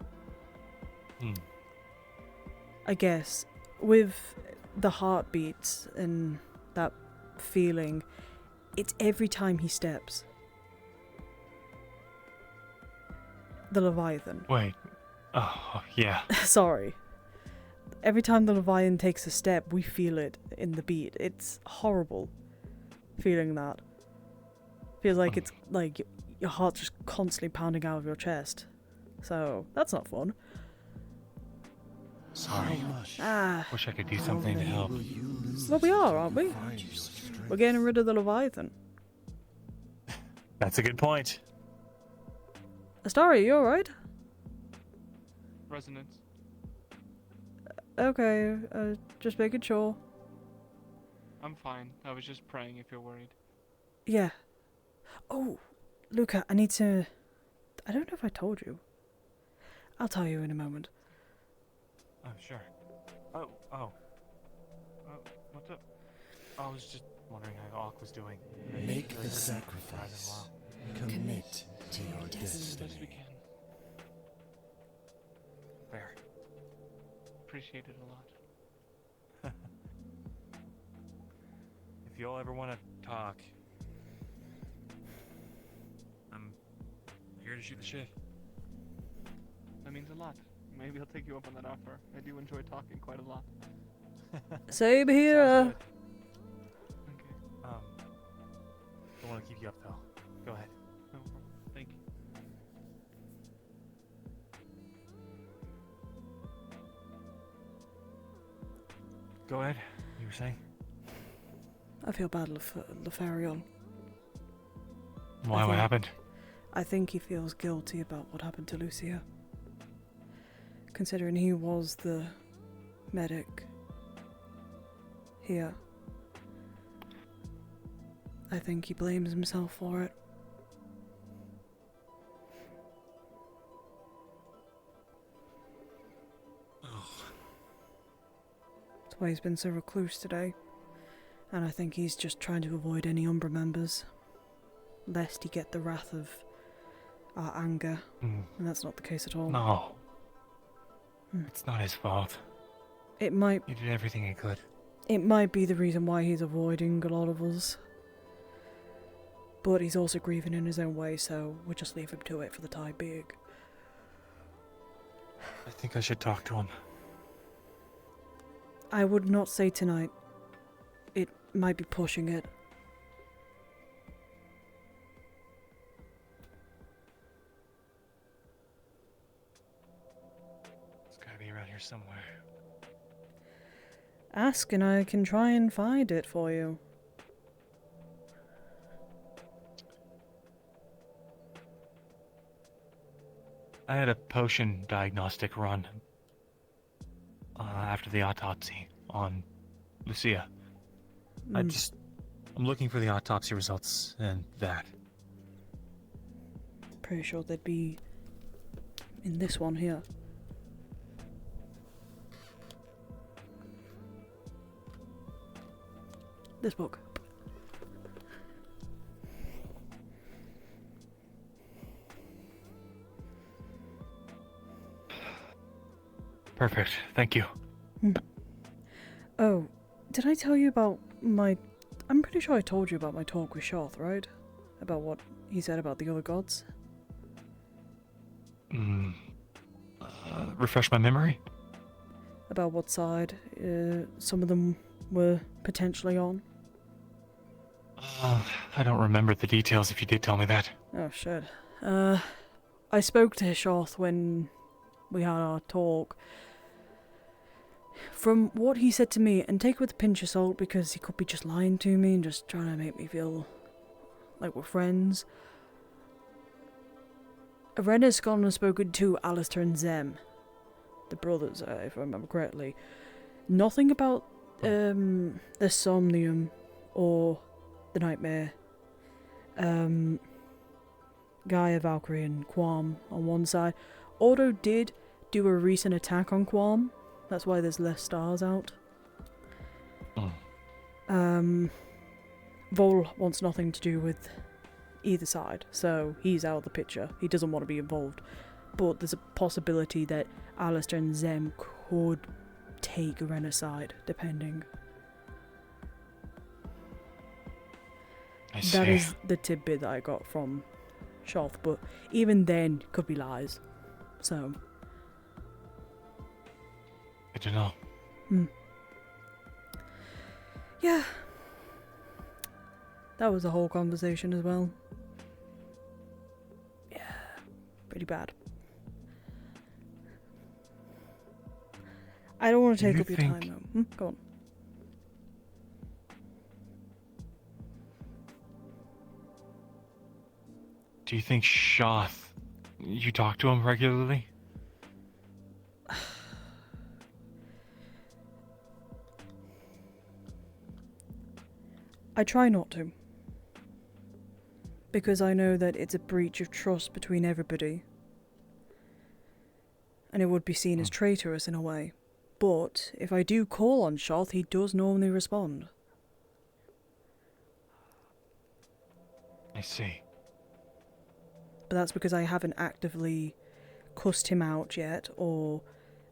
H: I guess, with the heartbeats and that feeling, it's every time he steps. The Leviathan.
T: Wait. Oh, yeah.
H: Sorry. Every time the Leviathan takes a step, we feel it in the beat. It's horrible feeling that. Feels like it's like your heart's just constantly pounding out of your chest. So, that's not fun.
T: Sorry. Wish I could do something to help.
H: Well, we are, aren't we? We're getting rid of the Leviathan.
T: That's a good point.
H: Astari, you alright?
P: Resonance.
H: Okay, just making sure.
P: I'm fine. I was just praying if you're worried.
H: Yeah. Oh, Luca, I need to... I don't know if I told you. I'll tell you in a moment.
T: Oh, sure. Oh, what's up? I was just wondering how Auk was doing.
O: Make the sacrifice. Commit to your destiny.
P: Best we can.
T: Fair.
P: Appreciate it a lot.
T: If y'all ever want to talk, I'm here to shoot the shit.
P: That means a lot. Maybe I'll take you up on that offer. I do enjoy talking quite a lot.
H: Same here.
T: Don't want to keep you up though. Go ahead.
P: No problem. Thank you.
T: Go ahead. You were saying?
H: I feel bad, Lefarion.
T: Why? What happened?
H: I think he feels guilty about what happened to Lucia. Considering he was the medic here. I think he blames himself for it. That's why he's been so recluse today. And I think he's just trying to avoid any Umbra members, lest he get the wrath of our anger. And that's not the case at all.
T: No. It's not his fault.
H: It might...
T: He did everything he could.
H: It might be the reason why he's avoiding a lot of us. But he's also grieving in his own way, so we'll just leave him to it for the time being.
T: I think I should talk to him.
H: I would not say tonight. It might be pushing it.
T: It's gotta be around here somewhere.
H: Ask and I can try and find it for you.
T: I had a potion diagnostic run after the autopsy on Lucia. I'm looking for the autopsy results and that.
H: Pretty sure they'd be in this one here. This book.
T: Perfect. Thank you.
H: Oh, did I tell you about my... I'm pretty sure I told you about my talk with Shoth, right? About what he said about the other gods?
T: Refresh my memory?
H: About what side some of them were potentially on?
T: I don't remember the details if you did tell me that.
H: Oh, shit. I spoke to Shoth when we had our talk. From what he said to me, and take it with a pinch of salt because he could be just lying to me and just trying to make me feel like we're friends. Arena's gone and spoken to Alistair and Zem, the brothers, if I remember correctly. Nothing about the Somnium or the Nightmare. Gaia, Valkyrie and Quam on one side. Auto did do a recent attack on Quam. That's why there's less stars out. Vol wants nothing to do with either side, so he's out of the picture. He doesn't want to be involved. But there's a possibility that Alistair and Zem could take Arena's side, depending.
T: I see.
H: That is the tidbit that I got from Shoth, but even then, could be lies. So...
T: Good to know.
H: Yeah. That was a whole conversation as well. Yeah. Pretty bad. I don't want to take up your time though. Go on.
T: Do you think Shoth... You talk to him regularly?
H: I try not to. Because I know that it's a breach of trust between everybody. And it would be seen as traitorous in a way. But if I do call on Shoth, he does normally respond.
T: I see.
H: But that's because I haven't actively cussed him out yet or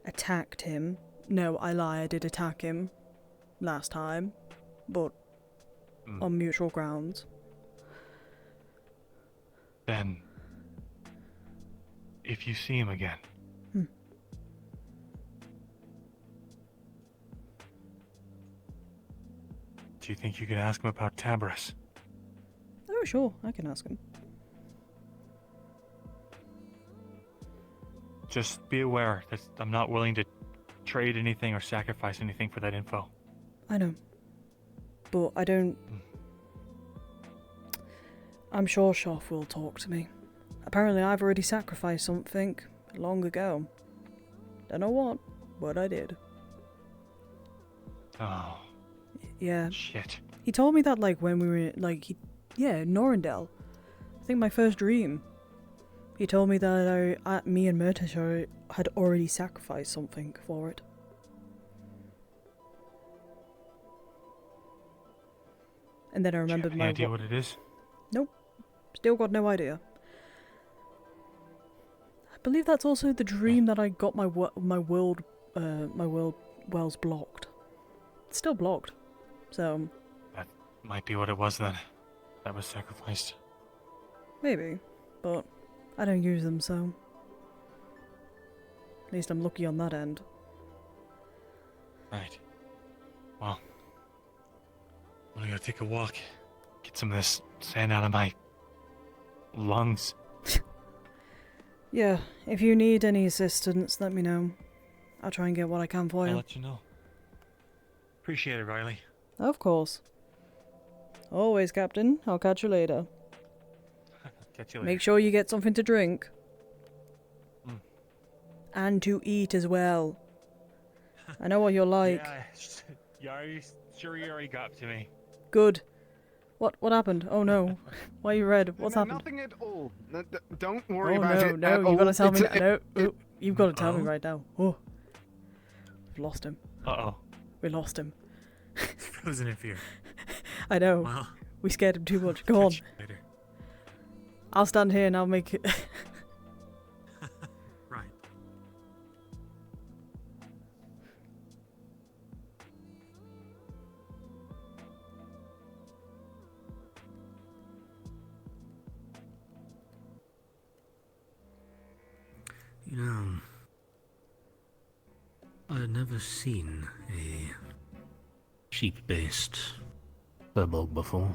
H: attacked him. No, I lie, I did attack him last time, but on mutual grounds.
T: Then, if you see him again, do you think you could ask him about Tabris?
H: Oh, sure, I can ask him.
T: Just be aware that I'm not willing to trade anything or sacrifice anything for that info.
H: I know. but I don't... I'm sure Shoff will talk to me. Apparently I've already sacrificed something long ago. Don't know what, but I did.
T: Oh.
H: Yeah.
T: Shit.
H: He told me that, like, when we were, like, yeah, Norendel. I think my first dream. He told me that me and Murtish had already sacrificed something for it. And then I remembered
T: Any idea what it is?
H: Nope. Still got no idea. I believe that's also the dream that I got my world wells blocked. It's still blocked. So
T: That might be what it was then. That was sacrificed.
H: maybe, but I don't use them, so at least I'm lucky on that end.
T: Right. Well, I'm gonna go take a walk. Get some of this sand out of my lungs.
H: Yeah, if you need any assistance, let me know. I'll try and get what I can for you.
T: I'll let you know. Appreciate it, Ryllae.
H: Of course. Always, Captain. I'll catch you later.
T: Catch you later.
H: Make sure you get something to drink.
T: Mm.
H: And to eat as well. I know what you're like.
T: Yeah, you already got to me.
H: Good. What happened? Oh no. Why are you red? What's happened?
D: Nothing at all. Don't worry
H: Oh
D: about
H: no,
D: it.
H: no,
D: at
H: you
D: all.
H: gotta tell me
D: It's
H: now. No, you've gotta tell me
T: Uh-oh.
H: right now. Oh. We've lost him.
T: Uh-oh.
H: We lost him.
T: Frozen in fear.
H: I know.
T: Well,
H: We scared him too much. Go on.
T: catch you later.
H: I'll stand here and I'll make it.
T: Right.
V: You know, I had never seen a sheep-based furball before.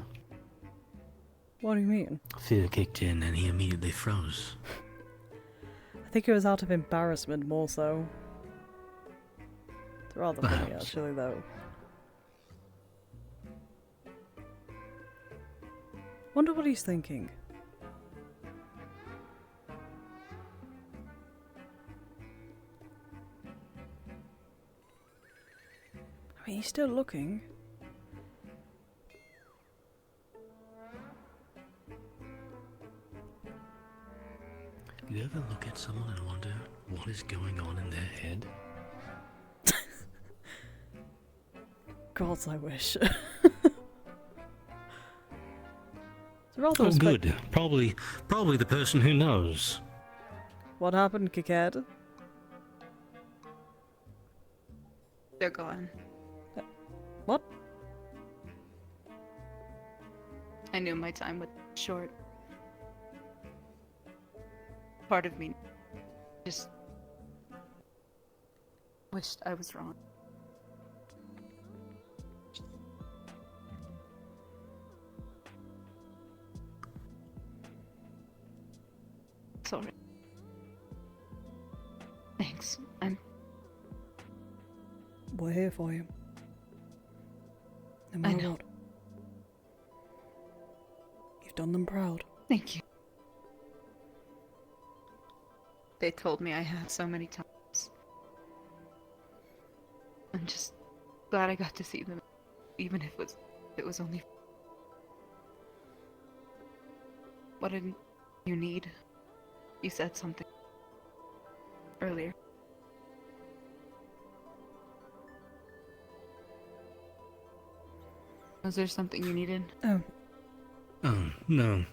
H: What do you mean?
V: Fear kicked in and he immediately froze.
H: I think it was out of embarrassment more so. It's rather funny
V: Perhaps.
H: actually though. Wonder what he's thinking. I mean, he's still looking.
V: You ever look at someone and wonder what is going on in their head?
H: Gods, I wish. It's rather
V: Oh,
H: respect-
V: good. Probably the person who knows.
H: What happened, Kikad?
A: They're gone.
H: What?
A: I knew my time was short. Part of me just wished I was wrong. Sorry. Thanks.
H: We're here for you. No
A: I
H: matter
A: know.
H: what. You've done them proud.
A: Thank you. They told me I had so many times. I'm just glad I got to see them, even if it was only. What did you need? You said something earlier. Was there something you needed?
V: Oh, no.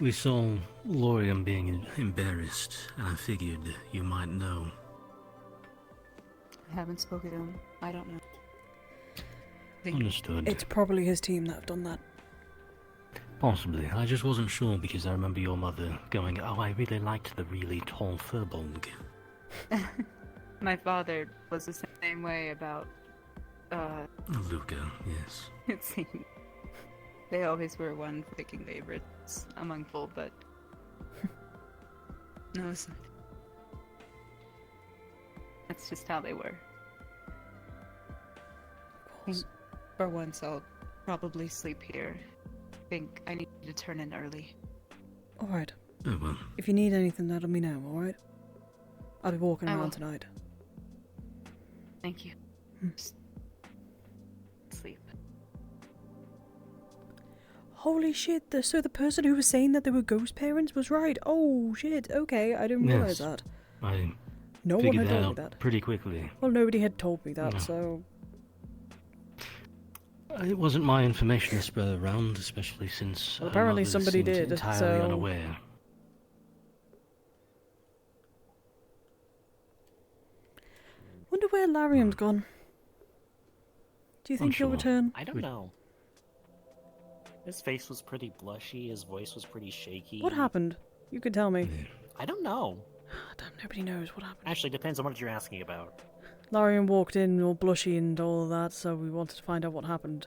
V: We saw Lorium being embarrassed, and I figured you might know.
A: I haven't spoken to him. I don't know.
V: Understood.
H: It's probably his team that have done that.
V: Possibly. I just wasn't sure because I remember your mother going, "Oh, I really liked the really tall furbolg."
A: My father was the same way about,
V: Luca, yes.
A: it seemed. They always were one for picking favorites among full, but... no, it's not. That's just how they were. I think for once I'll probably sleep here. Think I need to turn in early.
H: Alright.
V: Oh well.
H: If you need anything, let me know, alright? I'll be walking
A: I
H: around
A: will.
H: tonight.
A: Thank you. Sleep.
H: Holy shit, so the person who was saying that they were ghost parents was right. Oh shit, okay, I didn't realize that.
V: I
H: No one
V: figured
H: had
V: that
H: told me
V: out
H: that.
V: pretty quickly.
H: Well, nobody had told me that,
V: No.
H: so...
V: It wasn't my information to spread around, especially since
H: Well, apparently
V: others
H: somebody
V: seemed
H: did,
V: entirely
H: so-
V: unaware.
H: Wonder where Larium's gone. Do you think he'll return?
B: I don't know. His face was pretty blushy, his voice was pretty shaky.
H: What happened? You could tell me.
B: I don't know.
H: Damn, nobody knows what happened.
B: Actually, depends on what you're asking about.
H: Larium walked in all blushy and all that, so we wanted to find out what happened.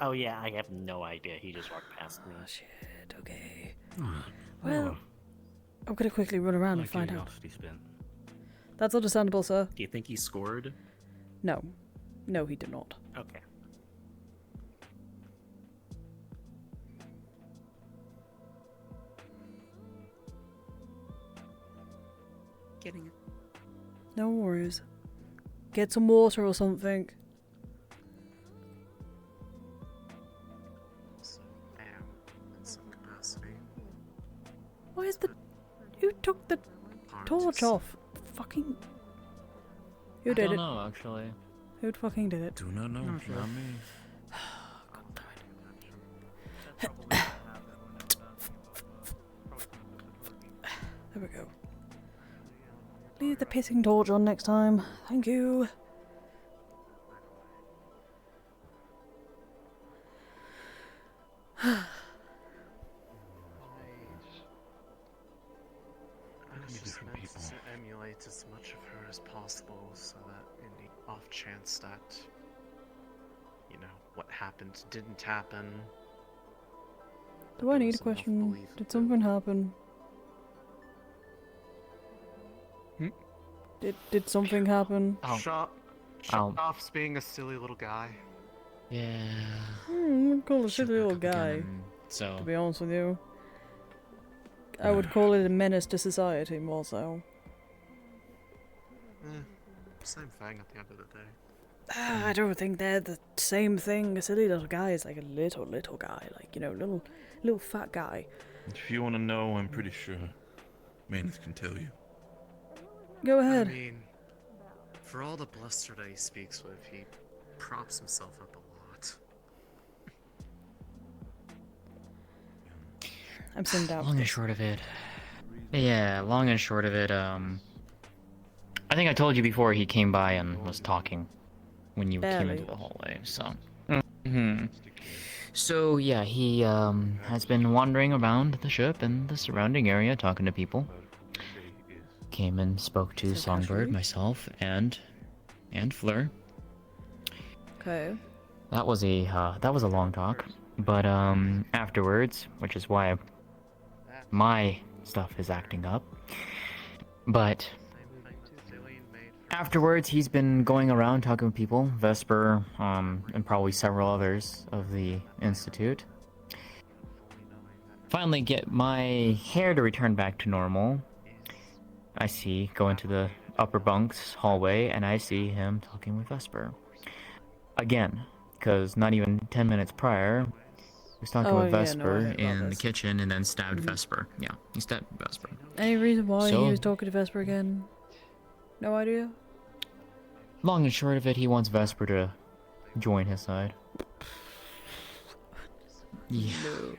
B: Oh yeah, I have no idea. He just walked past me.
H: Oh shit, okay.
V: Oh,
H: Well, I'm gonna quickly run around and find out.
V: curiosity spent.
H: That's understandable, sir.
B: Do you think he scored?
H: No. No, he did not.
B: Okay.
A: Getting
H: No worries. Get some water or something.
D: In some capacity.
H: Where's the... Who took the torch off? Fucking... Who did
T: I
H: it?
T: don't know, actually.
H: Who fucking did it?
E: Do not know.
T: Not sure.
E: Not me.
H: There we go. Leave the pissing torch on next time. Thank you.
D: I was just meant to emulate as much of her as possible so that in the off chance that, you know, what happened didn't happen.
H: Do I need a question? Did something happen? Did something happen?
D: Shut off's being a silly little guy.
T: Yeah.
H: I'm call a silly little guy.
T: So.
H: To be honest with you, I would call it a menace to society more so.
D: Same thing at the end of the day.
H: I don't think they're the same thing. A silly little guy is like a little guy, like, you know, little fat guy.
E: If you want to know, I'm pretty sure Maneth can tell you.
H: Go ahead.
D: I mean, for all the bluster that he speaks with, he props himself up a lot.
H: I'm sitting down.
T: Long and short of it. Yeah, long and short of it, I think I told you before he came by and was talking when you came
H: Barely.
T: into the hallway, so. So, yeah, he, has been wandering around the ship and the surrounding area talking to people. Came and spoke to Songbird, myself, and Fleur.
H: Okay.
T: That was a long talk, but afterwards, which is why my stuff is acting up. But afterwards, he's been going around talking with people, Vesper, and probably several others of the Institute. Finally get my hair to return back to normal. I go into the upper bunks hallway, and I see him talking with Vesper. Again, because not even 10 minutes prior, he was talking with Vesper in the kitchen and then stabbed Vesper. Yeah, he stabbed Vesper.
H: Any reason why
T: So-
H: he was talking to Vesper again? No idea?
T: Long and short of it, he wants Vesper to join his side. Yeah.
H: No.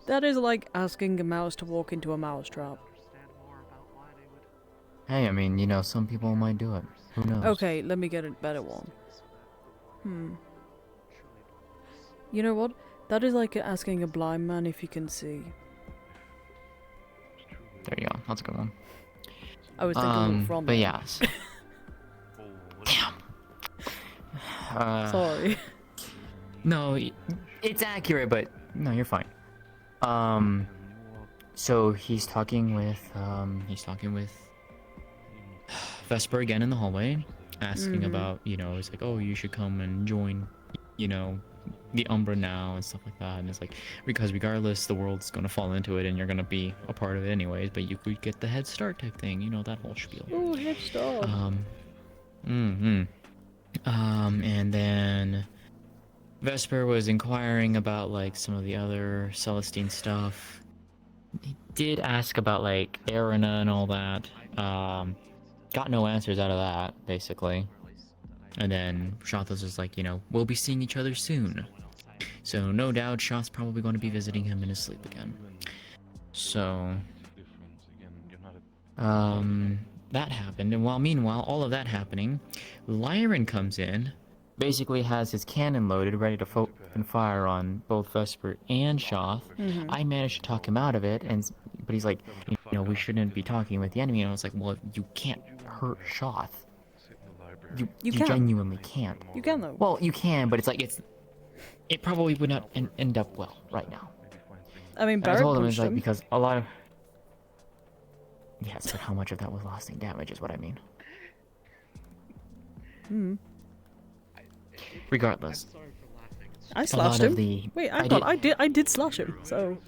H: That is like asking a mouse to walk into a mousetrap.
T: Hey, I mean, you know, some people might do it. Who knows?
H: Okay, let me get a better one. You know what? That is like asking a blind man if he can see.
T: There you go. That's a good one.
H: I was thinking from
T: but
H: there.
T: yes. Damn.
H: Sorry.
T: No, it's accurate, but no, you're fine. So he's talking with Vesper again in the hallway, asking about, you know, he's like, oh, you should come and join, you know,
G: the Umbra now and stuff like that. And it's like, because regardless, the world's gonna fall into it and you're gonna be a part of it anyways, but you could get the head start type thing, you know, that whole spiel.
H: Ooh, head start.
G: And then Vesper was inquiring about like some of the other Celestine stuff. He did ask about like Erina and all that. Got no answers out of that, basically. And then Shothos was like, you know, we'll be seeing each other soon. So no doubt Shoth's probably going to be visiting him in his sleep again. So that happened, and meanwhile all of that happening, Lyran comes in, basically has his cannon loaded, ready to open fire on both Vesper and Shoth. I managed to talk him out of it, but he's like, you know, we shouldn't be talking with the enemy. And I was like, well, you can't hurt Shoth. You
H: can.
G: genuinely can't.
H: You can though.
G: Well, you can, but it's like it probably would not end up well right now.
H: I mean,
G: And I
H: Barrett
G: told him it's
H: pushed
G: like
H: him.
G: because a lot of yes, but how much of that was lasting damage is what I mean. Regardless,
H: I
G: a
H: slashed
G: lot of
H: him.
G: the
H: Wait, I did slash him. So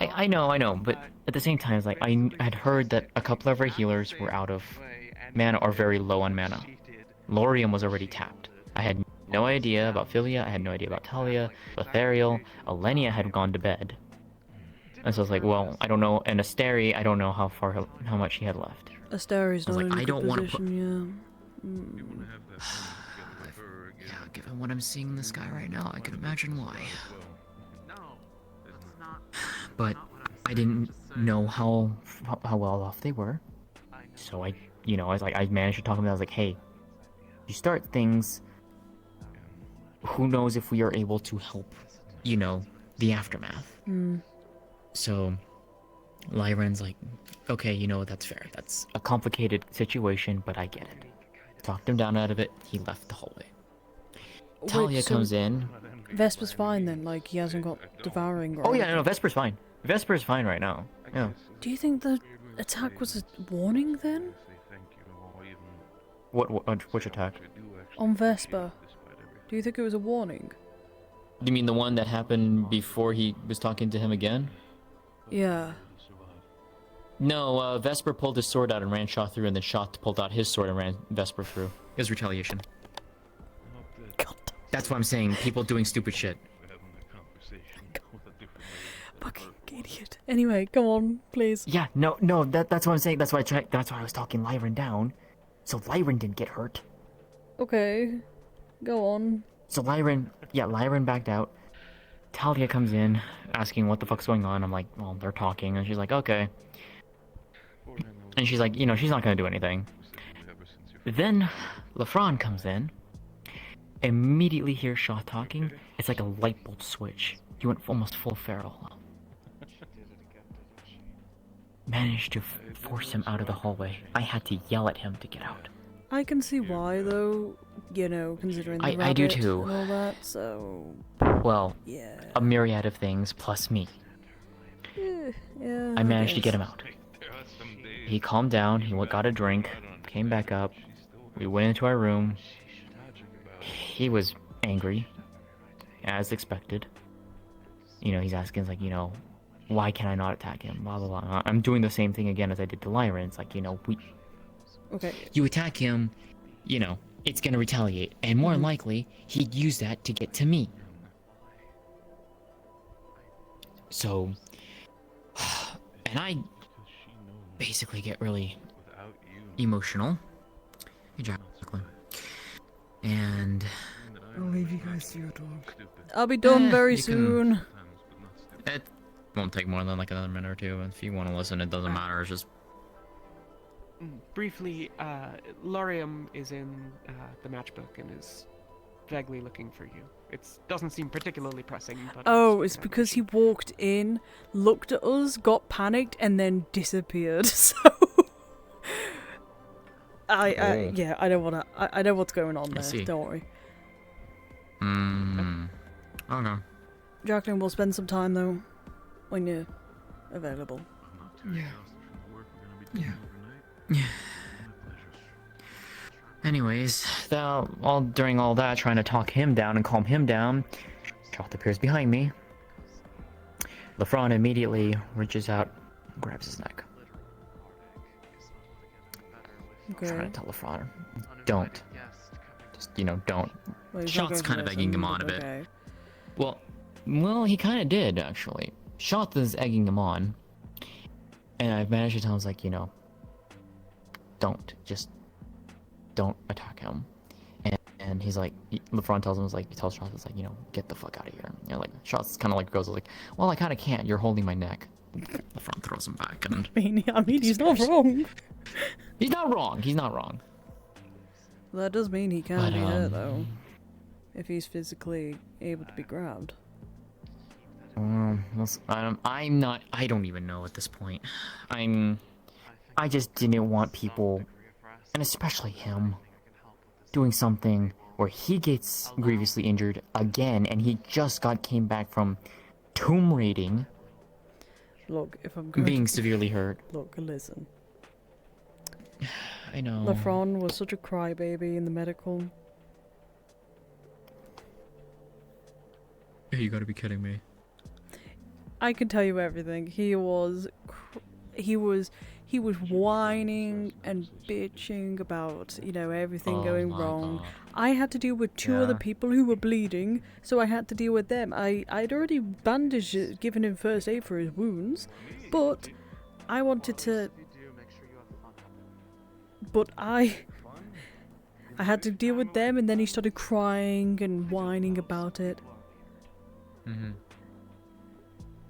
G: I know, but at the same time, it's like I had heard that a couple of our healers were out of mana or very low on mana. Lorium was already tapped. I had no idea about Philia, I had no idea about Talia, Lothariel, Alenia had gone to bed. And so I was like, well, I don't know, and Asteri, I don't know how much he had left.
H: Asteri's
G: I was
H: not
G: like,
H: in a
G: I
H: good
G: don't want to put.
H: position,
G: Yeah, given what I'm seeing in the sky right now, I can imagine why. But I didn't know how well off they were. So I was like, I managed to talk to them. I was like, hey, you start things. Who knows if we are able to help, you know, the aftermath. So Lyran's like, okay, you know, that's fair. That's a complicated situation, but I get it. Talked him down out of it. He left the hallway. Talia comes in.
H: Vesper's fine then, like he hasn't got devouring. Or
G: Oh yeah, no, Vesper's fine. Vesper's fine right now. Yeah.
H: Do you think the attack was a warning then?
G: Which attack?
H: On Vesper. Do you think it was a warning?
G: You mean the one that happened before he was talking to him again?
H: Yeah.
G: No, Vesper pulled his sword out and ran Shoth through, and then Shoth pulled out his sword and ran Vesper through. It was retaliation.
H: God.
G: That's what I'm saying. People doing stupid shit.
H: Fucking idiot. Anyway, go on, please.
G: Yeah, no, that's what I'm saying. That's why I was talking Lyran down, so Lyran didn't get hurt.
H: Okay, go on.
G: So Lyran backed out. Talia comes in, asking what the fuck's going on. I'm like, well, they're talking, and she's like, okay. And she's like, you know, she's not gonna do anything. Then Lafron comes in, immediately hears Shoth talking. It's like a light bulb switch. He went almost full feral. Managed to force him out of the hallway. I had to yell at him to get out.
H: I can see why, though, you know, considering the
G: I do
H: rabbit
G: too.
H: and all that, so...
G: Well,
H: yeah.
G: A myriad of things, plus me.
H: Yeah,
G: I managed to
H: guess.
G: get him out. He calmed down, he got a drink, came back up, we went into our room. He was angry, as expected. You know, he's asking, like, you know, why can I not attack him? Blah, blah, blah. I'm doing the same thing again as I did to Lyran. It's like, you know,
H: Okay.
G: You attack him, you know, it's gonna retaliate. And more than likely, he'd use that to get to me. So... And I basically get really emotional. Hey, Jacqueline. And...
C: I'll leave you guys to your talk.
H: I'll be done very
G: you can-
H: soon.
G: It won't take more than like another minute or two. If you want to listen, it doesn't matter. It's just...
S: Briefly, Lorium is in the matchbook and is vaguely looking for you. It doesn't seem particularly pressing, but...
H: Oh, it's because he walked in, looked at us, got panicked, and then disappeared. So... yeah, I know I know what's going on there.
G: see.
H: Don't worry.
G: Okay.
H: Jacqueline, we'll spend some time though, when you're available.
C: Yeah. Yeah.
G: Anyways, during all that, trying to talk him down and calm him down, Shoth appears behind me. LeFron immediately reaches out, grabs his neck.
H: Okay.
G: Trying to tell LeFron, don't. Just, don't.
H: Well, he's not
G: Shoth's
H: going
G: kind
H: to
G: of egging him
H: listen,
G: on a
H: but
G: bit.
H: okay.
G: Well, he kind of did, actually. Shoth is egging him on. And I've managed to tell him, like, don't. Just don't attack him. And he's like, LeFron tells him, he tells Shoth, it's like, get the fuck out of here. Like, Shoth's kind of like goes, like, well, I kind of can't. You're holding my neck. LeFron throws him back. And
H: I mean, he's not wrong.
G: He's not wrong. He's not wrong.
H: Well, that does mean he can
G: But,
H: be hurt, though. If he's physically able to be grabbed.
G: I don't even know at this point. I just didn't want people, and especially him, doing something where he gets grievously injured again, and he just came back from tomb raiding.
H: Look, if I'm
G: being severely hurt.
H: Look, listen.
G: I know.
H: LeFron was such a crybaby in the medical.
G: You gotta be kidding me.
H: I can tell you everything. He was whining and bitching about, everything going wrong. I had to deal with two other people who were bleeding, so I had to deal with them. I'd already bandaged, given him first aid for his wounds, but I wanted to. But I had to deal with them, and then he started crying and whining about it.
G: Mm-hmm.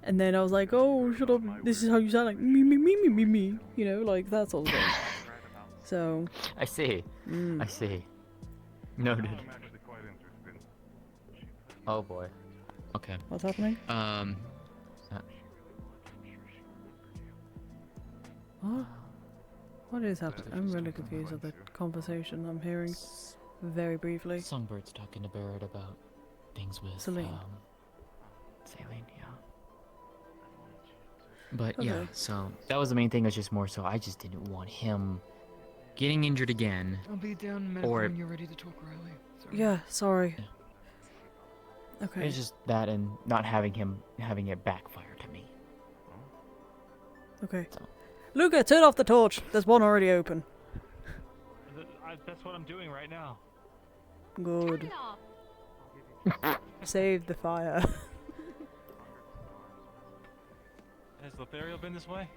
H: And then I was like, oh, shut up, this is how you sound, like, me, like that sort of thing. So.
G: I see. I see. Noted. Oh boy. Okay.
H: What's happening? What? What is happening? I'm really confused with the conversation I'm hearing very briefly.
G: Songbird's talking to Barrett about things with
H: Celine.
G: Celine, yeah. But
H: Okay.
G: yeah, so that was the main thing. Was just more so I just didn't want him getting injured again.
C: I'll be down medical when you're ready to talk, Ryllae. Sorry.
H: Yeah, sorry. Okay.
G: It's just that and not having it backfire to me.
H: Okay. Luca, turn off the torch. There's one already open.
N: That's what I'm doing right now.
H: Good. Save the fire.
N: Has Lothario been this way?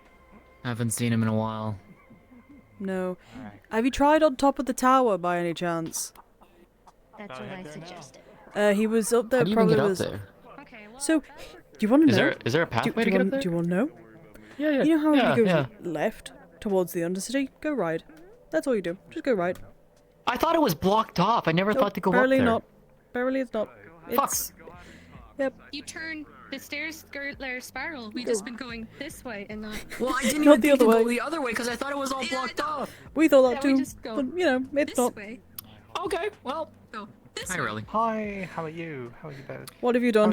G: Haven't seen him in a while.
H: No. Have you tried on top of the tower by any chance?
K: That's what I suggested.
H: He was up there.
G: How do you
H: probably
G: even get
H: was.
G: up there?
H: So, do you want to know?
G: Is there a pathway to get up there?
H: Do you want to know?
G: Yeah.
H: You know how
G: yeah,
H: you go
G: yeah.
H: left towards the Undercity? Go right. That's all you do. Just go right.
G: I thought it was blocked off. I never thought to go up
H: barely
G: there.
H: not. Barely it's not. It's, yep.
K: You turn the stairs spiral. We just been going this way and not.
J: Well, I didn't
H: Not
J: even
H: the
J: think to
H: other
J: go
H: way.
J: the other way because I thought it was all blocked off.
H: We thought that
K: we
H: too.
K: just go
H: But, it's not.
K: way.
J: Okay, well.
K: Go this
G: Hi,
K: way.
G: Ryllae.
F: Hi, how are you? How are you both?
H: What have you done?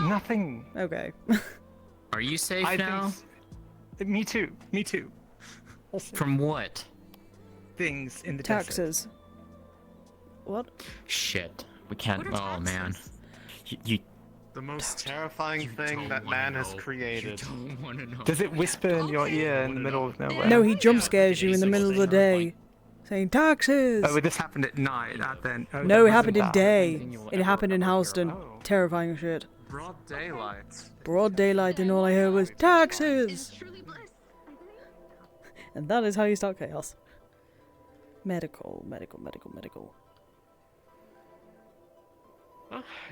F: Nothing.
H: Okay.
G: Are you safe
F: I
G: now?
F: think me too. Me too.
G: From what?
F: Things in the desert.
H: Taxes. What?
G: Shit. We can't. Oh man. You
D: The most terrifying thing that man has created.
G: don't want to know.
F: Does it whisper in your ear in the middle of nowhere?
H: No, he jump scares you in the middle of the day, saying taxes.
F: Oh, but this happened at night. Oh,
H: No,
F: that
H: it happened in
F: wasn't
H: day. It happened in Houston. Terrifying shit.
D: Broad daylight.
H: Broad daylight, and all I heard was taxes. And that is how you start chaos. Medical.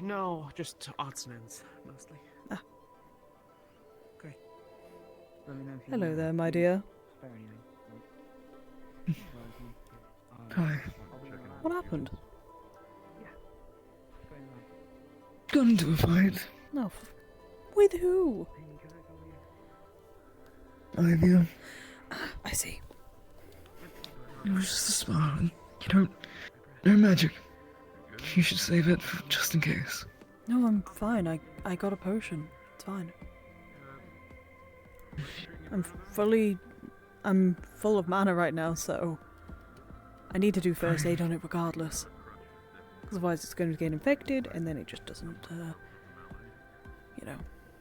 S: No, just odds and ends, mostly.
H: Ah.
S: Okay.
H: Hello there, my dear.
C: Hi.
H: What happened?
C: Got into a fight.
H: No. With who?
C: Ivy.
H: I see.
C: It was just a spar. No magic. You should save it just in case.
H: No, I'm fine. I got a potion. It's fine. I'm full of mana right now, so I need to do first aid on it regardless. Otherwise it's going to get infected and then it just doesn't, you know.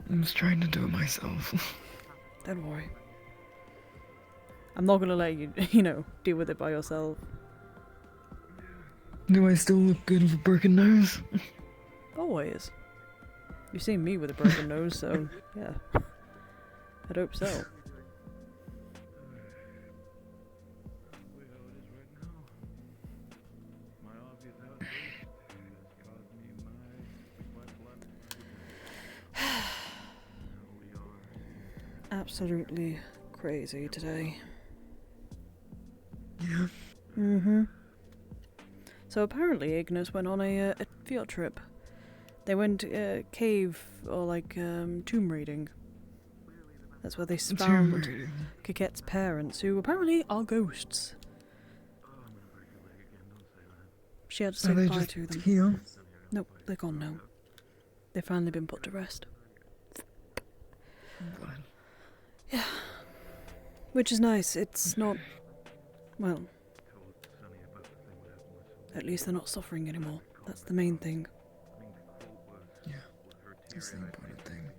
C: I'm just trying to do it myself.
H: Don't worry. I'm not going to let you, you know, deal with it by yourself.
C: Do I still look good with a broken nose?
H: Always. You've seen me with a broken nose, so yeah. I'd hope so. Absolutely crazy today.
C: Yeah.
H: Mm-hmm. So apparently Ignis went on a field trip. They went cave or like tomb raiding. That's where they found Coquette's parents, who apparently are ghosts. She had to say goodbye to them.
C: Here?
H: Nope, they're gone now. They've finally been put to rest. Yeah. Which is nice. It's not... well... at least they're not suffering anymore. That's the main thing.
C: Yeah. That's the important thing.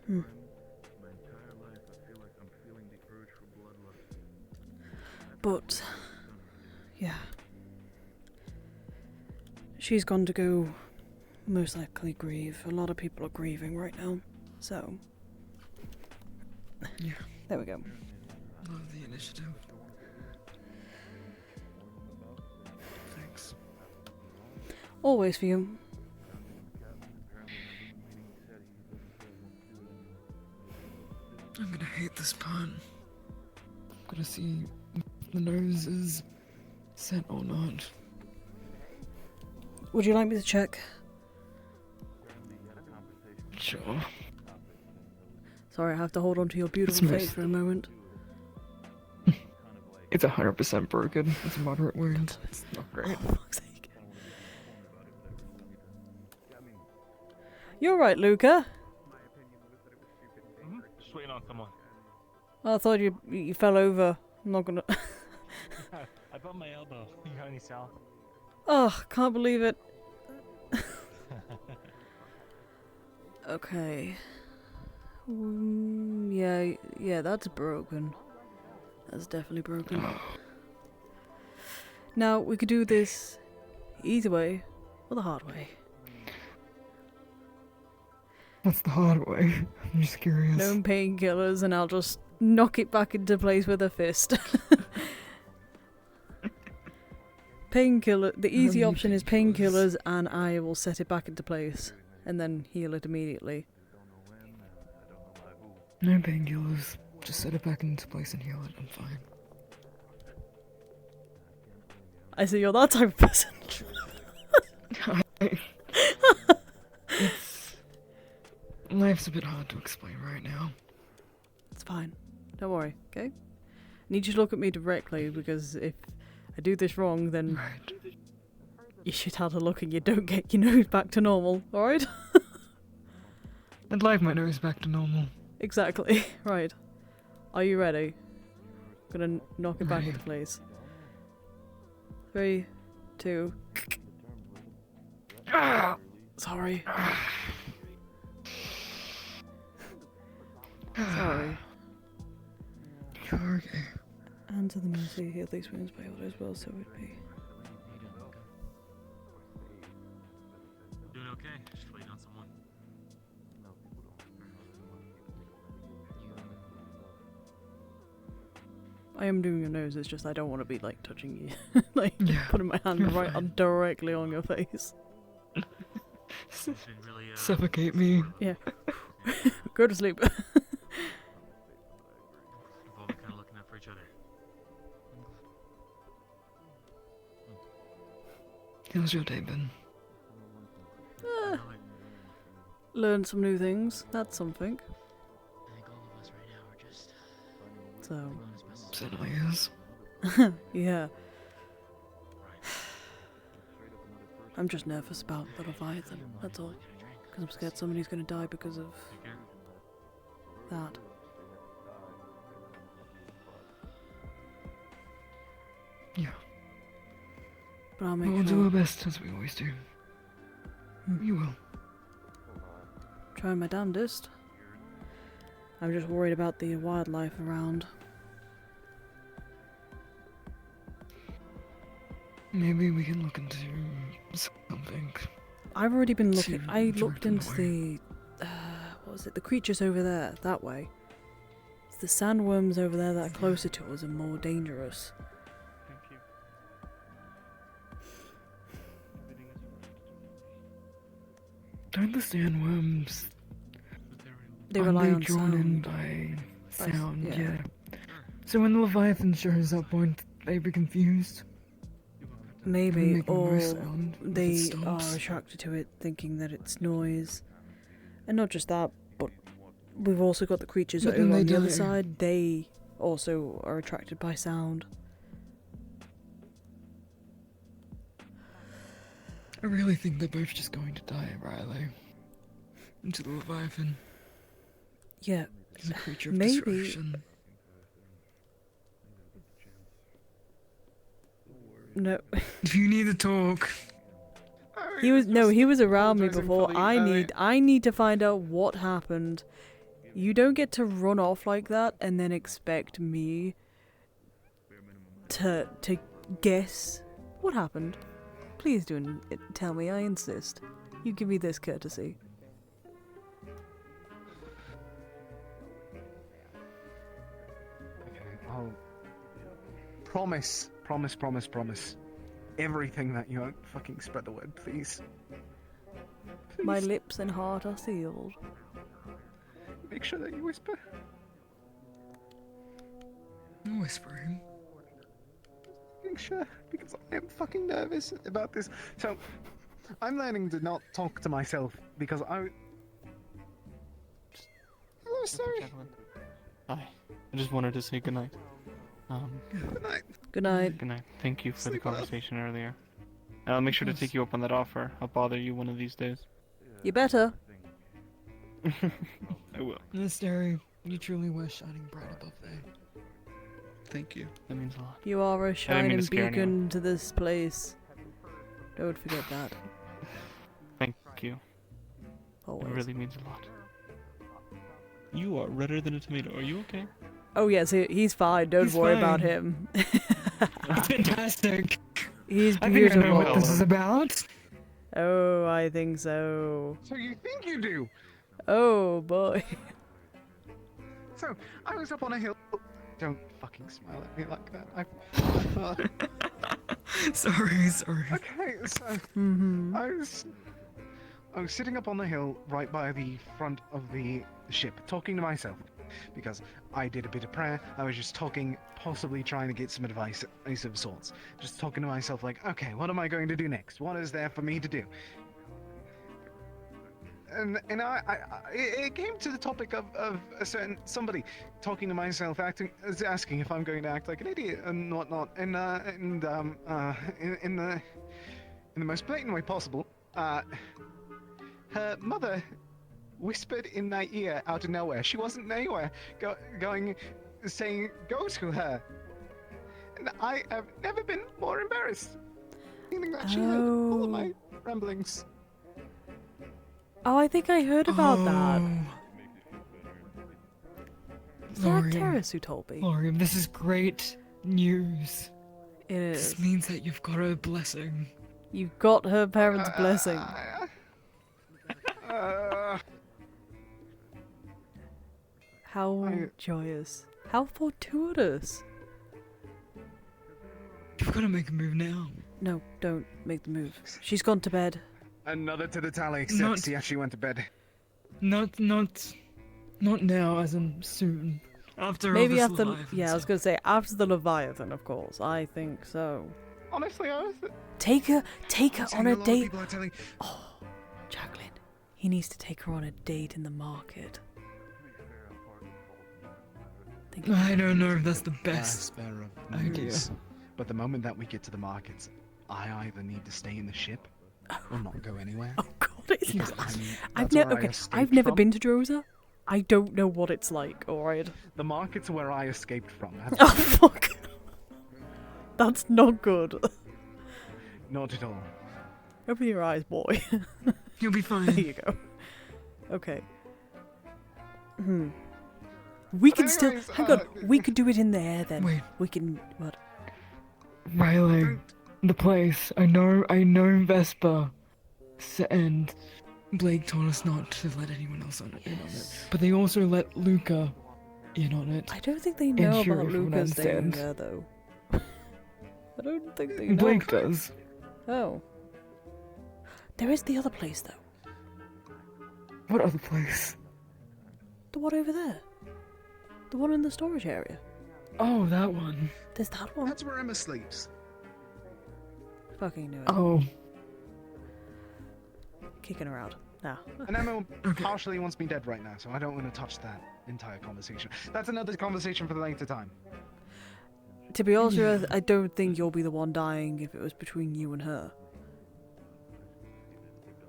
H: Hmm. But... yeah. She's gone to go... most likely grieve. A lot of people are grieving right now. So...
C: yeah.
H: There we go.
C: Love the initiative. Thanks.
H: Always for you.
C: I'm gonna hate this pun. I'm gonna see if the nose is set or not.
H: Would you like me to check?
C: Sure.
H: Sorry, I have to hold on to your beautiful face for a moment.
C: It's 100% broken. It's a moderate wound. It's not great.
H: Oh, fuck's sake. You're right, Luca.
N: Just waiting on someone.
H: I thought you fell over. I'm not gonna...
N: I bumped my elbow. You got any salve?
H: Oh, can't believe it. Okay. Yeah, that's broken. That's definitely broken. Now, we could do this easy way or the hard way.
C: What's the hard way? I'm just curious.
H: No painkillers, and I'll just knock it back into place with a fist. Painkiller. The easy option is painkillers, and I will set it back into place, and then heal it immediately.
C: No painkillers. Just set it back into place and heal it. I'm fine.
H: I see you're that type of person.
C: Life's a bit hard to explain right now.
H: It's fine. Don't worry, okay? I need you to look at me directly, because if I do this wrong, then you should have a look and you don't get your nose back to normal, alright?
C: I'd like my nose back to normal.
H: Exactly. Right. Are you ready? I'm gonna knock it back
C: Ready.
H: into place. 3, 2... Sorry. Sorry.
C: You're okay.
H: And to the mercy, heal these wounds by orders well, so it would be.
N: Doing okay. Just waiting on someone.
H: I am doing your nose, it's just I don't want to be like touching you. Like putting my hand right on directly on your face.
N: Really,
C: Suffocate me.
H: Yeah. Go to sleep.
N: We've all been kind of looking out for each other.
C: How's your day been?
H: Learned some new things. That's something.
T: I think all of us right now are just
H: So.
C: Certainly is.
H: Yeah. I'm just nervous about the Leviathan, that's all. Because I'm scared somebody's gonna die because of that.
C: Yeah.
H: But I'll make
C: We'll
H: sure.
C: do our best, as we always do. You will.
H: Trying my damnedest. I'm just worried about the wildlife around.
C: Maybe we can look into something.
H: I've already been looking.
C: To
H: I
C: direct
H: looked
C: them
H: into
C: away.
H: the. What was it? The creatures over there, that way. It's the sandworms over there that are closer to us and more dangerous.
P: Thank you.
C: Don't the sandworms...
H: They
C: aren't
H: rely
C: they
H: on
C: drawn in
H: sound.
C: by
H: By
C: sound?
H: yeah.
C: Yeah. So when the Leviathan shows up, won't they be confused?
H: Maybe,
C: Make a
H: or
C: noise sound if it
H: they
C: stops.
H: are attracted to it, thinking that it's noise. And not just that, but we've also got the creatures
C: But
H: over
C: then
H: on
C: they
H: the other
C: die.
H: side. They also are attracted by sound.
C: I really think they're both just going to die, Ryllae. Into the Leviathan.
H: Yeah,
C: He's a creature of
H: maybe.
C: destruction.
H: No.
C: If you need to talk...
H: He was around me before. I need to find out what happened. You don't get to run off like that and then expect me to guess what happened. Please do tell me, I insist. You give me this courtesy.
F: Okay, I'll promise. Everything that you won't fucking spread the word, please.
H: My lips and heart are sealed.
F: Make sure that you whisper.
C: No whispering.
F: Make sure, because I am fucking nervous about this. So, I'm learning to not talk to myself because I. Hello, sorry.
I: Hi. I just wanted to say goodnight.
F: Good night.
H: Good night.
I: Good night. Thank you for
F: Sleep
I: the
F: well.
I: conversation earlier. I'll make sure to take you up on that offer. I'll bother you one of these days.
H: You better.
I: I will.
C: Mystery, you truly were shining bright above there.
F: Thank you.
I: That means a lot.
H: You are a
I: mean
H: shining
I: to scare
H: beacon
I: anyone.
H: to this place. Don't forget that.
I: Thank you.
H: Always.
I: It really means a lot. You are redder than a tomato. Are you okay?
H: Oh yes, he's fine. Don't
C: He's
H: worry about
C: fine.
H: him.
C: It's fantastic.
H: He's
C: I think
H: beautiful.
C: I know what this is about.
H: Oh, I think so.
F: So you think you do?
H: Oh boy.
F: So, I was up on a hill. Don't fucking smile at me like that.
C: Sorry.
F: Okay, so
H: Mm-hmm.
F: I was sitting up on the hill right by the front of the ship, talking to myself. Because I did a bit of prayer, I was just talking, possibly trying to get some advice of sorts. Just talking to myself like, okay, what am I going to do next? What is there for me to do? And it came to the topic of a certain somebody talking to myself, asking if I'm going to act like an idiot and whatnot, and in the most blatant way possible. Her mother whispered in my ear out of nowhere. She wasn't anywhere saying, go to her. And I have never been more embarrassed. Feeling that she heard all of my ramblings.
H: Oh, I think I heard about that. Is that
C: Lorian.
H: Terrace who told me?
C: Lorian, this is great news.
H: It is.
C: This means that you've got a blessing.
H: You've got her parents' blessing. How joyous. How fortuitous.
C: You've got to make a move now.
H: No, don't make the move. She's gone to bed.
F: Another to the tally, except
C: Not-
F: she actually went to bed.
C: Not now, as in soon. After
H: Maybe
C: all this
H: after.
C: Leviathan
H: Yeah, I was
C: stuff.
H: gonna say after the Leviathan, of course. I think so.
F: Honestly, I was...
H: Take her on a
F: lot of
H: date.
F: people are telling...
H: Oh, Jacqueline, he needs to take her on a date in the market.
C: I don't know if that's the best
F: Spare of
C: idea.
F: news. But the moment that we get to the markets, I either need to stay in the ship or not go anywhere.
H: Oh God, it's
F: Because
H: not.
F: I've
H: I've never been to Drosa. I don't know what it's like. All right.
F: The markets are where I escaped from.
H: Oh fuck. That's not good.
F: not at all.
H: Open your eyes, boy.
C: You'll be fine.
H: There you go. Okay. We can still.
C: anyways,
H: Hang on. We could do it in there then.
C: Wait.
H: We can. What?
C: Ryllae, the place. I know Vesper. And Blake told us not to let anyone else in on it. But they also let Luca in on it.
H: I don't think they know
C: And
H: about
C: Sheriff
H: Luca's thing
C: understands.
H: there, though. I don't think they know.
C: Blake does.
H: Oh. There is the other place, though.
C: What other place?
H: The one over there. The one in the storage area.
C: Oh, that one.
H: There's that one.
M: That's where Emma sleeps.
H: Fucking knew it.
C: Oh.
H: Kicking her out. Nah.
F: And Emma partially wants me dead right now, so I don't want to touch that entire conversation. That's another conversation for the later time.
H: To be honest with you, I don't think you'll be the one dying if it was between you and her.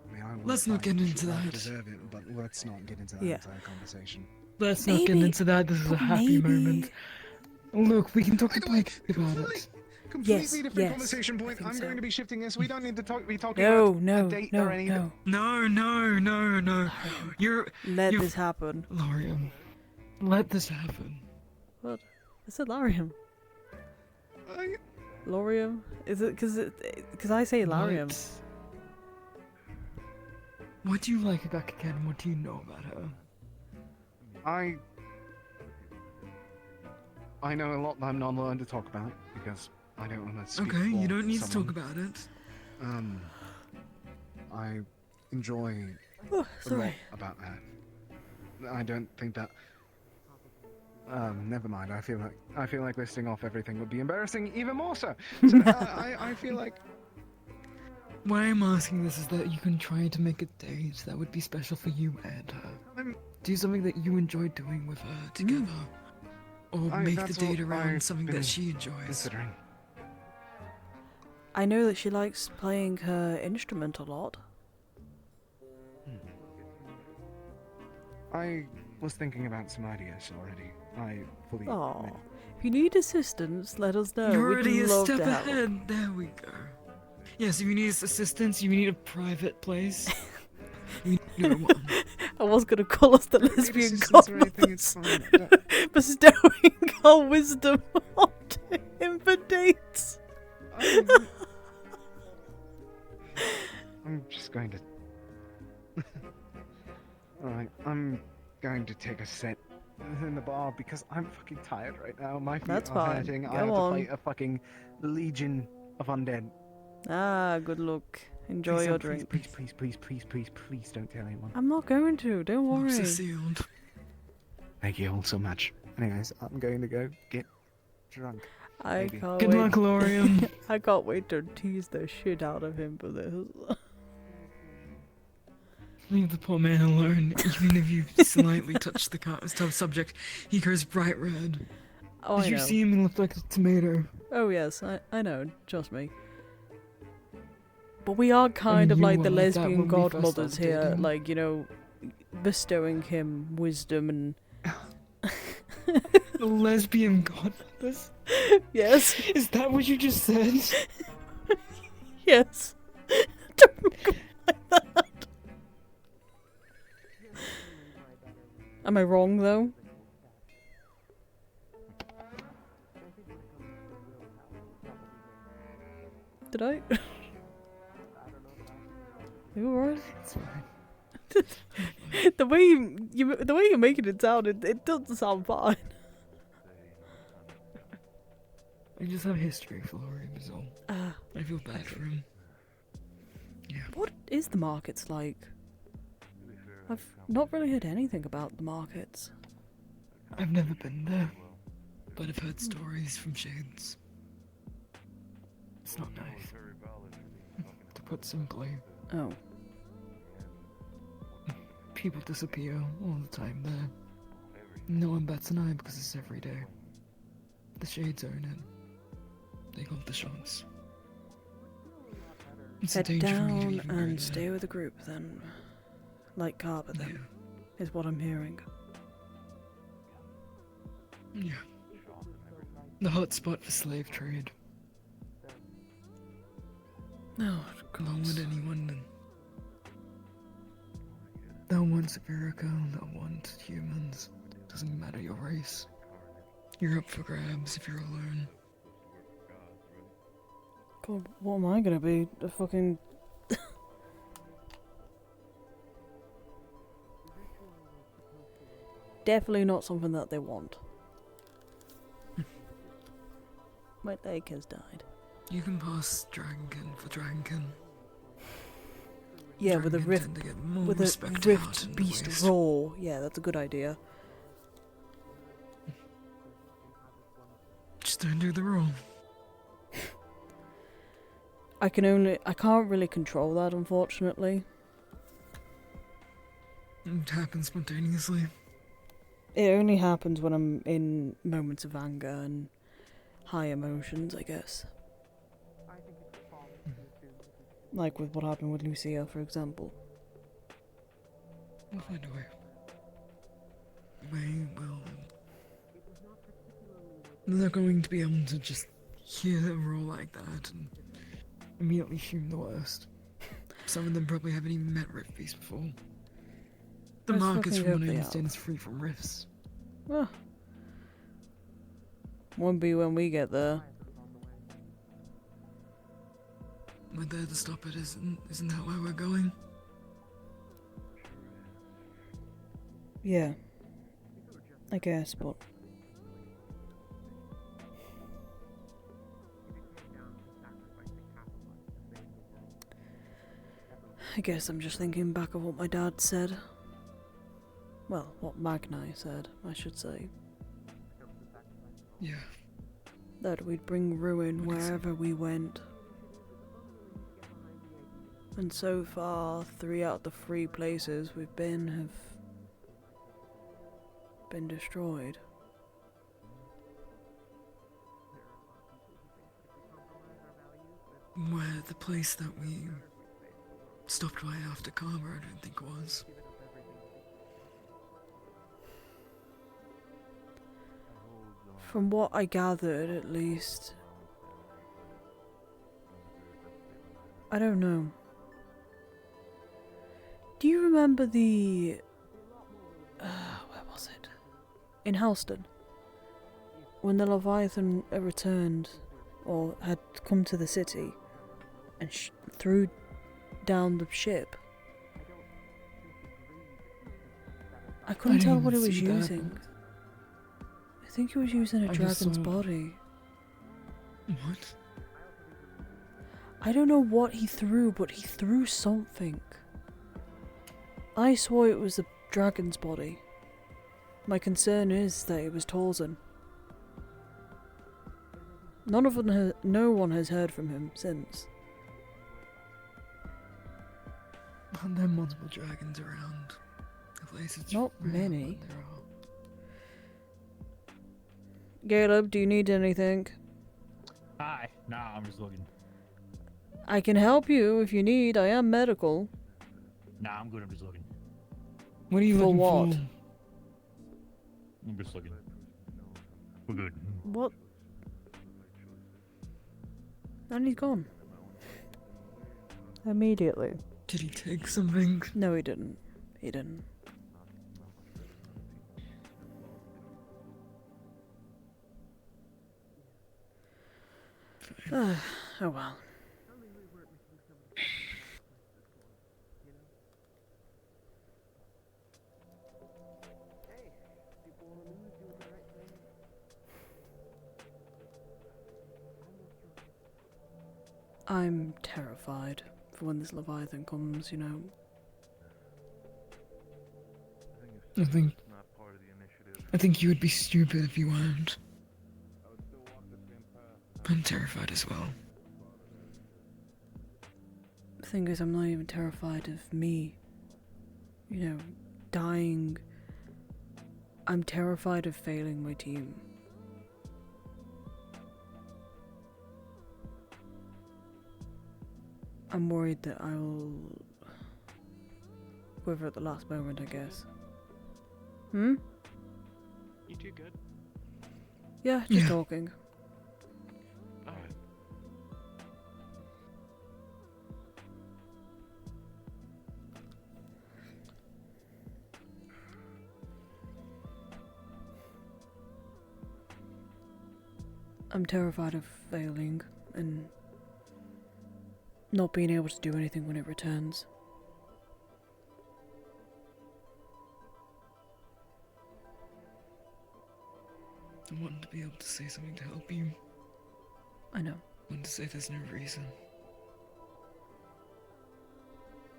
F: I mean, I wouldn't
C: Let's not
F: fight
C: get
F: if
C: into
F: you
C: that.
F: deserve it, but let's not get into that
H: Yeah.
F: entire conversation.
C: Let's not get into that. This is a happy moment. Look, we can talk to Blake about it.
F: Completely different conversation point. I'm going to be shifting this. We don't need to be talking
H: No,
F: about
H: no,
F: a date
H: no,
F: or anything.
C: No.
H: Let this happen.
C: Lorium. Let this happen.
H: What? I said Larium. Lorium? Is it because I say Larium?
C: What do you like about Kaken? What do you know about her?
F: I know a lot that I'm not allowed to talk about because I don't want to speak
C: Okay,
F: for
C: you don't need to
F: someone.
C: talk about it.
F: I enjoy
H: Oh,
F: a lot
H: sorry.
F: about her. I don't think that. Never mind. I feel like listing off everything would be embarrassing even more so. So I feel like.
C: Why I'm asking this is that you can try to make a date that would be special for you and her. Do something that you enjoy doing with her together. Or make the
F: that's
C: date
F: what
C: around
F: I've
C: something
F: been
C: that she enjoys.
F: Considering.
H: I know that she likes playing her instrument a lot.
F: I was thinking about some ideas already. I fully.
H: Aw. If you need assistance, let us know.
C: You're
H: We'd
C: already a
H: love
C: step
H: to help.
C: ahead. There we go. Yes, if you need assistance, you need a private place. You know one.
H: I was gonna call us the lesbian
F: assistance or anything, it's
H: godmothers, bestowing our wisdom onto him for dates.
F: I'm just going to. Alright, I'm going to take a sit in the bar because I'm fucking tired right now. My feet
H: That's
F: are
H: fine.
F: hurting. I
H: Go
F: have
H: on.
F: to fight a fucking legion of undead.
H: Ah, good luck. Enjoy
F: Please
H: your
F: don't-
H: drink.
F: Please don't tell anyone.
H: I'm not going to. Don't worry.
C: Sealed.
F: Thank you all so much. Anyways, I'm going to go get drunk.
H: I
F: Maybe.
H: can't
C: Good
H: wait.
C: luck, Lorium.
H: I can't wait to tease the shit out of him for this.
C: Leave the poor man alone. Even if you slightly touch the subject, he goes bright red.
H: Oh,
C: Did
H: I
C: you
H: know.
C: see him? He looked like a tomato.
H: Oh yes, I know. Trust me. But we are kind of
C: you
H: like
C: were
H: the
C: like that
H: lesbian
C: when we first
H: godmothers
C: started
H: here,
C: dating.
H: like, you know, bestowing him wisdom and.
C: The lesbian godmothers?
H: Yes.
C: Is that what you just said?
H: Yes. Don't look at me like that. Am I wrong though? Did I? You alright?
C: It's fine.
H: The way you're making it sound, it doesn't sound fine.
C: I just have history for Lorium is all.
H: Ah.
C: I feel bad for him.
H: What is the markets like? I've not really heard anything about the markets.
C: I've never been there, but I've heard stories from Shades. It's not nice. To put simply.
H: Oh.
C: People disappear all the time there. No one bats an eye because it's every day. The Shades own it. They got the shots. It's a
H: Head
C: danger for me to
H: down
C: even go
H: and
C: there.
H: stay with the group then. Like Carver then, is what I'm hearing.
C: Yeah. The hot spot for slave trade. Oh, along with anyone that wants Virico, that wants humans. Doesn't matter your race. You're up for grabs if you're alone.
H: God, what am I gonna be? A fucking... Definitely not something that they want. My leg has died.
C: You can pass Dragonkin for Dragonkin.
H: Yeah, with a
C: Dragonkin
H: rift,
C: tend to get more
H: with a
C: respect
H: rift
C: out in the
H: beast
C: West.
H: roar. Yeah, that's a good idea.
C: Just don't do the roll.
H: I can't really control that, unfortunately.
C: It happens spontaneously.
H: It only happens when I'm in moments of anger and high emotions, I guess. Like with what happened with Lucia, for example.
C: We'll find a way. We will. They're going to be able to just hear a roll like that and immediately assume the worst. Some of them probably haven't even met Rift Beast before. The
H: Let's
C: markets,
H: fucking
C: from
H: hope
C: what I
H: they
C: understand,
H: have.
C: is free from rifts.
H: Well, won't be when we get there.
C: We're there to stop it, isn't that where we're going?
H: Yeah. I guess, but... I guess I'm just thinking back of what my dad said. Well, what Magnai said, I should say.
C: Yeah.
H: That we'd bring ruin wherever we went. And so far, 3 out of the 3 places we've been have been destroyed.
C: Where the place that we stopped by after Karma, I don't think was.
H: From what I gathered, at least. I don't know. Do you remember the... where was it? In Halston? When the Leviathan returned, or had come to the city, and threw down the ship. I couldn't tell what it was using. I think he was using a dragon's body.
C: What?
H: I don't know what he threw, but he threw something. I swore it was the dragon's body. My concern is that it was Torzen. No one has heard from him since.
C: Aren't there multiple dragons around the place? It's
H: Not
C: rare,
H: many.
C: but there are.
H: Caleb, do you need anything?
N: Hi. Nah, I'm just looking.
H: I can help you if you need. I am medical.
N: Nah, I'm good. I'm just looking.
C: What are you
H: For
C: looking
H: what?
C: for?
N: I'm just looking. We're good.
H: What? And he's gone. Immediately.
C: Did he take something?
H: No, he didn't. He didn't. Oh well. I'm terrified for when this Leviathan comes, you know.
C: I think you would be stupid if you weren't. I'm terrified as well.
H: The thing is, I'm not even terrified of me, you know, dying. I'm terrified of failing my team. I'm worried that I will wither at the last moment, I guess. Hmm?
S: You too good?
H: Yeah, just talking. I'm terrified of failing and not being able to do anything when it returns.
C: I wanted to be able to say something to help you.
H: I know.
C: I wanted to say there's no reason.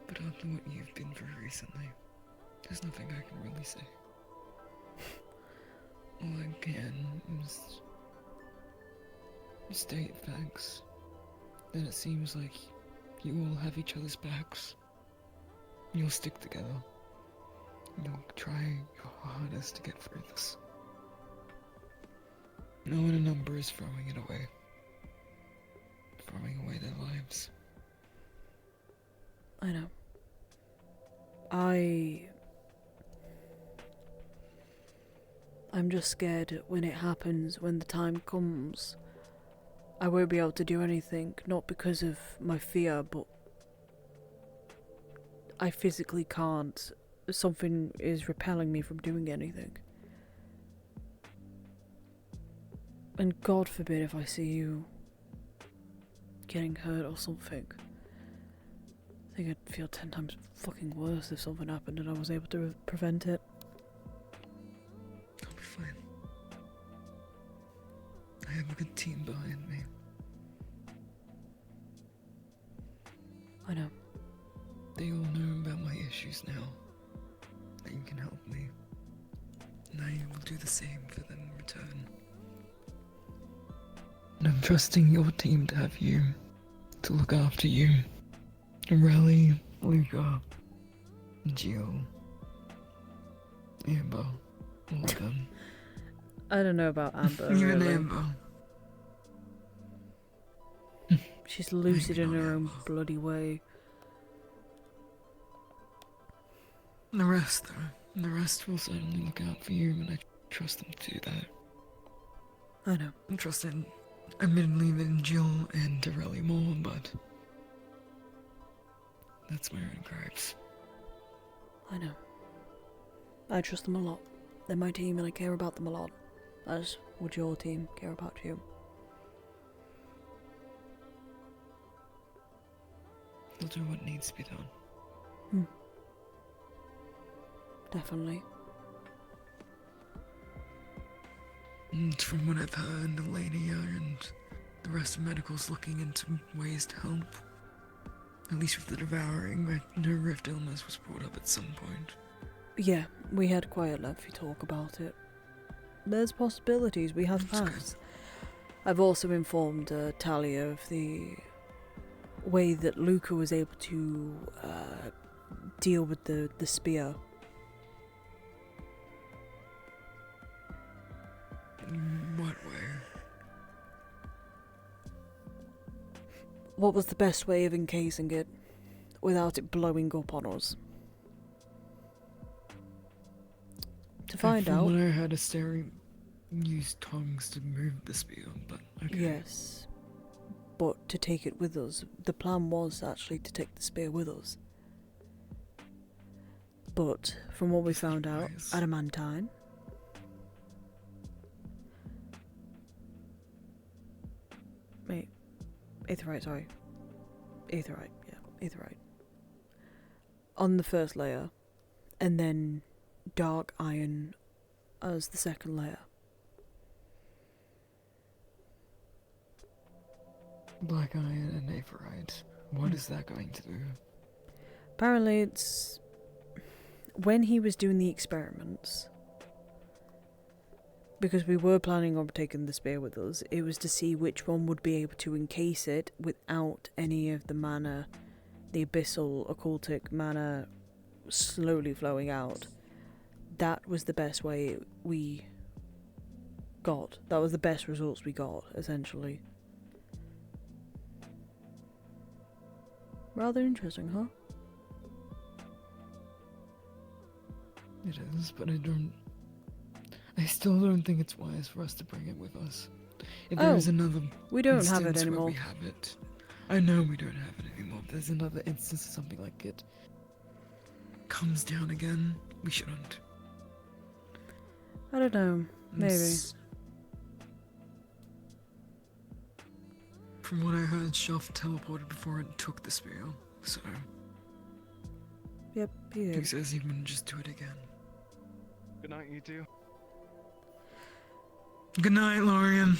C: But after what you've been through recently, there's nothing I can really say. All I can is state facts. That it seems like you all have each other's backs. You'll stick together. You'll try your hardest to get through this. No one in number is throwing it away. Throwing away their lives.
H: I know. I'm just scared when it happens, when the time comes. I won't be able to do anything, not because of my fear, but I physically can't. Something is repelling me from doing anything. And God forbid if I see you getting hurt or something. I think I'd feel 10 times fucking worse if something happened and I was able to prevent it.
C: I'll be fine. I have a good team behind me.
H: I know.
C: They all know about my issues now. That you can help me. And I will do the same for them in return. And I'm trusting your team to have you, to look after you. Ryllae, Luca, Jill, Amber, all of them.
H: I don't know about Amber.
C: Even
H: really.
C: Amber.
H: She's lucid in her own bloody way.
C: And the rest, though. The rest will certainly look out for you, and I trust them to do that.
H: I know.
C: I'm trusting, admittedly, in Jill and Ryllae more, but that's my own gripes.
H: I know. I trust them a lot. They're my team and I care about them a lot. As would your team care about you.
C: They'll do what needs to be done.
H: Definitely.
C: And from what I've heard, Elenia and the rest of medical's looking into ways to help. At least with the devouring, no rift illness was brought up at some point.
H: Yeah, we had quite a lengthy talk about it. There's possibilities, we have facts. I've also informed Talia of the way that Luca was able to deal with the spear.
C: In what way?
H: What was the best way of encasing it without it blowing up on us? To find out.
C: From what I heard, Asteri used tongs to move the spear, but okay.
H: Yes, but to take it with us. The plan was actually to take the spear with us. But from what we found out, adamantine. Wait, aetherite, sorry. Aetherite, yeah, aetherite. On the first layer, and then dark iron as the second layer.
C: Black iron and aetherite. What is that going to do?
H: Apparently it's... When he was doing the experiments, because we were planning on taking the spear with us, it was to see which one would be able to encase it without any of the mana, the abyssal occultic mana slowly flowing out. That was the best way we got. That was the best results we got, essentially. Rather interesting, huh?
C: It is, but I still don't think it's wise for us to bring it with us. If there is another
H: we don't have it
C: instance
H: anymore.
C: where we have it, I know we don't have it anymore. If there's another instance of something like it comes down again, we shouldn't.
H: I don't know. Maybe.
C: From what I heard, Shelf teleported before it took the spear, so...
H: Yep, he did.
C: He says he wouldn't just do it again.
P: Good night, you two.
C: Good night, Lorian.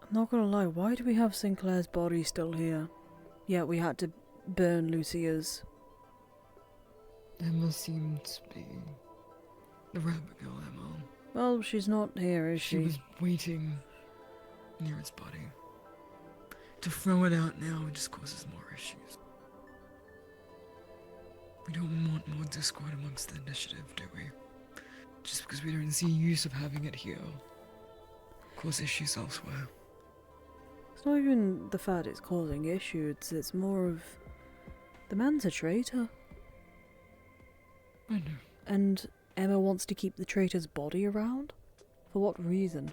H: I'm not gonna lie, why do we have Sinclair's body still here? Yeah, we had to burn Lucia's.
C: Emma seemed to be... the rabbit girl, Emma.
H: Well, she's not here, is she?
C: She was waiting near its body. To throw it out now just causes more issues. We don't want more discord amongst the initiative, do we? Just because we don't see use of having it here. Cause issues elsewhere.
H: It's not even the fact it's causing issues, it's more of... the man's a traitor.
C: I know.
H: And Emma wants to keep the traitor's body around? For what reason?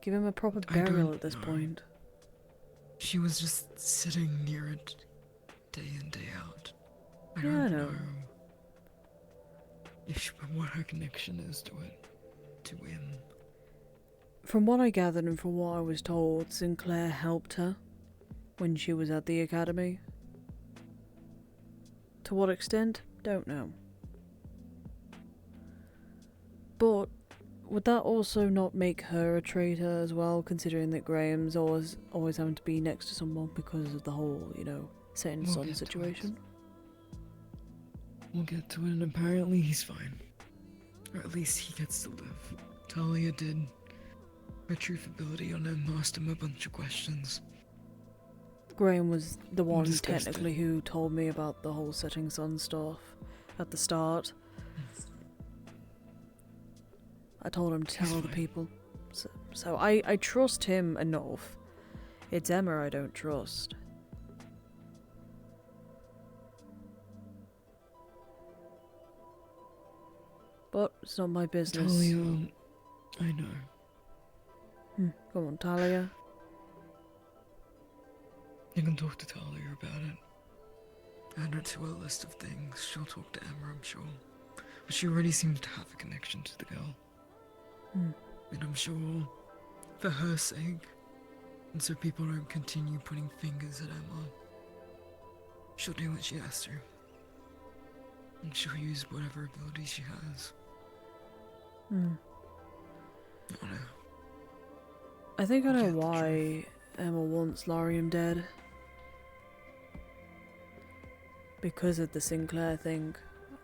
H: Give him a proper burial at this point.
C: She was just sitting near it day in, day out. I
H: Yeah, I
C: don't
H: know.
C: What her connection is to it. To him.
H: From what I gathered and from what I was told, Sinclair helped her when she was at the academy. To what extent? Don't know. But would that also not make her a traitor as well, considering that Graham's always having to be next to someone because of the whole, you know, setting sun situation?
C: We'll get to it, and apparently he's fine. Or at least he gets to live. Talia did her truth ability on him, asked him a bunch of questions.
H: Graham was the one
C: discussed
H: technically who told me about the whole setting sun stuff at the start. I told him to tell other people. So I trust him enough. It's Emma I don't trust. But it's not my business.
C: Talia, I know.
H: Come on, Talia.
C: You can talk to Talia about it. Add her to a list of things. She'll talk to Emma, I'm sure. But she already seems to have a connection to the girl. And I'm sure, for her sake, and so people don't continue putting fingers at Emma, she'll do what she has to. And she'll use whatever ability she has. I don't know.
H: I think I know why Emma wants Larium dead. Because of the Sinclair thing.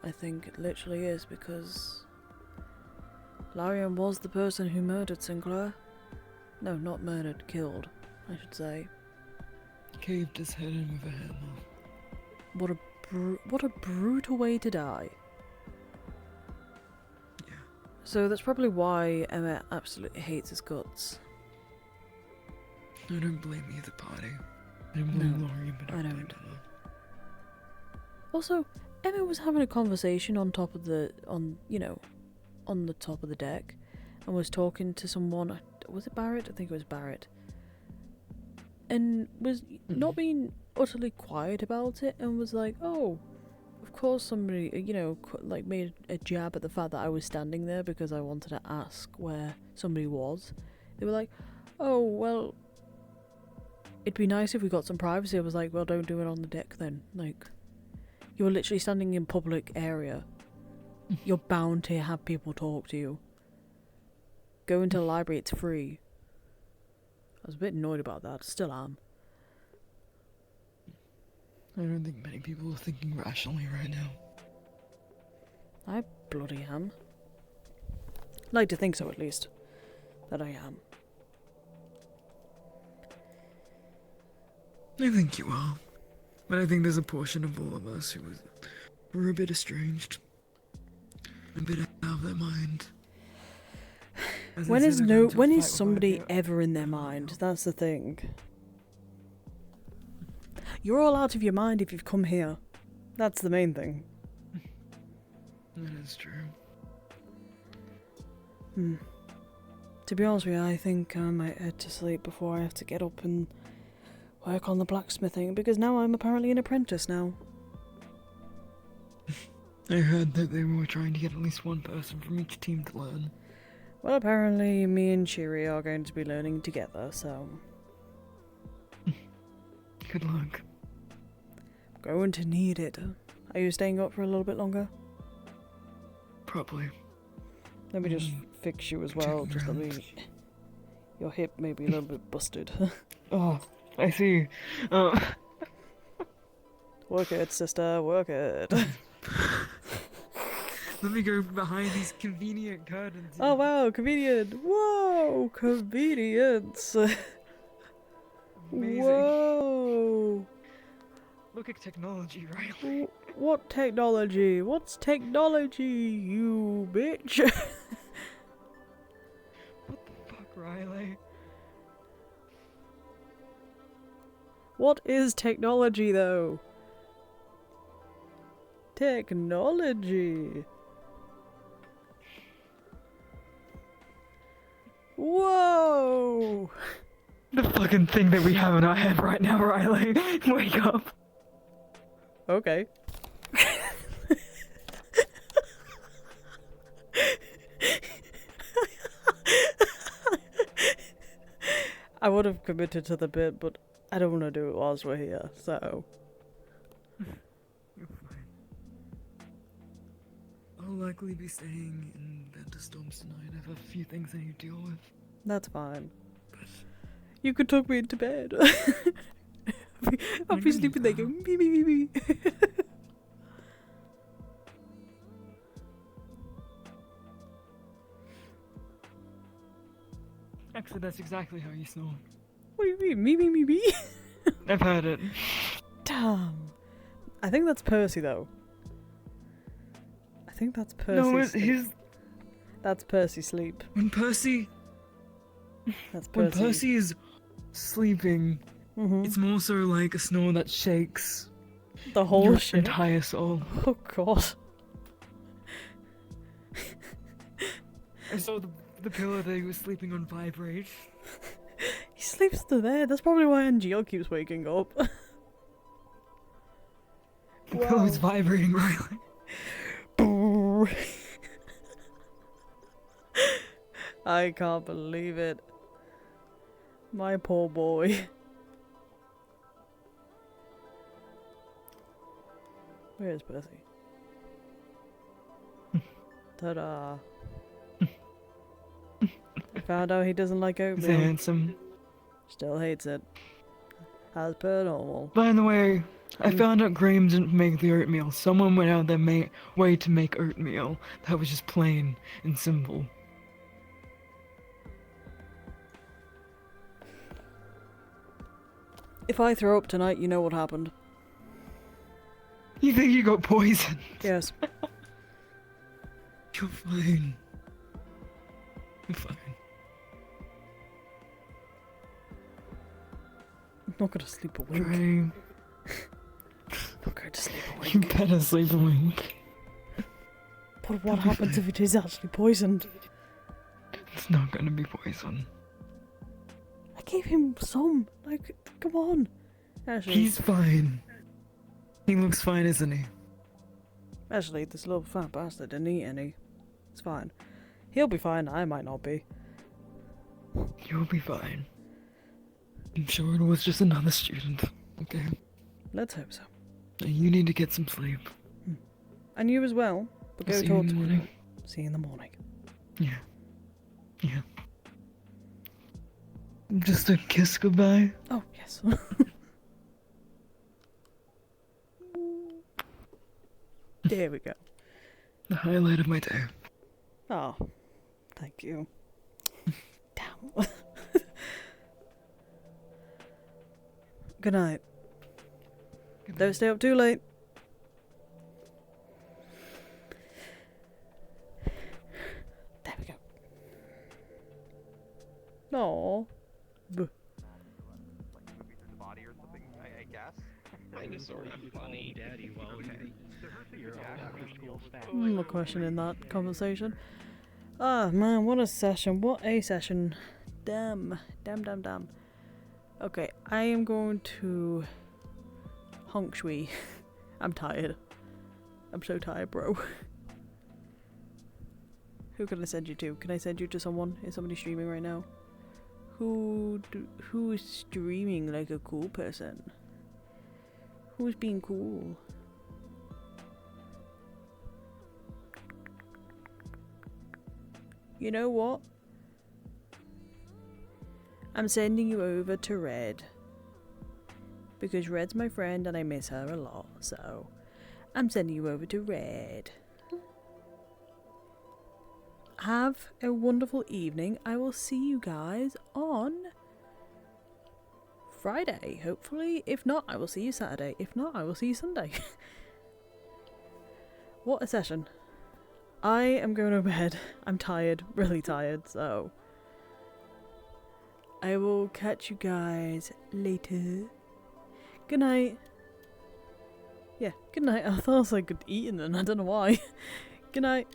H: I think it literally is because Larium was the person who murdered Sinclair. No, not murdered, killed, I should say.
C: Caved his head in with a hammer.
H: What a brutal way to die. Yeah. So that's probably why Emma absolutely hates his guts.
C: I don't blame either party. I don't blame Lorian, but I don't blame Emma.
H: Also, Emma was having a conversation on top of the top of the deck, and was talking to someone. Was it Barrett? I think it was Barrett. And was not being utterly quiet about it, and was like, "Oh, of course somebody, like made a jab at the fact that I was standing there because I wanted to ask where somebody was." They were like, "Oh, well, it'd be nice if we got some privacy." I was like, "Well, don't do it on the deck then." Like, you were literally standing in public area. You're bound to have people talk to you. Go into the library, it's free. I was a bit annoyed about that, still am.
C: I don't think many people are thinking rationally right now.
H: I bloody am. Like to think so, at least. That I am.
C: I think you are. But I think there's a portion of all of us who were a bit estranged. A bit out of their mind.
H: When is somebody ever in their mind? That's the thing. You're all out of your mind if you've come here. That's the main thing.
C: That is true.
H: To be honest with you, I think I might head to sleep before I have to get up and work on the blacksmithing, because now I'm apparently an apprentice now.
C: I heard that they were trying to get at least one person from each team to learn.
H: Well, apparently me and Shiri are going to be learning together, so...
C: Good luck.
H: Going to need it. Are you staying up for a little bit longer?
C: Probably.
H: Let me just fix you as well, just let me... Your hip may be a little bit busted.
C: Oh, I see.
H: Work it, sister, work it.
C: Let me go behind these convenient curtains.
H: Oh wow, convenient! Whoa, convenience!
C: Amazing.
H: Whoa!
C: Look at technology, Ryllae.
H: What technology? What's technology, you bitch?
C: What the fuck, Ryllae?
H: What is technology, though? Technology. Whoa!
C: The fucking thing that we have in our head right now, Ryllae. Wake up.
H: Okay. I would have committed to the bit, but I don't want to do it whilst we're here, so...
C: You're fine. I'll likely be staying in Venterstorms tonight. I have a few things I need to deal with.
H: That's fine. You could tuck me into bed. I'll be sleeping there going, me, me, me, me.
C: Actually, that's exactly how you snore.
H: What do you mean? Me, me, me, me?
C: I've heard it.
H: Damn. I think that's Percy, though. I think that's Percy.
C: No, it's his...
H: That's Percy sleep.
C: When Percy is sleeping, it's more so like a snore that shakes
H: the whole
C: your
H: shit.
C: entire soul.
H: Oh god.
C: I saw the pillow that he was sleeping on vibrate.
H: He sleeps through there. That's probably why NGO keeps waking up.
C: The pillow's vibrating, Ryllae.
H: I can't believe it. My poor boy. Where is Percy? Ta-da. I found out he doesn't like oatmeal.
C: He's handsome.
H: Still hates it. As per normal.
C: By the way, I found out Graham didn't make the oatmeal. Someone went out their way to make oatmeal. That was just plain and simple.
H: If I throw up tonight, you know what happened.
C: You think you got poisoned?
H: Yes.
C: You're fine. You're fine.
H: I'm not gonna sleep a wink.
C: Graham.
H: Not going to sleep a wink.
C: You better sleep a wink.
H: But what happens if it is actually poisoned?
C: It's not gonna be poison.
H: I gave him some. Like, come on. Actually,
C: He's fine. He looks fine, isn't he?
H: Actually, this little fat bastard didn't eat any. It's fine. He'll be fine. I might not be.
C: You'll be fine. I'm sure it was just another student. Okay.
H: Let's hope so.
C: You need to get some sleep.
H: And you as well. But
C: I'll
H: go
C: see you in
H: talk
C: the
H: to
C: morning.
H: See you in the morning.
C: Yeah. Yeah. Just a kiss goodbye.
H: Oh, yes. There we go.
C: The highlight of my day.
H: Oh, thank you. Damn. Good night. Don't stay up too late. There we go. No.
M: Dinosaur funny, Daddy. Well,
H: I'm not questioning that conversation. Ah, man, what a session. What a session. Damn. Damn. Okay, I am going to... honk shui. I'm tired. I'm so tired, bro. Who can I send you to? Can I send you to someone? Is somebody streaming right now? Who's streaming like a cool person? Who's being cool? You know what? I'm sending you over to Red. Because Red's my friend and I miss her a lot, so I'm sending you over to Red. Have a wonderful evening. I will see you guys on Friday, hopefully. If not, I will see you Saturday. If not, I will see you Sunday. What a session. I am going to bed. I'm tired, really tired, so I will catch you guys later. Good night. Yeah, good night. I thought I was like eating then, I don't know why. Good night.